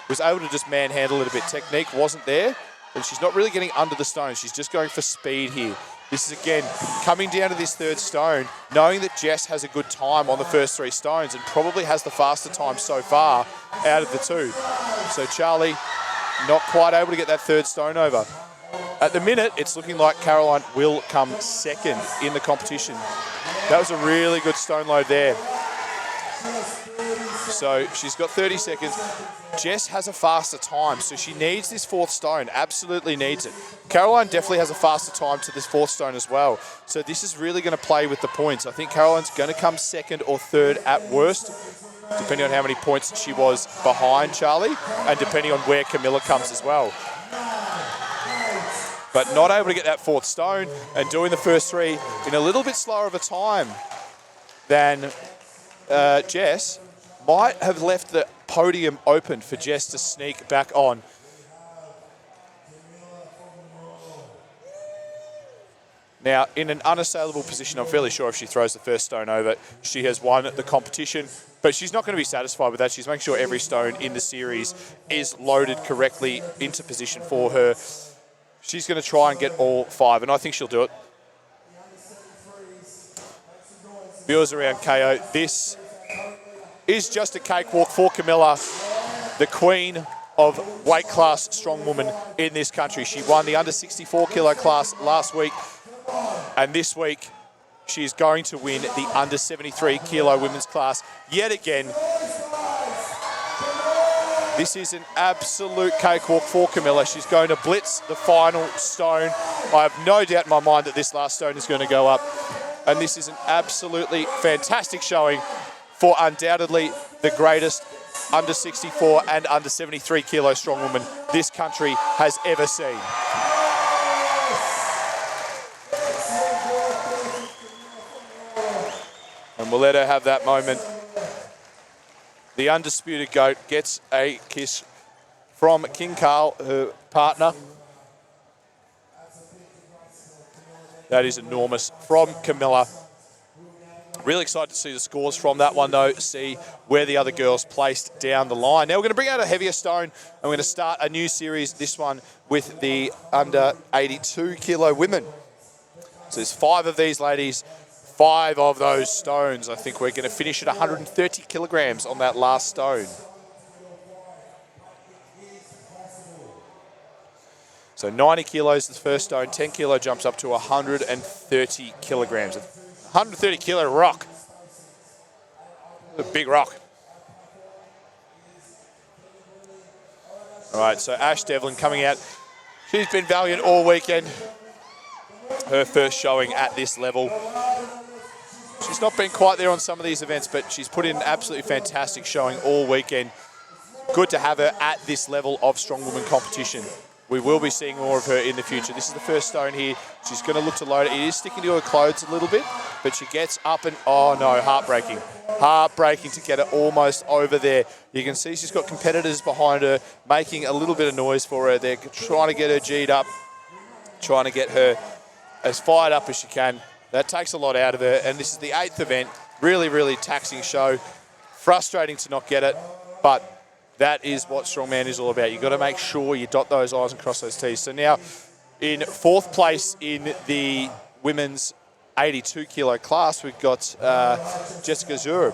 Was able to just manhandle it a bit. Technique wasn't there, and she's not really getting under the stone. She's just going for speed here. This is, again, coming down to this 3rd stone, knowing that Jess has a good time on the first 3 stones and probably has the faster time so far out of the 2. So Charlie not quite able to get that 3rd stone over. At the minute, it's looking like Caroline will come 2nd in the competition. That was a really good stone load there. So she's got 30 seconds. Jess has a faster time, so she needs this 4th stone, absolutely needs it. Caroline definitely has a faster time to this 4th stone as well. So this is really going to play with the points. I think Caroline's going to come 2nd or 3rd at worst, depending on how many points she was behind Charlie, and depending on where Camilla comes as well. But not able to get that 4th stone, and doing the first 3 in a little bit slower of a time than Jess, might have left the podium open for Jess to sneak back on. Now, in an unassailable position, I'm fairly sure if she throws the first stone over, she has won the competition. But she's not going to be satisfied with that. She's making sure every stone in the series is loaded correctly into position for her. She's going to try and get all 5, and I think she'll do it. Viewers around KO, this is just a cakewalk for Camilla, the queen of weight class strong woman in this country. She won the under 64 kilo class last week, and this week she's going to win the under 73 kilo women's class yet again. This is an absolute cakewalk for Camilla. She's going to blitz the final stone. I have no doubt in my mind that this last stone is going to go up, and this is an absolutely fantastic showing for undoubtedly the greatest under 64 and under 73 kilo strong woman this country has ever seen. And we'll let her have that moment. The undisputed GOAT gets a kiss from King Carl, her partner. That is enormous from Camilla. Really excited to see the scores from that one, though, see where the other girls placed down the line. Now we're going to bring out a heavier stone, and we're going to start a new series, this one with the under 82 kilo women. So there's 5 of these ladies, 5 of those stones. I think we're going to finish at 130 kilograms on that last stone. So 90 kilos the first stone, 10 kilo jumps up to 130 kilograms. 130 kilo rock. A big rock. All right, so Ash Devlin coming out. She's been valiant all weekend. Her first showing at this level. She's not been quite there on some of these events, but she's put in an absolutely fantastic showing all weekend. Good to have her at this level of strongwoman competition. We will be seeing more of her in the future. This is the first stone here. She's going to look to load it. It is sticking to her clothes a little bit, but she gets up and, oh no, heartbreaking. Heartbreaking to get it almost over there. You can see she's got competitors behind her making a little bit of noise for her. They're trying to get her G'd up, trying to get her as fired up as she can. That takes a lot out of her, and this is the 8th event. Really, really taxing show. Frustrating to not get it, but that is what strongman is all about. You've got to make sure you dot those I's and cross those T's. So now in 4th place in the women's 82 kilo class, we've got Jessica Zercher.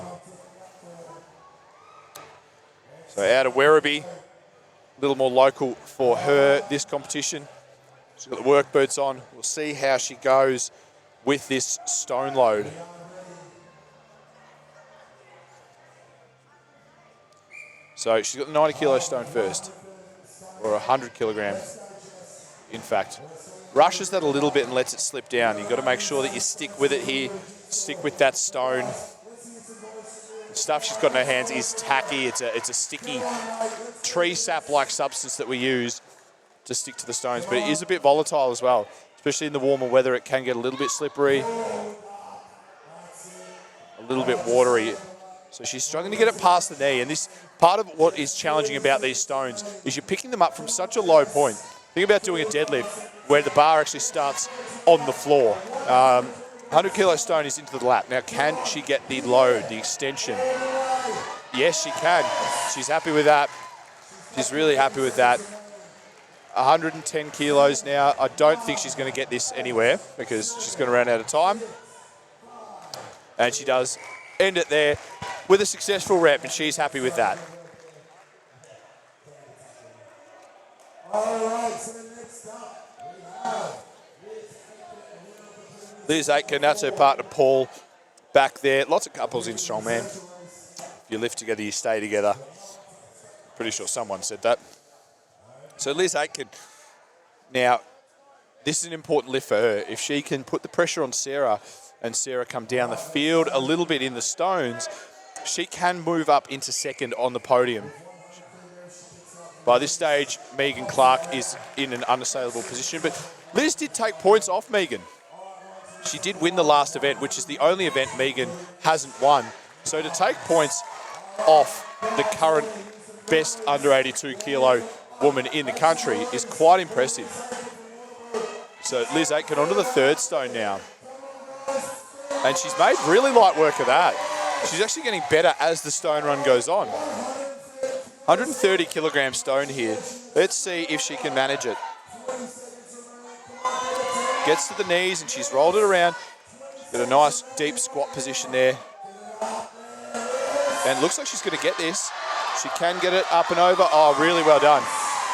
So out of Werribee, a little more local for her, this competition. She's got the work boots on. We'll see how she goes with this stone load. So she's got the 90 kilo stone first, or 100 kilogram, in fact. Rushes that a little bit and lets it slip down. You've got to make sure that you stick with it here, stick with that stone. The stuff she's got in her hands is tacky. It's a sticky tree sap-like substance that we use to stick to the stones, but it is a bit volatile as well, especially in the warmer weather. It can get a little bit slippery, a little bit watery. So she's struggling to get it past the knee, and this part of what is challenging about these stones is you're picking them up from such a low point. Think about doing a deadlift where the bar actually starts on the floor. 100 kilo stone is into the lap. Now, can she get the load, the extension? Yes, she can. She's happy with that. She's really happy with that. 110 kilos now. I don't think she's going to get this anywhere because she's going to run out of time. And she does end it there with a successful rep, and she's happy with that. All right, so next up, we have Liz Aitken, that's her partner Paul back there. Lots of couples in strongman. If you lift together, you stay together. Pretty sure someone said that. So Liz Aitken, now, this is an important lift for her. If she can put the pressure on Sarah and Sarah come down the field a little bit in the stones, she can move up into second on the podium. By this stage, Megan Clark is in an unassailable position, but Liz did take points off Megan. She did win the last event, which is the only event Megan hasn't won. So to take points off the current best under 82 kilo woman in the country is quite impressive. So Liz Aitken onto the 3rd stone now. And she's made really light work of that. She's actually getting better as the stone run goes on. 130 kilogram stone here. Let's see if she can manage it. Gets to the knees and she's rolled it around. Got a nice deep squat position there. And looks like she's going to get this. She can get it up and over. Oh, really well done.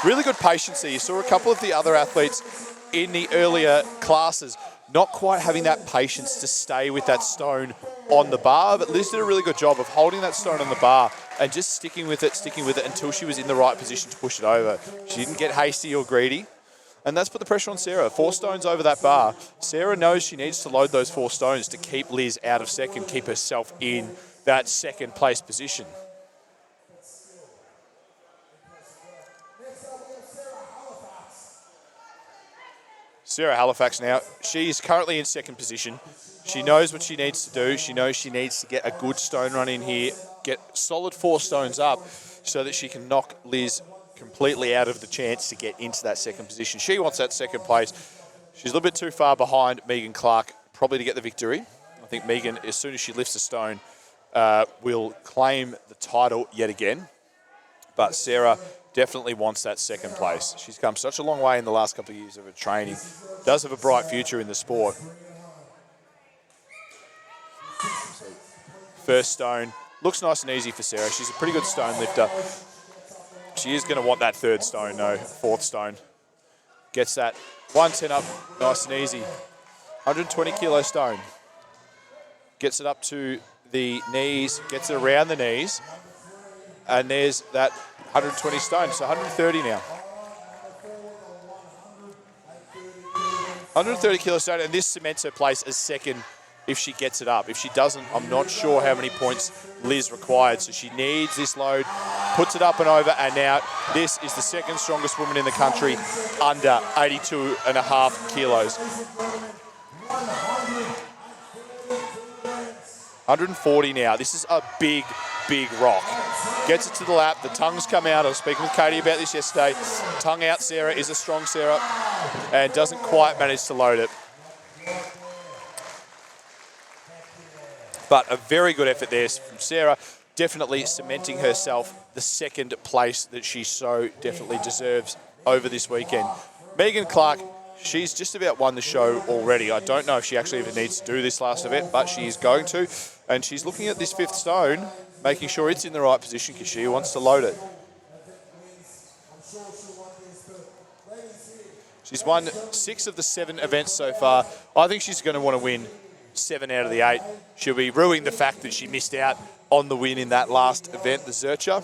Really good patience there. You saw a couple of the other athletes in the earlier classes not quite having that patience to stay with that stone on the bar, but Liz did a really good job of holding that stone on the bar and just sticking with it until she was in the right position to push it over. She didn't get hasty or greedy, and that's put the pressure on Sarah. 4 stones over that bar. Sarah knows she needs to load those 4 stones to keep Liz out of second, keep herself in that second place position. Sarah Halifax now, she's currently in second position. She knows what she needs to do. She knows she needs to get a good stone run in here, get solid 4 stones up so that she can knock Liz completely out of the chance to get into that second position. She wants that second place. She's a little bit too far behind Megan Clark, probably to get the victory. I think Megan, as soon as she lifts a stone, will claim the title yet again. But Sarah definitely wants that second place. She's come such a long way in the last couple of years of her training. Does have a bright future in the sport. First stone. Looks nice and easy for Sarah. She's a pretty good stone lifter. She is going to want that third stone, though, fourth stone. Gets that 110 up nice and easy. 120 kilo stone. Gets it up to the knees, gets it around the knees. And there's that 120 stone, so 130 now. 130 kilo stone, and this cements her place as second if she gets it up. If she doesn't, I'm not sure how many points Liz required. So she needs this load, puts it up and over, and now this is the second strongest woman in the country under 82.5 kilos. 140 now. This is a big, big rock. Gets it to the lap. The tongues come out. I was speaking with Katie about this yesterday. Tongue out Sarah is a strong Sarah and doesn't quite manage to load it. But a very good effort there from Sarah, definitely cementing herself the second place that she so definitely deserves over this weekend. Megan Clark, she's just about won the show already. I don't know if she actually even needs to do this last event, but she is going to. And she's looking at this fifth stone, making sure it's in the right position because she wants to load it. She's won 6 of the 7 events so far. I think she's going to want to win 7 out of the 8. She'll be ruining the fact that she missed out on the win in that last event, the Zercher.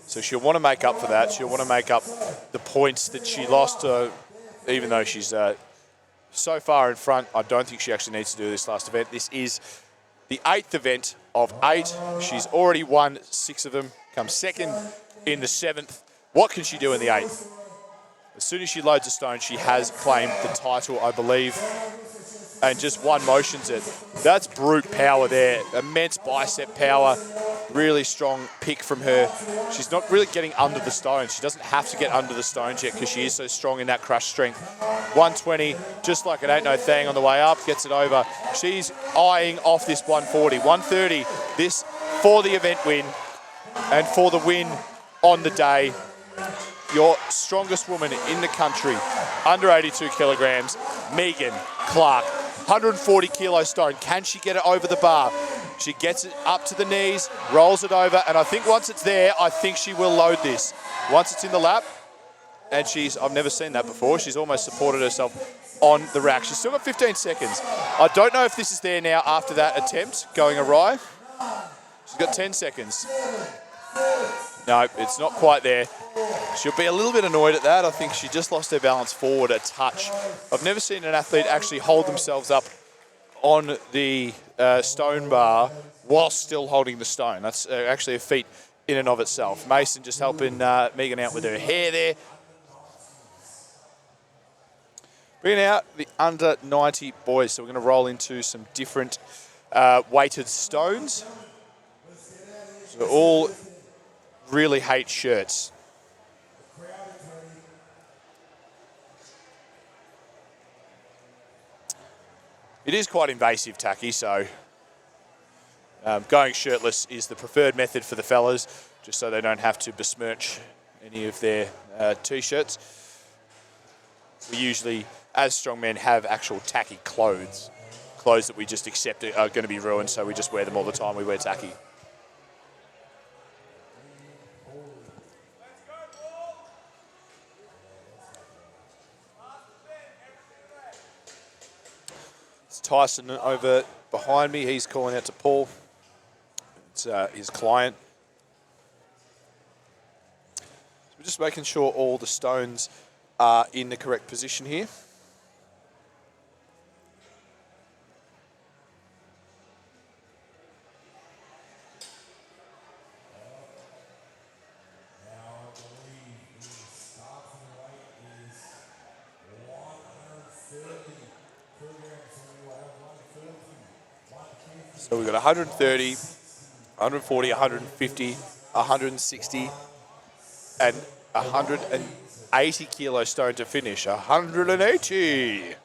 So she'll want to make up for that. She'll want to make up the points that she lost, even though she's so far in front. I don't think she actually needs to do this last event. This is the 8th event of 8. She's already won 6 of them, comes second in the 7th. What can she do in the 8th? As soon as she loads a stone, she has claimed the title, I believe, and just one motions it. That's brute power there. Immense bicep power. Really strong pick from her. She's not really getting under the stones. She doesn't have to get under the stones yet because she is so strong in that crush strength. 120, just like it ain't no thing on the way up, gets it over. She's eyeing off this 140. 130, this for the event win and for the win on the day. Your strongest woman in the country, under 82 kilograms, Megan Clark. 140 kilo stone. Can she get it over the bar? She gets it up to the knees, rolls it over, and I think once it's there, I think she will load this. Once it's in the lap, and I've never seen that before, she's almost supported herself on the rack. She's still got 15 seconds. I don't know if this is there now after that attempt going awry. She's got 10 seconds. No, it's not quite there. She'll be a little bit annoyed at that. I think she just lost her balance forward a touch. I've never seen an athlete actually hold themselves up on the stone bar while still holding the stone. That's actually a feat in and of itself. Mason just helping Megan out with her hair there. Bringing out the under 90 boys. So we're going to roll into some different weighted stones. So all really hate shirts. It is quite invasive, Tacky, so going shirtless is the preferred method for the fellas, just so they don't have to besmirch any of their T-shirts. We usually, as strongmen, have actual tacky clothes that we just accept are going to be ruined, so we just wear them all the time. We wear tacky. Tyson over behind me. He's calling out to Paul. It's his client. So we're just making sure all the stones are in the correct position here. So we've got 130, 140, 150, 160, and 100 and 180 kilo stone to finish. 180.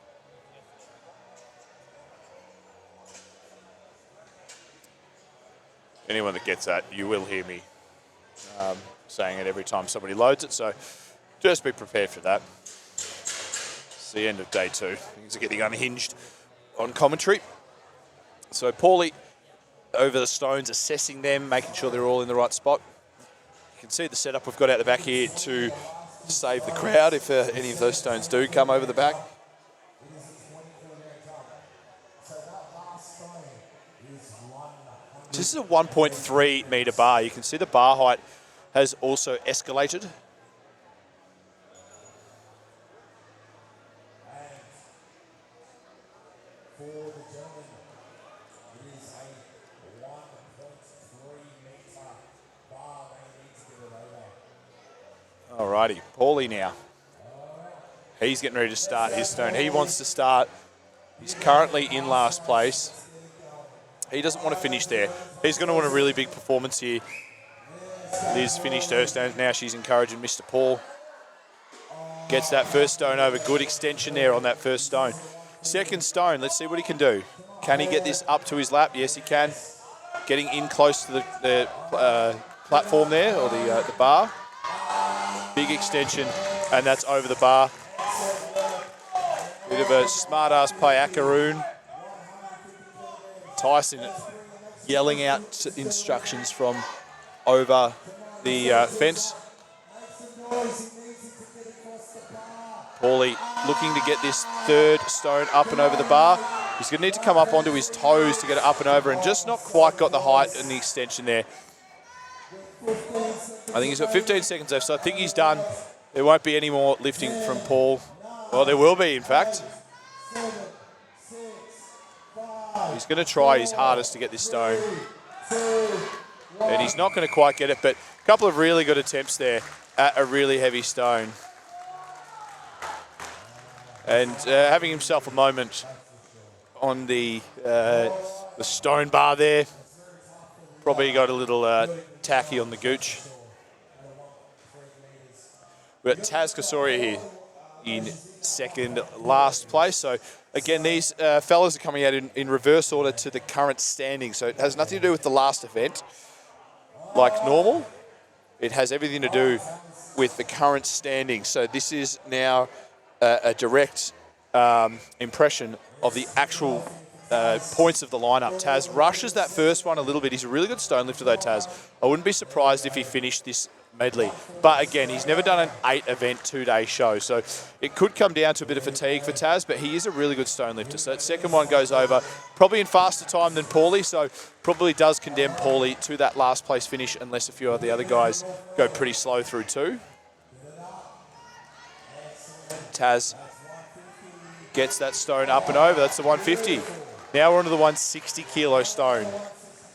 Anyone that gets that, you will hear me saying it every time somebody loads it, so just be prepared for that. It's the end of day 2. Things are getting unhinged on commentary. So Paulie over the stones, assessing them, making sure they're all in the right spot. You can see the setup we've got out the back here to save the crowd if any of those stones do come over the back. This is a 1.3 metre bar. You can see the bar height has also escalated. Alrighty, Paulie now. He's getting ready to start his stone. He wants to start. He's currently in last place. He doesn't want to finish there. He's going to want a really big performance here. Liz finished her stone. Now she's encouraging Mr. Paul. Gets that first stone over. Good extension there on that first stone. Second stone, let's see what he can do. Can he get this up to his lap? Yes, he can. Getting in close to the platform there, or the bar. Big extension, and that's over the bar. Bit of a smart-ass payakaroon. Tyson yelling out instructions from over the fence. Paulie looking to get this third stone up and over the bar. He's going to need to come up onto his toes to get it up and over, and just not quite got the height and the extension there. I think he's got 15 seconds left, so I think he's done. There won't be any more lifting from Paul. Well, there will be, in fact. He's going to try his hardest to get this stone. And he's not going to quite get it, but a couple of really good attempts there at a really heavy stone. And having himself a moment on the stone bar there. Probably got a little tacky on the gooch. We've got Taz Kasoria here in second last place. So again, these fellas are coming out in reverse order to the current standing. So it has nothing to do with the last event like normal. It has everything to do with the current standing. So this is now a direct impression of the actual points of the lineup. Taz rushes that first one a little bit. He's a really good stone lifter though, Taz. I wouldn't be surprised if he finished this medley. But again, he's never done an 8-event, 2-day show. So it could come down to a bit of fatigue for Taz, but he is a really good stone lifter. So that second one goes over probably in faster time than Paulie, so probably does condemn Paulie to that last place finish unless a few of the other guys go pretty slow through too. Taz gets that stone up and over. That's the 150. Now we're on to the 160 kilo stone.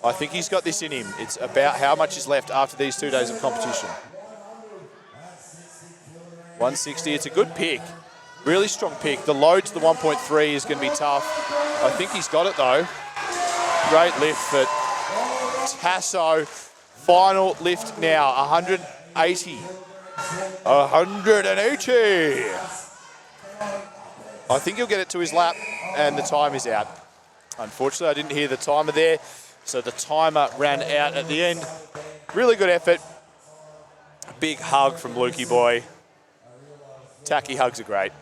I think he's got this in him. It's about how much is left after these 2 days of competition. 160, it's a good pick. Really strong pick. The load to the 1.3 is going to be tough. I think he's got it though. Great lift for Tasso. Final lift now, 180. 180. I think he'll get it to his lap and the time is out. Unfortunately, I didn't hear the timer there, so the timer ran out at the end. Really good effort. Big hug from Lukey boy. Tacky hugs are great.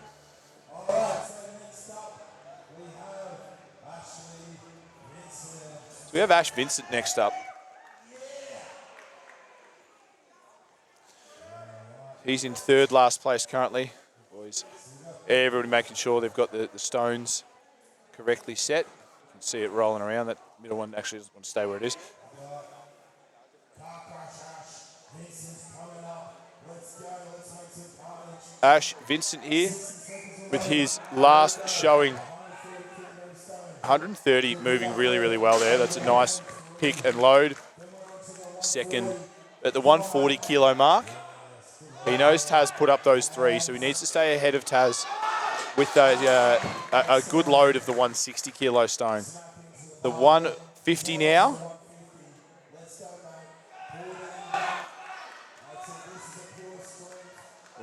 So we have Ash Vincent next up. He's in third last place currently. Boys, everybody making sure they've got the stones correctly set. You can see it rolling around. That middle one actually doesn't want to stay where it is. Ash Vincent here with his last showing. 130 moving really, really well there. That's a nice pick and load. Second at the 140 kilo mark. He knows Taz put up those three, so he needs to stay ahead of Taz with a good load of the 160 kilo stone. The 150 now.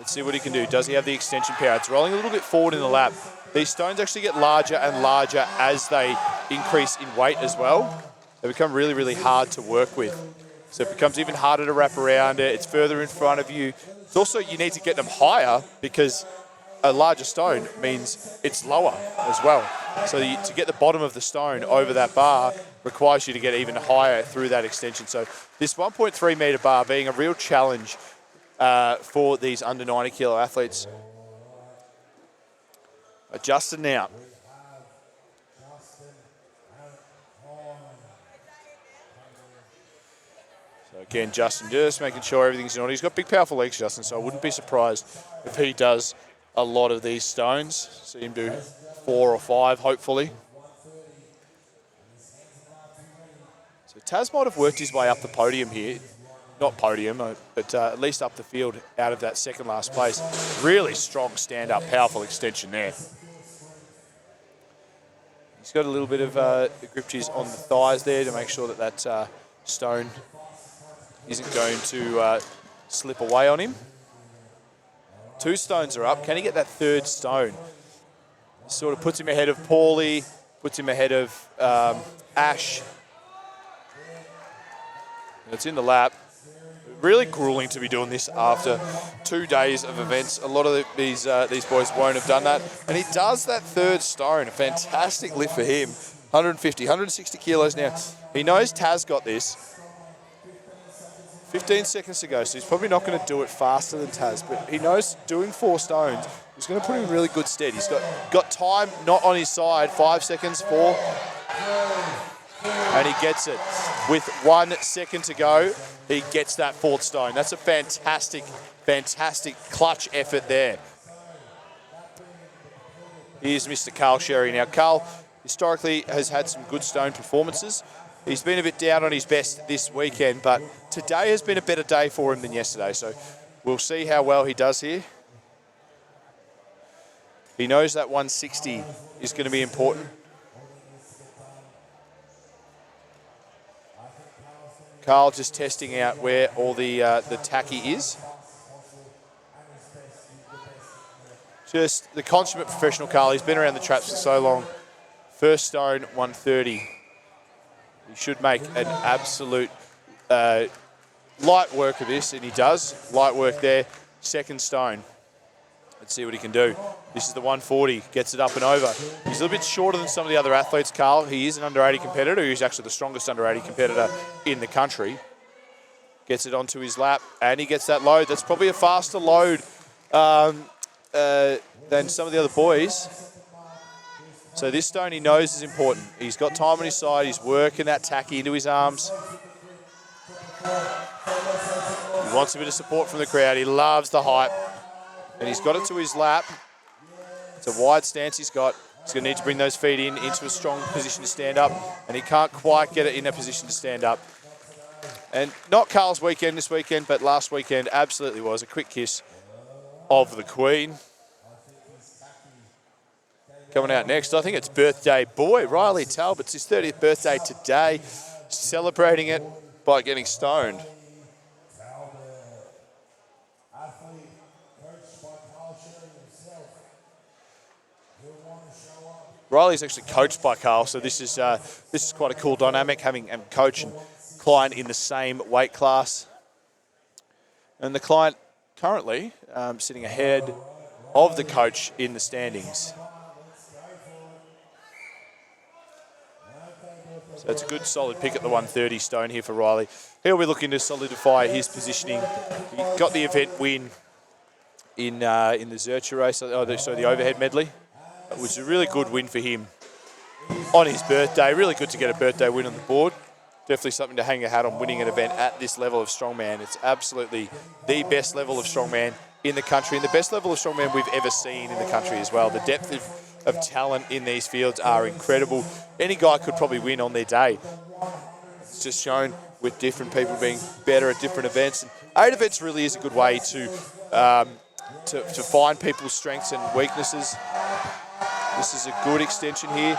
Let's see what he can do. Does he have the extension power? It's rolling a little bit forward in the lap. These stones actually get larger and larger as they increase in weight as well. They become really, really hard to work with. So it becomes even harder to wrap around it. It's further in front of you. It's also, you need to get them higher because a larger stone means it's lower as well. So to get the bottom of the stone over that bar requires you to get even higher through that extension. So this 1.3 metre bar being a real challenge for these under 90 kilo athletes. Justin now. So again, Justin just making sure everything's in order. He's got big, powerful legs, Justin, so I wouldn't be surprised if he does a lot of these stones. See him do 4 or 5, hopefully. So Taz might have worked his way up the podium here. Not podium, but at least up the field out of that second last place. Really strong stand-up, powerful extension there. He's got a little bit of grip cheese on the thighs there to make sure that that stone isn't going to slip away on him. 2 stones are up. Can he get that 3rd stone? Sort of puts him ahead of Paulie, puts him ahead of Ash. It's in the lap. Really grueling to be doing this after 2 days of events. A lot of these boys won't have done that. And he does that 3rd stone. A fantastic lift for him. 150, 160 kilos now. He knows Taz got this. 15 seconds to go, so he's probably not going to do it faster than Taz, but he knows doing 4 stones is going to put him in really good stead. He's got time not on his side. 5 seconds, 4. And he gets it. With 1 second to go, he gets that 4th stone. That's a fantastic, fantastic clutch effort there. Here's Mr. Carl Sherry. Now, Carl historically has had some good stone performances. He's been a bit down on his best this weekend, but today has been a better day for him than yesterday. So we'll see how well he does here. He knows that 160 is going to be important. Carl just testing out where all the tacky is. Just the consummate professional Carl. He's been around the traps for so long. 1st stone, 130. He should make an absolute light work of this, and he does. Light work there. 2nd stone. Let's see what he can do. This is the 140. Gets it up and over. He's a little bit shorter than some of the other athletes, Carl. He is an under 80 competitor. He's actually the strongest under 80 competitor in the country. Gets it onto his lap, and he gets that load. That's probably a faster load than some of the other boys. So this stone he knows is important. He's got time on his side. He's working that tacky into his arms. He wants a bit of support from the crowd. He loves the hype. And he's got it to his lap. It's a wide stance he's got. He's going to need to bring those feet in into a strong position to stand up. And he can't quite get it in a position to stand up. And not Carl's weekend this weekend, but last weekend absolutely was. A quick kiss of the Queen. Coming out next, I think it's birthday boy, Riley Talbot's his 30th birthday today. Celebrating it by getting stoned. Riley's actually coached by Carl, so this is quite a cool dynamic, having a coach and client in the same weight class. And the client currently sitting ahead of the coach in the standings. So it's a good solid pick at the 130 stone here for Riley. He'll be looking to solidify his positioning. He got the event win in the Zercher race, so the overhead medley, which is a really good win for him on his birthday. Really good to get a birthday win on the board. Definitely something to hang your hat on, winning an event at this level of strongman. It's absolutely the best level of strongman in the country, and the best level of strongman we've ever seen in the country as well. The depth of talent in these fields are incredible. Any guy could probably win on their day. It's just shown with different people being better at different events. And 8 events really is a good way to find people's strengths and weaknesses. This is a good extension here.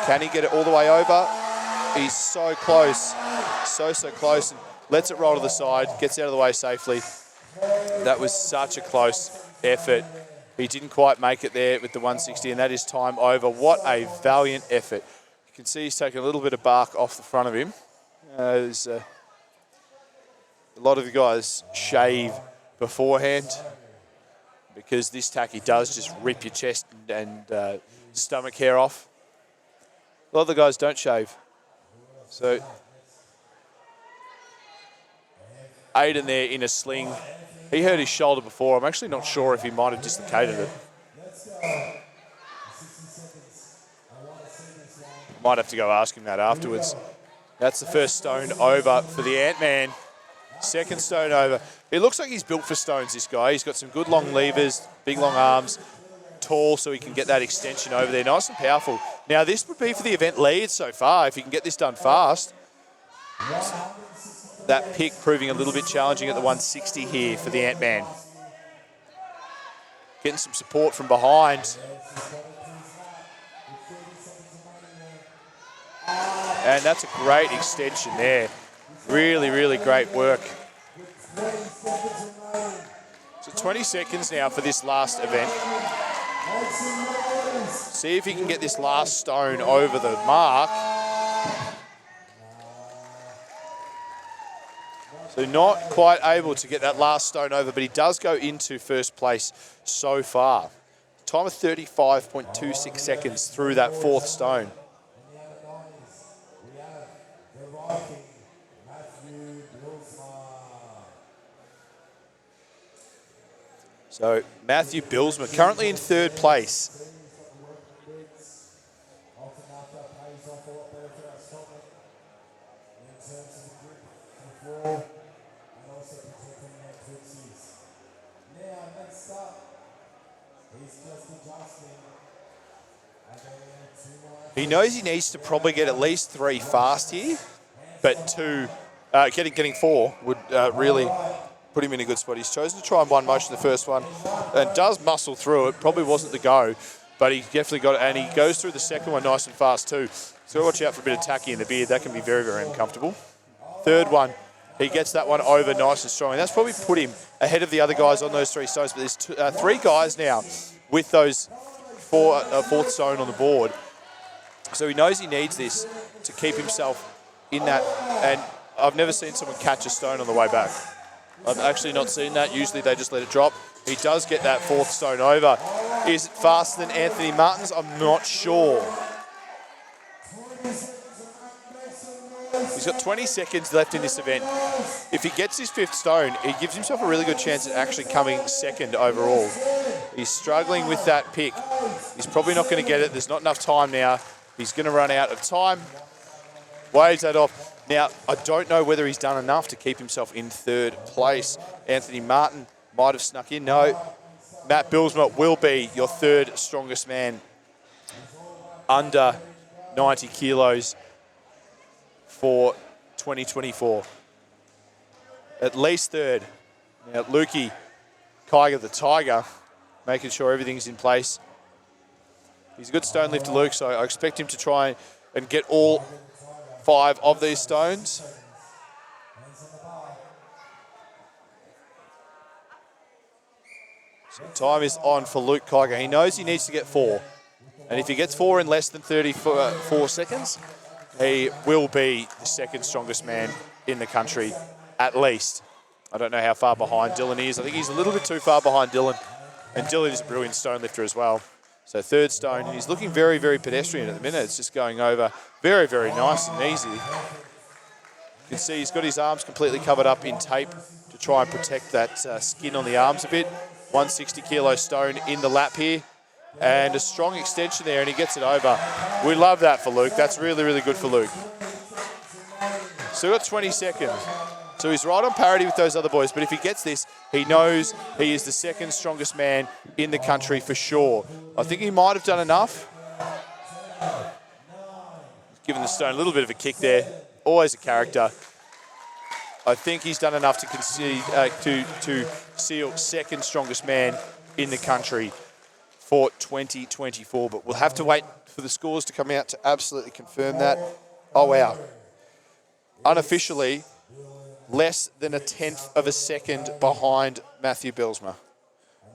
Can he get it all the way over? He's so close, so close. And lets it roll to the side, gets out of the way safely. That was such a close effort. He didn't quite make it there with the 160, and that is time over. What a valiant effort. You can see he's taking a little bit of bark off the front of him. There's a lot of the guys shave beforehand because this tacky does just rip your chest and stomach hair off. A lot of the guys don't shave. So Aiden there in a sling. He hurt his shoulder before. I'm actually not sure if he might have dislocated it. Might have to go ask him that afterwards. That's the first stone over for the Ant-Man. Second stone over. It looks like he's built for stones, this guy. He's got some good long levers, big long arms, tall so he can get that extension over there. Nice and powerful. Now, this would be for the event lead so far, if he can get this done fast. That pick proving a little bit challenging at the 160 here for the Ant-Man. Getting some support from behind. And that's a great extension there. Really, really great work. So 20 seconds now for this last event. See if he can get this last stone over the mark. So not quite able to get that last stone over, but he does go into first place so far. Time of 35.26 seconds through that fourth stone. So Matthew Bilsma currently in third place. He knows he needs to probably get at least 3 fast here, but 2, getting 4 would really put him in a good spot. He's chosen to try and one motion the first one and does muscle through it. Probably wasn't the go, but he definitely got it, and he goes through the second one nice and fast too. So watch out for a bit of tacky in the beard. That can be very, very uncomfortable. Third one, he gets that one over nice and strong, and that's probably put him ahead of the other guys on those 3 stones. But there's 3 guys now with those fourth stone on the board. So he knows he needs this to keep himself in that, and I've never seen someone catch a stone on the way back. I've actually not seen that. Usually they just let it drop. He does get that fourth stone over. Is it faster than Anthony Martin's? I'm not sure. He's got 20 seconds left in this event. If he gets his 5th stone, he gives himself a really good chance at actually coming second overall. He's struggling with that pick. He's probably not going to get it. There's not enough time now. He's going to run out of time. Waves that off. Now, I don't know whether he's done enough to keep himself in third place. Anthony Martin might have snuck in. No. Matt Bilsma will be your 3rd strongest man under 90 kilos for 2024. At least 3rd. Now, Lukey Kyger the Tiger, making sure everything's in place. He's a good stone lifter, Luke, so I expect him to try and get all 5 of these stones. So time is on for Luke Kyger. He knows he needs to get 4. And if he gets 4 in less than 34 seconds, he will be the 2nd strongest man in the country, at least. I don't know how far behind Dylan is. I think he's a little bit too far behind Dylan. And Dylan is a brilliant stone lifter as well. So 3rd stone. He's looking very, very pedestrian at the minute. It's just going over very, very nice and easy. You can see he's got his arms completely covered up in tape to try and protect that skin on the arms a bit. 160 kilo stone in the lap here. And a strong extension there, and he gets it over. We love that for Luke. That's really, really good for Luke. So we've got 20 seconds. So he's right on parity with those other boys, but if he gets this, he knows he is the 2nd strongest man in the country for sure. I think he might have done enough. Giving the stone a little bit of a kick there. Always a character. I think he's done enough to concede, to seal 2nd strongest man in the country for 2024, but we'll have to wait for the scores to come out to absolutely confirm that. Oh, wow. Unofficially, less than a tenth of a second behind Matthew Bilsma.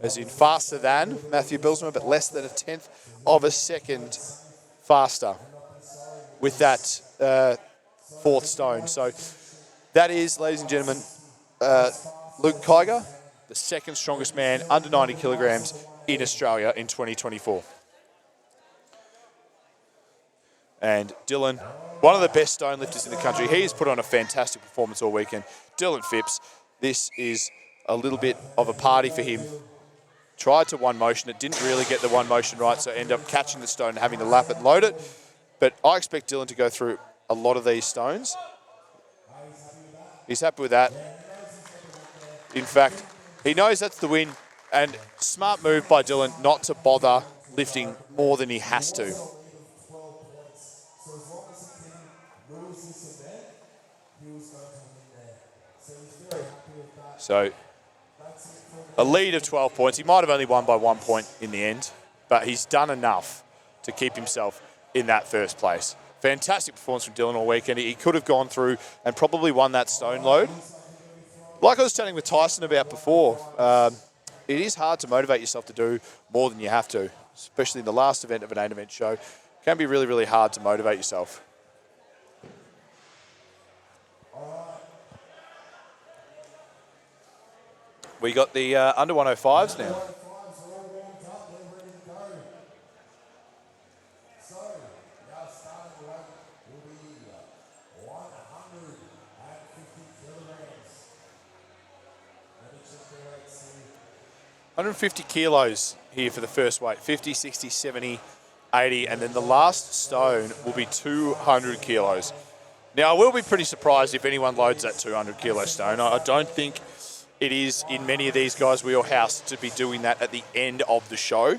As in faster than Matthew Bilsma, but less than a tenth of a second faster with that fourth stone. So that is, ladies and gentlemen, Luke Kiger, the second strongest man under 90 kilograms in Australia in 2024. And Dylan, one of the best stone lifters in the country. He has put on a fantastic performance all weekend. Dylan Phipps, this is a little bit of a party for him. Tried to one motion. It didn't really get the one motion right, so ended up catching the stone and having to lap it and load it. But I expect Dylan to go through a lot of these stones. He's happy with that. In fact, he knows that's the win, and smart move by Dylan not to bother lifting more than he has to. So, a lead of 12 points. He might have only won by 1 point in the end, but he's done enough to keep himself in that first place. Fantastic performance from Dylan all weekend. He could have gone through and probably won that stone load. Like I was chatting with Tyson about before, it is hard to motivate yourself to do more than you have to, especially in the last event of an 8-event show. It can be really, really hard to motivate yourself. We got the under 105s now. $150 kilos here for the first weight. 50, 60, 70, 80, and then the last stone will be 200 kilos. Now, I will be pretty surprised if anyone loads that 200 kilo stone. I don't think it is in many of these guys' wheelhouse to be doing that at the end of the show.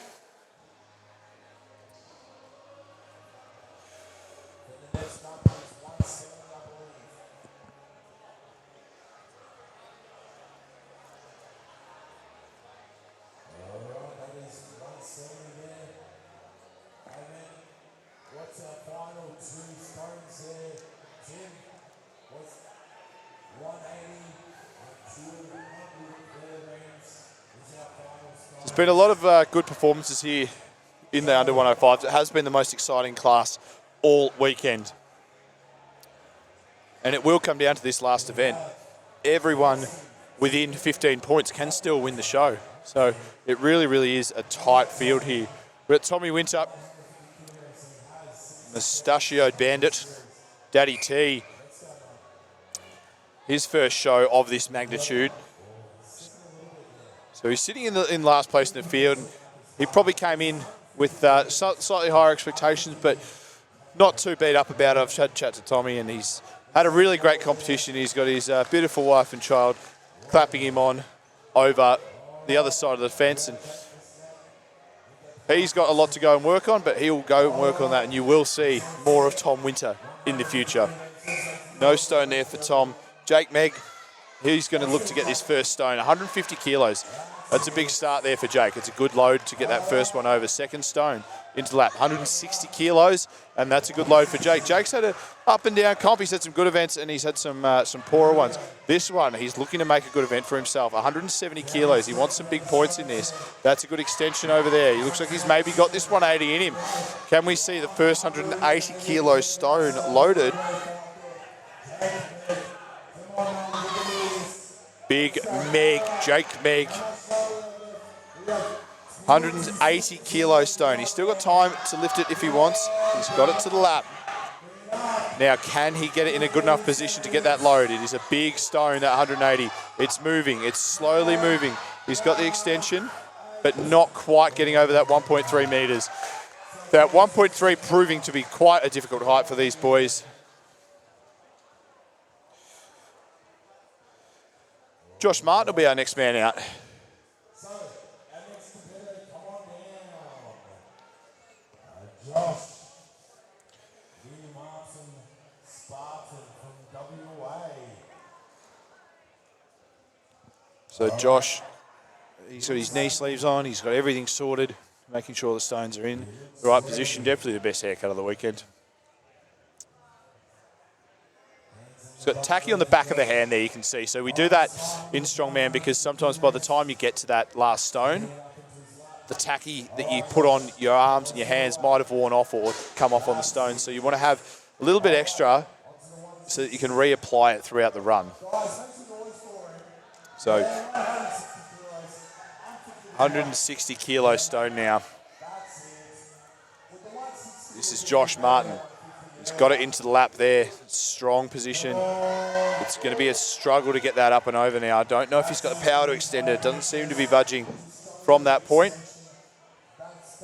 There's been a lot of good performances here in the under 105s. It has been the most exciting class all weekend. And it will come down to this last event. Everyone within 15 points can still win the show. So it really, really is a tight field here. We've got Tommy Winthrop, Mustachioed Bandit, Daddy T. His first show of this magnitude. So he's sitting in last place in the field. He probably came in with slightly higher expectations, but not too beat up about it. I've had a chat to Tommy, and he's had a really great competition. He's got his beautiful wife and child clapping him on over the other side of the fence, and he's got a lot to go and work on, but he'll go and work on that, and you will see more of Tom Winter in the future. No stone there for Tom. Jake Megg, he's going to look to get this first stone, 150 kilos. That's a big start there for Jake. It's a good load to get that first one over. Second stone into the lap, 160 kilos, and that's a good load for Jake. Jake's had an up and down comp. He's had some good events, and he's had some poorer ones. This one, he's looking to make a good event for himself. 170 kilos. He wants some big points in this. That's a good extension over there. He looks like he's maybe got this 180 in him. Can we see the first 180 kilo stone loaded? Big Meg, Jake Meg. 180 kilo stone. He's still got time to lift it if he wants. He's got it to the lap. Now, can he get it in a good enough position to get that load? It is a big stone, that 180. It's moving. It's slowly moving. He's got the extension, but not quite getting over that 1.3 metres. That 1.3 proving to be quite a difficult height for these boys. Josh Martin will be our next man out. So Josh, he's got his knee sleeves on, he's got everything sorted, making sure the stones are in the right position. Definitely the best haircut of the weekend. He's got tacky on the back of the hand there, you can see. So we do that in strongman because sometimes by the time you get to that last stone, the tacky that you put on your arms and your hands might have worn off or come off on the stone. So you want to have a little bit extra so that you can reapply it throughout the run. So 160 kilo stone now. This is Josh Martin. He's got it into the lap there. Strong position. It's going to be a struggle to get that up and over now. I don't know if he's got the power to extend it. It doesn't seem to be budging from that point.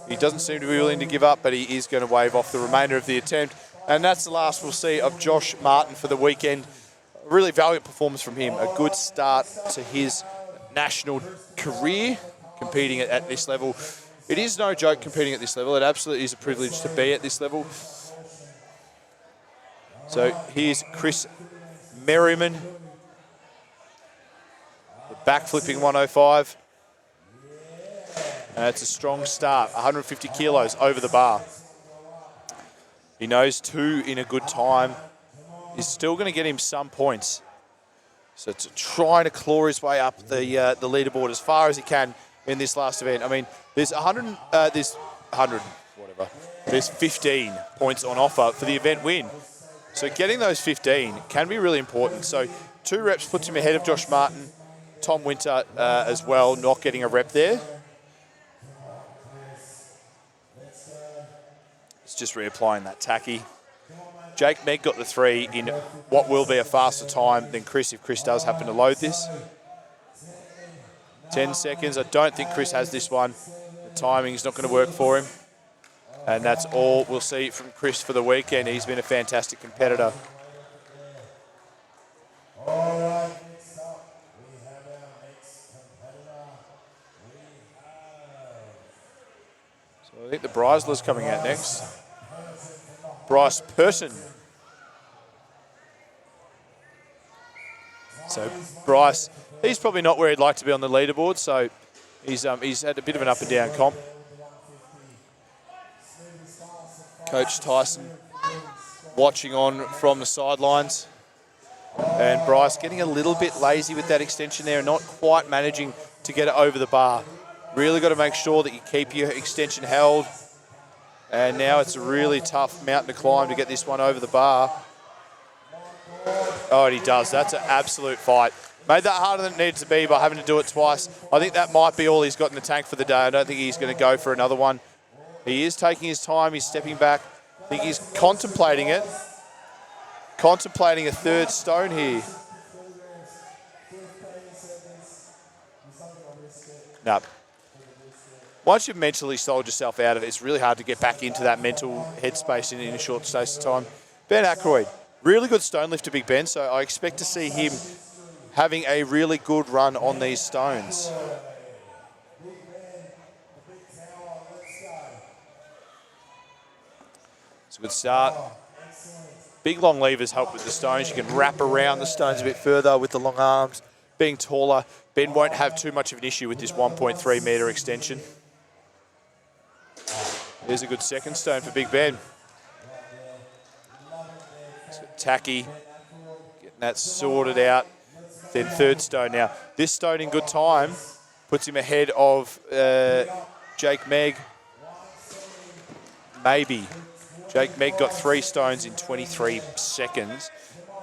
He doesn't seem to be willing to give up, but he is going to wave off the remainder of the attempt. And that's the last we'll see of Josh Martin for the weekend. A really valiant performance from him. A good start to his national career competing at this level. It is no joke competing at this level. It absolutely is a privilege to be at this level. So here's Chris Merriman. The backflipping 105. It's a strong start, 150 kilos over the bar. He knows 2 in a good time is still going to get him some points. So it's trying to claw his way up the leaderboard as far as he can in this last event. I mean, there's 15 points on offer for the event win. So getting those 15 can be really important. So 2 reps puts him ahead of Josh Martin, Tom Winter as well, not getting a rep there. It's just reapplying that tacky. Jake Megg got the 3 in what will be a faster time than Chris if Chris does happen to load this. 10 seconds. I don't think Chris has this one. The timing's not going to work for him. And that's all we'll see from Chris for the weekend. He's been a fantastic competitor. All right, next up, we have our next competitor. So I think the Breisler's coming out next. Bryce Person. So Bryce, he's probably not where he'd like to be on the leaderboard, so he's had a bit of an up and down comp. Coach Tyson watching on from the sidelines. And Bryce getting a little bit lazy with that extension there and not quite managing to get it over the bar. Really got to make sure that you keep your extension held. And now it's a really tough mountain to climb to get this one over the bar. Oh, and he does. That's an absolute fight. Made that harder than it needed to be by having to do it twice. I think that might be all he's got in the tank for the day. I don't think he's going to go for another one. He is taking his time. He's stepping back. I think he's contemplating it. Contemplating a 3rd stone here. No. Once you've mentally sold yourself out of it, it's really hard to get back into that mental headspace in a short space of time. Ben Aykroyd, really good stone lifter, Big Ben, so I expect to see him having a really good run on these stones. It's a good start. Big long levers help with the stones. You can wrap around the stones a bit further with the long arms. Being taller, Ben won't have too much of an issue with this 1.3 metre extension. There's a good 2nd stone for Big Ben. Tacky, getting that sorted out. Then 3rd stone now. This stone in good time puts him ahead of Jake Megg. Maybe. Jake Megg got 3 stones in 23 seconds.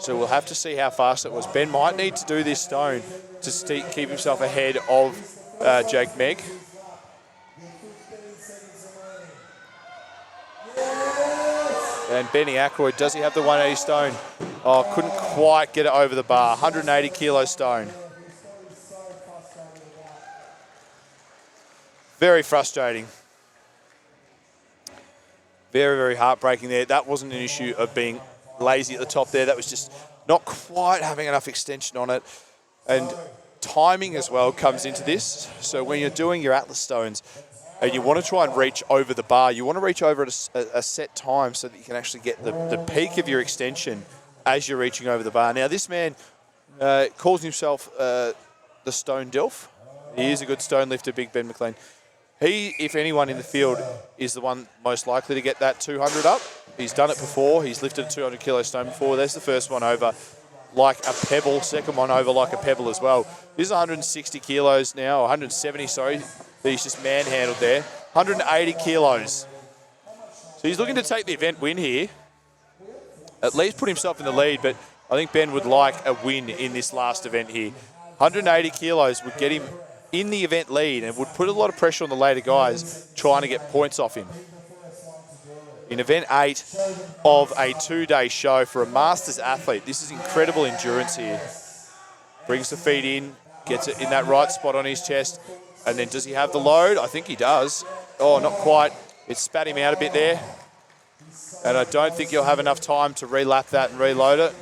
So we'll have to see how fast it was. Ben might need to do this stone to keep himself ahead of Jake Megg. And Benny Aykroyd, does he have the 180 stone? Oh, couldn't quite get it over the bar. 180 kilo stone. Very frustrating. Very, very heartbreaking there. That wasn't an issue of being lazy at the top there. That was just not quite having enough extension on it. And timing as well comes into this. So when you're doing your Atlas stones, and you want to try and reach over the bar, you want to reach over at a set time so that you can actually get the peak of your extension as you're reaching over the bar. Now, this man calls himself the Stone Delph. He is a good stone lifter, Big Ben McLean. He, if anyone in the field, is the one most likely to get that 200 up. He's done it before. He's lifted a 200 kilo stone before. There's the first one over. like a pebble. Second one over like a pebble as well. This is 160 kilos now, 170, sorry. That he's just manhandled there. 180 kilos. So he's looking to take the event win here. At least put himself in the lead, but I think Ben would like a win in this last event here. 180 kilos would get him in the event lead and would put a lot of pressure on the later guys trying to get points off him. In event 8 of a 2-day show for a Masters athlete, this is incredible endurance here. Brings the feet in, gets it in that right spot on his chest, and then does he have the load? I think he does. Oh, not quite. It spat him out a bit there. And I don't think he'll have enough time to relap that and reload it.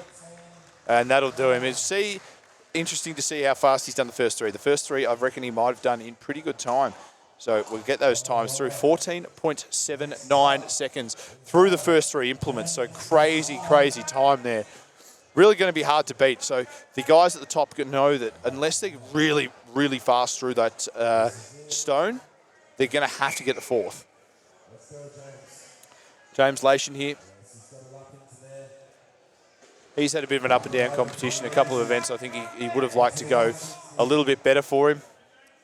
And that'll do him. Interesting to see how fast he's done the first 3. The first 3, I reckon he might have done in pretty good time. So we'll get those times through. 14.79 seconds through the first 3 implements. So crazy, crazy time there. Really going to be hard to beat. So the guys at the top know that unless they're really, really fast through that stone, they're going to have to get the 4th. James Lation here. He's had a bit of an up and down competition. A couple of events I think he would have liked to go a little bit better for him.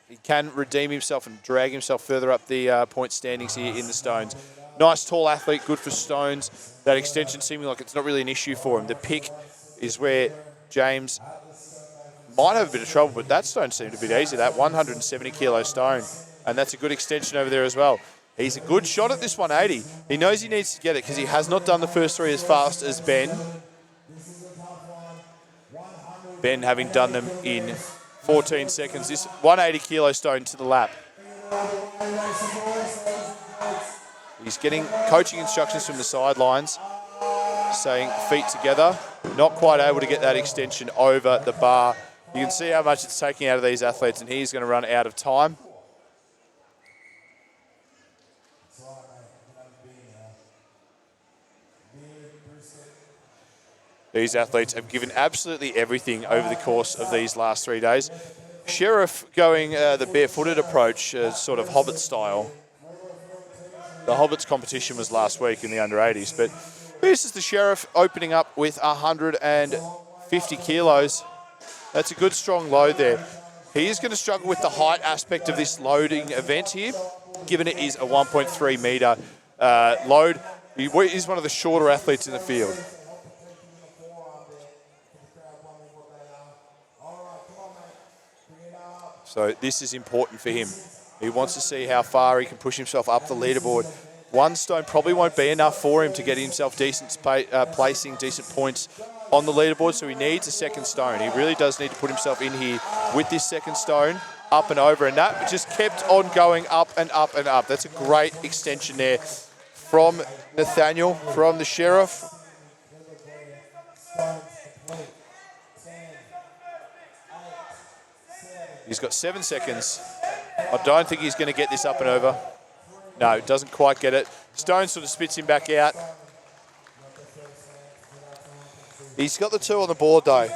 He can redeem himself and drag himself further up the point standings here in the stones. Nice tall athlete, good for stones. That extension seeming like it's not really an issue for him. The pick is where James might have a bit of trouble, but that stone seemed a bit easy, that 170 kilo stone. And that's a good extension over there as well. He's a good shot at this 180. He knows he needs to get it because he has not done the first 3 as fast as Ben. Ben having done them in 14 seconds. This 180 kilo stone to the lap. He's getting coaching instructions from the sidelines saying feet together. Not quite able to get that extension over the bar. You can see how much it's taking out of these athletes, and he's going to run out of time. These athletes have given absolutely everything over the course of these last 3 days. Sheriff going the barefooted approach, sort of Hobbit style. The Hobbits competition was last week in the under 80s, but this is the Sheriff opening up with 150 kilos. That's a good strong load there. He is going to struggle with the height aspect of this loading event here, given it is a 1.3 metre load. He is one of the shorter athletes in the field. So this is important for him. He wants to see how far he can push himself up the leaderboard. 1 stone probably won't be enough for him to get himself decent placing, decent points on the leaderboard, so he needs a 2nd stone. He really does need to put himself in here with this 2nd stone, up and over, and that just kept on going up and up and up. That's a great extension there from Nathaniel, from the Sheriff. He's got 7 seconds. I don't think he's going to get this up and over. No, doesn't quite get it. Stone sort of spits him back out. He's got the 2 on the board though.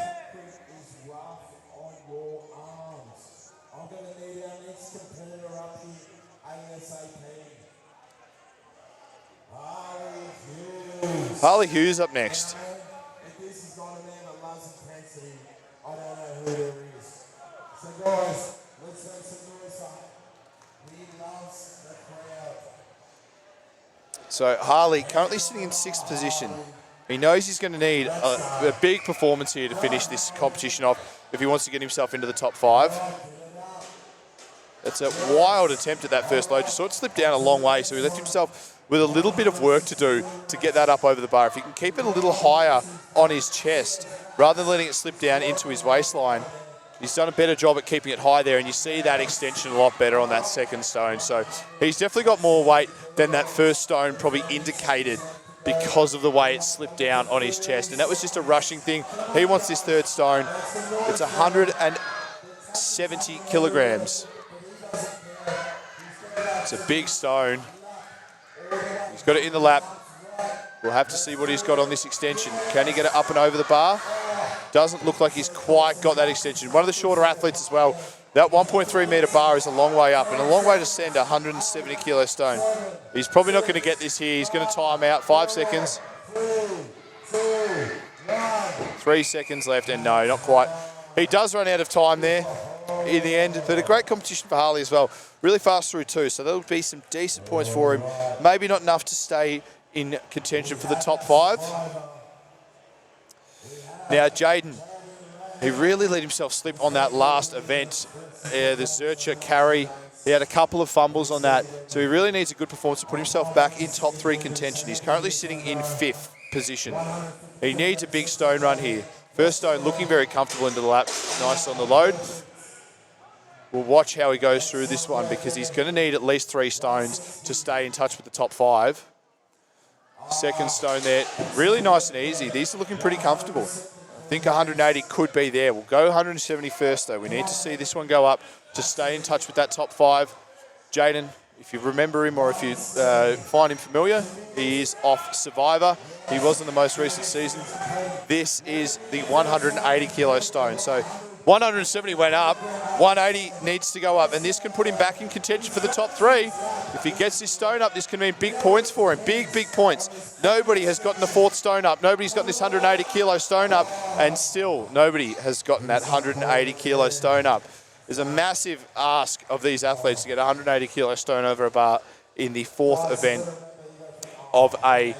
Harley Hughes up next. So Harley currently sitting in 6th position. He knows he's going to need a big performance here to finish this competition off if he wants to get himself into the top 5. That's a wild attempt at that first load. Just sort of slipped down a long way, so he left himself with a little bit of work to do to get that up over the bar. If he can keep it a little higher on his chest, rather than letting it slip down into his waistline, he's done a better job at keeping it high there, and you see that extension a lot better on that 2nd stone. So he's definitely got more weight than that first stone probably indicated because of the way it slipped down on his chest. And that was just a rushing thing. He wants this 3rd stone. It's 170 kilograms. It's a big stone. He's got it in the lap. We'll have to see what he's got on this extension. Can he get it up and over the bar? Doesn't look like he's quite got that extension. One of the shorter athletes as well. That 1.3 metre bar is a long way up and a long way to send a 170 kilo stone. He's probably not going to get this here. He's going to time out. 5 seconds. 3 seconds left, and no, not quite. He does run out of time there in the end, but a great competition for Harley as well. Really fast through too, so there'll be some decent points for him. Maybe not enough to stay in contention for the top 5. Now, Jaden, he really let himself slip on that last event. The Zercher carry, he had a couple of fumbles on that, so he really needs a good performance to put himself back in top 3 contention. He's currently sitting in 5th position. He needs a big stone run here. First stone looking very comfortable into the lap, nice on the load. We'll watch how he goes through this one because he's going to need at least 3 stones to stay in touch with the top 5. Second stone there, really nice and easy. These are looking pretty comfortable. I think 180 could be there. We'll go 170 first though. We need to see this one go up to stay in touch with that top 5. Jaden, if you remember him or if you find him familiar, he is off Survivor. He was in the most recent season. This is the 180 kilo stone. So 170 went up, 180 needs to go up, and this can put him back in contention for the top 3. If he gets this stone up, this can mean big points for him, big points. Nobody has gotten the 4th stone up. Nobody's gotten this 180 kilo stone up, and still nobody has gotten that 180 kilo stone up. There's a massive ask of these athletes to get a 180 kilo stone over a bar in the 4th event of a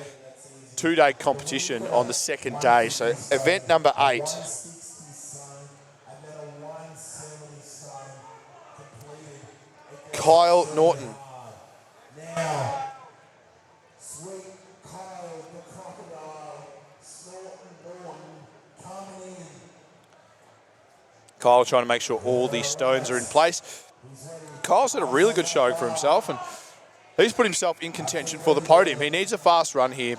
2-day competition on the 2nd day. So event number 8. Kyle Norton. Kyle trying to make sure all these stones are in place. Kyle's had a really good showing for himself, and he's put himself in contention for the podium. He needs a fast run here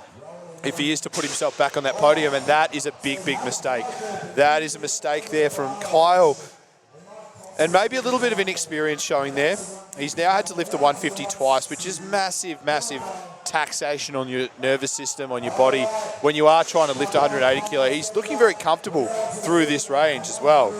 if he is to put himself back on that podium, and that is a big mistake. That is a mistake there from Kyle. And maybe a little bit of inexperience showing there. He's now had to lift the 150 twice, which is massive taxation on your nervous system, on your body, when you are trying to lift 180 kilo. He's looking very comfortable through this range as well.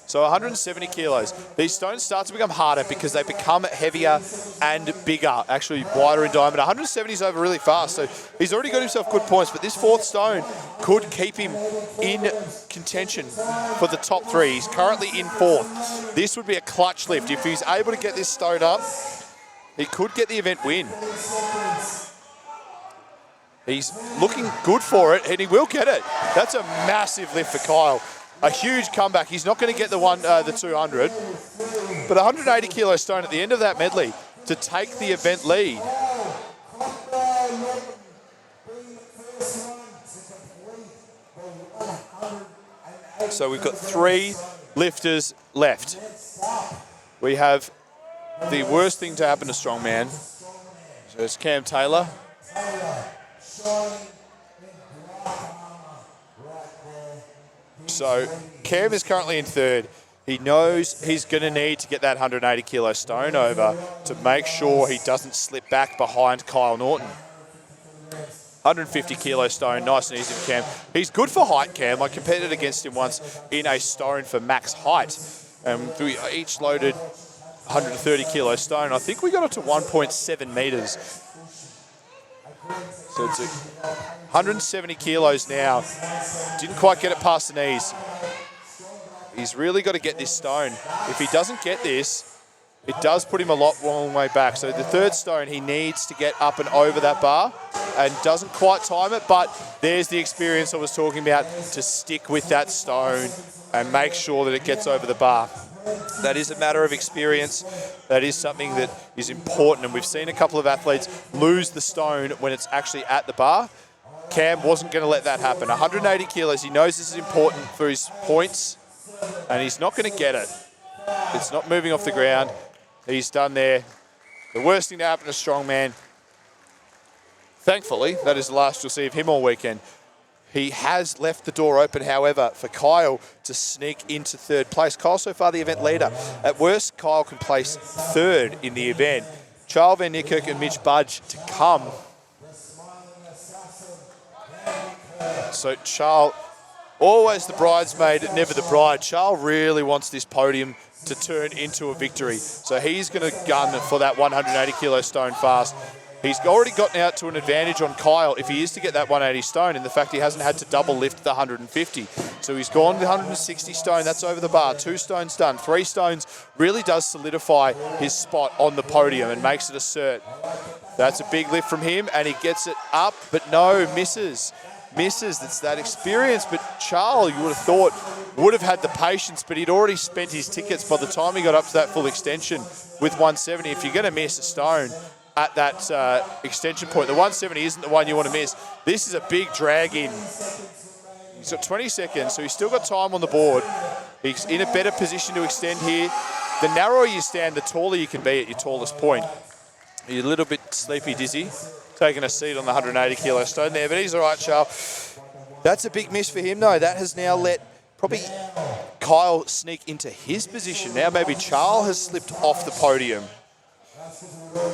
So 170 kilos. These stones start to become harder because they become heavier and bigger, actually wider in diameter. 170 is over really fast, so he's already got himself good points, but this 4th stone could keep him in contention for the top 3. He's currently in 4th. This would be a clutch lift. If he's able to get this stone up, he could get the event win. He's looking good for it, and he will get it. That's a massive lift for Kyle. A huge comeback. He's not going to get the 200, but 180 kilo stone at the end of that medley to take the event lead. So we've got 3 lifters left. We have the worst thing to happen to strongman. So it's Cam Taylor. So Cam is currently in 3rd. He knows he's going to need to get that 180 kilo stone over to make sure he doesn't slip back behind Kyle Norton. 150 kilo stone, nice and easy for Cam. He's good for height, Cam. I competed against him once in a stone for max height. We each loaded 130 kilo stone. I think we got up to 1.7 meters. So it's 170 kilos now. Didn't quite get it past the knees. He's really got to get this stone. If he doesn't get this, it does put him a long way back. So the 3rd stone, he needs to get up and over that bar and doesn't quite time it, but there's the experience I was talking about to stick with that stone and make sure that it gets over the bar. That is a matter of experience. That is something that is important, and we've seen a couple of athletes lose the stone when it's actually at the bar. Cam wasn't going to let that happen. 180 kilos, he knows this is important for his points, and he's not going to get it. It's not moving off the ground. He's done there. The worst thing to happen to strongman. Thankfully, that is the last you'll see of him all weekend. He has left the door open, however, for Kyle to sneak into 3rd place. Kyle so far the event leader. At worst, Kyle can place 3rd in the event. Charles Van Niekerk and Mitch Budge to come. So Charles, always the bridesmaid, never the bride. Charles really wants this podium to turn into a victory. So he's going to gun for that 180 kilo stone fast. He's already gotten out to an advantage on Kyle if he is to get that 180 stone, in the fact he hasn't had to double lift the 150. So he's gone with 160 stone. That's over the bar. 2 stones done. 3 stones really does solidify his spot on the podium and makes it a cert. That's a big lift from him, and he gets it up, but no, misses. It's that experience, but Charles, you would have thought, would have had the patience, but he'd already spent his tickets by the time he got up to that full extension with 170. If you're going to miss a stone at that extension point, the 170 isn't the one you want to miss. This is a big drag in. He's got 20 seconds, so he's still got time on the board. He's in a better position to extend here. The narrower you stand, the taller you can be at your tallest point. You're a little bit sleepy, dizzy, taking a seat on the 180 kilo stone there, but he's all right, Charles. That's a big miss for him, though. That has now let probably Kyle sneak into his position. Now maybe Charles has slipped off the podium.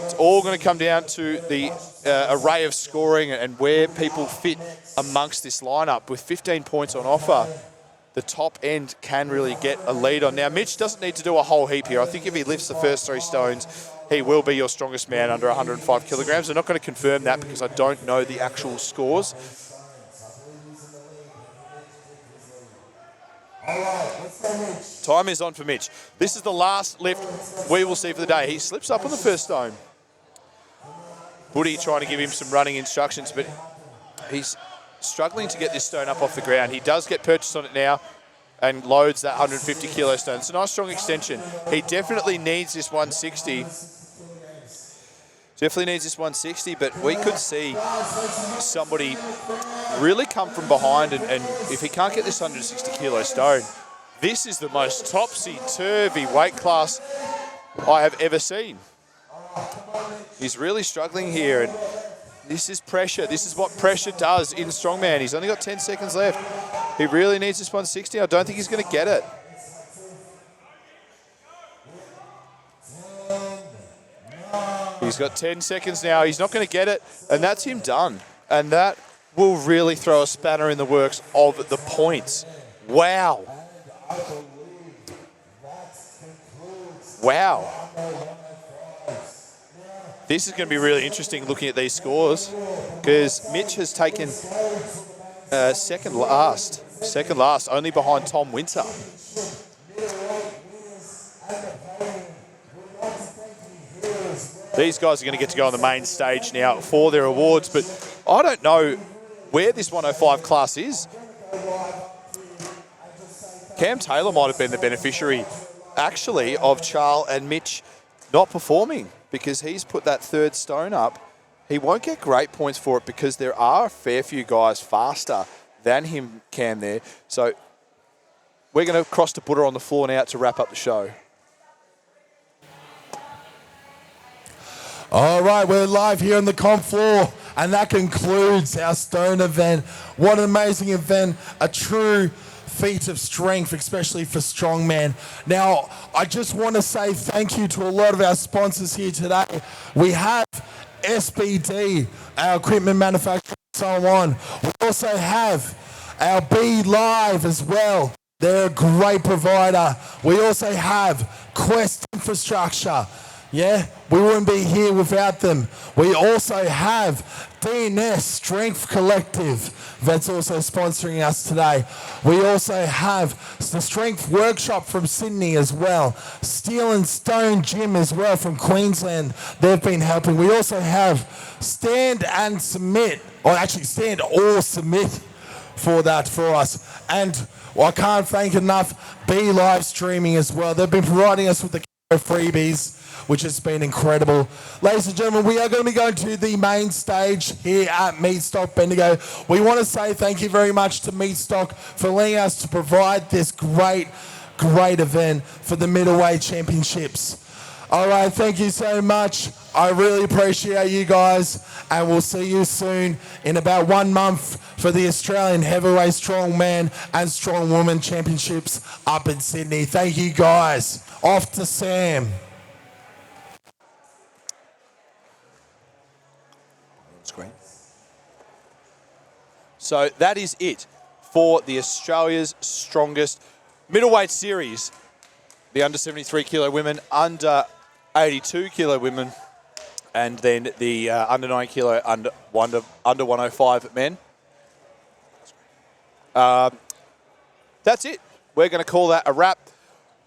It's all going to come down to the array of scoring and where people fit amongst this lineup. With 15 points on offer, the top end can really get a lead on. Now, Mitch doesn't need to do a whole heap here. I think if he lifts the first 3 stones, he will be your strongest man under 105 kilograms. I'm not going to confirm that because I don't know the actual scores. Time is on for Mitch. This is the last lift we will see for the day. He slips up on the first stone. Woody trying to give him some running instructions, but he's struggling to get this stone up off the ground. He does get purchase on it now and loads that 150 kilo stone. It's a nice strong extension. He definitely needs this 160. Definitely needs this 160, but we could see somebody really come from behind, and if he can't get this 160 kilo stone, this is the most topsy-turvy weight class I have ever seen. He's really struggling here, and this is pressure. This is what pressure does in strongman. He's only got 10 seconds left. He really needs this 160. I don't think he's going to get it. He's got 10 seconds now. He's not going to get it, and that's him done. And that will really throw a spanner in the works of the points. Wow. Wow. This is going to be really interesting looking at these scores, because Mitch has taken second last, only behind Tom Winter. These guys are going to get to go on the main stage now for their awards, but I don't know where this 105 class is. Cam Taylor might have been the beneficiary, actually, of Charles and Mitch not performing, because he's put that 3rd stone up. He won't get great points for it because there are a fair few guys faster than him, Cam, there. So we're going to cross to put her on the floor now to wrap up the show. All right, we're live here on the comp floor, and that concludes our stone event. What an amazing event, a true feat of strength, especially for strongman. Now, I just want to say thank you to a lot of our sponsors here today. We have SBD, our equipment manufacturer, and so on. We also have our Be Live as well. They're a great provider. We also have Quest Infrastructure. Yeah, we wouldn't be here without them. We also have DNS Strength Collective that's also sponsoring us today. We also have the Strength Workshop from Sydney as well. Steel and Stone Gym as well from Queensland. They've been helping. We also have Stand and Submit, or actually Stand or Submit for that for us. And I can't thank enough Be Live Streaming as well. They've been providing us with the freebies, which has been incredible. Ladies and gentlemen, we are going to be going to the main stage here at Meatstock Bendigo. We want to say thank you very much to Meatstock for letting us to provide this great event for the Middleweight Championships. All right, thank you so much. I really appreciate you guys, and we'll see you soon in about 1 month for the Australian Heavyweight Strongman and Strongwoman Championships up in Sydney. Thank you guys. Off to Sam. Screen. So that is it for the Australia's Strongest Middleweight Series. The under 73 kilo women, under 82 kilo women, and then the under 9 kilo, under 105 men. That's it. We're going to call that a wrap.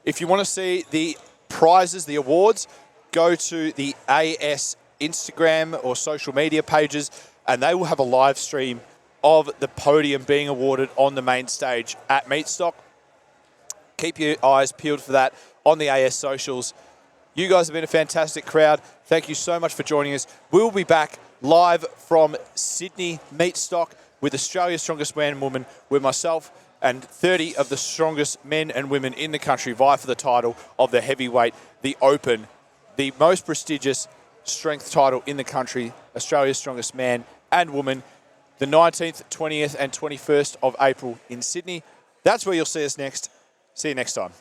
If you want to see the prizes, the awards, go to the AS Instagram or social media pages, and they will have a live stream of the podium being awarded on the main stage at Meatstock. Keep your eyes peeled for that on the AS socials. You guys have been a fantastic crowd. Thank you so much for joining us. We'll be back live from Sydney Meatstock with Australia's strongest man and woman, with myself and 30 of the strongest men and women in the country vie for the title of the heavyweight, the Open, the most prestigious strength title in the country, Australia's strongest man and woman, the 19th, 20th and 21st of April in Sydney. That's where you'll see us next. See you next time.